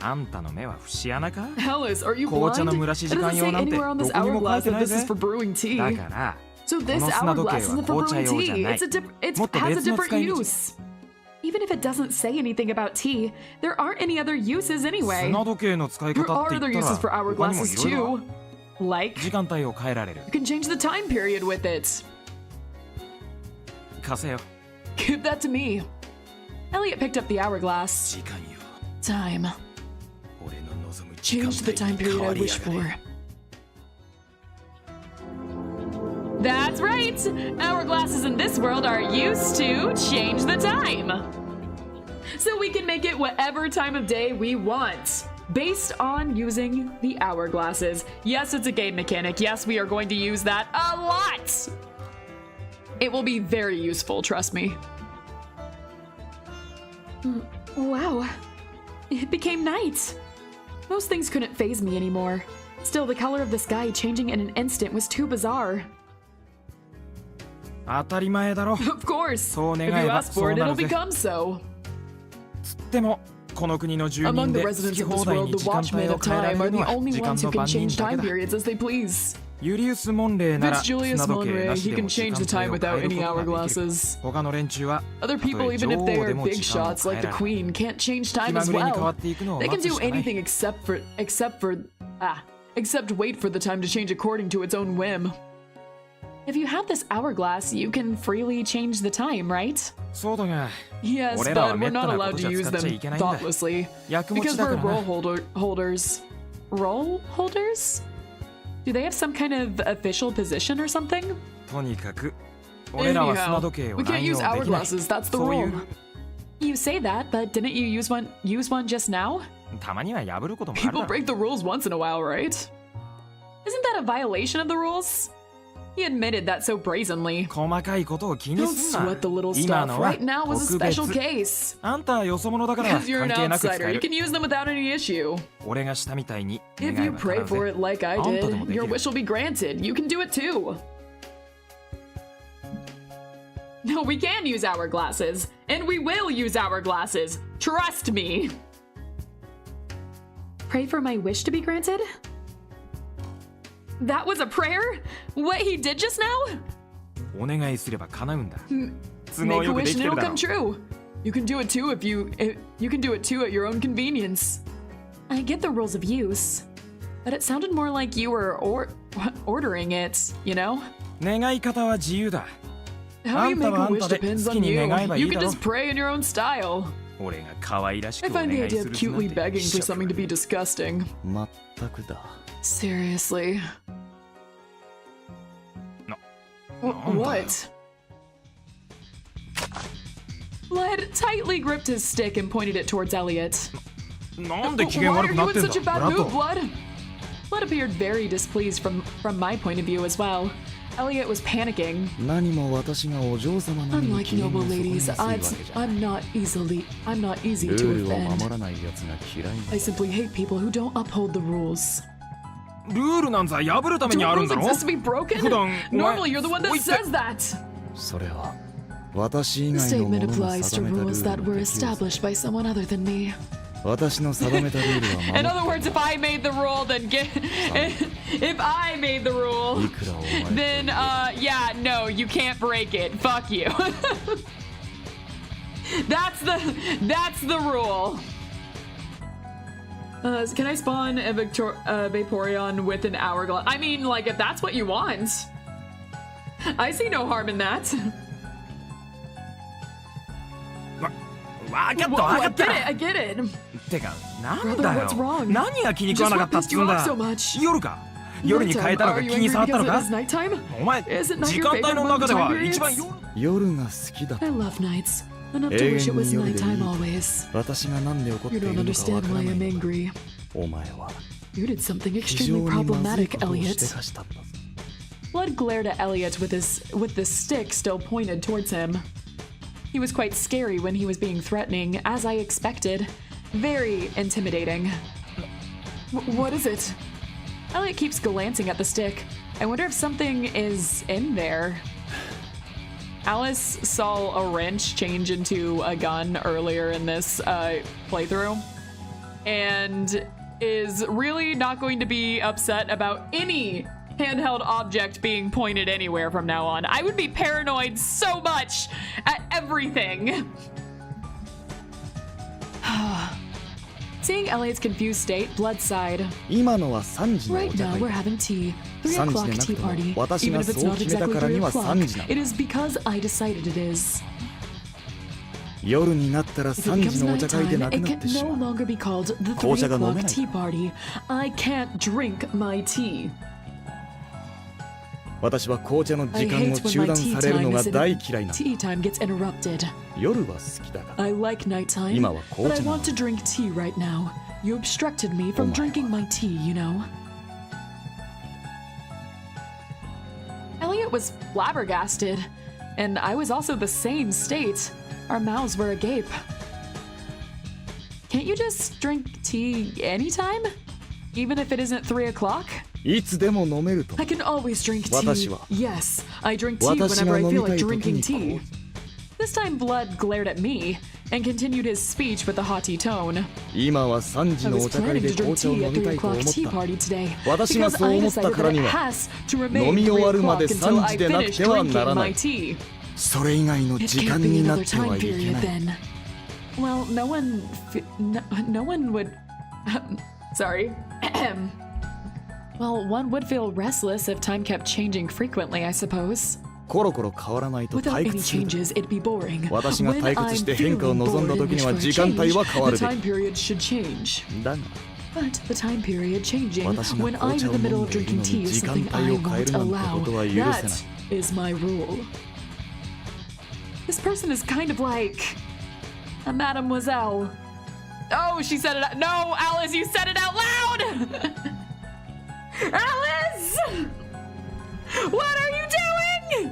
あんたの目は節穴か Hellas, are you 紅茶 blind? の It 蒸らし時 doesn't 間 say 用なんて anywhere on ど this こにも書い hourglass て that ない this ぜ is for brewing だ tea. から So こ this の砂時計 hourglass は isn't for 紅茶 brewing 用じゃ tea. ない It もっと has a 別の different 使い道 use. Even if it doesn't say anything about tea, there aren't any other uses anyway. 砂時計の使い There 方っ are て other 言った uses for ら他にも hourglasses いろいろ too. Like, 時間帯を変えられる you can change the time period with it. 貸せよ Give that to me. Elliot picked up the hourglass. 時間よ Time. 俺の望む時間 Change the time 帯に変 period わ I り wish やがれ for. That's right! Hourglasses in this world are used to change the time. So we can make it whatever time of day we want, based on using the hourglasses. Yes, it's a game mechanic. Yes, we are going to use that a lot. It will be very useful, trust me. Wow. It became night. Most things couldn't faze me anymore. Still, the color of the sky changing in an instant was too bizarre. 当たり前だろ Of course. そう If 願 you えば ask そ for う it, な it'll るぜ become so. でもこの国の住 Among 民 the で好 residents き of 放 this 題 world, に the 時間帯 watchmen を of 変えられ time る are の the は only 時間 ones の who can 番人 change だけ time だ periods as they please. ユリウス・モンレーなら Vince Julius 砂時計 Monray, なし he でも can 時 change 間 the 帯 time を without 変える any ことができる hourglasses. 他の連中は Other たと people, え even 女 if 王 they で are も big 時間を shots 変 like え the られる Queen, can't change 気 time ま as ぐれに変わ well. っていくのを They 待 can つ do しかない anything except wait for the time to change according to its own whim. If you have this hourglass, you can freely change the time, right? そうだが Yes, 俺らは but め we're った not な allowed こと to じゃ use 使っちゃ them いけないんだ thoughtlessly. 役持 Because ちだか we're らな holders. Role holders? Do they have some kind of official position or something? とにかく俺らは砂 Anyhow, 時計を we can't 乱用 use できない hourglasses, that's the そうい rule. う You say that, but didn't you use one just now? たまには破ることもある People だろ break the rules once in a while, right? Isn't that a violation of the rules? He admitted that so brazenly. 細かいことを気に Don't すんな sweat the little 今 stuff. のは Right now was a 特 special 別 case. あんたはよそ者だから Because you're 関 an 係なく使 outsider, え you る can use them without any issue. 俺がしたみたいに願 If え you ば pray 叶う for ぜ it like I あんたで did, もでき your る wish will be granted. You can do it too. No, we can use hourglasses. And we will use hourglasses. Trust me. Pray for my wish to be granted? That was a prayer? What he did just now? お願いすれば叶うんだ都 Make 合 a よくで wish き and てる it'll だろ come true. You can do it too if you can do it too at your own convenience. I get the rules of use, but it sounded more like you were ordering it, you know? 願い方は自由だ How you make a wish depends on you. You can だろ just pray in your own style. 俺が可愛らしく I お find 願 the いす idea る of つなん cutely て begging for 一緒 something to be disgusting. まったくだ。 Seriously. What? Led tightly gripped his stick and pointed it towards Elliot. なんで機嫌 Why 悪 are くな you って in んだ such a ブ bad ラッ mood, ド Blood? Blood appeared very displeased from my point of view as well. Elliot was panicking. 何も私がお嬢様並みに Unlike 機嫌を noble 損ね ladies, やすいわけじゃない。 I'm not easy ル to ールを守 offend. らない奴が嫌い I だ。 simply hate people who don't uphold the rules. ルールなんざ破るために Don't あるん rules だろ exist to be broken? 普段お前 Normally, you're the one that そう言って says that. それは私以 The 外の statement 者が applies 定 to めたル rules ー that ル were に適用さ established by someone other than me. 私の定めたルールは In 守 other words, if I made the rule, then if I made the rule, いくらお前と then yeah, no, you can't break it. Fuck you. That's the rule. Can I spawn a Vaporeon with an hourglass? I mean, like, if that's what you want. I see no harm in that. わかったわか I った get it, I get it. てかなん Brother, だ what's よ wrong? 何が気に食わなかったっていうん Just だ what pissed you off so much? 夜か夜に変えたのが Are 気 you に angry 障ったの because か it is nighttime? お前 Is it not 時 your 間帯 favorite の among 中 the で time は periods? 一番夜夜が好きだ I love nights. Enough to wish it was nighttime always. 私が何で怒ってい You る don't のかわ understand から why ない I'm のだ angry. お前は You did something 非常 extremely にまずい problematic, ことをし Elliot. てかしたんだぞ Blood glared at Elliot with the stick still pointed towards him. He was quite scary when he was being threatening, as I expected. Very intimidating. What is it? Elliot keeps glancing at the stick. I wonder if something is in there. Alice saw a wrench change into a gun earlier in this playthrough, and is really not going to be upset about any handheld object being pointed anywhere from now on. I would be paranoid so much at everything. Seeing Elliot's confused state, Blood sighed. 今のは3時のお Right 茶 now 会 we're having tea. 3 3時 o'clock でなく tea ても party. 私 Even が if it's そう not 決めた exactly からに 3は o'clock, 3時なんだ it is because I decided it is. 夜になったら If it 3 becomes 時のお茶会で nighttime, なく it なって can し no まう longer be called the 紅茶が飲め 3 o'clock ない tea party. I can't drink my tea. 私は紅茶の I 時間 hate を when 中 my 断 tea される time のが is 大嫌いなんだ tea time gets interrupted. 夜は好きだが I like nighttime, 今は but 紅 I 茶な want の to drink tea right now. You obstructed me from お前は drinking my tea, you know. Elliot was flabbergasted, and I was also the same state. Our mouths were agape. Can't you just drink tea anytime? Even if it isn't 3 o'clock? いつでも飲めると I can always drink tea. 私は Yes, I drink tea 私 whenever が I 飲 feel みた like い時 drinking に tea. こう This time, Blood glared at me and continued his speech with a haughty tone. 今は3時 I の was お茶会 planning で to drink 紅茶を tea 飲 at みた 3 いと思 o'clock っ tea た party today 私が because そう I 思った decided から that に it は has to 飲 remain み 3 終わるまで o'clock until 3 I 時でなく finish てはな drinking らな my い tea. それ以外の It 時 can't 間 be にな another っては time いけ period ない then. Well, no one would. Sorry. Well, one would feel restless if time kept changing frequently, I suppose. コロコロ変わらないと Without 退 any 屈する changes, it'd be boring. 私が When 退屈して I'm 変化を feeling 望んだ bored 時 and には wish for a 時間帯 change, は変わ the るべ time き period should change. だが But the time period changing 私が when 紅 I'm 茶 in を the 飲 middle ん of でいる drinking の tea に is 時間 something 帯 I を変え won't るなんて allow. ことは許せない That is my rule. This person is kind of like a mademoiselle. Oh, she said it out. No, Alice, you said it out loud! Alice! What are you doing?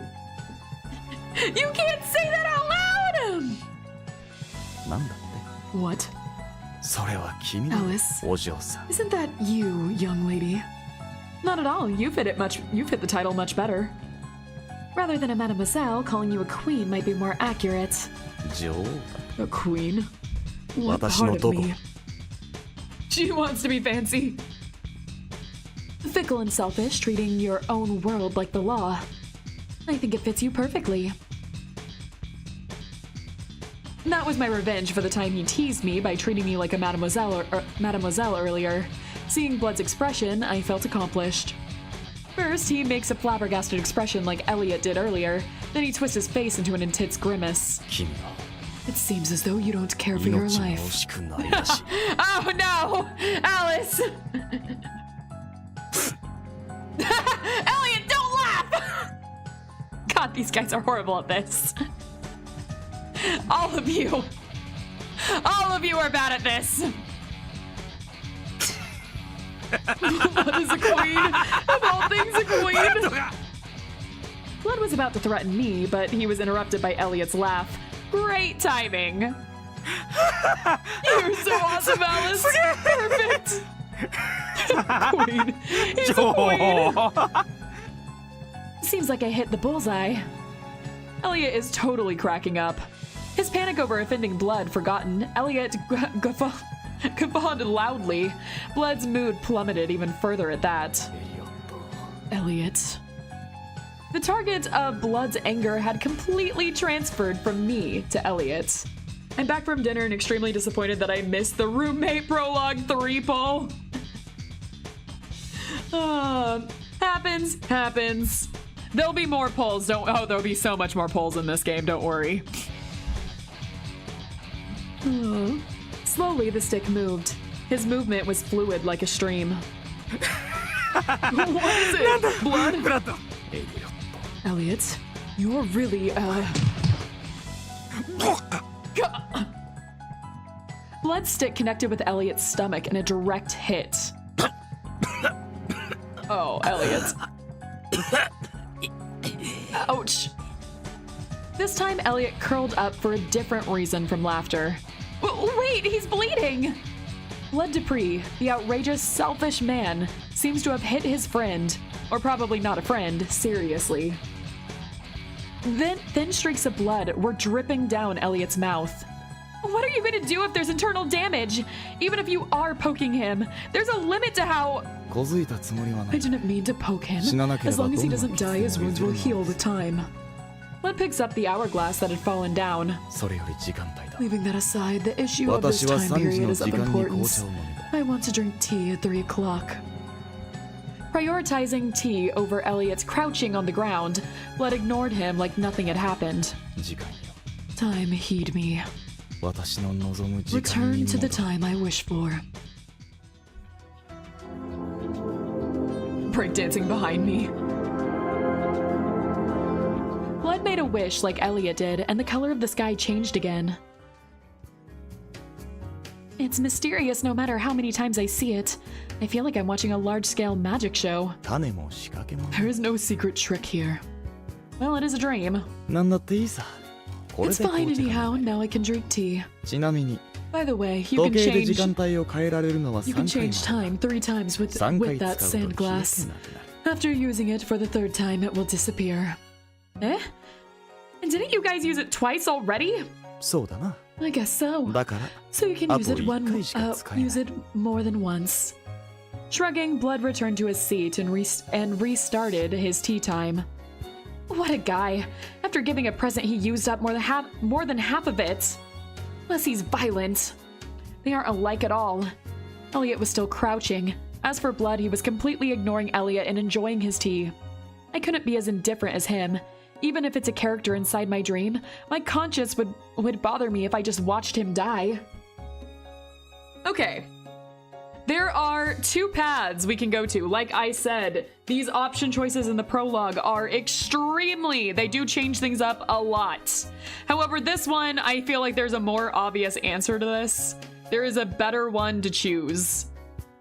You can't say that out loud! なんだって What? それは君だ Alice. お嬢さん Isn't that you, young lady? Not at all. You fit the title much better. Rather than a mademoiselle, calling you a queen might be more accurate. 女王 A queen? What 私の part ど of こ me? She wants to be fancy. Fickle and selfish, treating your own world like the law. I think it fits you perfectly. That was my revenge for the time he teased me by treating me like a mademoiselle earlier. Seeing Blood's expression, I felt accomplished. First, he makes a flabbergasted expression like Elliot did earlier. Then he twists his face into an intense grimace. It seems as though you don't care for your life. Oh no! Alice! Elliot, don't laugh! God, these guys are horrible at this. All of you are bad at this. Blood is a queen. Of all things, a queen. Blood was about to threaten me, but he was interrupted by Elliot's laugh. Great timing. You're so awesome, Alice. Perfect. Queen. He's a queen. Seems like I hit the bullseye. Elliot is totally cracking up. His panic over offending Blood forgotten, Elliot guffawed loudly. Blood's mood plummeted even further at that. Elliot. The target of Blood's anger had completely transferred from me to Elliot. I'm back from dinner and extremely disappointed that I missed the roommate prologue 3 poll. Happens. There'll be more polls. There'll be so much more polls in this game, don't worry. Slowly, the stick moved. His movement was fluid like a stream. What is it? Blood? Elliot, you're really, Blood stick connected with Elliot's stomach in a direct hit. Oh, Elliot. Ouch. This time, Elliot curled up for a different reason from laughter. Wait, he's bleeding! Blood Dupree, the outrageous, selfish man, seems to have hit his friend, or probably not a friend, seriously. Then thin streaks of blood were dripping down Elliot's mouth. What are you going to do if there's internal damage? Even if you are poking him, there's a limit to how... I didn't mean to poke him. As long as he doesn't die, his wounds will heal with time. Blood picks up the hourglass that had fallen down. Leaving that aside, the issue of this time period is of importance. I want to drink tea at 3 o'clock. Prioritizing tea over Elliot's crouching on the ground, Blood ignored him like nothing had happened. Time, heed me. Return to the time I wish for. Breakdancing behind me. Blood made a wish like Elliot did, and the color of the sky changed again. It's mysterious no matter how many times I see it. I feel like I'm watching a large-scale magic show. There is no secret trick here. Well, it is a dream. It's fine anyhow, now I can drink tea. By the way, you can change time 3 times with that sand glass. After using it for the 3rd time, it will disappear. Eh? And didn't you guys use it twice already? I guess so. So you can use it more than once. Shrugging, Blood returned to his seat and restarted his tea time. What a guy. After giving a present, he used up more than half of it. Unless he's violent. They aren't alike at all. Elliot was still crouching. As for Blood, he was completely ignoring Elliot and enjoying his tea. I couldn't be as indifferent as him. Even if it's a character inside my dream, my conscience would bother me if I just watched him die. Okay. There are 2 paths we can go to. Like I said, these option choices in the prologue are they do change things up a lot. However, this one, I feel like there's a more obvious answer to this. There is a better one to choose.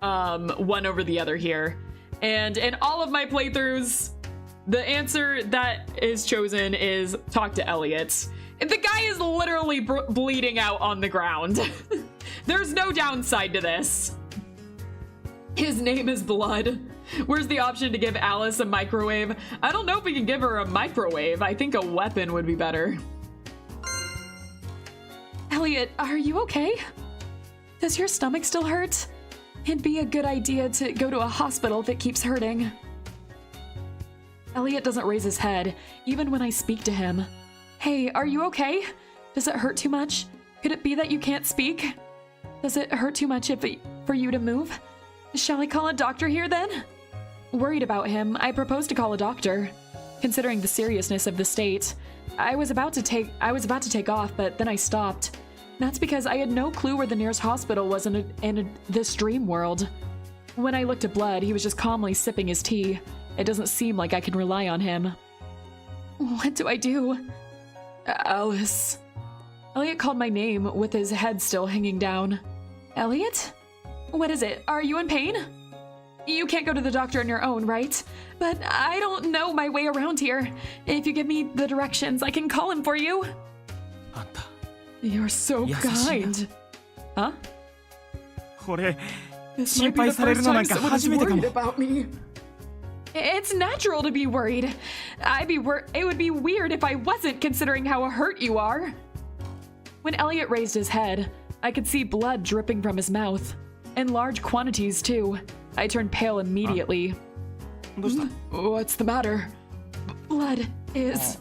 One over the other here. And in all of my playthroughs, the answer that is chosen is talk to Elliot. The guy is literally bleeding out on the ground. There's no downside to this. His name is Blood. Where's the option to give Alice a microwave? I don't know if we can give her a microwave. I think a weapon would be better. Elliot, are you okay? Does your stomach still hurt? It'd be a good idea to go to a hospital if it keeps hurting. Elliot doesn't raise his head, even when I speak to him. Hey, are you okay? Does it hurt too much? Could it be that you can't speak? Does it hurt too much for you to move? Shall I call a doctor here then? Worried about him, I proposed to call a doctor. Considering the seriousness of the state, I was about to take off, but then I stopped. That's because I had no clue where the nearest hospital was in this dream world. When I looked at Blood, he was just calmly sipping his tea. It doesn't seem like I can rely on him. What do I do? Alice. Elliot called my name with his head still hanging down. Elliot? What is it? Are you in pain? You can't go to the doctor on your own, right? But I don't know my way around here. If you give me the directions, I can call him for you. You're so kind. Huh? This might be the first time someone is worried about me. It's natural to be worried. It would be weird if I wasn't, considering how hurt you are. When Elliot raised his head, I could see blood dripping from his mouth. In large quantities, too. I turned pale immediately. What's the matter? Blood is...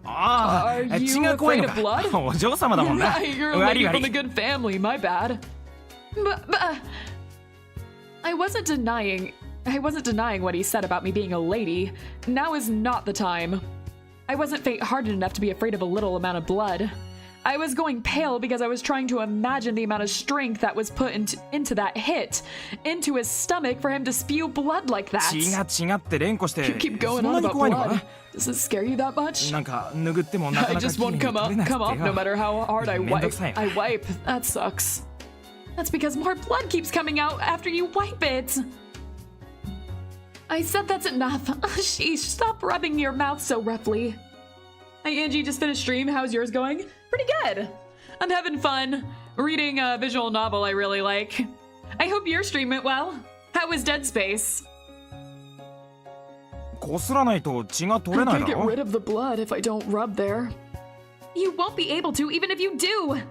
Are you afraid of blood? You're a lady from the good family, my bad. But I wasn't denying what he said about me being a lady. Now is not the time. I wasn't faint-hearted enough to be afraid of a little amount of blood. I was going pale because I was trying to imagine the amount of strength that was put into that hit, into his stomach for him to spew blood like that. You keep going on about blood. Does it scare you that much? I just won't come off no matter how hard I wipe. That sucks. That's because more blood keeps coming out after you wipe it. I said that's enough. Sheesh, stop rubbing your mouth so roughly. Hey Angie, just finished stream. How's yours going? Pretty good. I'm having fun. Reading a visual novel I really like. I hope your stream went well. How was Dead Space? I can't get rid of the blood if I don't rub there. You won't be able to even if you do.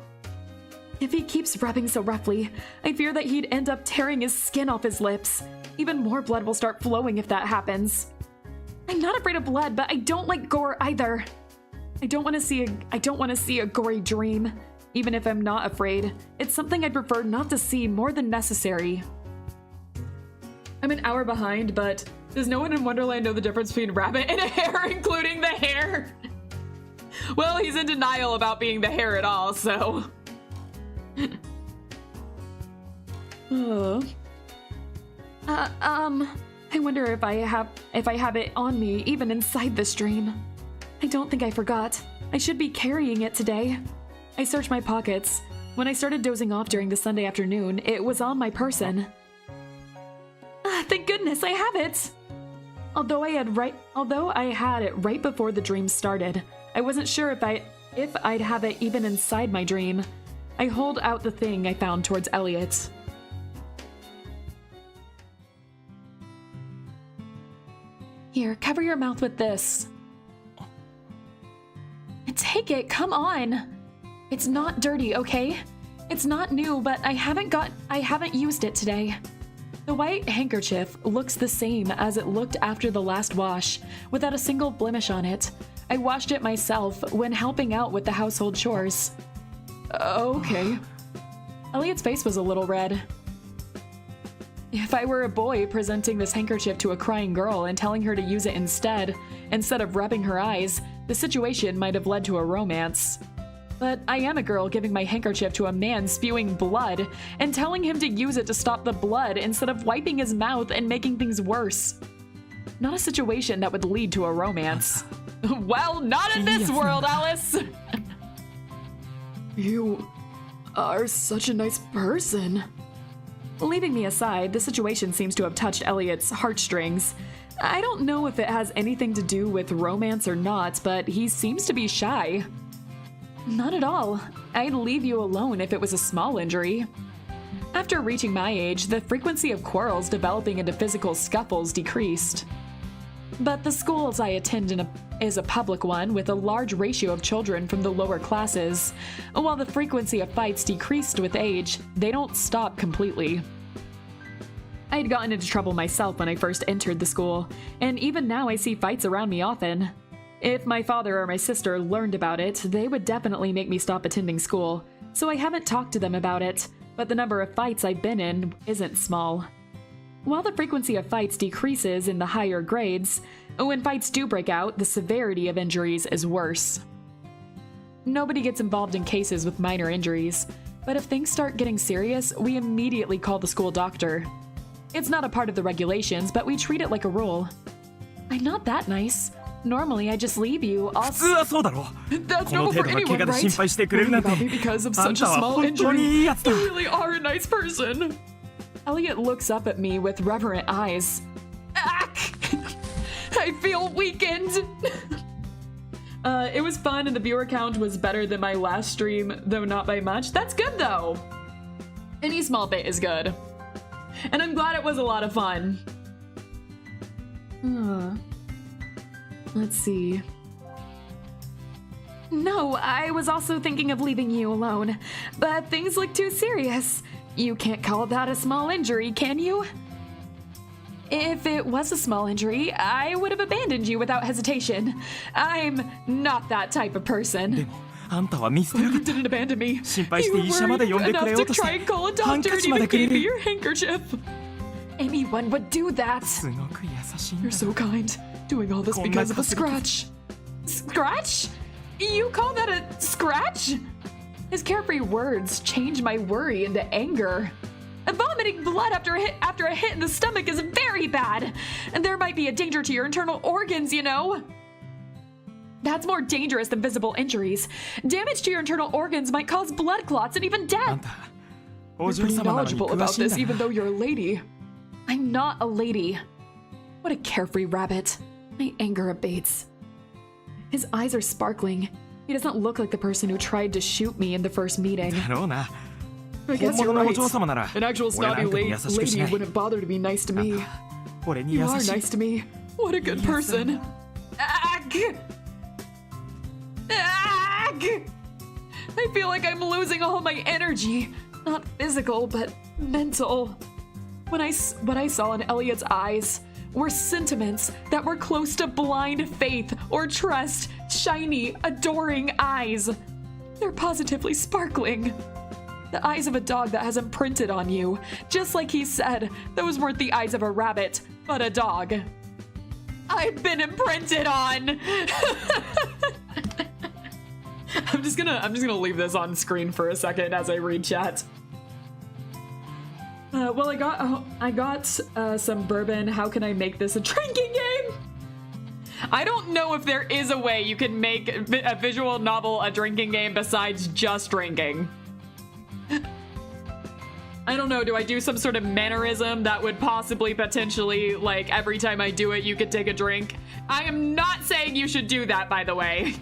If he keeps rubbing so roughly, I fear that he'd end up tearing his skin off his lips. Even more blood will start flowing if that happens. I'm not afraid of blood, but I don't like gore either. I don't want to see a gory dream. Even if I'm not afraid, it's something I'd prefer not to see more than necessary. I'm an hour behind, but does no one in Wonderland know the difference between rabbit and a hare, including the hair? Well, he's in denial about being the hair at all, so... I wonder if I have it on me even inside this dream. I don't think I forgot. I should be carrying it today. I searched my pockets. When I started dozing off during the Sunday afternoon, it was on my person. Thank goodness I have it! Although I had it right before the dream started, I wasn't sure if I'd have it even inside my dream. I hold out the thing I found towards Elliot. Here, cover your mouth with this. Take it, come on. It's not dirty, okay? It's not new, but I haven't used it today. The white handkerchief looks the same as it looked after the last wash, without a single blemish on it. I washed it myself when helping out with the household chores. Okay. Elliot's face was a little red. If I were a boy presenting this handkerchief to a crying girl and telling her to use it instead of rubbing her eyes, the situation might have led to a romance. But I am a girl giving my handkerchief to a man spewing blood and telling him to use it to stop the blood instead of wiping his mouth and making things worse. Not a situation that would lead to a romance. Well, not in this world, Alice! You are such a nice person. Leaving me aside, the situation seems to have touched Elliot's heartstrings. I don't know if it has anything to do with romance or not, but he seems to be shy. Not at all. I'd leave you alone if it was a small injury. After reaching my age, the frequency of quarrels developing into physical scuffles decreased. But the schools I attend is a public one with a large ratio of children from the lower classes. While the frequency of fights decreased with age, they don't stop completely. I had gotten into trouble myself when I first entered the school, and even now I see fights around me often. If my father or my sister learned about it, they would definitely make me stop attending school, so I haven't talked to them about it, but the number of fights I've been in isn't small. While the frequency of fights decreases in the higher grades, when fights do break out, the severity of injuries is worse. Nobody gets involved in cases with minor injuries, but if things start getting serious, we immediately call the school doctor. It's not a part of the regulations, but we treat it like a rule. I'm not that nice. Normally, I just leave you. 普通はそうだろう。 That's この normal 程 for 度の怪 anyone, 我で right? 心配してくれるなんて Worrying about me because of あん such た a は small 本当にい injury. いやつだ You really are a nice person. Elliot looks up at me with reverent eyes. I feel weakened. It was fun and the viewer count was better than my last stream, though not by much. That's good though. Any small bit is good. And I'm glad it was a lot of fun. Let's see. No, I was also thinking of leaving you alone, but things look too serious. You can't call that a small injury, can you? If it was a small injury, I would have abandoned you without hesitation. I'm not that type of で person. もあんたは見捨てなか You った didn't abandon me. 心配し You て医者まで were 呼んでく enough れよ to うとし try て and call a ハン doctor カ and チま even でくれ gave me る your handkerchief. Anyone would do that. すごく優しいん You're だ so kind. Doing all this because of a scratch. Scratch? You call that a scratch? His carefree words change my worry into anger. Vomiting blood after a hit in the stomach is very bad. And there might be a danger to your internal organs, you know. That's more dangerous than visible injuries. Damage to your internal organs might cause blood clots and even あん death. たお You're 嬢 pretty 様なのに knowledgeable 詳 about しいん this だ even な though you're a lady. I'm not a lady. What a carefree rabbit. My anger abates. His eyes are sparkling. He doesn't look like the person who tried to shoot me in the first meeting. だろうな I 本 guess you're 物のお right. 嬢様なら An actual 俺な snobby んかに優しくし lady ない wouldn't bother to be nice to あん me. た俺に You 優 are しい nice to me. What a good person. Ag! Ag! I feel like I'm losing all my energy. Not physical, but mental. What I saw in Elliot's eyes were sentiments that were close to blind faith or trust, shiny, adoring eyes. They're positively sparkling. The eyes of a dog that has imprinted on you. Just like he said, those weren't the eyes of a rabbit, but a dog. I've been imprinted on. I'm just gonna leave this on screen for a second as I read chat. Well, I got some bourbon. How can I make this a drinking game? I don't know if there is a way you can make a visual novel a drinking game besides just drinking. I don't know, do I do some sort of mannerism that would possibly potentially, like, every time I do it, you could take a drink? I am not saying you should do that, by the way.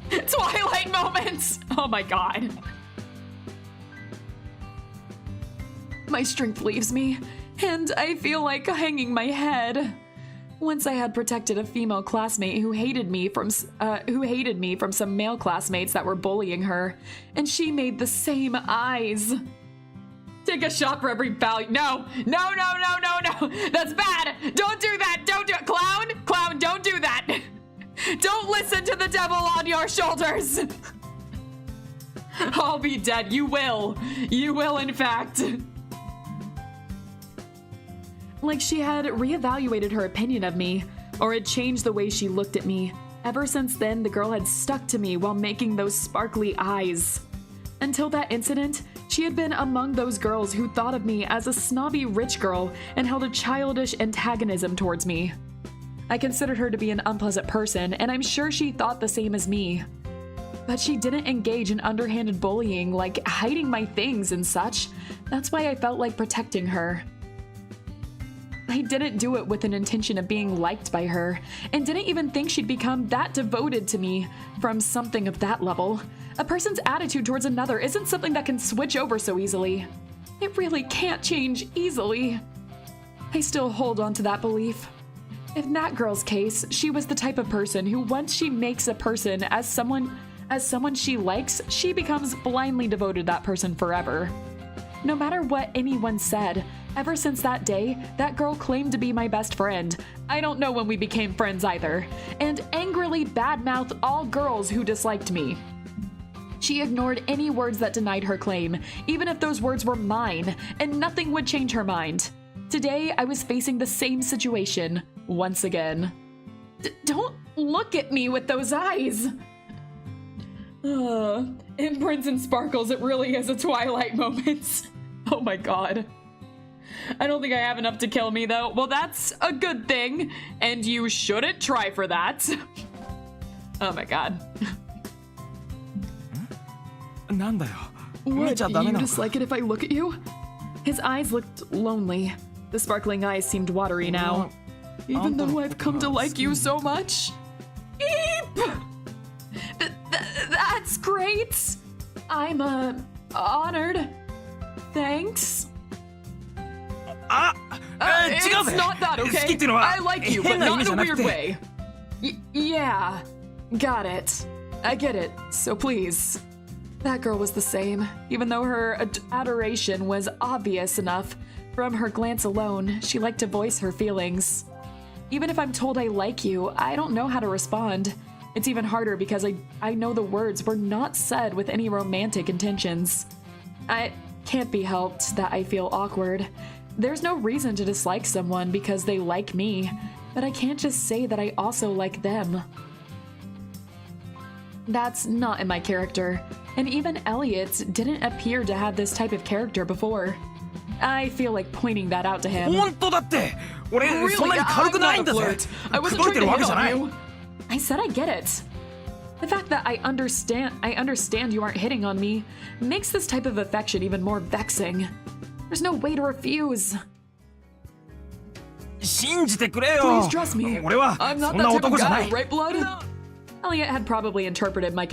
Twilight moments! Oh my god. My strength leaves me, and I feel like hanging my head. Once I had protected a female classmate who hated me from some male classmates that were bullying her, and she made the same eyes. Take a shot for every value. No, that's bad. Don't do that. Don't do it. Clown, don't do that. Don't listen to the devil on your shoulders. I'll be dead. You will, in fact. Like she had reevaluated her opinion of me, or had changed the way she looked at me. Ever since then, the girl had stuck to me while making those sparkly eyes. Until that incident, she had been among those girls who thought of me as a snobby rich girl and held a childish antagonism towards me. I considered her to be an unpleasant person, and I'm sure she thought the same as me. But she didn't engage in underhanded bullying, like hiding my things and such. That's why I felt like protecting her. I didn't do it with an intention of being liked by her, and didn't even think she'd become that devoted to me from something of that level. A person's attitude towards another isn't something that can switch over so easily. It really can't change easily. I still hold on to that belief. In that girl's case, she was the type of person who once she makes a person as someone she likes, she becomes blindly devoted to that person forever. No matter what anyone said, ever since that day, that girl claimed to be my best friend. I don't know when we became friends either, and angrily badmouthed all girls who disliked me. She ignored any words that denied her claim, even if those words were mine, and nothing would change her mind. Today, I was facing the same situation, once again. Don't look at me with those eyes! Imprints and sparkles, it really is a Twilight moment. Oh my god. I don't think I have enough to kill me, though. Well, that's a good thing, and you shouldn't try for that. Oh my god. What, you dislike it if I look at you? His eyes looked lonely. The sparkling eyes seemed watery now. Even though I've come to like you so much. Eep! That's great! I'm, honored. Thanks. It's not that, okay? I like you, but not in a weird way. Yeah, got it. I get it, so please. That girl was the same. Even though her adoration was obvious enough, from her glance alone, she liked to voice her feelings. Even if I'm told I like you, I don't know how to respond. It's even harder because I know the words were not said with any romantic intentions. It can't be helped that I feel awkward. There's no reason to dislike someone because they like me, but I can't just say that I also like them. That's not in my character, and even Elliot didn't appear to have this type of character before. I feel like pointing that out to him. Really? I'm not a flirt. I wasn't trying to hit on you. I said I get it. The fact that I understand you aren't hitting on me makes this type of affection even more vexing. There's no way to refuse. Please trust me. I'm not that type of guy, right, Blood? No. Elliot had probably interpreted my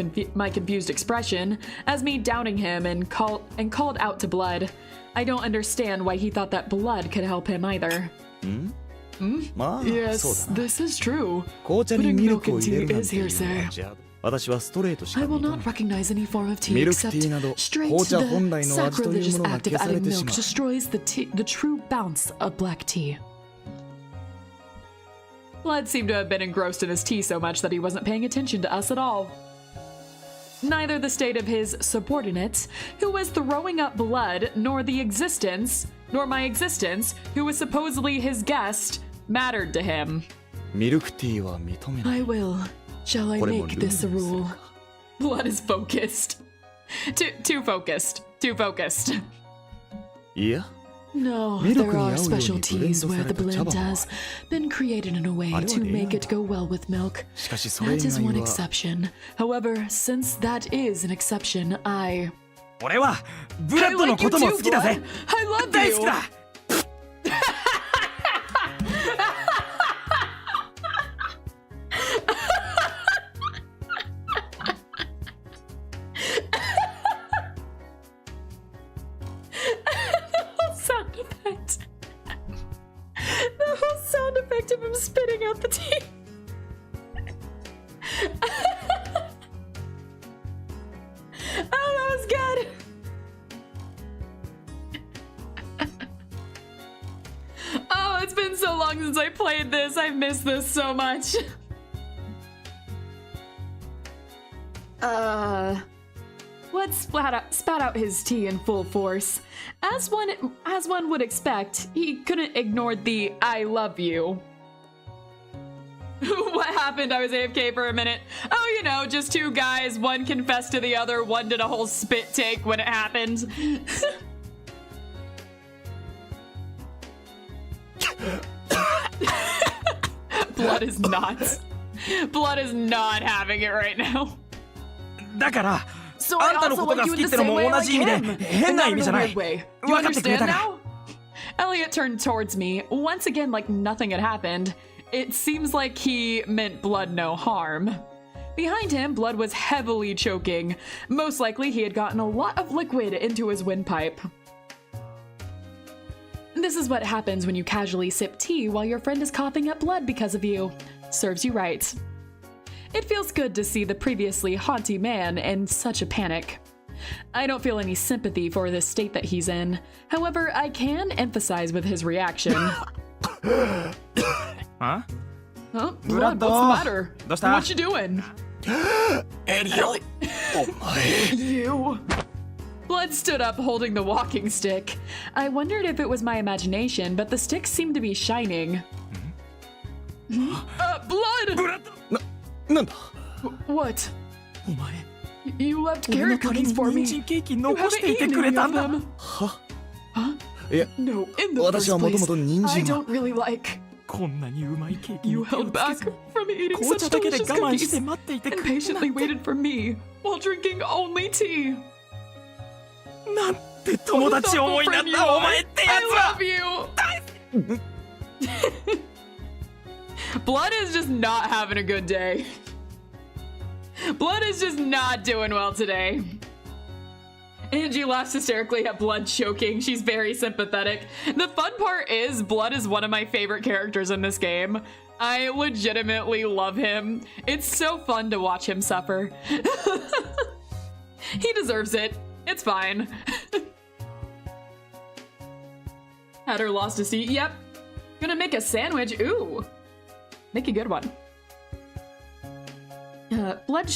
confused expression as me doubting him and called out to Blood. I don't understand why he thought that Blood could help him either. Yes, this is true. Putting milk in tea is hearsay. I will not recognize any form of tea except straight the sacrilegious act of adding milk destroys the true bounce of black tea. Blood seemed to have been engrossed in his tea so much that he wasn't paying attention to us at all. Neither the state of his subordinate, who was throwing up blood, nor my existence, who was supposedly his guest, mattered to him. I will. Shall I make this a rule? Blood is focused. Too focused. Too focused. Yeah? No, there are special teas where the blend has been created in a way to make it go well with milk. That is one exception. However, since that is an exception, I like you too, Blood. I love you. The whole sound effect of him spitting out the tea. Oh, that was good. Oh, it's been so long since I played this. I missed this so much. Let's spat out his tea in full force. As one would expect, he couldn't ignore the "I love you." What happened? I was AFK for a minute. Oh, you know, just two guys, one confessed to the other, one did a whole spit take when it happened. Blood is not having it right now. So I also like you in the same way I like him. And not in a weird way. You understand now? Elliot turned towards me, once again like nothing had happened. It seems like he meant Blood no harm. Behind him, Blood was heavily choking. Most likely he had gotten a lot of liquid into his windpipe. This is what happens when you casually sip tea while your friend is coughing up blood because of you. Serves you right. It feels good to see the previously haughty man in such a panic. I don't feel any sympathy for the state that he's in. However, I can empathize with his reaction. Huh? Blood, what's the matter? What you doing? You. Blood stood up holding the walking stick. I wondered if it was my imagination, but the stick seemed to be shining. Blood! なんだ What? お前 You left 俺 carrot のため cookies に for 人 me. 参ケーキ You 残 haven't していて eaten くれ any た of んだ them. いや No, in the 私 first はもと place, もと人 I 参は don't really like. こんなにうまいケーキに You 手を held つけ back ず from eating 紅 such 茶だけで delicious 我慢して cookies 待っていて and くれる patiently waited for me while drinking only tea. なんて友達思いなんだお前ってや I つは love you. Blood is just not having a good day. Blood is just not doing well today. Angie laughs hysterically at Blood choking. She's very sympathetic. The fun part is Blood is one of my favorite characters in this game. I legitimately love him. It's so fun to watch him suffer. He deserves it. It's fine. Hatter lost a seat. Yep. Gonna make a sandwich. Ooh. Make a good one. Blood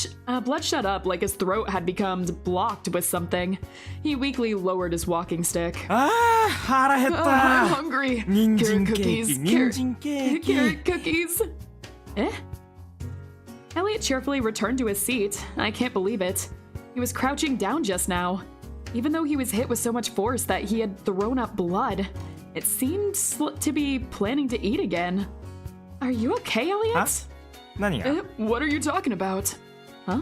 shut up like his throat had become blocked with something. He weakly lowered his walking stick. ああ腹減っ Oh, た I'm hungry. 人 Carrot 参ケーキ cookies. 人参ケーキ Carrot cookies. Eh? Elliot cheerfully returned to his seat. I can't believe it. He was crouching down just now. Even though he was hit with so much force that he had thrown up blood, it seemed to be planning to eat again. Are you okay, Elliot? 何が What are you talking about? Huh?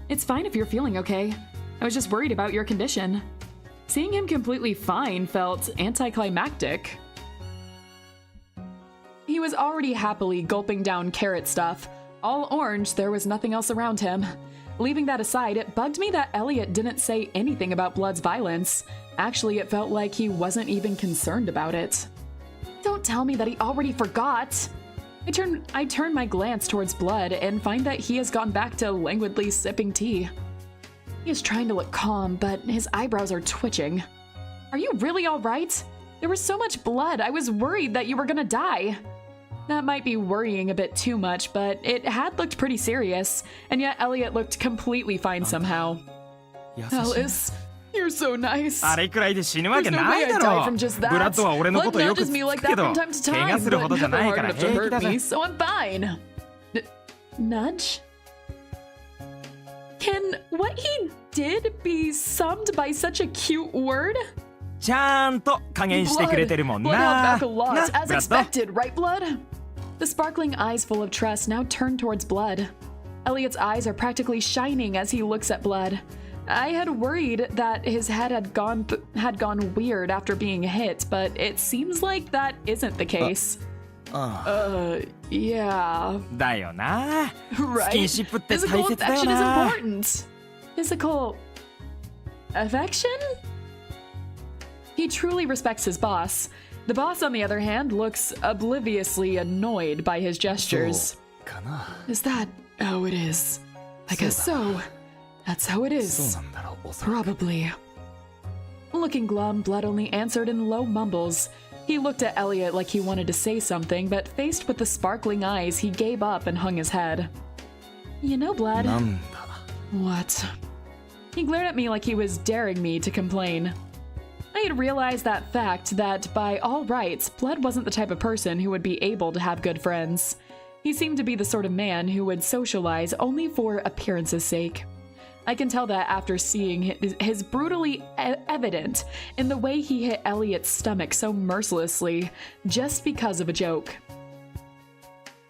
It's fine if you're feeling okay. I was just worried about your condition. Seeing him completely fine felt anticlimactic. He was already happily gulping down carrot stuff. All orange, there was nothing else around him. Leaving that aside, it bugged me that Elliot didn't say anything about Blood's violence. Actually, it felt like he wasn't even concerned about it. Don't tell me that he already forgot! I turn my glance towards Blood and find that he has gone back to languidly sipping tea. He is trying to look calm, but his eyebrows are twitching. Are you really alright? There was so much blood, I was worried that you were gonna die. That might be worrying a bit too much, but it had looked pretty serious, and yet Elliot looked completely fine somehow. Alice, you're so nice. あれくらいで死ぬわ There's け no な way い I'd だ die ろ from just ブラッ that. ドは俺のこ Blood とよく nudges つ me つ like くけ that ど from time to 怪我 time, するほ but どじゃ never ないか hard ら enough 平 to 気 hurt だぜ me, so I'm fine. Nudge? Can what he did be summed by such a cute word? ちゃんと加減してくれてるもん Blood held な back a lot, な as ブラッド expected, right, Blood? The sparkling eyes full of trust now turn towards Blood. Elliot's eyes are practically shining as he looks at Blood. I had worried that his head had gone weird after being hit, but it seems like that isn't the case. Yeah. だよな Right. スキンシップって大 Physical 切だよ affection is な important. Physical affection? He truly respects his boss. The boss, on the other hand, looks obliviously annoyed by his gestures. かな Is that how it is? I guess so. That's how it そう is. なんだろうおそらく Probably. Looking glum, Blood only answered in low mumbles. He looked at Elliot like he wanted to say something, but faced with the sparkling eyes, he gave up and hung his head. You know, Blood. なんだ What? He glared at me like he was daring me to complain. I had realized that fact that, by all rights, Blood wasn't the type of person who would be able to have good friends. He seemed to be the sort of man who would socialize only for appearance's sake. I can tell that after seeing his brutally evident in the way he hit Elliot's stomach so mercilessly, just because of a joke.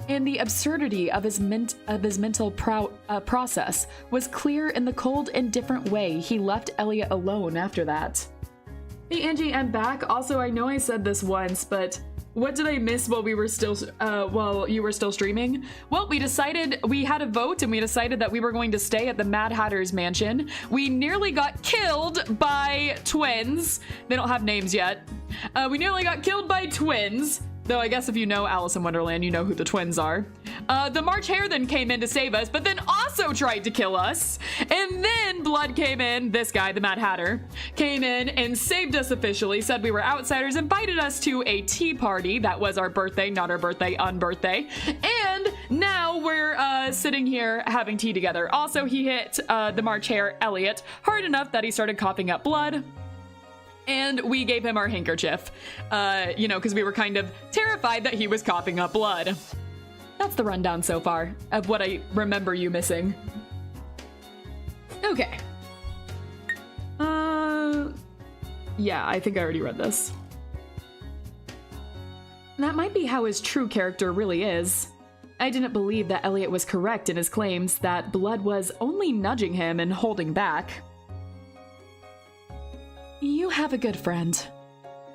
And the absurdity of his mental process was clear in the cold, indifferent way he left Elliot alone after that. Hey Angie, I'm back. Also, I know I said this once, but what did I miss while you were still streaming? Well, we had a vote and we decided that we were going to stay at the Mad Hatter's mansion. We nearly got killed by twins. They don't have names yet. We nearly got killed by twins. Though I guess if you know Alice in Wonderland, you know who the twins are. The March Hare then came in to save us, but then also tried to kill us. And then Blood came in, this guy, the Mad Hatter, came in and saved us officially, said we were outsiders, invited us to a tea party. That was our birthday, not our birthday, unbirthday. And now we're sitting here having tea together. Also, he hit the March Hare, Elliot, hard enough that he started coughing up blood. And we gave him our handkerchief, you know, because we were kind of terrified that he was coughing up blood. That's the rundown so far of what I remember you missing. Okay. Yeah, I think I already read this. That might be how his true character really is. I didn't believe that Elliot was correct in his claims that blood was only nudging him and holding back. You have a good friend.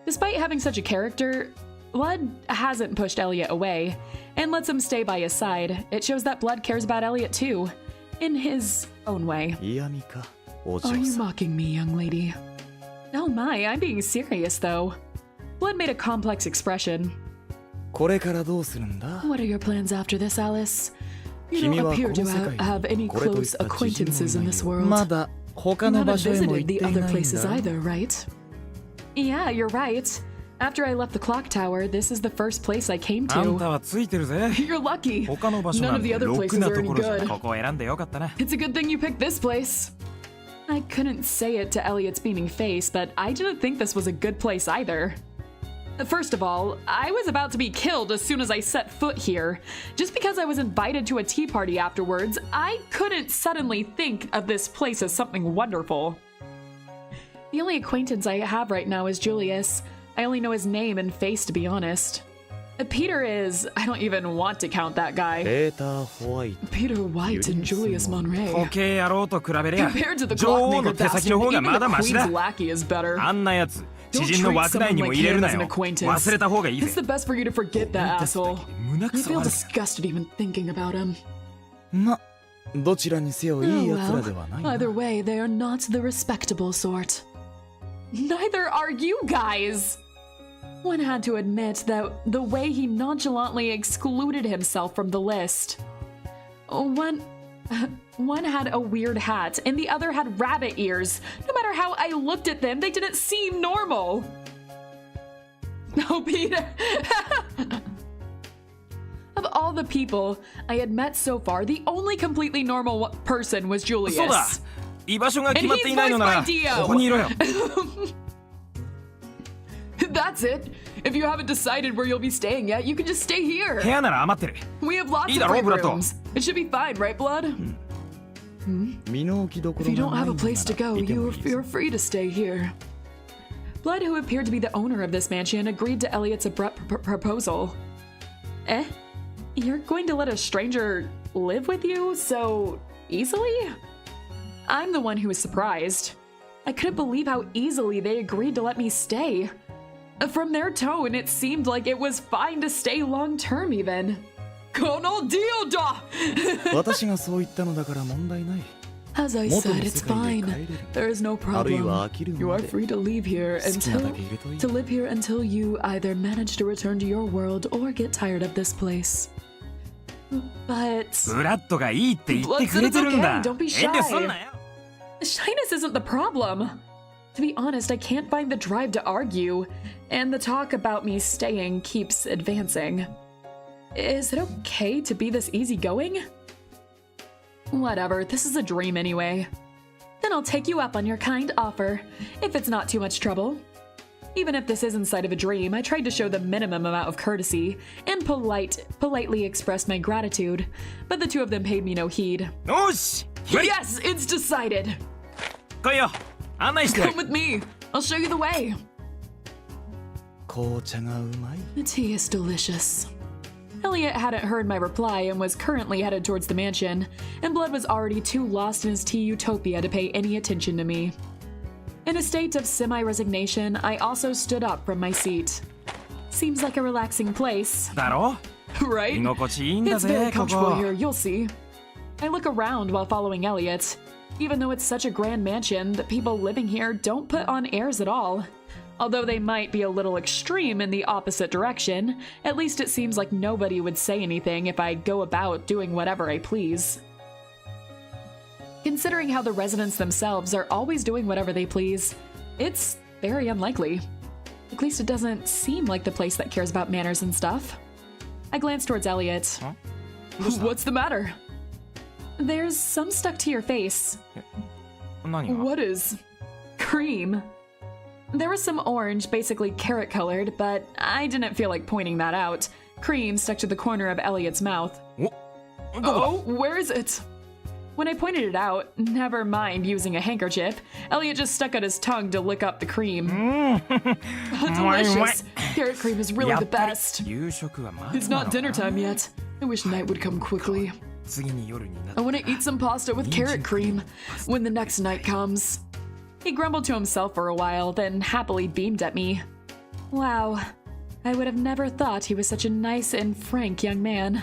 Despite having such a character, Blood hasn't pushed Elliot away and lets him stay by his side. It shows that Blood cares about Elliot too, in his own way. Are you mocking me, young lady? Oh my, I'm being serious though. Blood made a complex expression. What are your plans after this, Alice? You don't appear to have any close acquaintances in this world. You haven't visited the other places either, right? Yeah, you're right. After I left the clock tower, this is the first place I came to. You're lucky. None of the other places are any good. It's a good thing you picked this place. I couldn't say it to Elliot's beaming face, but I didn't think this was a good place either. First of all, I was about to be killed as soon as I set foot here. Just because I was invited to a tea party afterwards, I couldn't suddenly think of this place as something wonderful. The only acquaintance I have right now is Julius. I only know his name and face, to be honest. Peter is... I don't even want to count that guy. Peter White and Julius Monray. Compared to the clockmaker bastard, even the Queen's lackey is better. Don't treat someone like him as an acquaintance. It's the best for you to forget that asshole. I feel disgusted even thinking about him. Oh well, either way, they are not the respectable sort. Neither are you guys! One had to admit that the way he nonchalantly excluded himself from the list. One had a weird hat, and the other had rabbit ears. No matter how I looked at them, they didn't seem normal. Oh, Peter. Of all the people I had met so far, the only completely normal person was Julius. And he's voiced by Dio. That's it. If you haven't decided where you'll be staying yet, you can just stay here. We have lots of free rooms. It should be fine, right, Blood? If you don't have a place to go, you're free to stay here. Blood, who appeared to be the owner of this mansion, agreed to Elliot's abrupt proposal. Eh? You're going to let a stranger live with you so easily? I'm the one who was surprised. I couldn't believe how easily they agreed to let me stay. From their tone, it seemed like it was fine to stay long-term even. As I said, it's fine. There is no problem. You are free to leave here to live here until you either manage to return to your world or get tired of this place. But Blood said it's okay. Don't be shy. Shyness isn't the problem. To be honest, I can't find the drive to argue, and the talk about me staying keeps advancing. Is it okay to be this easygoing? Whatever, this is a dream anyway. Then I'll take you up on your kind offer, if it's not too much trouble. Even if this is inside of a dream, I tried to show the minimum amount of courtesy and politely expressed my gratitude, but the two of them paid me no heed. Yes, it's decided! Come with me, I'll show you the way. The tea is delicious. Elliot hadn't heard my reply and was currently headed towards the mansion, and Blood was already too lost in his tea utopia to pay any attention to me. In a state of semi-resignation, I also stood up from my seat. Seems like a relaxing place. Right? It's very comfortable here, you'll see. I look around while following Elliot. Even though it's such a grand mansion, the people living here don't put on airs at all. Although they might be a little extreme in the opposite direction, at least it seems like nobody would say anything if I go about doing whatever I please. Considering how the residents themselves are always doing whatever they please, it's very unlikely. At least it doesn't seem like the place that cares about manners and stuff. I glance towards Elliot. What's the matter? There's some stuck to your face. 何が What is? Cream. There was some orange, basically carrot colored, but I didn't feel like pointing that out. Cream stuck to the corner of Elliot's mouth. どこだ Oh, where is it? When I pointed it out, never mind using a handkerchief, Elliot just stuck out his tongue to lick up the cream. Delicious! Carrot cream is really the best. 夕食はまだ It's not dinner time yet. I wish night would come quickly. 次に夜になっ I want to eat some pasta with carrot cream when the next night comes. He grumbled to himself for a while, then happily beamed at me. Wow, I would have never thought he was such a nice and frank young man.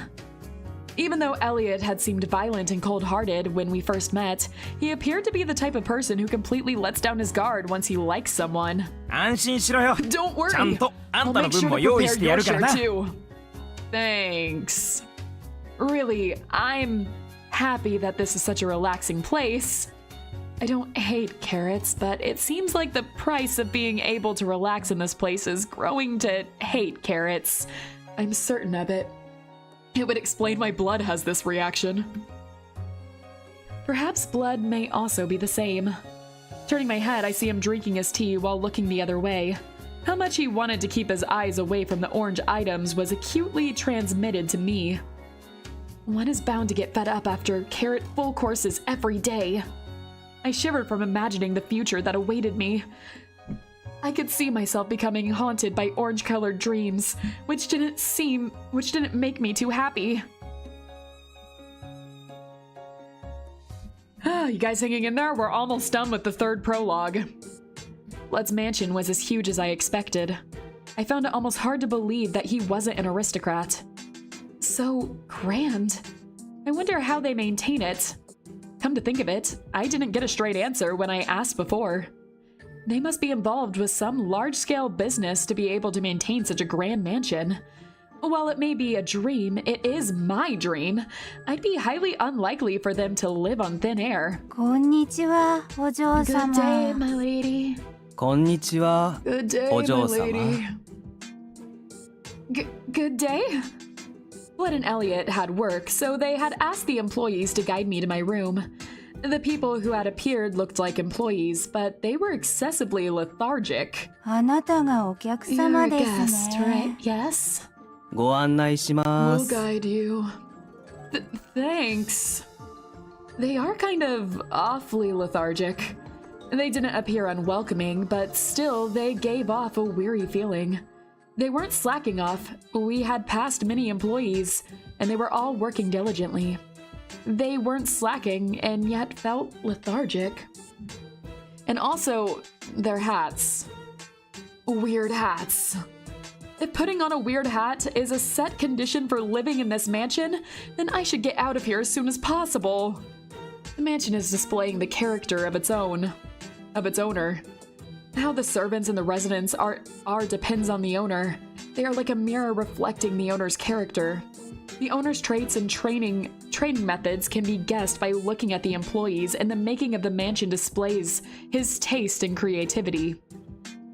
Even though Elliot had seemed violent and cold-hearted when we first met, he appeared to be the type of person who completely lets down his guard once he likes someone. 安心しろよ Don't worry, ちゃんとあ I'll んたの make 分 sure も to 用意 prepare してや your るから share な too. Thanks. Really, I'm happy that this is such a relaxing place. I don't hate carrots, but it seems like the price of being able to relax in this place is growing to hate carrots. I'm certain of it. It would explain why blood has this reaction. Perhaps blood may also be the same. Turning my head, I see him drinking his tea while looking the other way. How much he wanted to keep his eyes away from the orange items was acutely transmitted to me. One is bound to get fed up after carrot full courses every day. I shivered from imagining the future that awaited me. I could see myself becoming haunted by orange-colored dreams, which didn't make me too happy. You guys hanging in there? We're almost done with the third prologue. Blood's mansion was as huge as I expected. I found it almost hard to believe that he wasn't an aristocrat. So grand. I wonder how they maintain it. Come to think of it, I didn't get a straight answer when I asked before. They must be involved with some large-scale business to be able to maintain such a grand mansion. While it may be a dream, it is my dream. I'd be highly unlikely for them to live on thin air. こんにちは、お嬢 Good day, 様。 my lady. こんにちは Good day, お my 嬢様 lady. Good day? Blood and Elliot had work, so they had asked the employees to guide me to my room. The people who had appeared looked like employees, but they were excessively lethargic. あなたがお客 You're 様 a です guest, ね。 right? Yes? ご案内しま We'll す guide you. Thanks. They are kind of awfully lethargic. They didn't appear unwelcoming, but still they gave off a weary feeling. They weren't slacking off. We had passed many employees, and they were all working diligently. They weren't slacking and yet felt lethargic. And also, their hats. Weird hats. If putting on a weird hat is a set condition for living in this mansion, then I should get out of here as soon as possible. The mansion is displaying the character of its owner. How the servants and the residents are depends on the owner. They are like a mirror reflecting the owner's character. The owner's traits and training methods can be guessed by looking at the employees, and the making of the mansion displays his taste and creativity.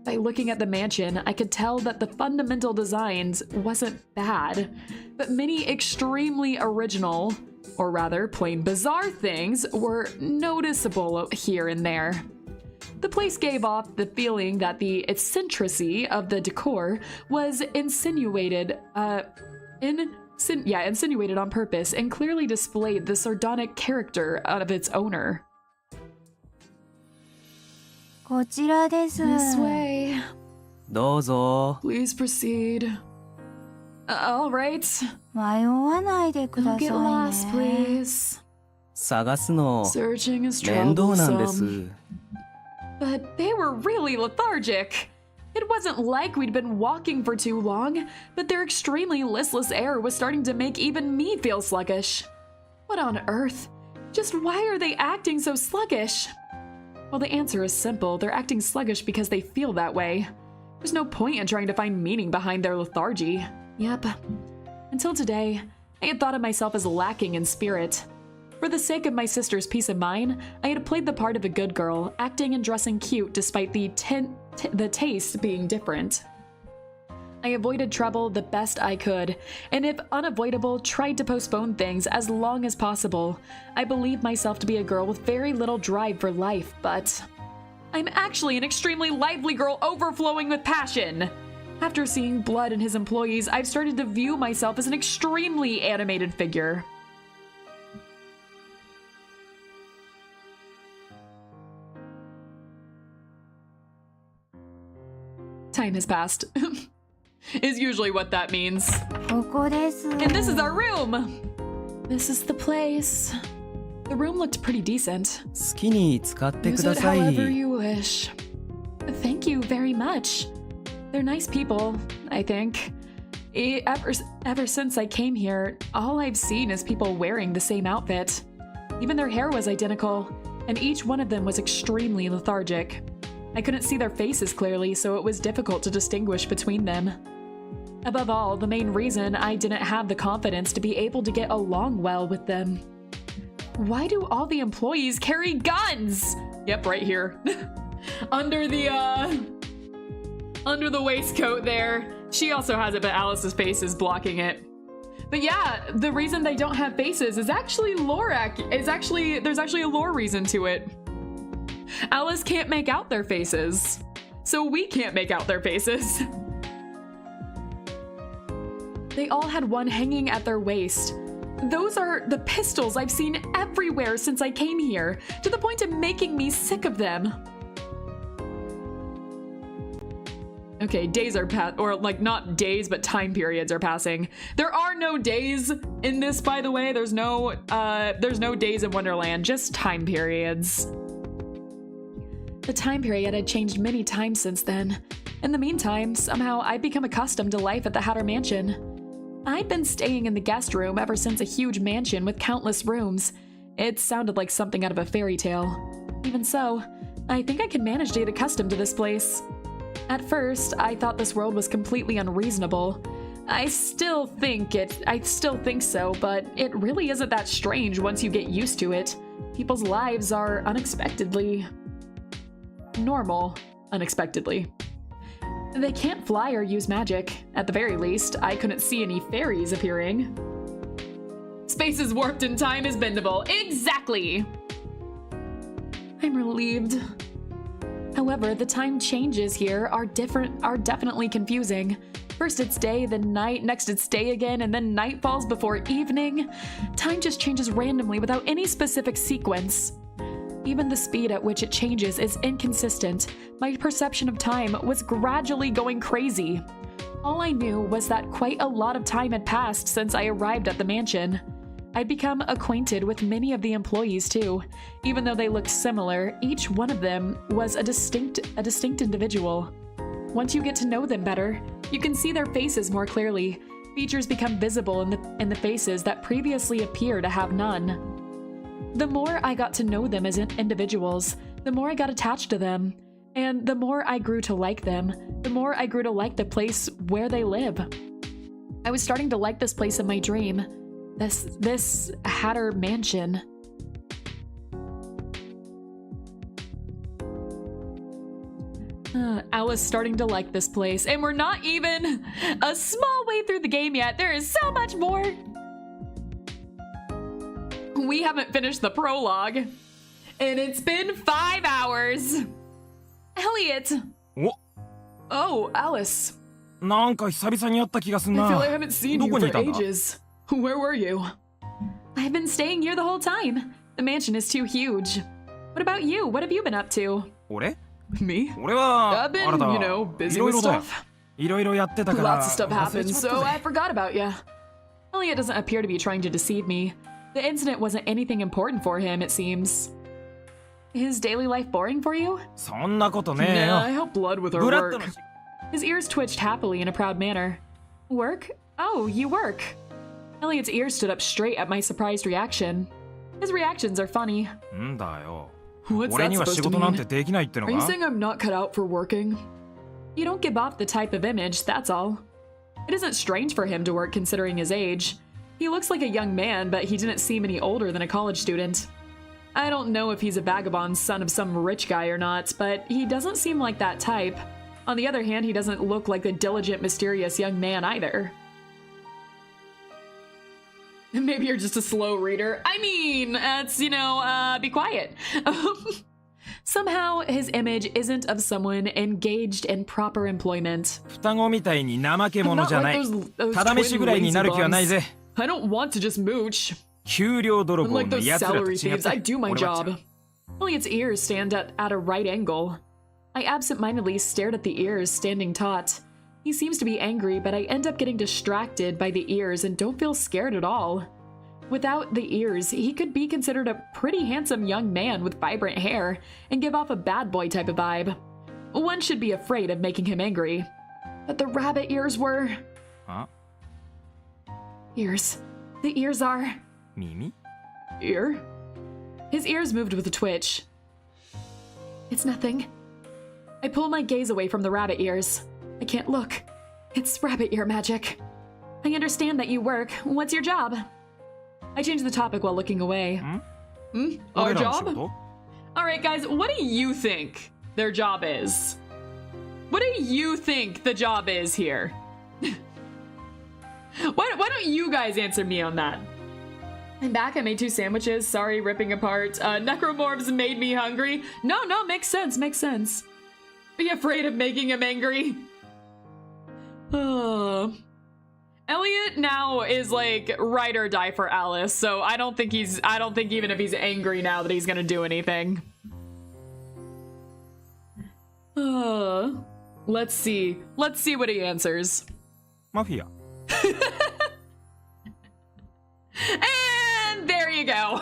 By looking at the mansion, I could tell that the fundamental designs wasn't bad, but many extremely original, or rather plain bizarre things were noticeable here and there. The place gave off the feeling that the eccentricity of the decor was insinuated on purpose and clearly displayed the sardonic character of its owner. こちらです。 This way. どうぞ Please proceed. All right. 迷わないでく Don't だ get さ lost, いね。 please. 探すの Searching is 面倒なんです troublesome. But they were really lethargic. It wasn't like we'd been walking for too long, but their extremely listless air was starting to make even me feel sluggish. What on earth? Just why are they acting so sluggish? Well, the answer is simple. They're acting sluggish because they feel that way. There's no point in trying to find meaning behind their lethargy. Yep. Until today, I had thought of myself as lacking in spirit. For the sake of my sister's peace of mind, I had played the part of a good girl, acting and dressing cute despite the taste being different. I avoided trouble the best I could, and if unavoidable, tried to postpone things as long as possible. I believed myself to be a girl with very little drive for life, but I'm actually an extremely lively girl overflowing with passion. After seeing Blood and his employees, I've started to view myself as an extremely animated figure. Time has passed. Is usually what that means. ここです And this is our room! This is the place. The room looked pretty decent. 好きに使ってく Use だ it さい however you wish. Thank you very much. They're nice people, I think. Ever since I came here, all I've seen is people wearing the same outfit. Even their hair was identical, and each one of them was extremely lethargic. I couldn't see their faces clearly, so it was difficult to distinguish between them. Above all, the main reason I didn't have the confidence to be able to get along well with them. Why do all the employees carry guns? Yep, right here. Under the waistcoat there. She also has it, but Alice's face is blocking it. But yeah, the reason they don't have faces is actually there's actually a lore reason to it. Alice can't make out their faces, so we can't make out their faces. They all had one hanging at their waist. Those are the pistols I've seen everywhere since I came here, to the point of making me sick of them. Okay, days are or like not days, but time periods are passing. There are no days in this, by the way. There's no days in Wonderland, just time periods. The time period had changed many times since then. In the meantime, somehow I'd become accustomed to life at the Hatter Mansion. I'd been staying in the guest room ever since a huge mansion with countless rooms. It sounded like something out of a fairy tale. Even so, I think I can manage to get accustomed to this place. At first, I thought this world was completely unreasonable. I still think so, but it really isn't that strange once you get used to it. People's lives are unexpectedly normal, unexpectedly. They can't fly or use magic. At the very least, I couldn't see any fairies appearing. Space is warped and time is bendable. Exactly! I'm relieved. However, the time changes here are definitely confusing. First it's day, then night, next it's day again, and then night falls before evening. Time just changes randomly without any specific sequence. Even the speed at which it changes is inconsistent. My perception of time was gradually going crazy. All I knew was that quite a lot of time had passed since I arrived at the mansion. I'd become acquainted with many of the employees too. Even though they looked similar, each one of them was a distinct individual. Once you get to know them better, you can see their faces more clearly. Features become visible in the faces that previously appear to have none. The more I got to know them as individuals, the more I got attached to them. And the more I grew to like them, the more I grew to like the place where they live. I was starting to like this place in my dream. This Hatter Mansion. Alice starting to like this place, and we're not even a small way through the game yet. There is so much more. We haven't finished the prologue, and it's been 5 hours. Elliot. Oh, Alice. なんか久々に会った気がすんな。 I feel like I haven't seen you for ages. Where were you? I've been staying here the whole time. The mansion is too huge. What about you? What have you been up to? 俺? Me? 俺は I've been, busy with stuff. いろいろやってたから。 Lots of stuff happened, so I forgot about you. Elliot doesn't appear to be trying to deceive me. The incident wasn't anything important for him, it seems. Is daily life boring for you? そんなことねえよ。 Nah, I help Blood with her work. His ears twitched happily in a proud manner. Work? Oh, you work. Elliot's ears stood up straight at my surprised reaction. His reactions are funny. んだよ。 What's 俺 that には supposed 仕 to 事なん mean? てできないっての Are you か saying I'm not cut out for working? You don't give off the type of image, that's all. It isn't strange for him to work considering his age. He looks like a young man, but he didn't seem any older than a college student. I don't know if he's a vagabond son of some rich guy or not, but he doesn't seem like that type. On the other hand, he doesn't look like the diligent, mysterious young man either. Maybe you're just a slow reader. I mean, it's, you know, be quiet. Somehow, his image isn't of someone engaged in proper employment. 双子みたいに怠け者じゃない。ただ飯ぐらいになる気はないぜ。 I don't want to just mooch. 給料泥棒 Unlike の those 奴らと salary 違っ thieves, て I do my 俺は job. Only its ears stand at a right angle. I absentmindedly stared at the ears standing taut. He seems to be angry, but I end up getting distracted by the ears and don't feel scared at all. Without the ears, he could be considered a pretty handsome young man with vibrant hair and give off a bad boy type of vibe. One should be afraid of making him angry. But the rabbit ears were... Huh? Ears. The ears are... 耳 Ear? His ears moved with a twitch. It's nothing. I pull my gaze away from the rabbit ears. I can't look. It's rabbit ear magic. I understand that you work. What's your job? I change the topic while looking away. Our job? Alright guys, what do you think their job is? What do you think the job is here? Why don't you guys answer me on that? I'm back, I made 2 sandwiches, sorry, ripping apart. Necromorphs made me hungry. No, makes sense, makes sense. Be afraid of making him angry. Elliot now is like ride or die for Alice, so I don't think even if he's angry now that he's gonna do anything. Let's see what he answers. Mafia. And there you go.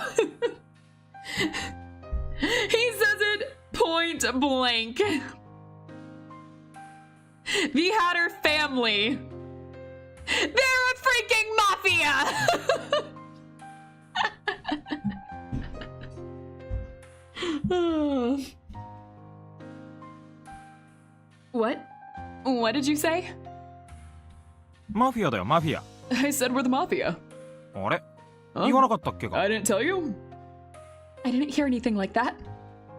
He says it point blank. The Hatter family. They're a freaking mafia! What? What did you say? Mafia だよ、マフィア。 I said we're the mafia. あれ言わなかったっけか I didn't tell you? I didn't hear anything like that.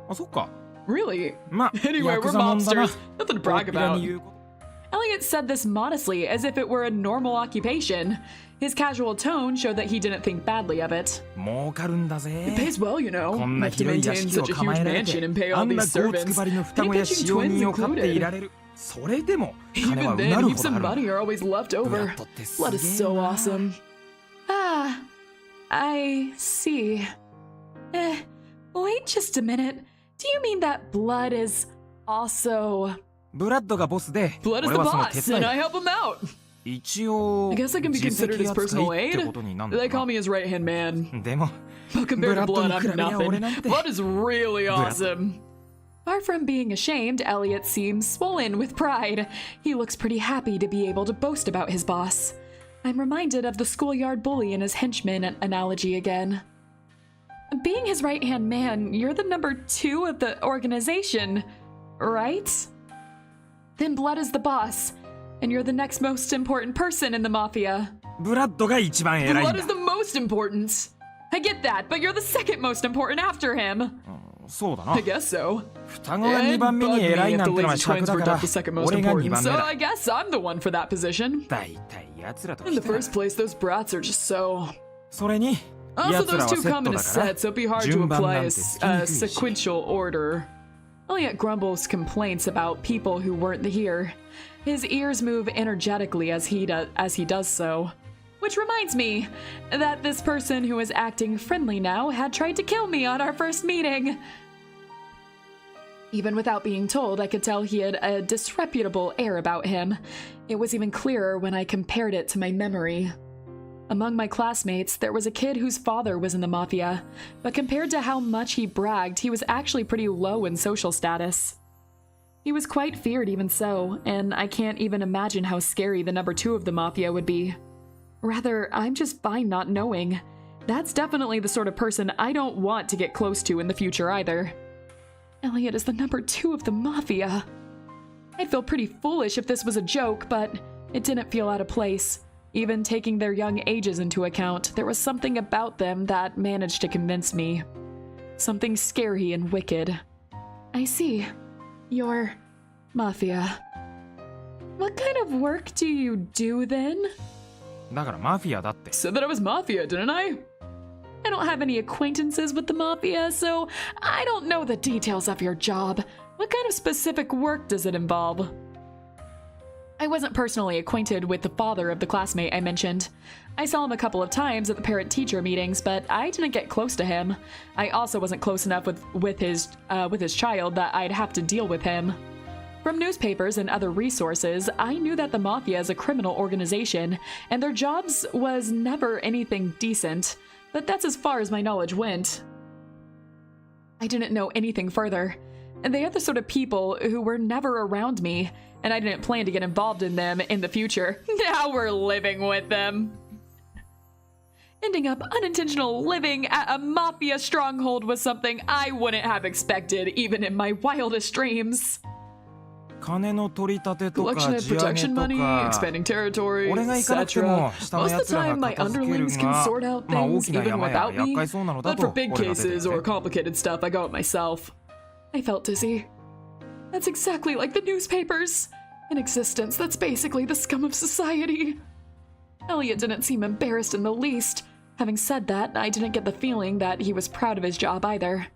あ、そっか。 Really? ま、 Anyway, ヤ we're クザもんだな。 mobsters. Nothing to brag 大っぴら about. に言うこと Elliot said this modestly, as if it were a normal occupation. His casual tone showed that he didn't think badly of it. 儲かるんだぜ。 It pays well, you know. こんな Enough to 広い屋 maintain 敷を such a 構 huge えられ mansion て、 and pay あ all んな these ゴーツク servants. 張りの双子や Pitching 使用 twins 人を飼っていら included. れる。それでも金は Even う then, なるほ heaps ど of あるな。 money are always left ブラ over. ッドってす Blood げ is え so な。 awesome. Ah, I see. Wait just a minute. Do you mean that blood is also... ブラッドがボスで、 Blood is 俺 the はその手 boss, 伝 and い I だ。 help him out. 一応、 I guess I can be 自 considered 責 his 扱 personal いって aid. ことになるの They か call な。 me his right-hand man. でも、 But ブ compared ラ to ッド blood, に比 I'm べりゃ俺なん nothing. て。 Blood is really Blood. awesome. Far from being ashamed, Elliot seems swollen with pride. He looks pretty happy to be able to boast about his boss. I'm reminded of the schoolyard bully and his henchman analogy again. Being his right-hand man, you're the number 2 of the organization, right? Then Blood is the boss, and you're the next most important person in the mafia. ブラッドが一番偉いん Blood だ is。the most important. I get that, but you're the second most important after him. そうだな I。guess so. 双子が It 2番目に bugged me 偉い if な the んてのは lazy 尺 twins だ were から not the second most 俺が2 important, 番目 so だ I guess I'm the one for that position. 大体奴らと In 来 the たら first place, those brats are just so... それに Also, 奴ら those は two セッ come ト in a だから set, so it'd be hard to 順番 apply なん a, てつきにくいし sequential order. Elliot grumbles complaints about people who weren't here. His ears move energetically as he does so. Which reminds me that this person who is acting friendly now had tried to kill me on our first meeting. Even without being told, I could tell he had a disreputable air about him. It was even clearer when I compared it to my memory. Among my classmates, there was a kid whose father was in the mafia, but compared to how much he bragged, he was actually pretty low in social status. He was quite feared even so, and I can't even imagine how scary the number 2 of the mafia would be. Rather, I'm just fine not knowing. That's definitely the sort of person I don't want to get close to in the future either. Elliot is the number 2 of the mafia. I'd feel pretty foolish if this was a joke, but it didn't feel out of place. Even taking their young ages into account, there was something about them that managed to convince me. Something scary and wicked. I see. You're... mafia. What kind of work do you do then? だからマフィアだって Said that I was mafia, didn't I? I don't have any acquaintances with the mafia, so I don't know the details of your job. What kind of specific work does it involve? I wasn't personally acquainted with the father of the classmate I mentioned. I saw him a couple of times at the parent-teacher meetings, but I didn't get close to him. I also wasn't close enough with his child that I'd have to deal with him. From newspapers and other resources, I knew that the Mafia is a criminal organization, and their jobs was never anything decent, but that's as far as my knowledge went. I didn't know anything further, and they are the sort of people who were never around me, and I didn't plan to get involved in them in the future. Now we're living with them. Ending up unintentional living at a Mafia stronghold was something I wouldn't have expected, even in my wildest dreams. 金の取り立てとか Collection of 地上げ protection と money, か expanding territory, 俺が行かなくても etc. 下の Most of や the つら time, が my 片付ける underlings can が sort out まあ大 things きな even 山や without 厄 me. 介そうなのだ But と for big 俺が出て cases る or ぜ complicated stuff, I go it myself. I felt dizzy. That's exactly like the newspapers. In existence, that's basically the scum of society. Elliot didn't seem embarrassed in the least. Having said that, I didn't get the feeling that he was proud of his job either.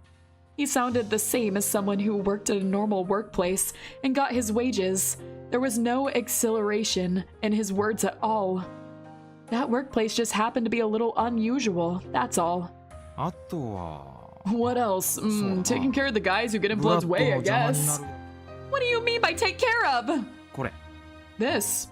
He sounded the same as someone who worked at a normal workplace and got his wages. There was no exhilaration in his words at all. That workplace just happened to be a little unusual, that's all. あとは What else? Taking care of the guys who get in ブラッ Blood's ドの way, I 邪魔にな guess. る What do you mean by take care of? これ This.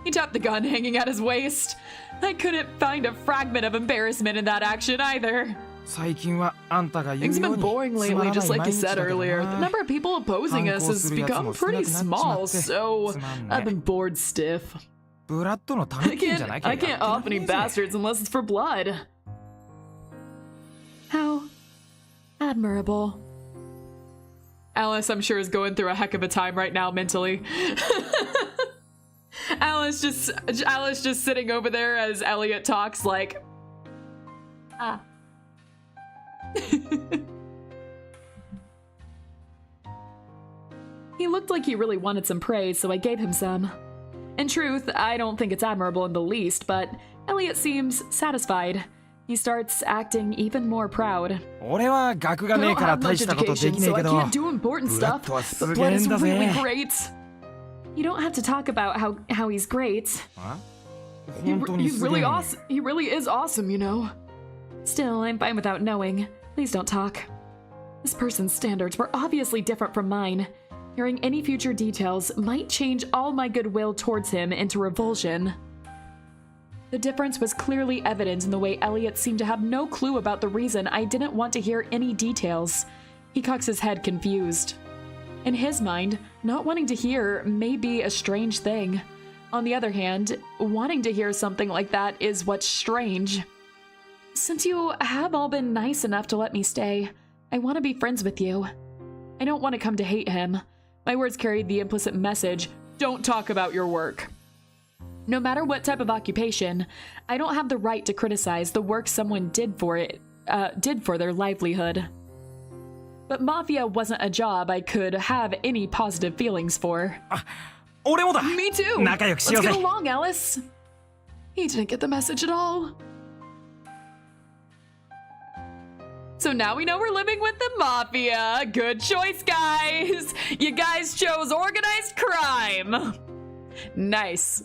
He tapped the gun hanging at his waist. I couldn't find a fragment of embarrassment in that action either. 最近はあんたが言う Things よ have う been に boring つまら lately, ない just like 毎 you 日だ said けど earlier. The な number of people opposing us has become pretty small, so I've been bored stiff. ブラッドのためってんじゃないけど I can't off any bastards unless it's for blood. How admirable. Alice, I'm sure, is going through a heck of a time right now mentally. Alice just sitting over there as Elliot talks like, ah. He looked like he really wanted some praise, so I gave him some. In truth, I don't think it's admirable in the least, but Elliot seems satisfied. He starts acting even more proud. 俺は学が I ねえ don't から have 大 much したことで education, きねえ so け I ど can't do important ブラッ stuff, ドはす but げ blood え is んだ really ぜ great. You don't have to talk about how he's great. あ本当に He's すげえ really awesome. He really is awesome, you know. Still, I'm fine without knowing. Please don't talk. This person's standards were obviously different from mine. Hearing any future details might change all my goodwill towards him into revulsion. The difference was clearly evident in the way Elliot seemed to have no clue about the reason I didn't want to hear any details. He cocks his head confused. In his mind, not wanting to hear may be a strange thing. On the other hand, wanting to hear something like that is what's strange. Since you have all been nice enough to let me stay, I want to be friends with you. I don't want to come to hate him. My words carried the implicit message, don't talk about your work. No matter what type of occupation, I don't have the right to criticize the work someone did for their livelihood. But Mafia wasn't a job I could have any positive feelings for. 俺もだ Me too! 仲良くしよ Let's うぜ get along, Alice! He didn't get the message at all. So now we know we're living with the Mafia. Good choice, guys! You guys chose organized crime! Nice.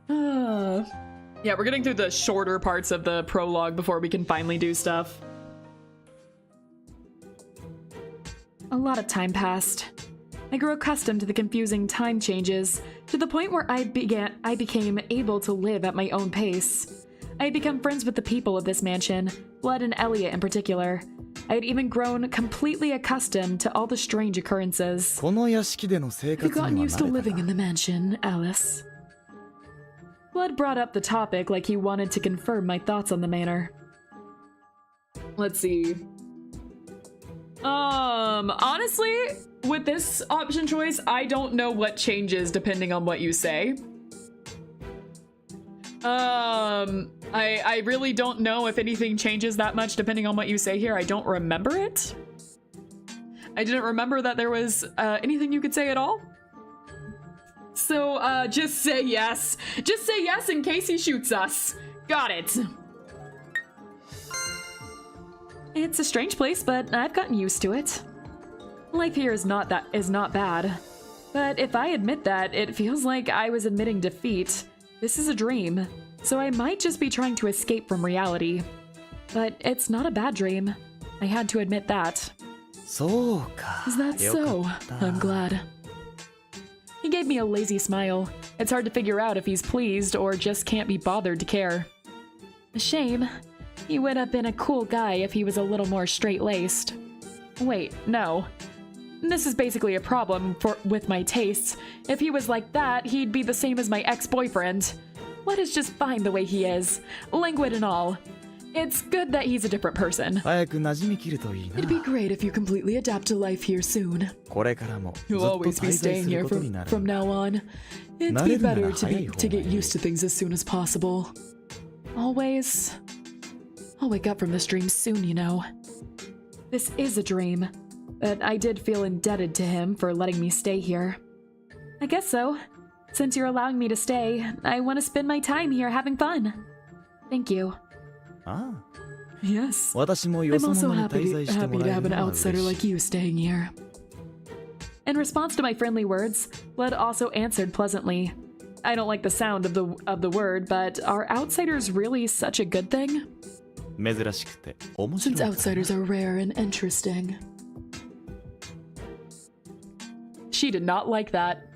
Yeah, we're getting through the shorter parts of the prologue before we can finally do stuff. A lot of time passed. I grew accustomed to the confusing time changes, to the point where I became able to live at my own pace. I had become friends with the people of this mansion, Blood and Elliot in particular. I had even grown completely accustomed to all the strange occurrences. この屋敷での生 You've 活には gotten 慣 used to れた living in the mansion, Alice. Blood brought up the topic like he wanted to confirm my thoughts on the manor. Let's see. Honestly, with this option choice, I don't know what changes depending on what you say. I really don't know if anything changes that much depending on what you say here. I don't remember it. I didn't remember that there was anything you could say at all. So, just say yes. Just say yes in case he shoots us. Got it. It's a strange place, but I've gotten used to it. Life here is not bad. But if I admit that, it feels like I was admitting defeat. This is a dream, so I might just be trying to escape from reality. But it's not a bad dream. I had to admit that. Is that so? I'm glad. He gave me a lazy smile. It's hard to figure out if he's pleased or just can't be bothered to care. A shame. He would have been a cool guy if he was a little more straight-laced. Wait, no. This is basically a problem with my tastes. If he was like that, he'd be the same as my ex-boyfriend. What is just fine the way he is, languid and all. It's good that he's a different person. It'd be great if you completely adapt to life here soon. You'll always be staying here from now on. It'd be better to get used to things as soon as possible. Always. I'll wake up from this dream soon, you know. This is a dream, but I did feel indebted to him for letting me stay here. I guess so. Since you're allowing me to stay, I want to spend my time here having fun. Thank you. Yes. I'm also happy to have an outsider like you staying here. In response to my friendly words, Blood also answered pleasantly. I don't like the sound of the word, but are outsiders really such a good thing? Since outsiders are rare and interesting. She did not like that.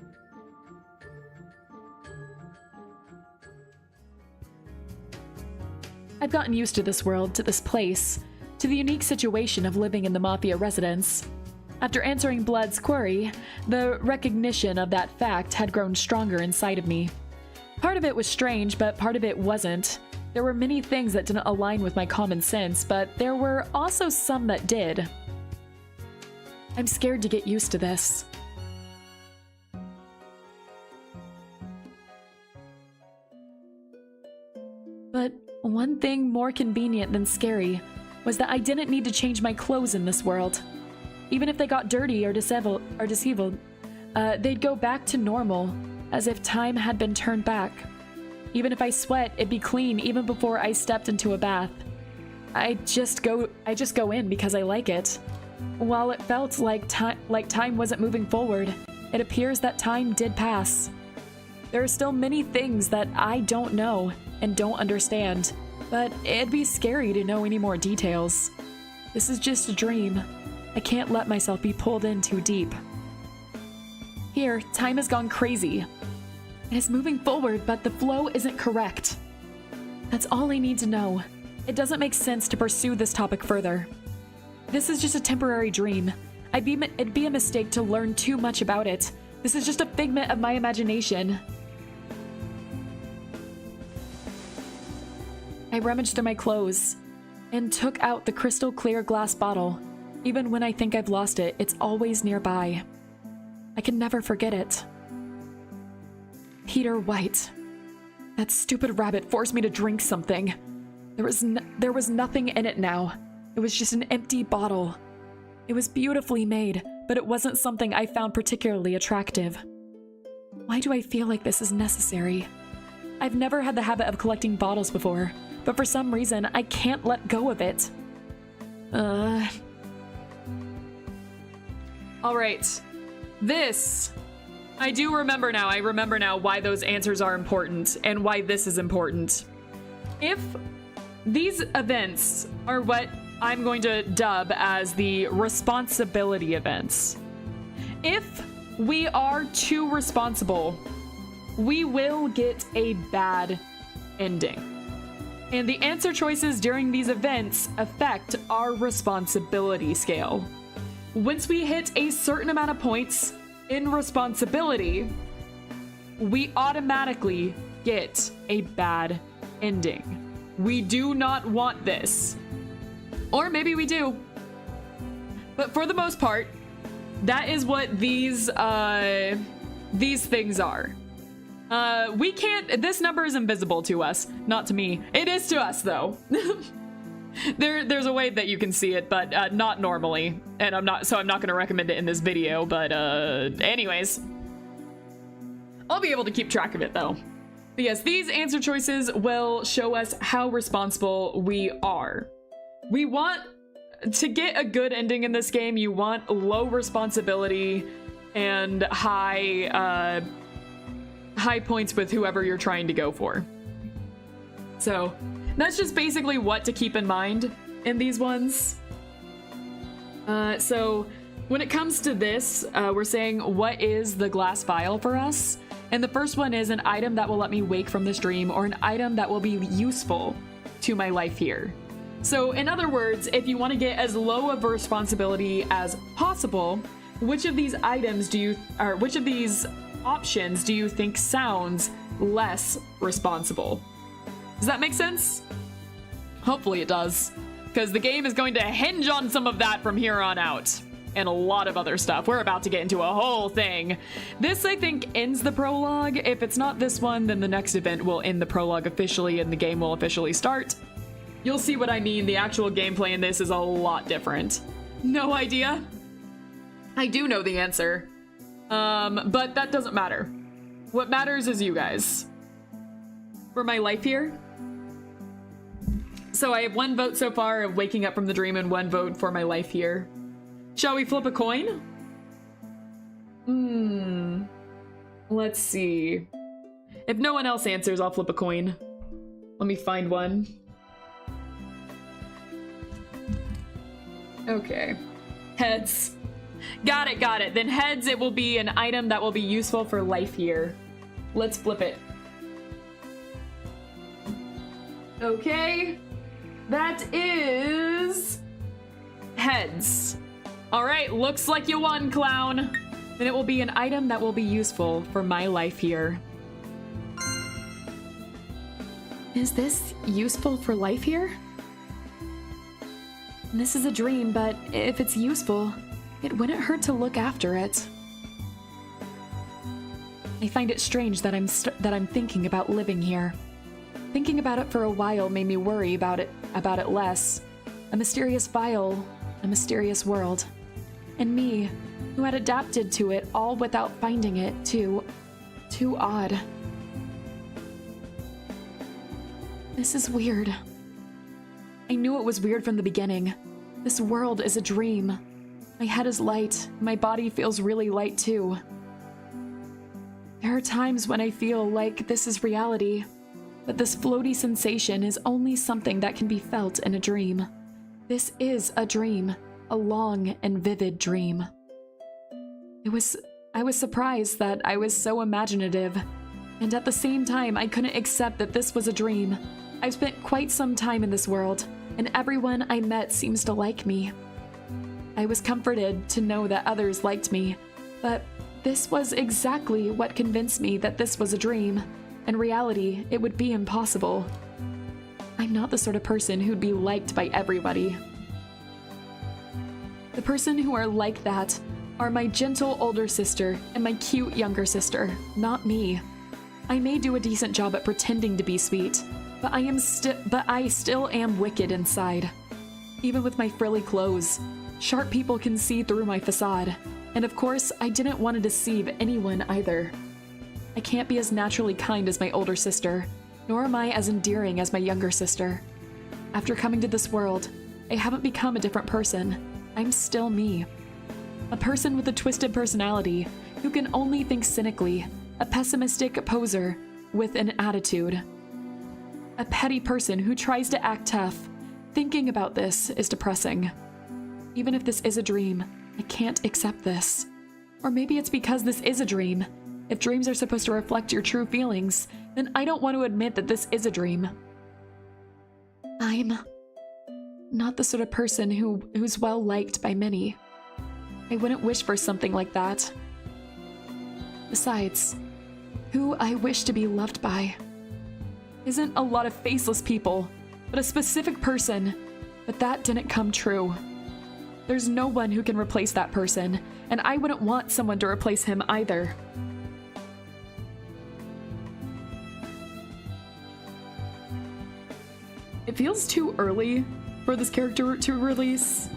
I've gotten used to this world, to this place, to the unique situation of living in the mafia residence. After answering Blood's query, the recognition of that fact had grown stronger inside of me. Part of it was strange, but part of it wasn't. There were many things that didn't align with my common sense, but there were also some that did. I'm scared to get used to this. But one thing more convenient than scary was that I didn't need to change my clothes in this world. Even if they got dirty or disheveled, they'd go back to normal, as if time had been turned back. Even if I sweat, it'd be clean even before I stepped into a bath. I just go in because I like it. While it felt like time wasn't moving forward, it appears that time did pass. There are still many things that I don't know and don't understand, but it'd be scary to know any more details. This is just a dream. I can't let myself be pulled in too deep. Here, time has gone crazy. It is moving forward, but the flow isn't correct. That's all I need to know. It doesn't make sense to pursue this topic further. This is just a temporary dream. It'd be a mistake to learn too much about it. This is just a figment of my imagination. I rummaged through my clothes and took out the crystal clear glass bottle. Even when I think I've lost it, it's always nearby. I can never forget it. Peter White. That stupid rabbit forced me to drink something. There was nothing in it now. It was just an empty bottle. It was beautifully made, but it wasn't something I found particularly attractive. Why do I feel like this is necessary? I've never had the habit of collecting bottles before, but for some reason, I can't let go of it. Alright. This... I do remember now. I remember now why those answers are important and why this is important. If these events are what I'm going to dub as the responsibility events, if we are too responsible, we will get a bad ending. And the answer choices during these events affect our responsibility scale. Once we hit a certain amount of points in responsibility, we automatically get a bad ending. We do not want this. Or maybe we do. But for the most part, that is what these things are. We can't, this number is invisible to us. Not to me. It is to us, though. There's a way that you can see it, but not normally. And I'm not going to recommend it in this video, but anyways. I'll be able to keep track of it though. But yes, these answer choices will show us how responsible we are. We want to get a good ending in this game, you want low responsibility and high points with whoever you're trying to go for. So that's just basically what to keep in mind in these ones. So when it comes to this, we're saying, what is the glass vial for us? And the first one is an item that will let me wake from this dream, or an item that will be useful to my life here. So in other words, if you want to get as low of a responsibility as possible, which of these items which of these options do you think sounds less responsible? Does that make sense? Hopefully it does, because the game is going to hinge on some of that from here on out. And a lot of other stuff. We're about to get into a whole thing. This, I think, ends the prologue. If it's not this one, then the next event will end the prologue officially and the game will officially start. You'll see what I mean. The actual gameplay in this is a lot different. No idea? I do know the answer. But that doesn't matter. What matters is you guys. For my life here. So I have 1 vote so far of waking up from the dream and 1 vote for my life here. Shall we flip a coin? Let's see. If no one else answers, I'll flip a coin. Let me find one. Okay. Heads. Got it. Then heads, it will be an item that will be useful for life here. Let's flip it. Okay. That is heads. All right, looks like you won, clown. Then it will be an item that will be useful for my life here. Is this useful for life here? This is a dream, but if it's useful, it wouldn't hurt to look after it. I find it strange that I'm thinking about living here. Thinking about it for a while made me worry about it less. A mysterious vial, a mysterious world. And me, who had adapted to it all without finding it too odd. This is weird. I knew it was weird from the beginning. This world is a dream. My head is light. My body feels really light too. There are times when I feel like this is reality, but this floaty sensation is only something that can be felt in a dream. This is a dream. A long and vivid dream. I was surprised that I was so imaginative, and at the same time I couldn't accept that this was a dream. I've spent quite some time in this world, and everyone I met seems to like me. I was comforted to know that others liked me, but this was exactly what convinced me that this was a dream. In reality, it would be impossible. I'm not the sort of person who'd be liked by everybody. The person who are like that are my gentle older sister and my cute younger sister, not me. I may do a decent job at pretending to be sweet, but I still am wicked inside. Even with my frilly clothes, sharp people can see through my facade. And of course, I didn't want to deceive anyone either. I can't be as naturally kind as my older sister, nor am I as endearing as my younger sister. After coming to this world, I haven't become a different person. I'm still me. A person with a twisted personality who can only think cynically, a pessimistic poser with an attitude. A petty person who tries to act tough. Thinking about this is depressing. Even if this is a dream, I can't accept this. Or maybe it's because this is a dream. If dreams are supposed to reflect your true feelings, then I don't want to admit that this is a dream. I'm not the sort of person who's well liked by many. I wouldn't wish for something like that. Besides, who I wish to be loved by isn't a lot of faceless people, but a specific person, but that didn't come true. There's no one who can replace that person, and I wouldn't want someone to replace him either. It feels too early for this character to release.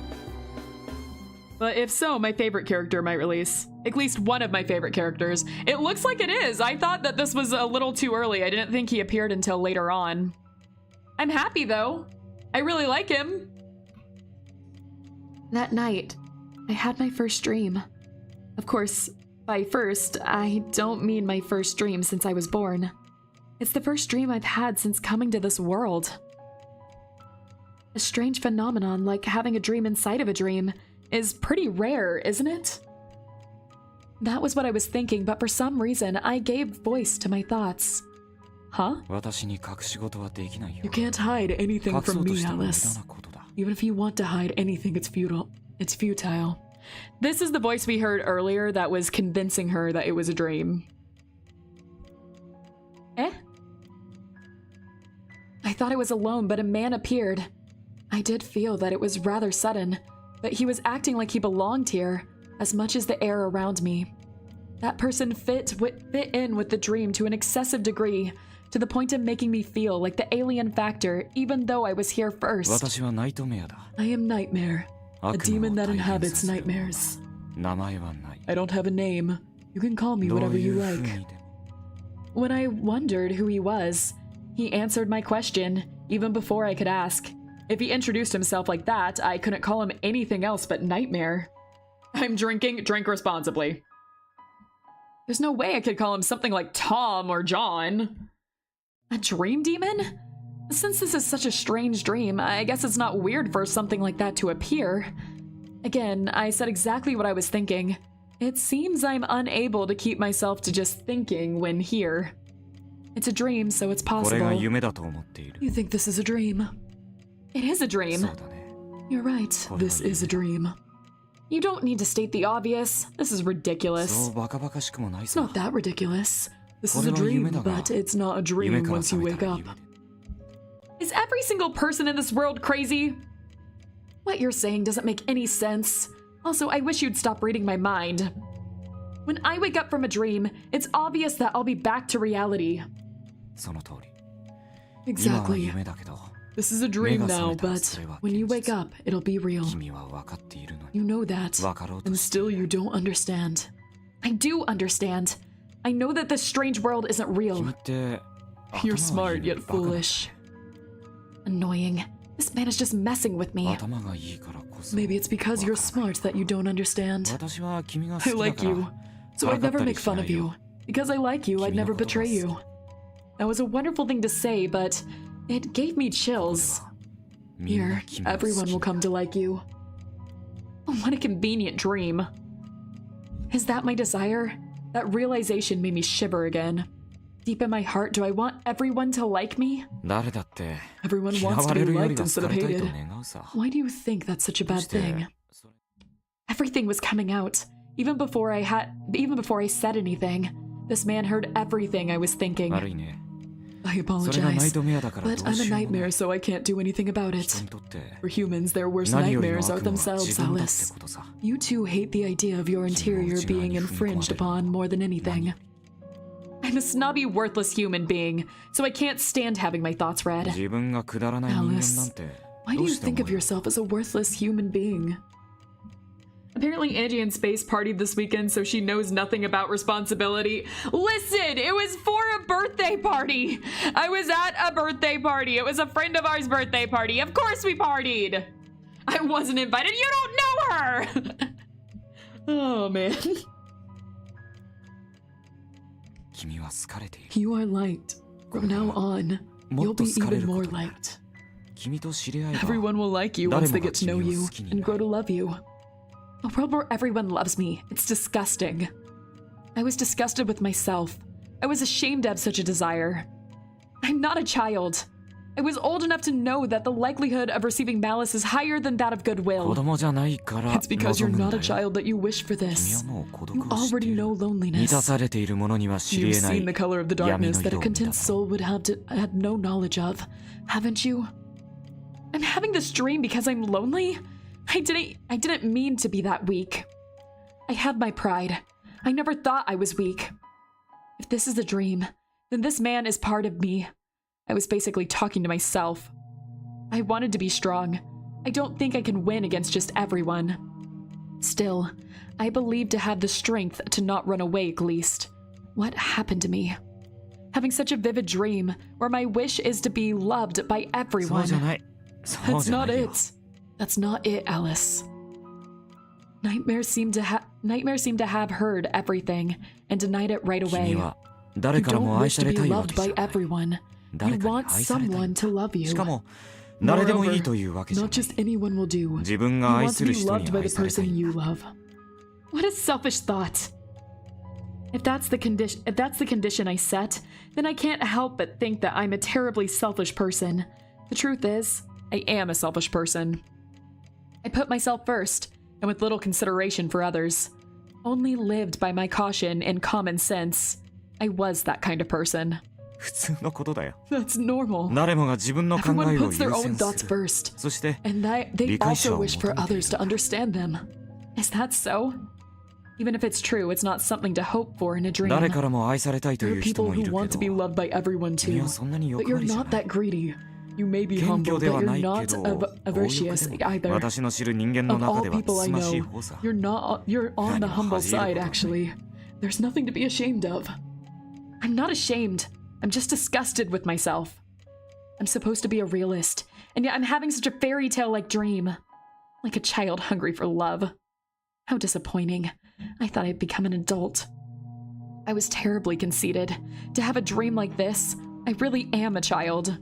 But if so, my favorite character might release. At least one of my favorite characters. It looks like it is. I thought that this was a little too early. I didn't think he appeared until later on. I'm happy though. I really like him. That night, I had my first dream. Of course, by first, I don't mean my first dream since I was born. It's the first dream I've had since coming to this world. A strange phenomenon like having a dream inside of a dream is pretty rare, isn't it? That was what I was thinking, but for some reason, I gave voice to my thoughts. Huh? You can't hide anything from me, Alice. Even if you want to hide anything, it's futile. It's futile. This is the voice we heard earlier that was convincing her that it was a dream. Eh? I thought I was alone, but a man appeared. I did feel that it was rather sudden, but he was acting like he belonged here, as much as the air around me. That person fit in with the dream to an excessive degree, to the point of making me feel like the alien factor, even though I was here first. I am Nightmare, a demon that inhabits nightmares. I don't have a name. You can call me whatever you like. When I wondered who he was, he answered my question, even before I could ask. If he introduced himself like that, I couldn't call him anything else but Nightmare. I'm drinking. Drink responsibly. There's no way I could call him something like Tom or John. A dream demon? Since this is such a strange dream, I guess it's not weird for something like that to appear. Again, I said exactly what I was thinking. It seems I'm unable to keep myself to just thinking when here. It's a dream, so it's possible. You think this is a dream? It is a dream. You're right, this is a dream. You don't need to state the obvious. This is ridiculous. It's not that ridiculous. This is a dream, but it's not a dream once you wake up. Is every single person in this world crazy? What you're saying doesn't make any sense. Also, I wish you'd stop reading my mind. When I wake up from a dream, it's obvious that I'll be back to reality. Exactly. This is a dream now, but when you wake up, it'll be real. You know that, and still you don't understand. I do understand. I know that this strange world isn't real. You're smart, yet foolish. Annoying. This man is just messing with me. Maybe it's because you're smart that you don't understand. I like you, so I'd never make fun of you. Because I like you, I'd never betray you. That was a wonderful thing to say, but it gave me chills. Here, everyone will come to like you. Oh, what a convenient dream. Is that my desire? That realization made me shiver again. Deep in my heart, do I want everyone to like me? Everyone wants to be liked instead of hated. Why do you think that's such a bad thing? Everything was coming out. Even before I said anything. This man heard everything I was thinking. I apologize, but I'm a nightmare, so I can't do anything about it. For humans, their worst nightmares are themselves, Alice. You two hate the idea of your interior being infringed upon more than anything. I'm a snobby, worthless human being, so I can't stand having my thoughts read. Alice, why do you think of yourself as a worthless human being? Apparently Angie in Space partied this weekend, so she knows nothing about responsibility. Listen, it was for a birthday party. I was at a birthday party. It was a friend of ours' birthday party. Of course we partied. I wasn't invited. You don't know her. Oh, man. You are liked. From now on, you'll be even more liked. Everyone will like you once they get to know you and grow to love you. A world where everyone loves me. It's disgusting. I was disgusted with myself. I was ashamed to have such a desire. I'm not a child. I was old enough to know that the likelihood of receiving malice is higher than that of goodwill. It's because you're not a child that you wish for this. You already know loneliness. You've seen the color of the darkness that a content soul would have had no knowledge of, haven't you? I'm having this dream because I'm lonely? I didn't mean to be that weak. I have my pride. I never thought I was weak. If this is a dream, then this man is part of me. I was basically talking to myself. I wanted to be strong. I don't think I can win against just everyone. Still, I believe to have the strength to not run away at least. What happened to me? Having such a vivid dream where my wish is to be loved by everyone. That's not it. That's not it, Alice. Nightmares seem to have heard everything and denied it right away. You don't wish to be loved by everyone. You want someone to love you. Moreover, not just anyone will do. You want to be loved by the person you love. What a selfish thought. If that's the condition I set, then I can't help but think that I'm a terribly selfish person. The truth is, I am a selfish person. I put myself first, and with little consideration for others. Only lived by my caution and common sense. I was that kind of person. That's normal. Everyone puts their own thoughts first, and they also wish for others to understand them. Is that so? Even if it's true, it's not something to hope for in a dream. There are people who want to be loved by everyone too, but you're not that greedy. You may be humble, but you're not avaricious either. Of all people I know, you're on the humble side, actually. There's nothing to be ashamed of. I'm not ashamed. I'm just disgusted with myself. I'm supposed to be a realist, and yet I'm having such a fairy tale-like dream. Like a child hungry for love. How disappointing. I thought I'd become an adult. I was terribly conceited. To have a dream like this, I really am a child.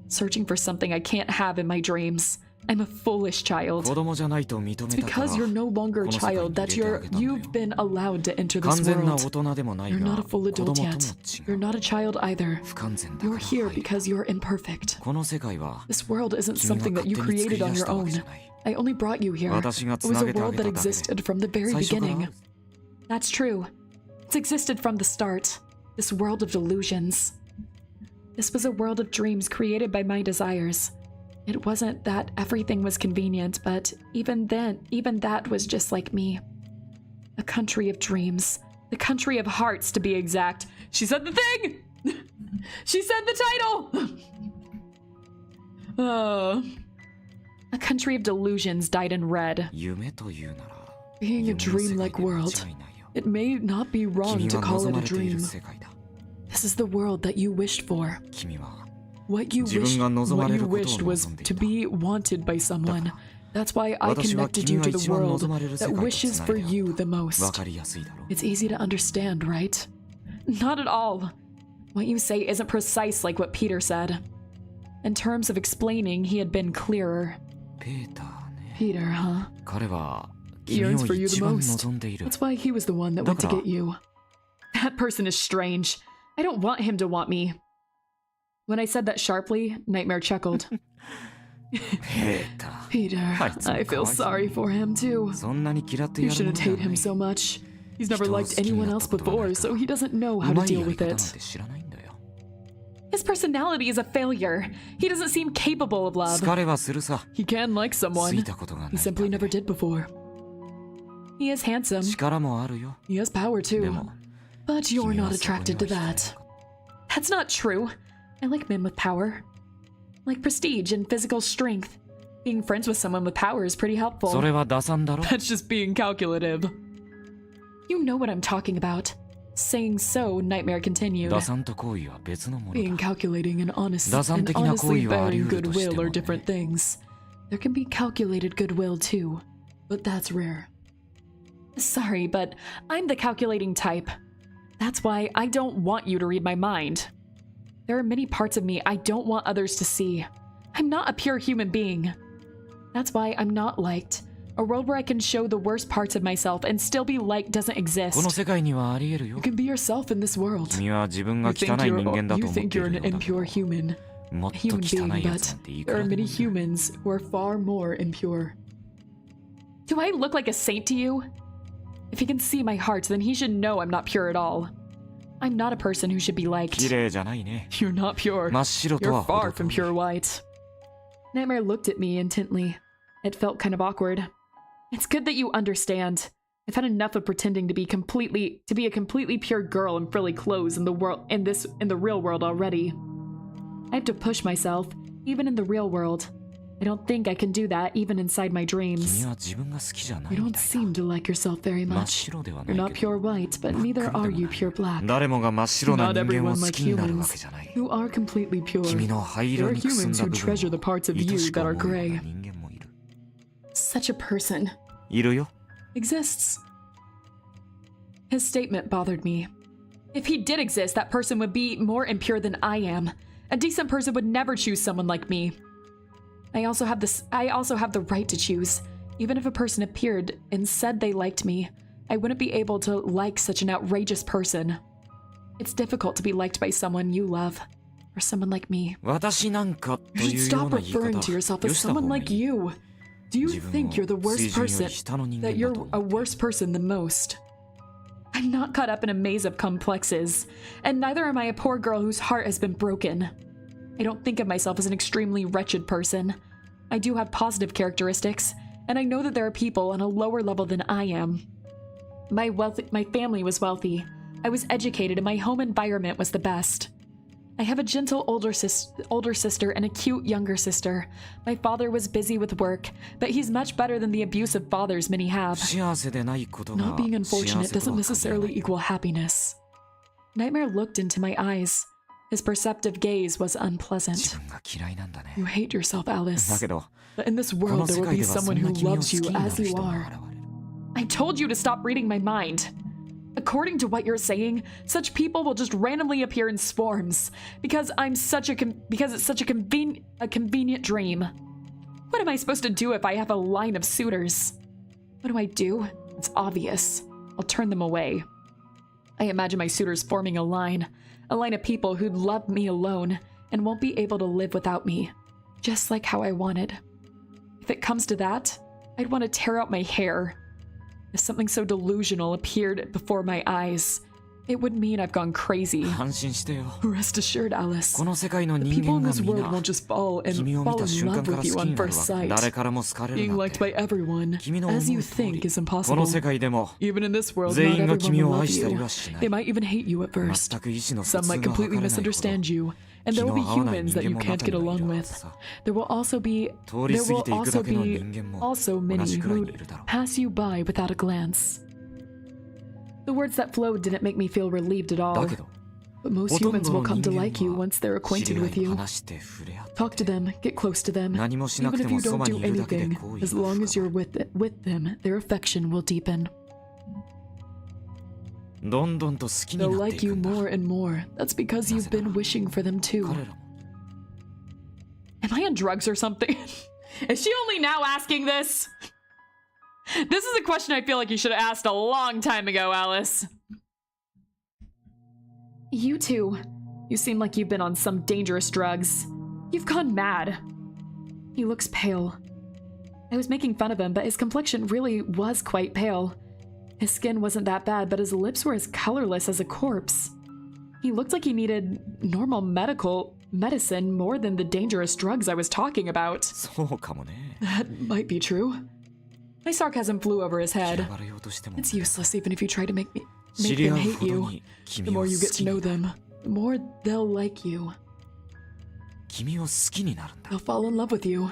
Searching for something I can't have in my dreams. I'm a foolish child. It's because you're no longer a child that you've been allowed to enter this world. You're not a full adult yet. You're not a child either. You're here because you're imperfect. This world isn't something that you created on your own. I only brought you here. It was a world that existed from the very beginning. That's true. It's existed from the start. This world of delusions. This was a world of dreams created by my desires. It wasn't that everything was convenient, but even that was just like me. A country of dreams. The country of hearts, to be exact. She said the thing! She said the title! A country of delusions dyed in red. Being a dream-like world. It may not be wrong to call it a dream. This is the world that you wished for. What you wished was to be wanted by someone. That's why I connected you to the world that wishes for you the most. It's easy to understand, right? Not at all. What you say isn't precise like what Peter said. In terms of explaining, he had been clearer. Peter, huh? He yearns for you the most. That's why he was the one that went to get you. That person is strange. I don't want him to want me. When I said that sharply, Nightmare chuckled. Peter, I feel sorry for him too. You shouldn't hate him so much. He's never liked anyone else before, so he doesn't know how to deal with it. His personality is a failure. He doesn't seem capable of love. He can like someone. He simply never did before. He is handsome. He has power too. But you're not attracted to that. That's not true. I like men with power. Like prestige and physical strength. Being friends with someone with power is pretty helpful. That's just being calculative. You know what I'm talking about. Saying so, Nightmare continued. Being calculating and honestly bearing goodwill are different things. There can be calculated goodwill too, but that's rare. Sorry, but I'm the calculating type. That's why I don't want you to read my mind. There are many parts of me I don't want others to see. I'm not a pure human being. That's why I'm not liked. A world where I can show the worst parts of myself and still be liked doesn't exist. You can be yourself in this world. You think you're an impure human being, but there are many humans who are far more impure. Do I look like a saint to you? If he can see my heart, then he should know I'm not pure at all. I'm not a person who should be liked. You're not pure. You're far from pure white. Nightmare looked at me intently. It felt kind of awkward. It's good that you understand. I've had enough of pretending to be a completely pure girl in frilly clothes in the real world already. I have to push myself, even in the real world. I don't think I can do that even inside my dreams. 君は自分が好きじゃない You み don't たい seem to like yourself very な。真っ much. 白では You're ない not けど pure white, but neither are you pure black. 誰もが真っ白な Not 人間を everyone 好 like きになるわ humans けじゃない。 who are completely pure. 君の灰 There 色 are にくすん humans だ who 部 treasure the 分 parts を of you 愛しく that are 思うよう gray. な人間もいる。 Such a person いるよ。 exists. His statement bothered me. If he did exist, that person would be more impure than I am. A decent person would never choose someone like me. I also have the right to choose. Even if a person appeared and said they liked me, I wouldn't be able to like such an outrageous person. It's difficult to be liked by someone you love, or someone like me. 私なんか You と should いうよう stop な言い方 referring to yourself よ as した方 someone がい like い。 you. Do you 自分 think you're the を worst 水準より person? 下の人 That 間だ you're と思 a っている。 worse person than most? I'm not caught up in a maze of complexes, and neither am I a poor girl whose heart has been broken. I don't think of myself as an extremely wretched person. I do have positive characteristics, and I know that there are people on a lower level than I am. My family was wealthy. I was educated, and my home environment was the best. I have a gentle older sister and a cute younger sister. My father was busy with work, but he's much better than the abusive fathers many have. 幸せでないことが Not being 幸 unfortunate せと doesn't は限らな necessarily い。 equal happiness. Nightmare looked into my eyes. His perceptive gaze was 自 unpleasant. 分が嫌いなんだね。 You hate yourself, だ Alice. けど But in this この world, there 世 will 界 be ではそ someone んな who 君を好 loves き you にな as る you 人が are. 現れる。 I told you to stop reading my mind. According to what you're saying, such people will just randomly appear in swarms because it's such a convenient dream. What am I supposed to do if I have a line of suitors? What do? It's obvious. I'll turn them away. I imagine my suitors forming a line of people who'd love me alone and won't be able to live without me, just like how I wanted. If it comes to that, I'd want to tear out my hair. If something so delusional appeared before my eyes, it would mean I've gone crazy. 安心してよ。 Rest assured, Alice. この世界の The 人 people 間 in が this みん world な won't just fall 君を見 in た瞬 love 間から with 好 you きに on なる first わ。 sight. 誰からも好かれる Being なん liked て。 by everyone, 君の思う as you 通り think, is こ impossible. の世界でも Even in this world, 全 not 員が everyone 君 will を love 愛したり you. はしな They い。 might even hate you at first. 全く意志の Some 疎 might 通が図 completely れないほど misunderstand you, and there will be 気の合わない humans that 人 you 間も can't 中 get にはい along るは with. ずさ。 There will also be 通り過ぎていくだけの人間も also 同 many じくらいに who'd いるだろう。 pass you by without a glance. The words that flowed didn't make me feel relieved at だ all. けど But most ほとん humans ど will の come 人 to 間 like you は once they're 知 acquainted り合い with に you. 話して触れ合って Talk to them, get close to them. 何もしな Even くて if も you そ don't ば do にいるだけで anything, 好意 as が long 深 as ま you're る。 with them, their affection will deepen. どんどんと好きに They'll なってい like く you んだ。 more and more. That's because you've been wishing for them too. 彼らも Am I on drugs or something? Is she only now asking this? This is a question I feel like you should have asked a long time ago, Alice. You too. You seem like you've been on some dangerous drugs. You've gone mad. He looks pale. I was making fun of him, but his complexion really was quite pale. His skin wasn't that bad, but his lips were as colorless as a corpse. He looked like he needed normal medicine more than the dangerous drugs I was talking about. そうかもね。 That might be true. My sarcasm flew over his 嫌 head. われようとしても It's useless even if you try to make 知り them 合う hate ほど you. に The 君を more 好 you get き to に know them, the more they'll like you. 君を好きになるんだ。 They'll fall in love with you,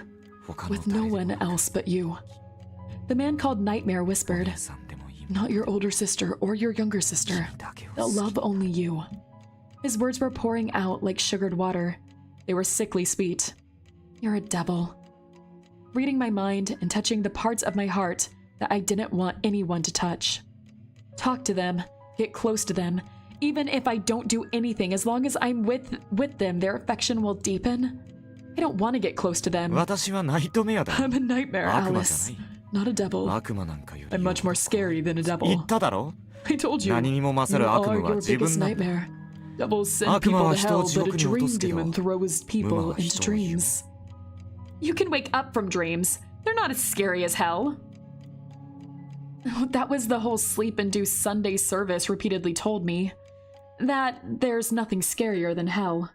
他の with no 誰で one もなく else but you. The man called Nightmare お whispered, 姉さんでもいいもん。 Not your older sister or your younger sister. 君だけを They'll 好き love only you. His words were pouring out like sugared water. They were sickly sweet. You're a devil. Reading my mind and touching the parts of my heart that I didn't want anyone to touch. Talk to them, get close to them. Even if I don't do anything, as long as I'm with them, their affection will deepen. I don't want to get close to them. 私はナイトメアだ。 I'm a nightmare, 悪魔じゃ Alice. ない。 Not a devil. 悪魔なんかより I'm much more scary than a 言 devil. っただろ。 I told you. 何にも勝 You る悪 are 夢は your 自 biggest 分なんだ。 nightmare. Devils send 悪魔 people は to 人を hell, 地 but a 獄に落と dream すけど、 demon throws people 無魔は into 人を言う。 dreams. You can wake up from dreams. They're not as scary as hell. That was the whole sleep-induced Sunday service repeatedly told me. That there's nothing scarier than hell.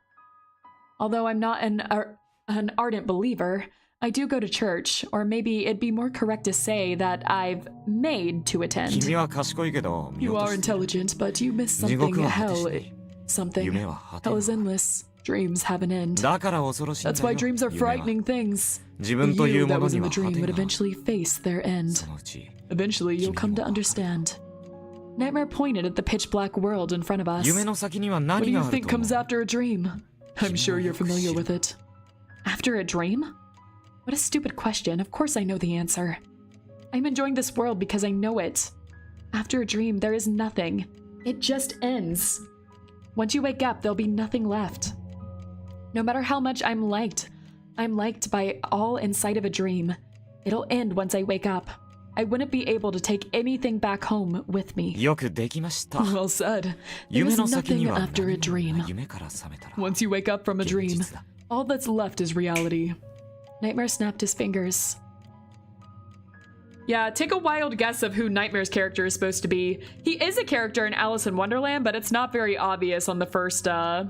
Although I'm not an ardent believer, I do go to church, or maybe it'd be more correct to say that I've made to attend. 君は賢いけど、見 You 落と are してる。 intelligent, but you miss 地獄 something. は果てし Hell, ない。 something. 夢は果て Hell ない。 is endless. Dreams have an end. だから恐ろしいんだよ。 That's why dreams are 夢は frightening things. 自分とい You うも that の was に in は the 果 dream て would がある。 eventually face their end. そのうち Eventually, you'll come to understand. Nightmare pointed at the pitch black world in front of us. 夢の先には What 何 do が you ある think と思 comes う？ after a dream? I'm sure you're familiar with it. After a dream? What a stupid question. Of course I know the answer. I'm enjoying this world because I know it. After a dream, there is nothing. It just ends. Once you wake up, there'll be nothing left. No matter how much I'm liked by all inside of a dream. It'll end once I wake up. I wouldn't be able to take anything back home with me. よくできました。 Well said. There 夢 is の先に nothing は after a dream. 夢から覚めたら Once you wake up from a 現 dream, 実だ。 all that's left is reality. Nightmare snapped his fingers. Yeah, take a wild guess of who Nightmare's character is supposed to be. He is a character in Alice in Wonderland, but it's not very obvious on the first, kind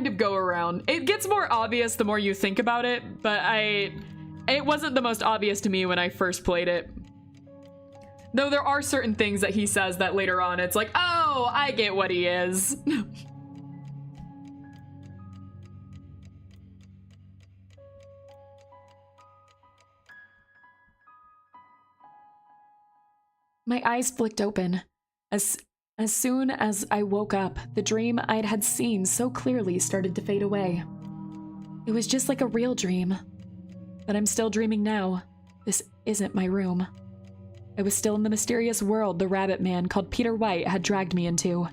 of go around. It gets more obvious the more you think about it, but it wasn't the most obvious to me when I first played it. Though there are certain things that he says that later on it's like, oh, I get what he is. My eyes flicked open. As soon as I woke up, the dream I'd had seen so clearly started to fade away. It was just like a real dream. But I'm still dreaming now. This isn't my room. I was still in the mysterious world the rabbit man called Peter White had dragged me into.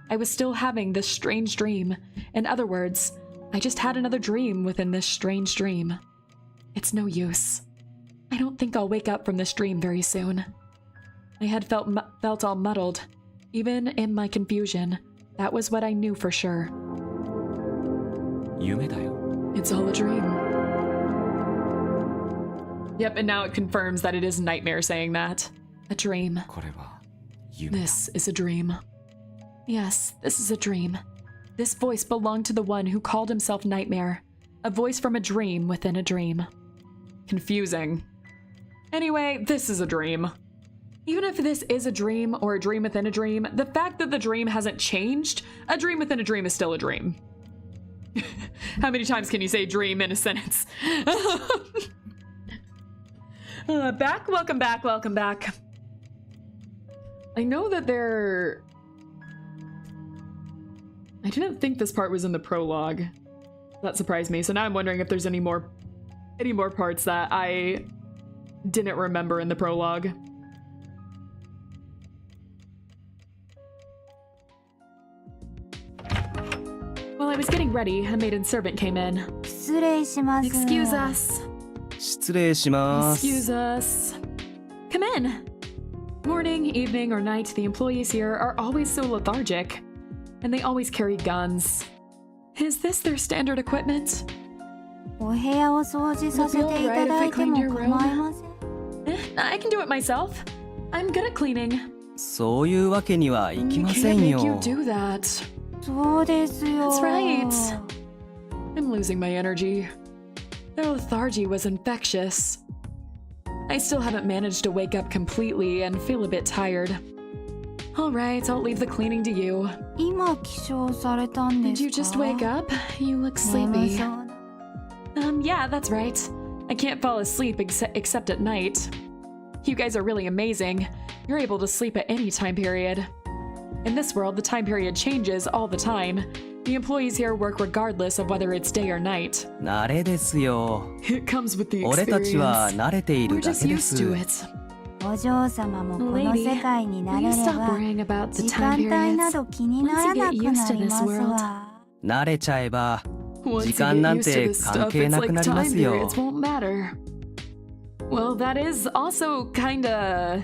I was still having this strange dream. In other words, I just had another dream within this strange dream. It's no use. I don't think I'll wake up from this dream very soon. My head felt all muddled. Even in my confusion, that was what I knew for sure. 夢だよ。 It's all a dream. Yep, and now it confirms that it is Nightmare saying that. A dream. これは夢だ。 This is a dream. Yes, this is a dream. This voice belonged to the one who called himself Nightmare. A voice from a dream within a dream. Confusing. Anyway, this is a dream. Even if this is a dream or a dream within a dream, the fact that the dream hasn't changed, a dream within a dream is still a dream. How many times can you say dream in a sentence? Back, welcome back, welcome back. I know that I didn't think this part was in the prologue. That surprised me, so now I'm wondering if there's any more parts that I didn't remember in the prologue. While I was getting ready, a maiden servant came in. 失礼します。 Excuse us. 失礼します。 Excuse us. Come in. Morning, evening, or night, the employees here are always so lethargic. And they always carry guns. Is this their standard equipment? お部屋を掃除させていただいても構いません。 I can do it myself. I'm good at cleaning. そういうわけにはいきませ Can't ん make よ。 you do that. そうですよ。 That's right. I'm losing my energy. Their lethargy was infectious. I still haven't managed to wake up completely and feel a bit tired. All right, I'll leave the cleaning to you. 今起床されたんで Did す you か？ just wake up? You look 眠 sleepy. そうな。 Yeah, that's right. I can't fall asleep except at night. You guys are really amazing. You're able to sleep at any time period. In this world, the time period changes all the time. The employees here work regardless of whether it's day or night. 慣れですよ。 It comes with the 俺たちは experience. 慣れてい We're るだ just けで used す。 to it. お嬢様もこの Lady, 世界に慣 will れ you れ stop ば worrying about the 時間 time 帯な periods? ど気にならなくなります Once you get used to this world. わ。慣れちゃえば Once 時 you 間 get なん used to て this 関 stuff, 係 it's な like くなりま time すよ。 periods won't matter. Well, that is also kinda...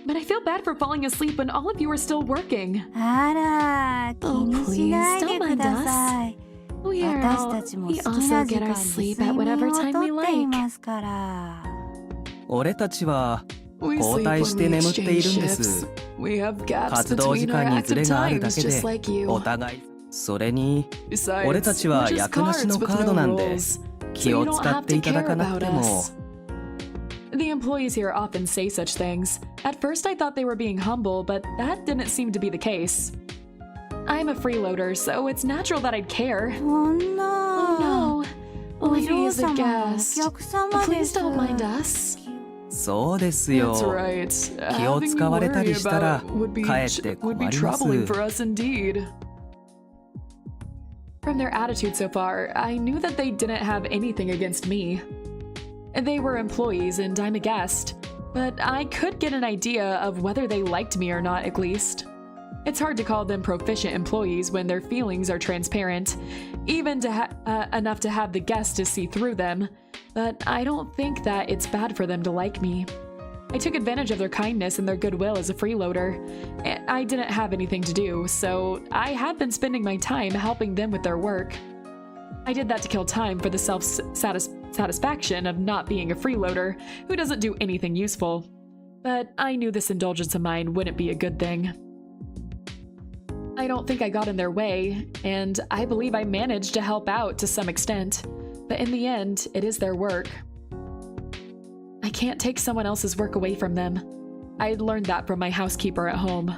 But I feel bad for falling asleep when all of you are still working. あら、気 Oh, にしないで please, don't く mind ださい。 We 私たちも好 we きな also 時 get 間 our に sleep 睡 at 眠 whatever を time と we ってい like. ますから。俺たちは We 交 sleep 代 when して we 眠っているん exchange で shifts. す。 We have gaps 活動時 between our 間にズ active レがあるだ times, けで just like you. お互い。それに Besides, 俺たち we're は just 役なし cards の with カード no なんで rules, 気 so you を don't 使っ have て to いただ care かな about くても us. The employees here often say such things. At first I thought they were being humble, but that didn't seem to be the case. I'm a freeloader, so it's natural that I'd care. そんな Oh no. お Lady 嬢 is a 様、お guest. 客様 Please です don't mind us. そうです That's よ right. 気を使われたりしたら Having you worry about かえって困 would be ります troubling for us indeed. From their attitude so far, I knew that they didn't have anything against me. They were employees and I'm a guest, but I could get an idea of whether they liked me or not at least. It's hard to call them proficient employees when their feelings are transparent, even to enough to have the guest to see through them, but I don't think that it's bad for them to like me. I took advantage of their kindness and their goodwill as a freeloader. I didn't have anything to do, so I had been spending my time helping them with their work. I did that to kill time for the self-satisfaction of not being a freeloader who doesn't do anything useful. But I knew this indulgence of mine wouldn't be a good thing. I don't think I got in their way, and I believe I managed to help out to some extent. But in the end, it is their work. I can't take someone else's work away from them. I'd learned that from my housekeeper at home.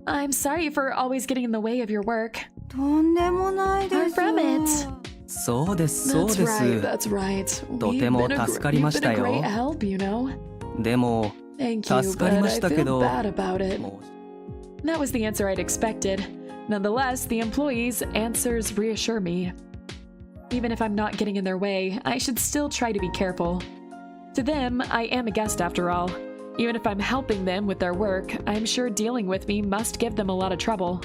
I'm sorry for always getting in the way of your work. とんでもないで Far す from it. そうですそう That's で right, す that's right. とても助かりましたよ。 You've been a great help, you know. でも Thank you, 助かり but ま I したけ feel ど bad about it. も That was the answer I'd expected. Nonetheless, the employees' answers reassure me. Even if I'm not getting in their way, I should still try to be careful. To them, I am a guest after all. Even if I'm helping them with their work, I'm sure dealing with me must give them a lot of trouble.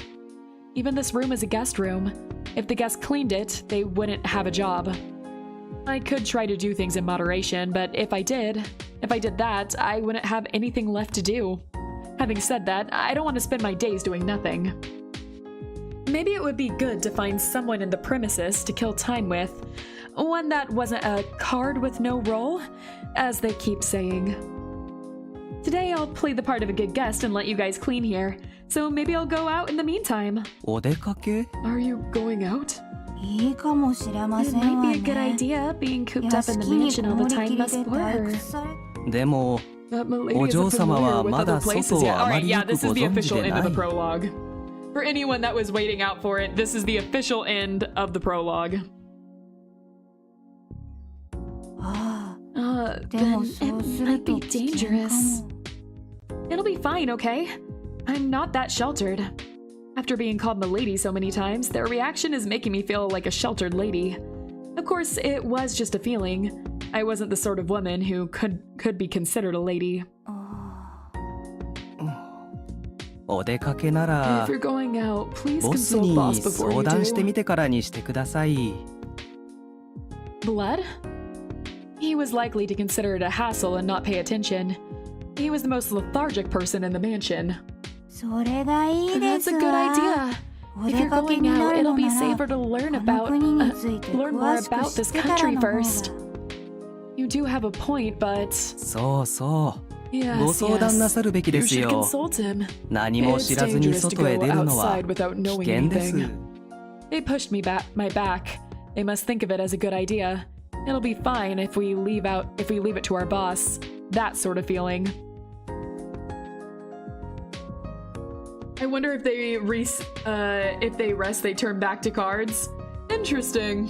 Even this room is a guest room. If the guests cleaned it, they wouldn't have a job. I could try to do things in moderation, but if I did that, I wouldn't have anything left to do. Having said that, I don't want to spend my days doing nothing. Maybe it would be good to find someone in the premises to kill time with. One that wasn't a card with no role, as they keep saying. Today I'll play the part of a good guest and let you guys clean here, so maybe I'll go out in the meantime. お出かけ Are you going out? いいかもしれま It せん might わ be a good ね idea being cooped 屋 up in the 敷に mansion こ all も the り time きり must で bore 退 her. 屈されでも But milady お isn't 嬢様 familiar は with ま other だ places 外を yet. あま Alright, り yeah, よく this ご is the 存知 official で end な of い the prologue. For anyone that was waiting out for it, this is the official end of the prologue. あ Then でも it そうする might と be 危険か dangerous. も It'll be fine, okay? I'm not that sheltered. After being called milady so many times, their reaction is making me feel like a sheltered lady. Of course, it was just a feeling. I wasn't the sort of woman who could be considered a lady. お出かけなら If you're going out, please ボス consult に boss before 相 you 談して do. みてからにしてください Blood? He was likely to consider it a hassle and not pay attention. He was the most lethargic person in the mansion. それがいいで That's す a good わ idea. お If 出 you're かけ going にな out, る it'll の be なら safer to learn この about 国について learn more 詳しく about 知 this ってから country の方 first. が You do have a point, but そうそう yes, ご相談なさるべき you です should よ consult him. 何も It's 知らずに dangerous to 外へ go 出るのは outside without 危 knowing 険です anything. They pushed me my back. They must think of it as a good idea. It'll be fine if we leave it to our boss. That sort of feeling. I wonder if they rest, they turn back to cards. Interesting.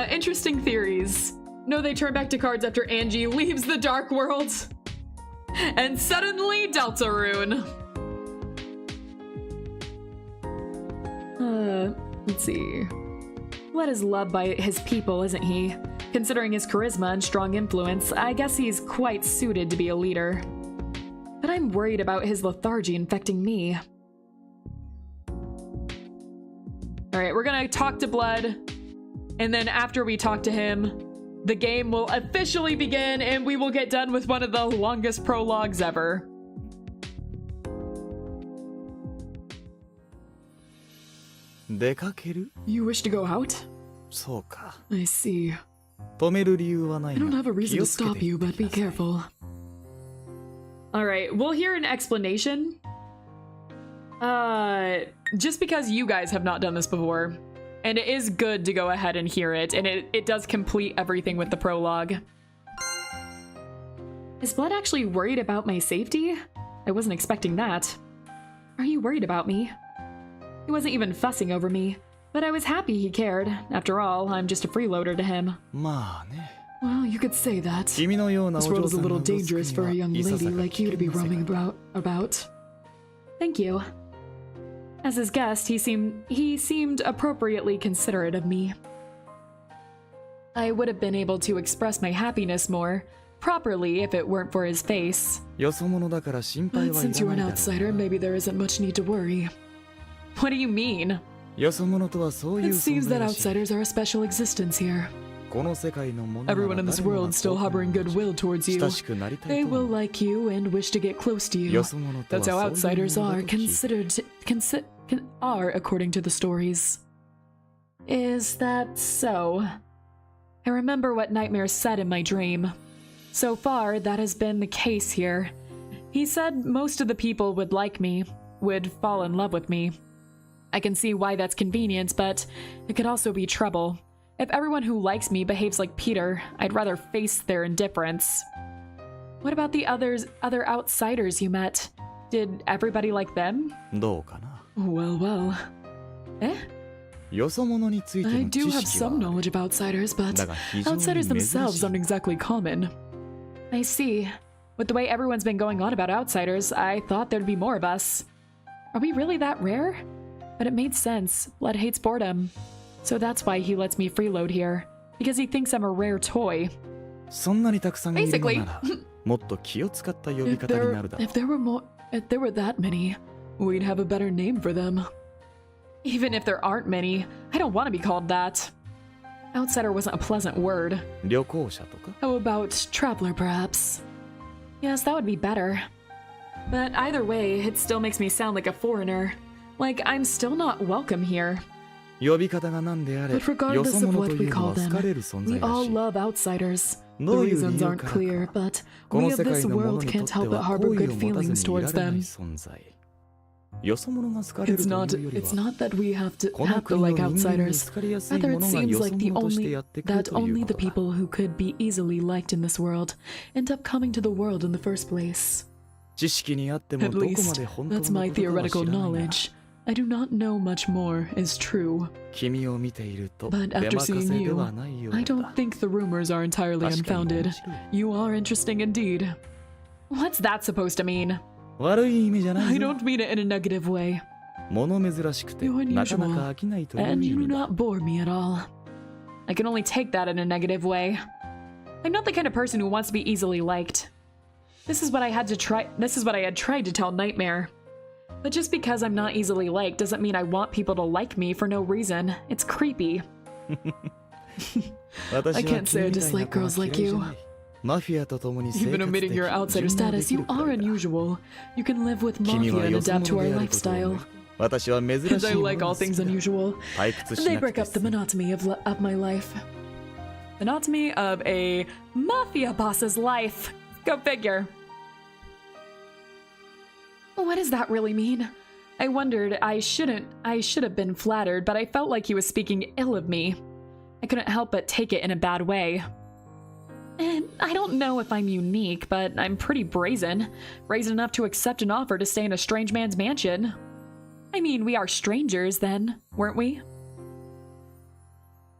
Interesting theories. No, they turn back to cards after Angie leaves the Dark World. And suddenly, Deltarune. Let's see. Blood is loved by his people, isn't he? Considering his charisma and strong influence, I guess he's quite suited to be a leader. But I'm worried about his lethargy infecting me. Alright, we're gonna talk to Blood, and then after we talk to him, the game will officially begin and we will get done with one of the longest prologues ever. You wish to go out? そうか I see. 止める理由はな I い don't が have a reason 気 to をつけ stop て you, いって but be ください careful. Alright, we'll hear an explanation. Just because you guys have not done this before. And it is good to go ahead and hear it, and it does complete everything with the prologue. Is Blood actually worried about my safety? I wasn't expecting that. Are you worried about me? He wasn't even fussing over me, but I was happy he cared. After all, I'm just a freeloader to him. まあね。 Well, you could say that. This 君のようなお world 嬢 is さ a んが little うろつく dangerous に for は a young いささ lady か like you to be 危険な世 roaming 界 about. Thank you. As his guest, he seemed appropriately considerate of me. I would have been able to express my happiness more properly if it weren't for his face. よそ者だから心配 But はい since ら you're ない an だろう outsider, maybe there isn't much need to worry. What do you mean? よそ者とはそういう It 存 seems 在 that らしい outsiders are a special existence here. この世界のものなら Everyone in this 誰もが world still 遠く harboring に落ち goodwill towards you. 親しくなりた They いと will 思う like you and wish to get close to you. よそ者とは That's how そういう outsiders もの are だと聞いた are according to the stories. Is that so? I remember what Nightmare said in my dream. So far, that has been the case here. He said most of the people would like me, would fall in love with me. I can see why that's convenient, but it could also be trouble. If everyone who likes me behaves like Peter, I'd rather face their indifference. What about the other outsiders you met? Did everybody like them? どうかな Well, well. Eh? よそ者について I の do 知 have 識は some knowledge of outsiders, but だが非常に outsiders 珍し themselves い aren't exactly common. I see. With the way everyone's been going on about outsiders, I thought there'd be more of us. Are we really that rare? But it made sense. Blood hates boredom. So that's why he lets me freeload here. Because he thinks I'm a rare toy. そんなにたくさんいるの Basically. ならもっと気を使った呼び方になるだろう If there were that many, we'd have a better name for them. Even if there aren't many, I don't want to be called that. Outsider wasn't a pleasant word. 旅行者とか How about traveler, perhaps? Yes, that would be better. But either way, it still makes me sound like a foreigner. Like I'm still not welcome here. 呼び方が何であれ But よそ regardless of 者 what とい we うの call は好かれ them, る存 在 we ら all しい love outsiders. The どういう理 reasons 由 aren't から clear, か but こ we の of 世界 this のもの world にとっ can't て help but は harbor 好意 good を持たず feelings にいら towards れない them. 存在よそ者が好かれる It's という not より it's は not that we have to この have to 国の like 人間に outsiders. 好かれやすい Rather, も it のが seems よそ like the 者として only やってくる that という only こ the とだ people who could be easily liked in this world end up coming to the world in the first place. 知識にあっても At どこま least, で本当の that's ことか my は知ら theoretical ないが knowledge. I do not know much more is true. 君を見ていると出 But after 任せ seeing では you, ないよう I だ don't think the rumors are entirely 確かに面 unfounded. 白い You are interesting indeed. What's that supposed to mean? 悪い意味じゃない I ぞ don't mean it in a negative way. 物珍しくて You're なかな unusual, か飽きないという and 意 you do 味だ not bore me at all. I can only take that in a negative way. I'm not the kind of person who wants to be easily liked. This is what I had tried to tell Nightmare. But just because I'm not easily liked doesn't mean I want people to like me for no reason. It's creepy. I can't say I dislike girls like you. マフィアと共に生活で Even omitting your outsider 順応で status, き you るくら are いだ unusual. You can live with 君 mafia は and よそ adapt to 者 our であることを lifestyle. 私は珍 And し I いもの like が all 好き things だ unusual. 退屈し They なく break て up the 済む monotony of my life. Monotony of a mafia boss's life. Go figure. What does that really mean? I wondered. I should have been flattered, but I felt like he was speaking ill of me. I couldn't help but take it in a bad way. And I don't know if I'm unique, but I'm pretty brazen. Brazen enough to accept an offer to stay in a strange man's mansion. I mean, we are strangers then, weren't we?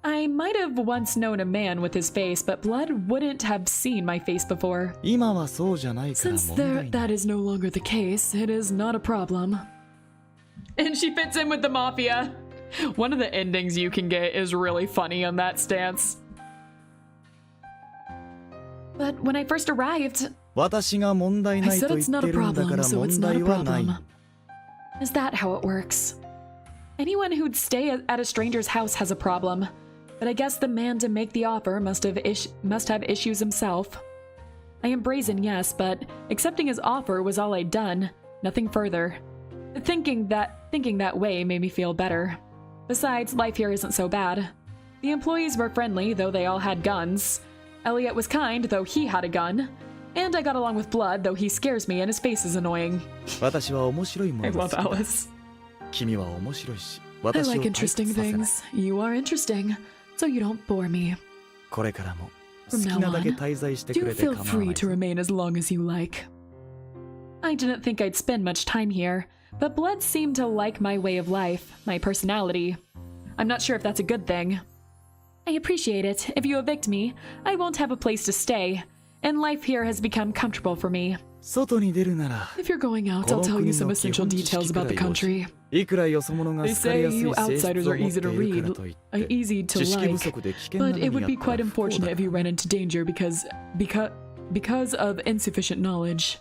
I might have once known a man with his face, but Blood wouldn't have seen my face before. 今はそうじゃないから Since 問題ない that is no longer the case, it is not a problem. And she fits in with the mafia. One of the endings you can get is really funny on that stance. But when I first arrived, 私が問題 I ない said と言 it's っ not て a るんだか problem, ら so it's 問 not a 題はない problem. Is that how it works? Anyone who'd stay at a stranger's house has a problem, but I guess the man to make the offer must have issues himself. I am brazen, yes, but accepting his offer was all I'd done, nothing further. Thinking that way made me feel better. Besides, life here isn't so bad. The employees were friendly, though they all had guns. Elliot was kind, though he had a gun. And I got along with Blood, though he scares me and his face is annoying. 私は面白いも I のが love 好きだ Alice. 君は面白いし I 私を like 退屈 interesting させない things. You are interesting, so you don't bore me. これからも好 From き now なだけ on, 滞在してく do れて feel 構わ free ない to remain as long as you like. I didn't think I'd spend much time here. but Blood seemed to like my way of life, my personality. I'm not sure if that's a good thing. I appreciate it. If you evict me, I won't have a place to stay, and life here has become comfortable for me. If you're going out, I'll tell you some essential details about the country. They say you outsiders are easy to read, easy to like, but it would be quite unfortunate if you ran into danger because of insufficient knowledge.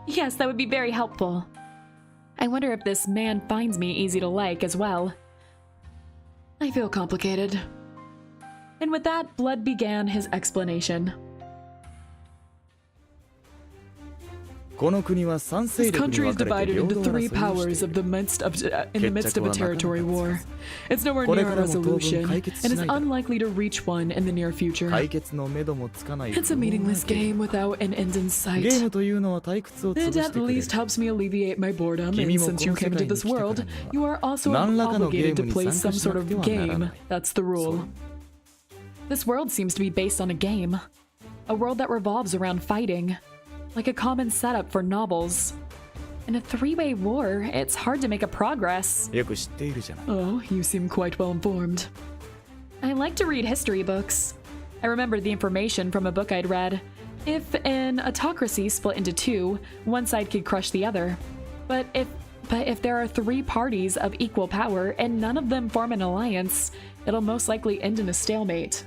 Yes, that would be very helpful. I wonder if this man finds me easy to like as well. I feel complicated. And with that, Blood began his explanation. This country is divided into 3 powers in the midst of a territory war. It's nowhere near a resolution, and is unlikely to reach one in the near future. It's a meaningless game without an end in sight. It at least helps me alleviate my boredom, and since you came into this world, you are also obligated to play some sort of game. That's the rule. This world seems to be based on a game. A world that revolves around fighting. Like a common setup for novels. In a 3-way war, it's hard to make a progress. Oh, you seem quite well informed. I like to read history books. I remembered the information from a book I'd read. If an autocracy split into 2, one side could crush the other. But if there are 3 parties of equal power and none of them form an alliance, it'll most likely end in a stalemate.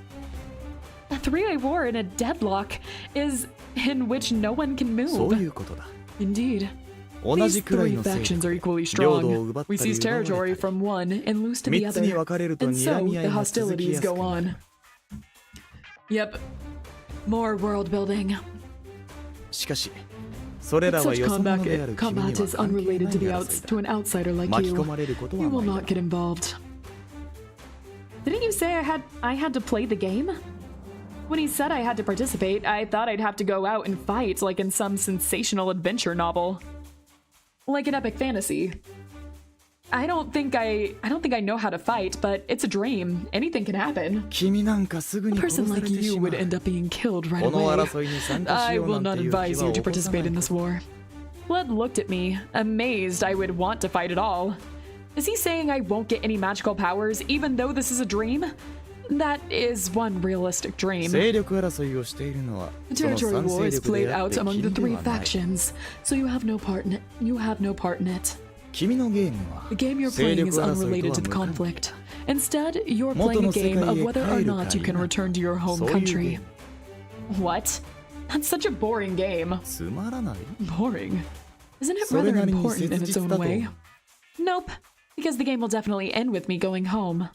A 3-way war in a deadlock is in which no one can move. Indeed. These 3 factions are equally strong. We seize territory from one and lose to the other, and so the hostilities go on. Yep. More world building. Such combat is unrelated to an outsider like you. You will not get involved. Didn't you say I had to play the game? When he said I had to participate, I thought I'd have to go out and fight like in some sensational adventure novel. Like an epic fantasy. I don't think I know how to fight, but it's a dream. Anything can happen. A person like you would end up being killed right away. I will not advise you to participate in this war. Blood looked at me, amazed I would want to fight at all. Is he saying I won't get any magical powers even though this is a dream? That is one realistic dream. The territory war is played out among the 3 factions, so you have no part in it. The game you're playing is unrelated to the conflict. Instead, you're playing a game of whether or not you can return to your home country. What? That's such a boring game. Boring? Isn't it rather important in its own way? Nope, because the game will definitely end with me going home.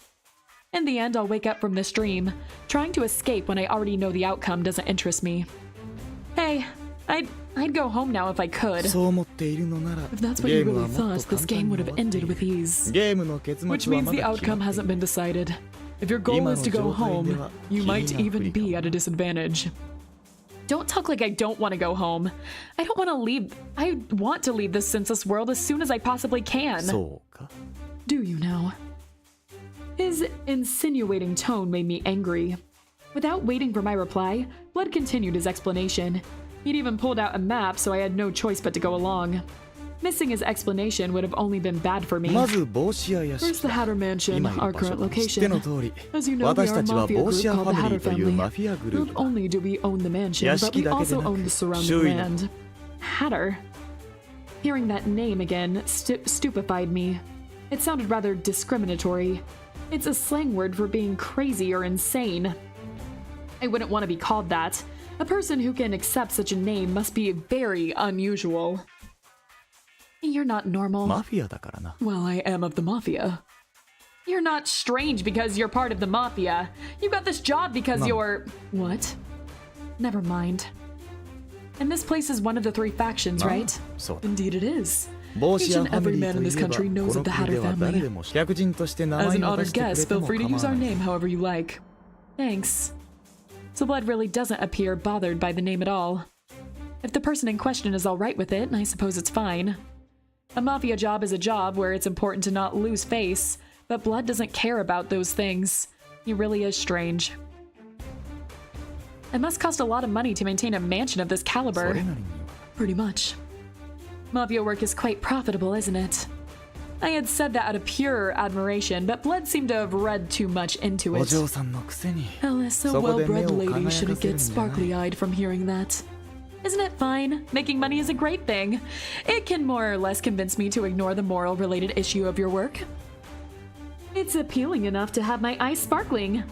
In the end, I'll wake up from this dream. Trying to escape when I already know the outcome doesn't interest me. Hey, I'd go home now if I could. If that's what you really thought, this game would have ended with ease. Which means the outcome hasn't been decided. If your goal is to go home, you might even be at a disadvantage. Don't talk like I don't want to go home. I don't want to leave. I want to leave this senseless world as soon as I possibly can. Do you now? His insinuating tone made me angry. Without waiting for my reply, Blood continued his explanation. He'd even pulled out a map, so I had no choice but to go along. Missing his explanation would have only been bad for me. First, the Hatter Mansion, our current location. As you know, we are a mafia group called the Hatter family. Not only do we own the mansion, but we also own the surrounding land. Hatter? Hearing that name again stupefied me. It sounded rather discriminatory. It's a slang word for being crazy or insane. I wouldn't want to be called that. A person who can accept such a name must be very unusual. You're not normal. Well, I am of the mafia. You're not strange because you're part of the mafia. You got this job because you're... What? Never mind. And this place is one of the 3 factions, right? Indeed it is. Each and every man in this country knows of the Hatter family. As an honored guest, feel free to use our name however you like. Thanks. So Blood really doesn't appear bothered by the name at all. If the person in question is alright with it, I suppose it's fine. A mafia job is a job where it's important to not lose face, but Blood doesn't care about those things. He really is strange. It must cost a lot of money to maintain a mansion of this caliber. Pretty much. Mafia work is quite profitable, isn't it? I had said that out of pure admiration, but Blood seemed to have read too much into it. Alice, a well-bred lady, shouldn't get sparkly-eyed from hearing that. Isn't it fine? Making money is a great thing. It can more or less convince me to ignore the moral-related issue of your work. It's appealing enough to have my eyes sparkling.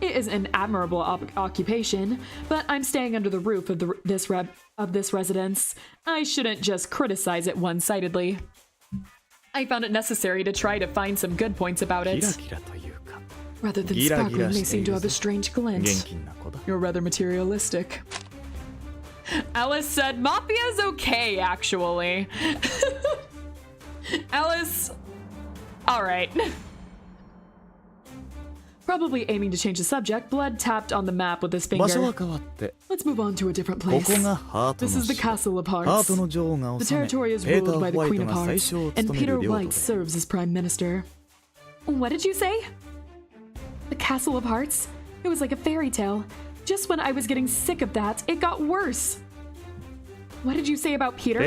It is an admirable occupation, but I'm staying under the roof of this residence. I shouldn't just criticize it one-sidedly. I found it necessary to try to find some good points about it. Rather than sparkling, they seem to have a strange glint. You're rather materialistic. Alice said, Mafia's okay, actually. Alice... Alright. Probably aiming to change the subject, Blood tapped on the map with his finger. Let's move on to a different place. This is the Castle of Hearts. The territory is ruled by the Queen of Hearts, and Peter White serves as Prime Minister. What did you say? The Castle of Hearts? It was like a fairy tale. Just when I was getting sick of that, it got worse. What did you say about Peter?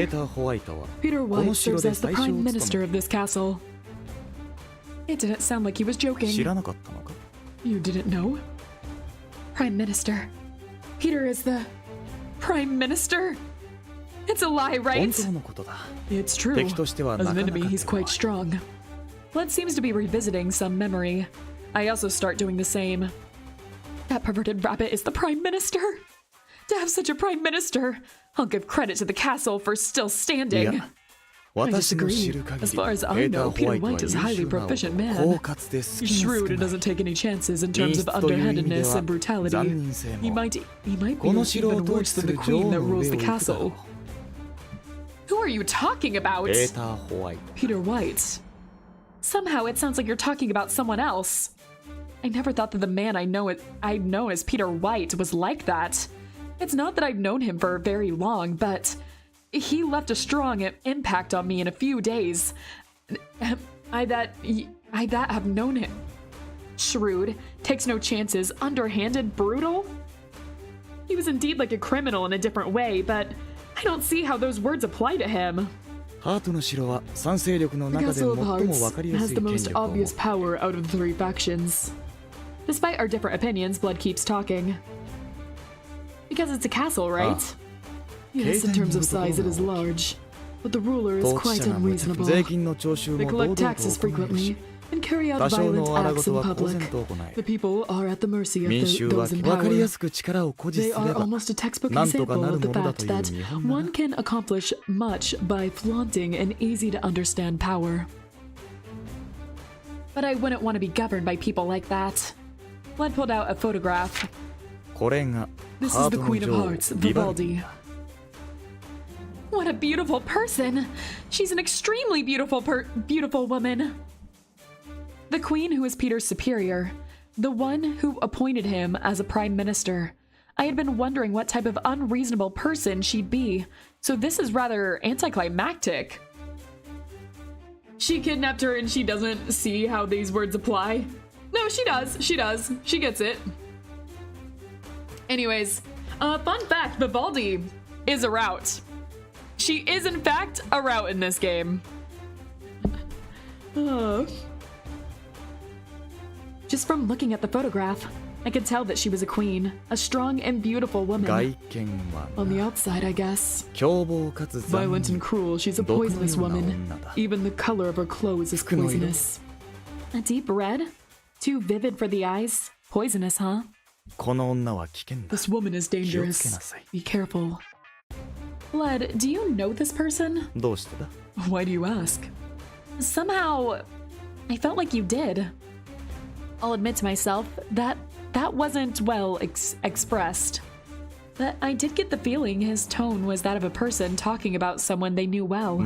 Peter White serves as the Prime Minister of this castle. It didn't sound like he was joking. You didn't know? Prime Minister. Peter is the Prime Minister? It's a lie, right? It's true. As an enemy, he's quite strong. Blood seems to be revisiting some memory. I also start doing the same. That perverted rabbit is the Prime Minister? To have such a Prime Minister, I'll give credit to the castle for still standing. I disagree. As far as I know, Peter White is a highly proficient man. He's shrewd and doesn't take any chances in terms of underhandedness and brutality. He might be even worse than the queen that rules the castle. Who are you talking about? Peter White. Somehow it sounds like you're talking about someone else. I never thought that the man I'd known as Peter White was like that. It's not that I've known him for very long, but he left a strong impact on me in a few days. I that have known him. Shrewd, takes no chances, underhanded, brutal. He was indeed like a criminal in a different way, but I don't see how those words apply to him. The Castle of Hearts has the most obvious power out of the three factions. Despite our different opinions, Blood keeps talking. Because it's a castle, right? Yes, in terms of size, it is large. But the ruler is quite unreasonable. They collect taxes frequently and carry out violent acts in public. The people are at the mercy of those in power. They are almost a textbook example of the fact that one can accomplish much by flaunting an easy-to-understand power. But I wouldn't want to be governed by people like that. Blood pulled out a photograph. This is the Queen of Hearts, Vivaldi. What a beautiful person! She's an extremely beautiful woman. The Queen, who is Peter's superior, the one who appointed him as a Prime Minister. I had been wondering what type of unreasonable person she'd be, so this is rather anticlimactic. She kidnapped her and she doesn't see how these words apply. No, she does. She does. She gets it. Anyways, fun fact, Vivaldi is a route. She is, in fact, a route in this game. Just from looking at the photograph, I could tell that she was a queen, a strong and beautiful woman. On the outside, I guess. Violent and cruel, she's a poisonous woman. Even the color of her clothes is poisonous. A deep red? Too vivid for the eyes? Poisonous, huh? This woman is dangerous. Be careful. Blood, do you know this person? Why do you ask? Somehow, I felt like you did. I'll admit to myself that wasn't well expressed. But I did get the feeling his tone was that of a person talking about someone they knew well.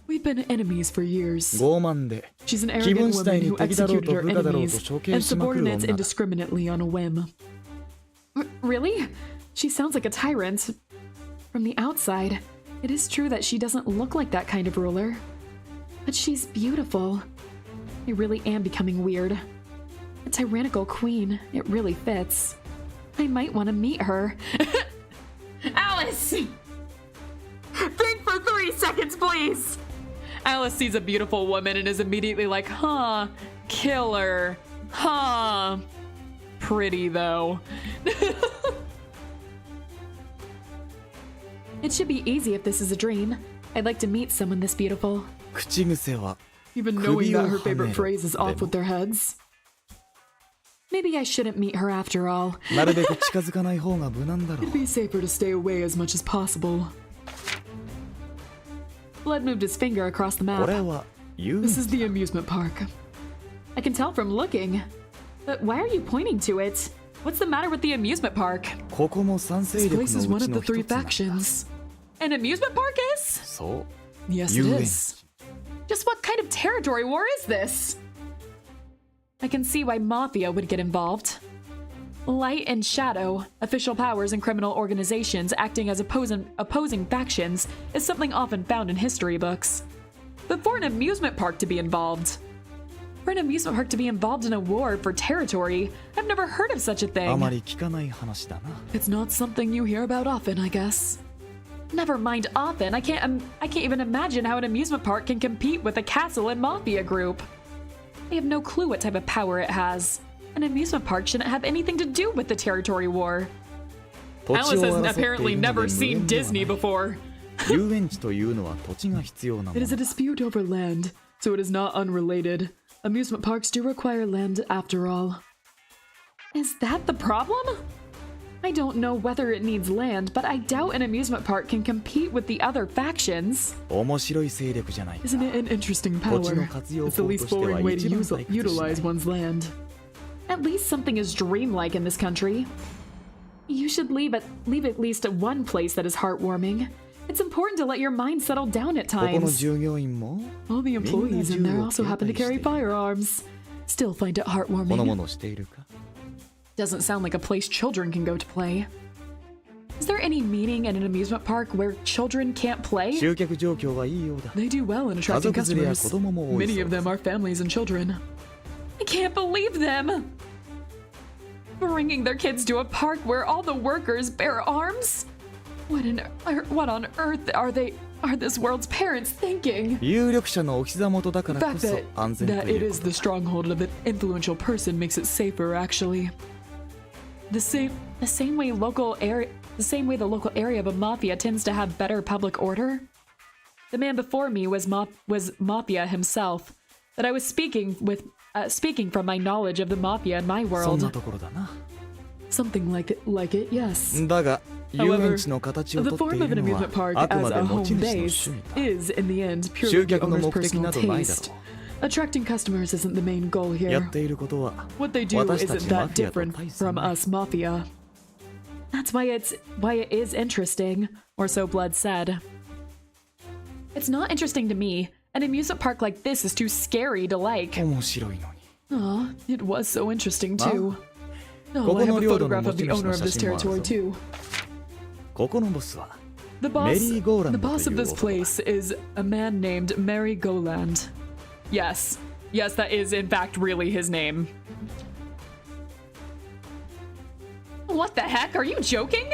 We've been enemies for years. She's an arrogant woman who executed her enemies and subordinates indiscriminately on a whim. Really? She sounds like a tyrant. From the outside, it is true that she doesn't look like that kind of ruler. But she's beautiful. I really am becoming weird. A tyrannical queen, it really fits. I might want to meet her. Alice! Thank 3 seconds, please. Alice sees a beautiful woman and is immediately like, huh, killer, huh. Pretty, though. It should be easy if this is a dream. I'd like to meet someone this beautiful. 口癖は Even knowing that her 首をはね favorite る phrase is off with their heads. Maybe I shouldn't meet her after all. なるべく近づかない方が無難だろう It'd be safer to stay away as much as possible. Blood moved his finger across the これ map. は遊 This 園 is the amusement park. I can tell from looking. But why are you pointing to it? What's the matter with the amusement park? ここも三勢 This 力 place is のう one ち of の the 3一つなんだ factions. An amusement park is? そう Yes, it 遊園 is. 地 Just what kind of territory war is this? I can see why mafia would get involved. Light and shadow, official powers and criminal organizations acting as opposing factions, is something often found in history books. But for an amusement park to be involved. For an amusement park to be involved in a war for territory, I've never heard of such a あ thing. まり聞かない話だな It's not something you hear about often, I guess. Never mind often. I can't even imagine how an amusement park can compete with a castle and mafia group. I have no clue what type of power it has. An amusement park shouldn't have anything to do with the territory war. 土地 Alice を has 争ってい apparently るので never 無 seen 縁では Disney ない before. 遊園地というのは土地が必要なも It is a の dispute over land, so it is not unrelated. Amusement parks do require land after all. Is that the problem? I don't know whether it needs land, but I doubt an amusement park can compete with the other factions. 面白い勢力じゃないか Isn't it an interesting 土地の power? 活用 It's the 法と least しては boring way to 一番退屈しない utilize one's land. At least something is dreamlike in this country. You should leave at least one place that is heartwarming. It's important to let your mind settle down at ここの times. 従業員も All the employees in there also happen to carry みんな銃を携帯している firearms. Still find it このも heartwarming. のしているか Doesn't sound like a place children can go to play. Is there any meaning in an amusement park where children can't play? 集客状況はいいようだ They do well in 家 attracting 族連れや customers. 子供も多い Many そう of だ them are families and children. I can't believe them! Bringing their kids to a park where all the workers bear arms? What on earth are this world's parents thinking? 有力者のお膝元だか The らこ fact そ that, 安全と that い it うこ is と the stronghold of an influential person makes it safer, actually. The same way the local area of a mafia tends to have better public order. The man before me was mafia himself, but I was speaking from my knowledge of the mafia in my そんな world. ところだな Something like it, yes. だが遊 However, 園地の形を the とってい form of る an のは amusement park あく as まで a 持 home ち主の base 趣味だ is, in the end, 集 purely the 客の owner's 目的 personal などないだろ taste. Attracting customers isn't the main goal うや here. っていることは What they do 私たち isn't マ that フィアと different 大差 from ない us mafia. That's why it is interesting, or so Blood said. It's not interesting to me. An amusement park like this is too scary to like. 面白いのに Aw, it was so interesting too. Oh, ここ I の have a 領土の photograph 持 of ち the 主 owner の of 写 this 真もある territory ぞ too. ここのボスは The メリーゴーラン the ドと boss い of う this 男だ place is a man named Mary Goland. Yes. Yes, that is in fact really his name. What the heck? Are you joking?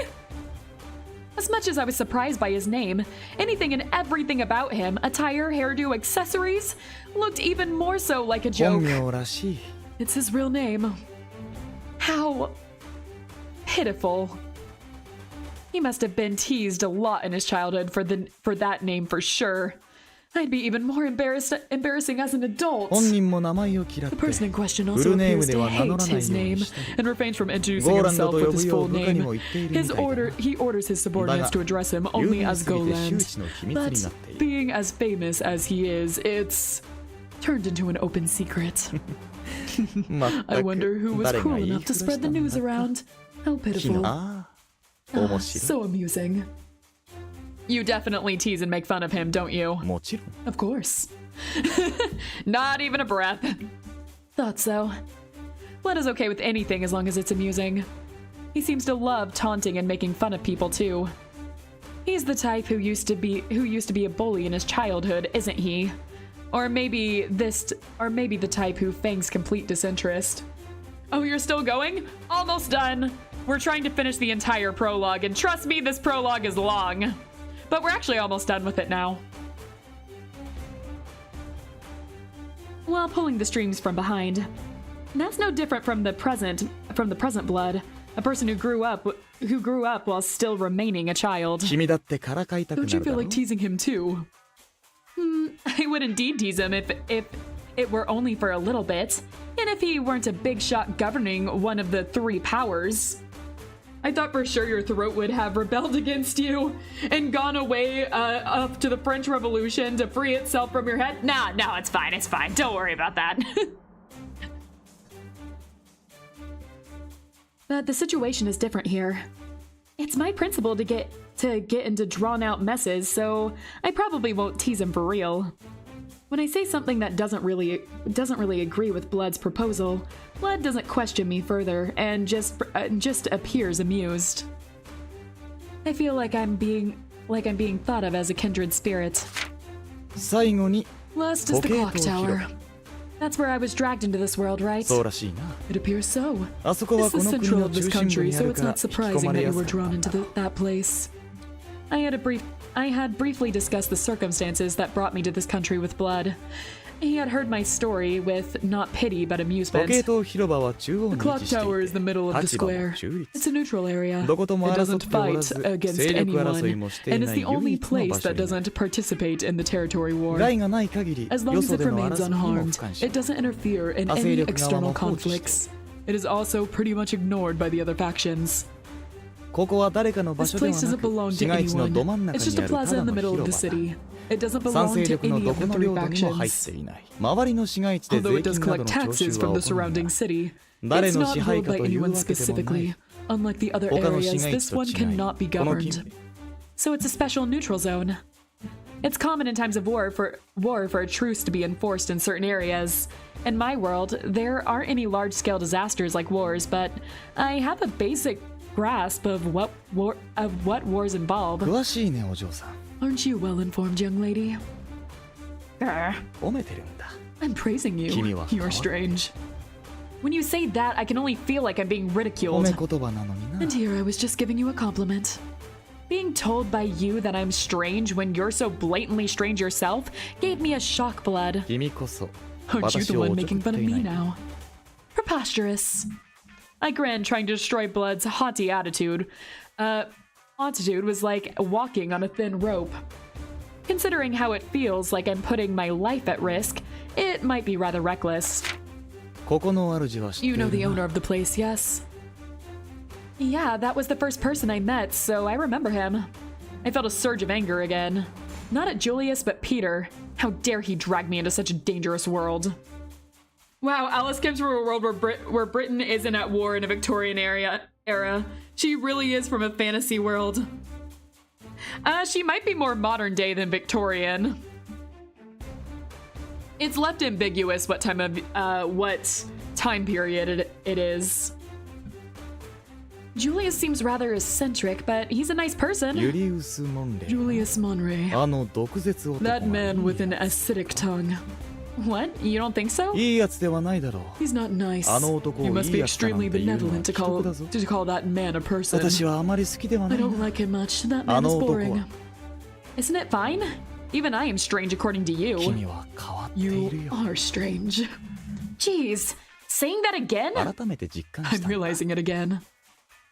As much as I was surprised by his name, anything and everything about him, attire, hairdo, accessories, looked even more so like a 本 joke. 名らしい It's his real name. How pitiful. He must have been teased a lot in his childhood for that name for sure. I'd be even more embarrassing as an adult. 本人も名前を嫌っ The て person in question フ also ルネーム appears で to は名乗 hate らない his ように name したり and refrains from introducing ゴーランド himself と with 呼 his ぶよ full う部下に name. も言っているみたいだ He orders his だ subordinates が to address him 有 only 名 as すぎて周 Goland. 知の秘密に But なっている being as famous as he is, it's turned into an open secret. まっ I た wonder who く was 誰 cruel が言い enough ふ to らし spread た the ん news だか around. How 気 pitiful. ああ面白 So amusing. You definitely tease and make fun of him, don't you? いもちろん Of course. Not even a breath. Thought so. Blood is okay with anything as long as it's amusing. He seems to love taunting and making fun of people too. He's the type who used to be a bully in his childhood, isn't he? Or maybe the type who feigns complete disinterest. Oh, you're still going? Almost done. We're trying to finish the entire prologue, and trust me, this prologue is long. But we're actually almost done with it now. While pulling the strings from behind. That's no different from the present blood. A person who grew up while still remaining a child. Don't you feel like teasing him too? I would indeed tease him if it were only for a little bit, and if he weren't a big shot governing one of the 3 powers. I thought for sure your throat would have rebelled against you and gone away up to the French Revolution to free itself from your head. Nah, no, it's fine, it's fine. Don't worry about that. But the situation is different here. It's my principle to get into drawn out messes, so I probably won't tease him for real. When I say something that doesn't really agree with Blood's proposal, Blood doesn't question me further and just appears amused. I feel like I'm being thought of as a kindred spirit. Last is the clock tower. That's where I was dragged into this world, right? It appears so. It's the central of this country, so it's not surprising that you were drawn into that place. I had briefly discussed the circumstances that brought me to this country with Blood. He had heard my story with not pity but amusement. The clock tower is the middle of the square. It's a neutral area. It doesn't fight against anyone, and is the only place that doesn't participate in the territory war. As long as it remains unharmed, it doesn't interfere in any external conflicts. It is also pretty much ignored by the other factions. This place doesn't belong to anyone. It's just a plaza in the middle of the city. It doesn't belong to any of the 3 factions. Although it does collect taxes from the surrounding city, it's not held by anyone specifically. Unlike the other areas, this one cannot be governed. So it's a special neutral zone. It's common in times of war for a truce to be enforced in certain areas. In my world, there aren't any large-scale disasters like wars, but I have a basic grasp of what wars involve. Aren't you well-informed, young lady? I'm praising you. You're strange. When you say that, I can only feel like I'm being ridiculed. And here I was just giving you a compliment. Being told by you that I'm strange when you're so blatantly strange yourself gave me a shock, Blood. Aren't you the one making fun of me now? Preposterous. I grinned, trying to destroy Blood's haughty attitude. Attitude was like walking on a thin rope. Considering how it feels like I'm putting my life at risk, it might be rather reckless. You know the owner of the place, yes? Yeah, that was the first person I met, so I remember him. I felt a surge of anger again. Not at Julius, but Peter. How dare he drag me into such a dangerous world. Wow, Alice comes from a world where Britain isn't at war in a Victorian era. She really is from a fantasy world. She might be more modern day than Victorian. It's left ambiguous what time period it is. Julius seems rather eccentric, but he's a nice person. Julius Monray. That man with an acidic tongue. What? You don't think so? He's not nice. You must be extremely benevolent to call that man a person. I don't like him much. That man is boring. Isn't it fine? Even I am strange according to you. You are strange. Jeez, saying that again? I'm realizing it again.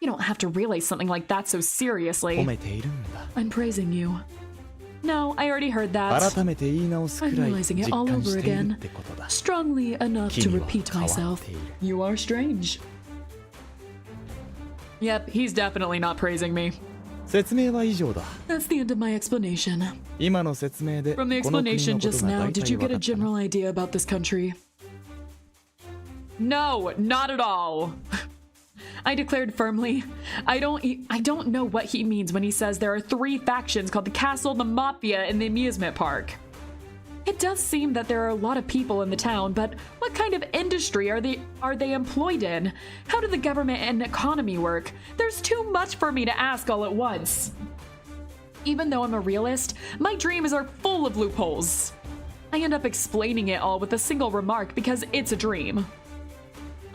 You don't have to realize something like that so seriously. I'm praising you. No, I already heard that. I'm realizing it all over again. Strongly enough to repeat myself. You are strange. Yep, he's definitely not praising me. That's the end of my explanation. From the explanation just now, did you get a general idea about this country? No, not at all. I declared firmly. I don't know what he means when he says there are 3 factions called the castle, the mafia, and the amusement park. It does seem that there are a lot of people in the town, but what kind of industry are they employed in? How do the government and economy work? There's too much for me to ask all at once. Even though I'm a realist, my dreams are full of loopholes. I end up explaining it all with a single remark because it's a dream.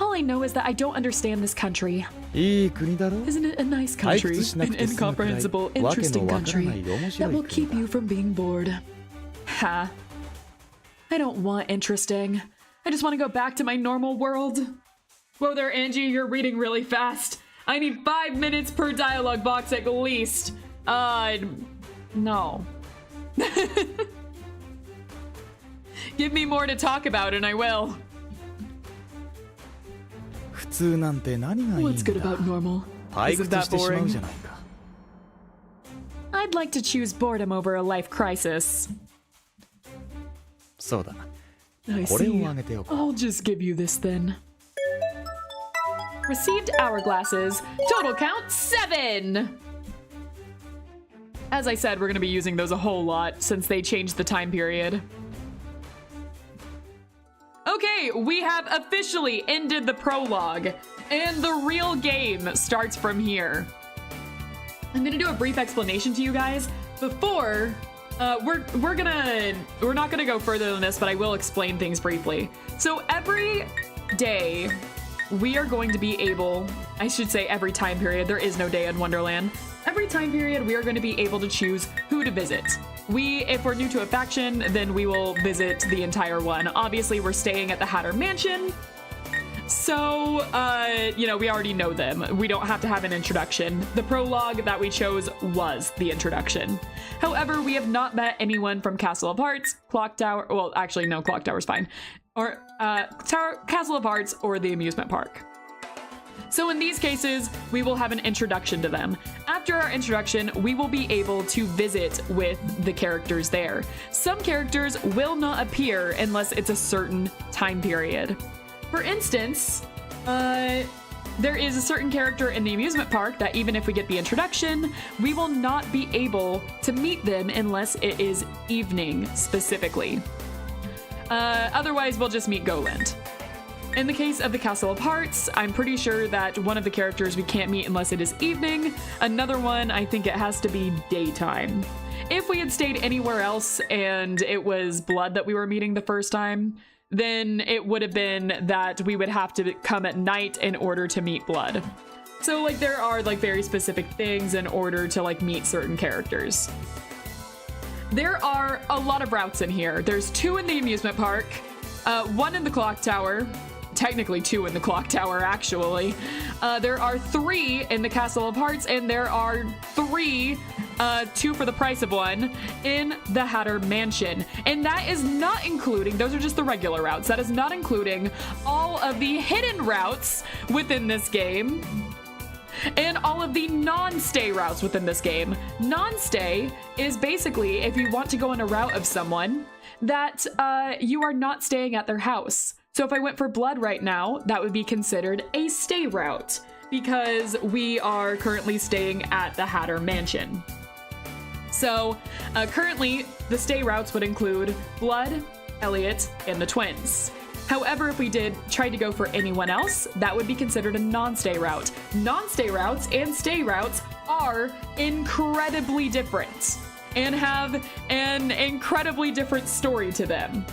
All I know is that I don't understand this country. いい国だろ Isn't it a nice country? An incomprehensible, interesting country that will keep you from being bored. Ha. I don't want interesting. I just want to go back to my normal world. Whoa there, Angie, you're reading really fast. I need 5 minutes per dialogue box at least. No. Give me more to talk about and I will. 普通なんて何がいいんだ What's good about normal? 退 Isn't 屈 that してしまう boring? じゃないか I'd like to choose boredom over a life crisis. そうだ I これ see. をあげておこう I'll just give you this then. Received hourglasses. Total count 7! As I said, we're going to be using those a whole lot since they changed the time period. Okay, we have officially ended the prologue, and the real game starts from here. I'm gonna do a brief explanation to you guys before we're not gonna go further than this, but I will explain things briefly. So every day we are going to be able, I should say every time period, there is no day in Wonderland. Every time period we are going to be able to choose who to visit. If we're new to a faction, then we will visit the entire one. Obviously we're staying at the Hatter Mansion. So, you know, we already know them. We don't have to have an introduction. The prologue that we chose was the introduction. However, we have not met anyone from Castle of Hearts, Clock Tower, well, actually, no, Clock Tower's fine, or Castle of Hearts or the amusement park. So in these cases, we will have an introduction to them. After our introduction, we will be able to visit with the characters there. Some characters will not appear unless it's a certain time period. For instance, there is a certain character in the amusement park that even if we get the introduction, we will not be able to meet them unless it is evening specifically. Otherwise, we'll just meet Goland. In the case of the Castle of Hearts, I'm pretty sure that one of the characters we can't meet unless it is evening. Another one, I think it has to be daytime. If we had stayed anywhere else and it was Blood that we were meeting the first time, then it would have been that we would have to come at night in order to meet Blood. So like there are like very specific things in order to like meet certain characters. There are a lot of routes in here. There's 2 in the amusement park, 1 in the clock tower, technically 2 in the clock tower actually. There are 3 in the Castle of Hearts, and there are 3 2 for the price of 1 in the Hatter Mansion. And that is not including, those are just the regular routes. That is not including all of the hidden routes within this game and all of the non-stay routes within this game. Non-stay is basically if you want to go on a route of someone that you are not staying at their house. So if I went for Blood right now, that would be considered a stay route because we are currently staying at the Hatter Mansion. So currently the stay routes would include Blood, Elliot, and the twins. However, if we tried to go for anyone else, that would be considered a non-stay route. Non-stay routes and stay routes are incredibly different and have an incredibly different story to them.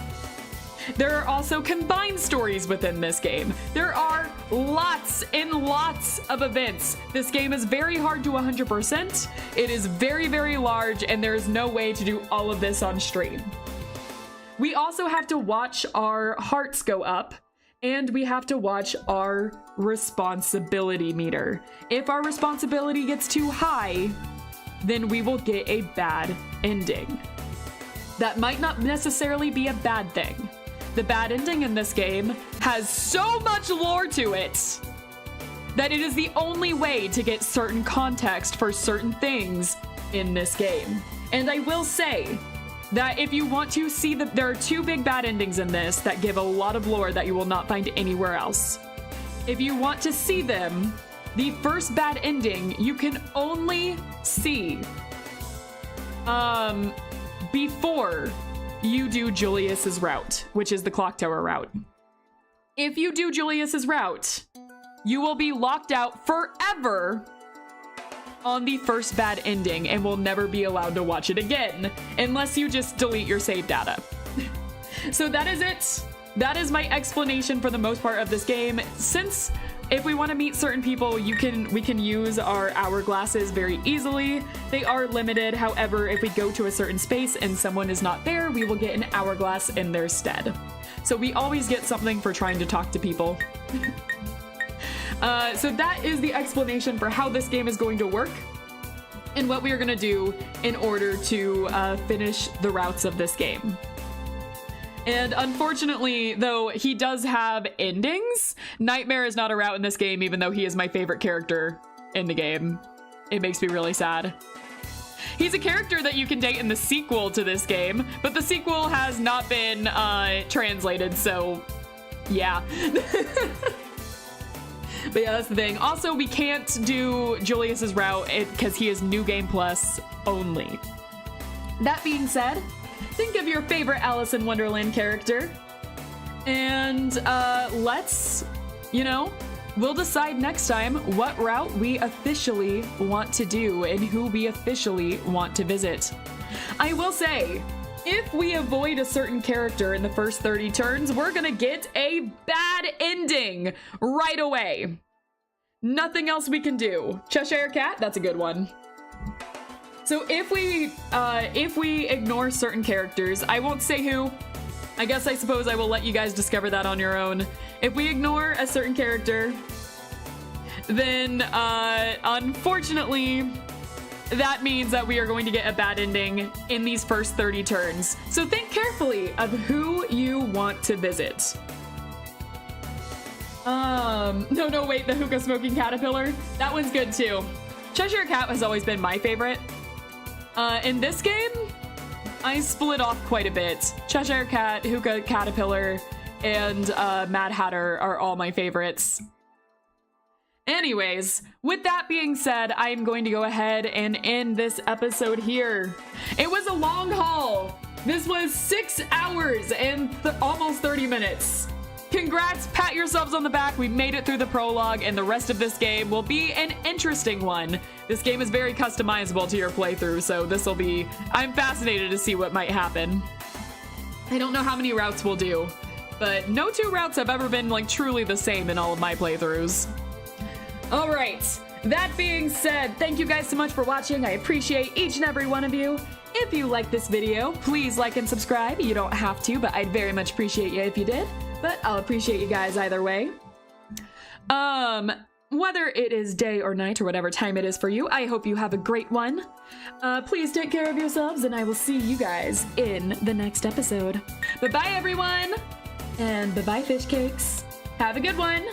There are also combined stories within this game. There are lots and lots of events. This game is very hard to 100%. It is very, very large, and there is no way to do all of this on stream. We also have to watch our hearts go up, and we have to watch our responsibility meter. If our responsibility gets too high, then we will get a bad ending. That might not necessarily be a bad thing. The bad ending in this game has so much lore to it that it is the only way to get certain context for certain things in this game. And I will say that if you want to see there are 2 big bad endings in this that give a lot of lore that you will not find anywhere else. If you want to see them, the first bad ending you can only see before you do Julius's route, which is the clock tower route. If you do Julius's route, you will be locked out forever on the first bad ending and will never be allowed to watch it again unless you just delete your save data. So that is it that is my explanation for the most part of this game. Since if we want to meet certain people, we can use our hourglasses very easily. They are limited. However, if we go to a certain space and someone is not there, we will get an hourglass in their stead. So we always get something for trying to talk to people. So that is the explanation for how this game is going to work and what we are going to do in order to finish the routes of this game. And unfortunately, though he does have endings, Nightmare is not a route in this game, even though he is my favorite character in the game. It makes me really sad. He's a character that you can date in the sequel to this game, but the sequel has not been translated, so yeah. But yeah, that's the thing. Also, we can't do Julius's route because he is New Game Plus only. That being said, think of your favorite Alice in Wonderland character, and let's, we'll decide next time what route we officially want to do and who we officially want to visit. I will say, if we avoid a certain character in the first 30 turns, we're gonna get a bad ending right away. Nothing else we can do. Cheshire Cat, that's a good one. So if we ignore certain characters, I won't say who. I suppose I will let you guys discover that on your own. If we ignore a certain character, then unfortunately, that means that we are going to get a bad ending in these first 30 turns. So think carefully of who you want to visit. No, wait, the hookah smoking caterpillar. That one's good too. Cheshire Cat has always been my favorite. In this game, I split off quite a bit. Cheshire Cat, Hookah Caterpillar, and Mad Hatter are all my favorites. Anyways, with that being said, I'm going to go ahead and end this episode here. It was a long haul. This was 6 hours and almost 30 minutes. Congrats, pat yourselves on the back. We made it through the prologue, and the rest of this game will be an interesting one. This game is very customizable to your playthrough, so I'm fascinated to see what might happen. I don't know how many routes we'll do, but no two routes have ever been truly the same in all of my playthroughs. All right, that being said, thank you guys so much for watching. I appreciate each and every one of you. If you like this video, please like and subscribe. You don't have to, but I'd very much appreciate you if you did. But I'll appreciate you guys either way. Whether it is day or night or whatever time it is for you, I hope you have a great one. Please take care of yourselves, and I will see you guys in the next episode. Bye-bye, everyone! And bye-bye, fish cakes. Have a good one!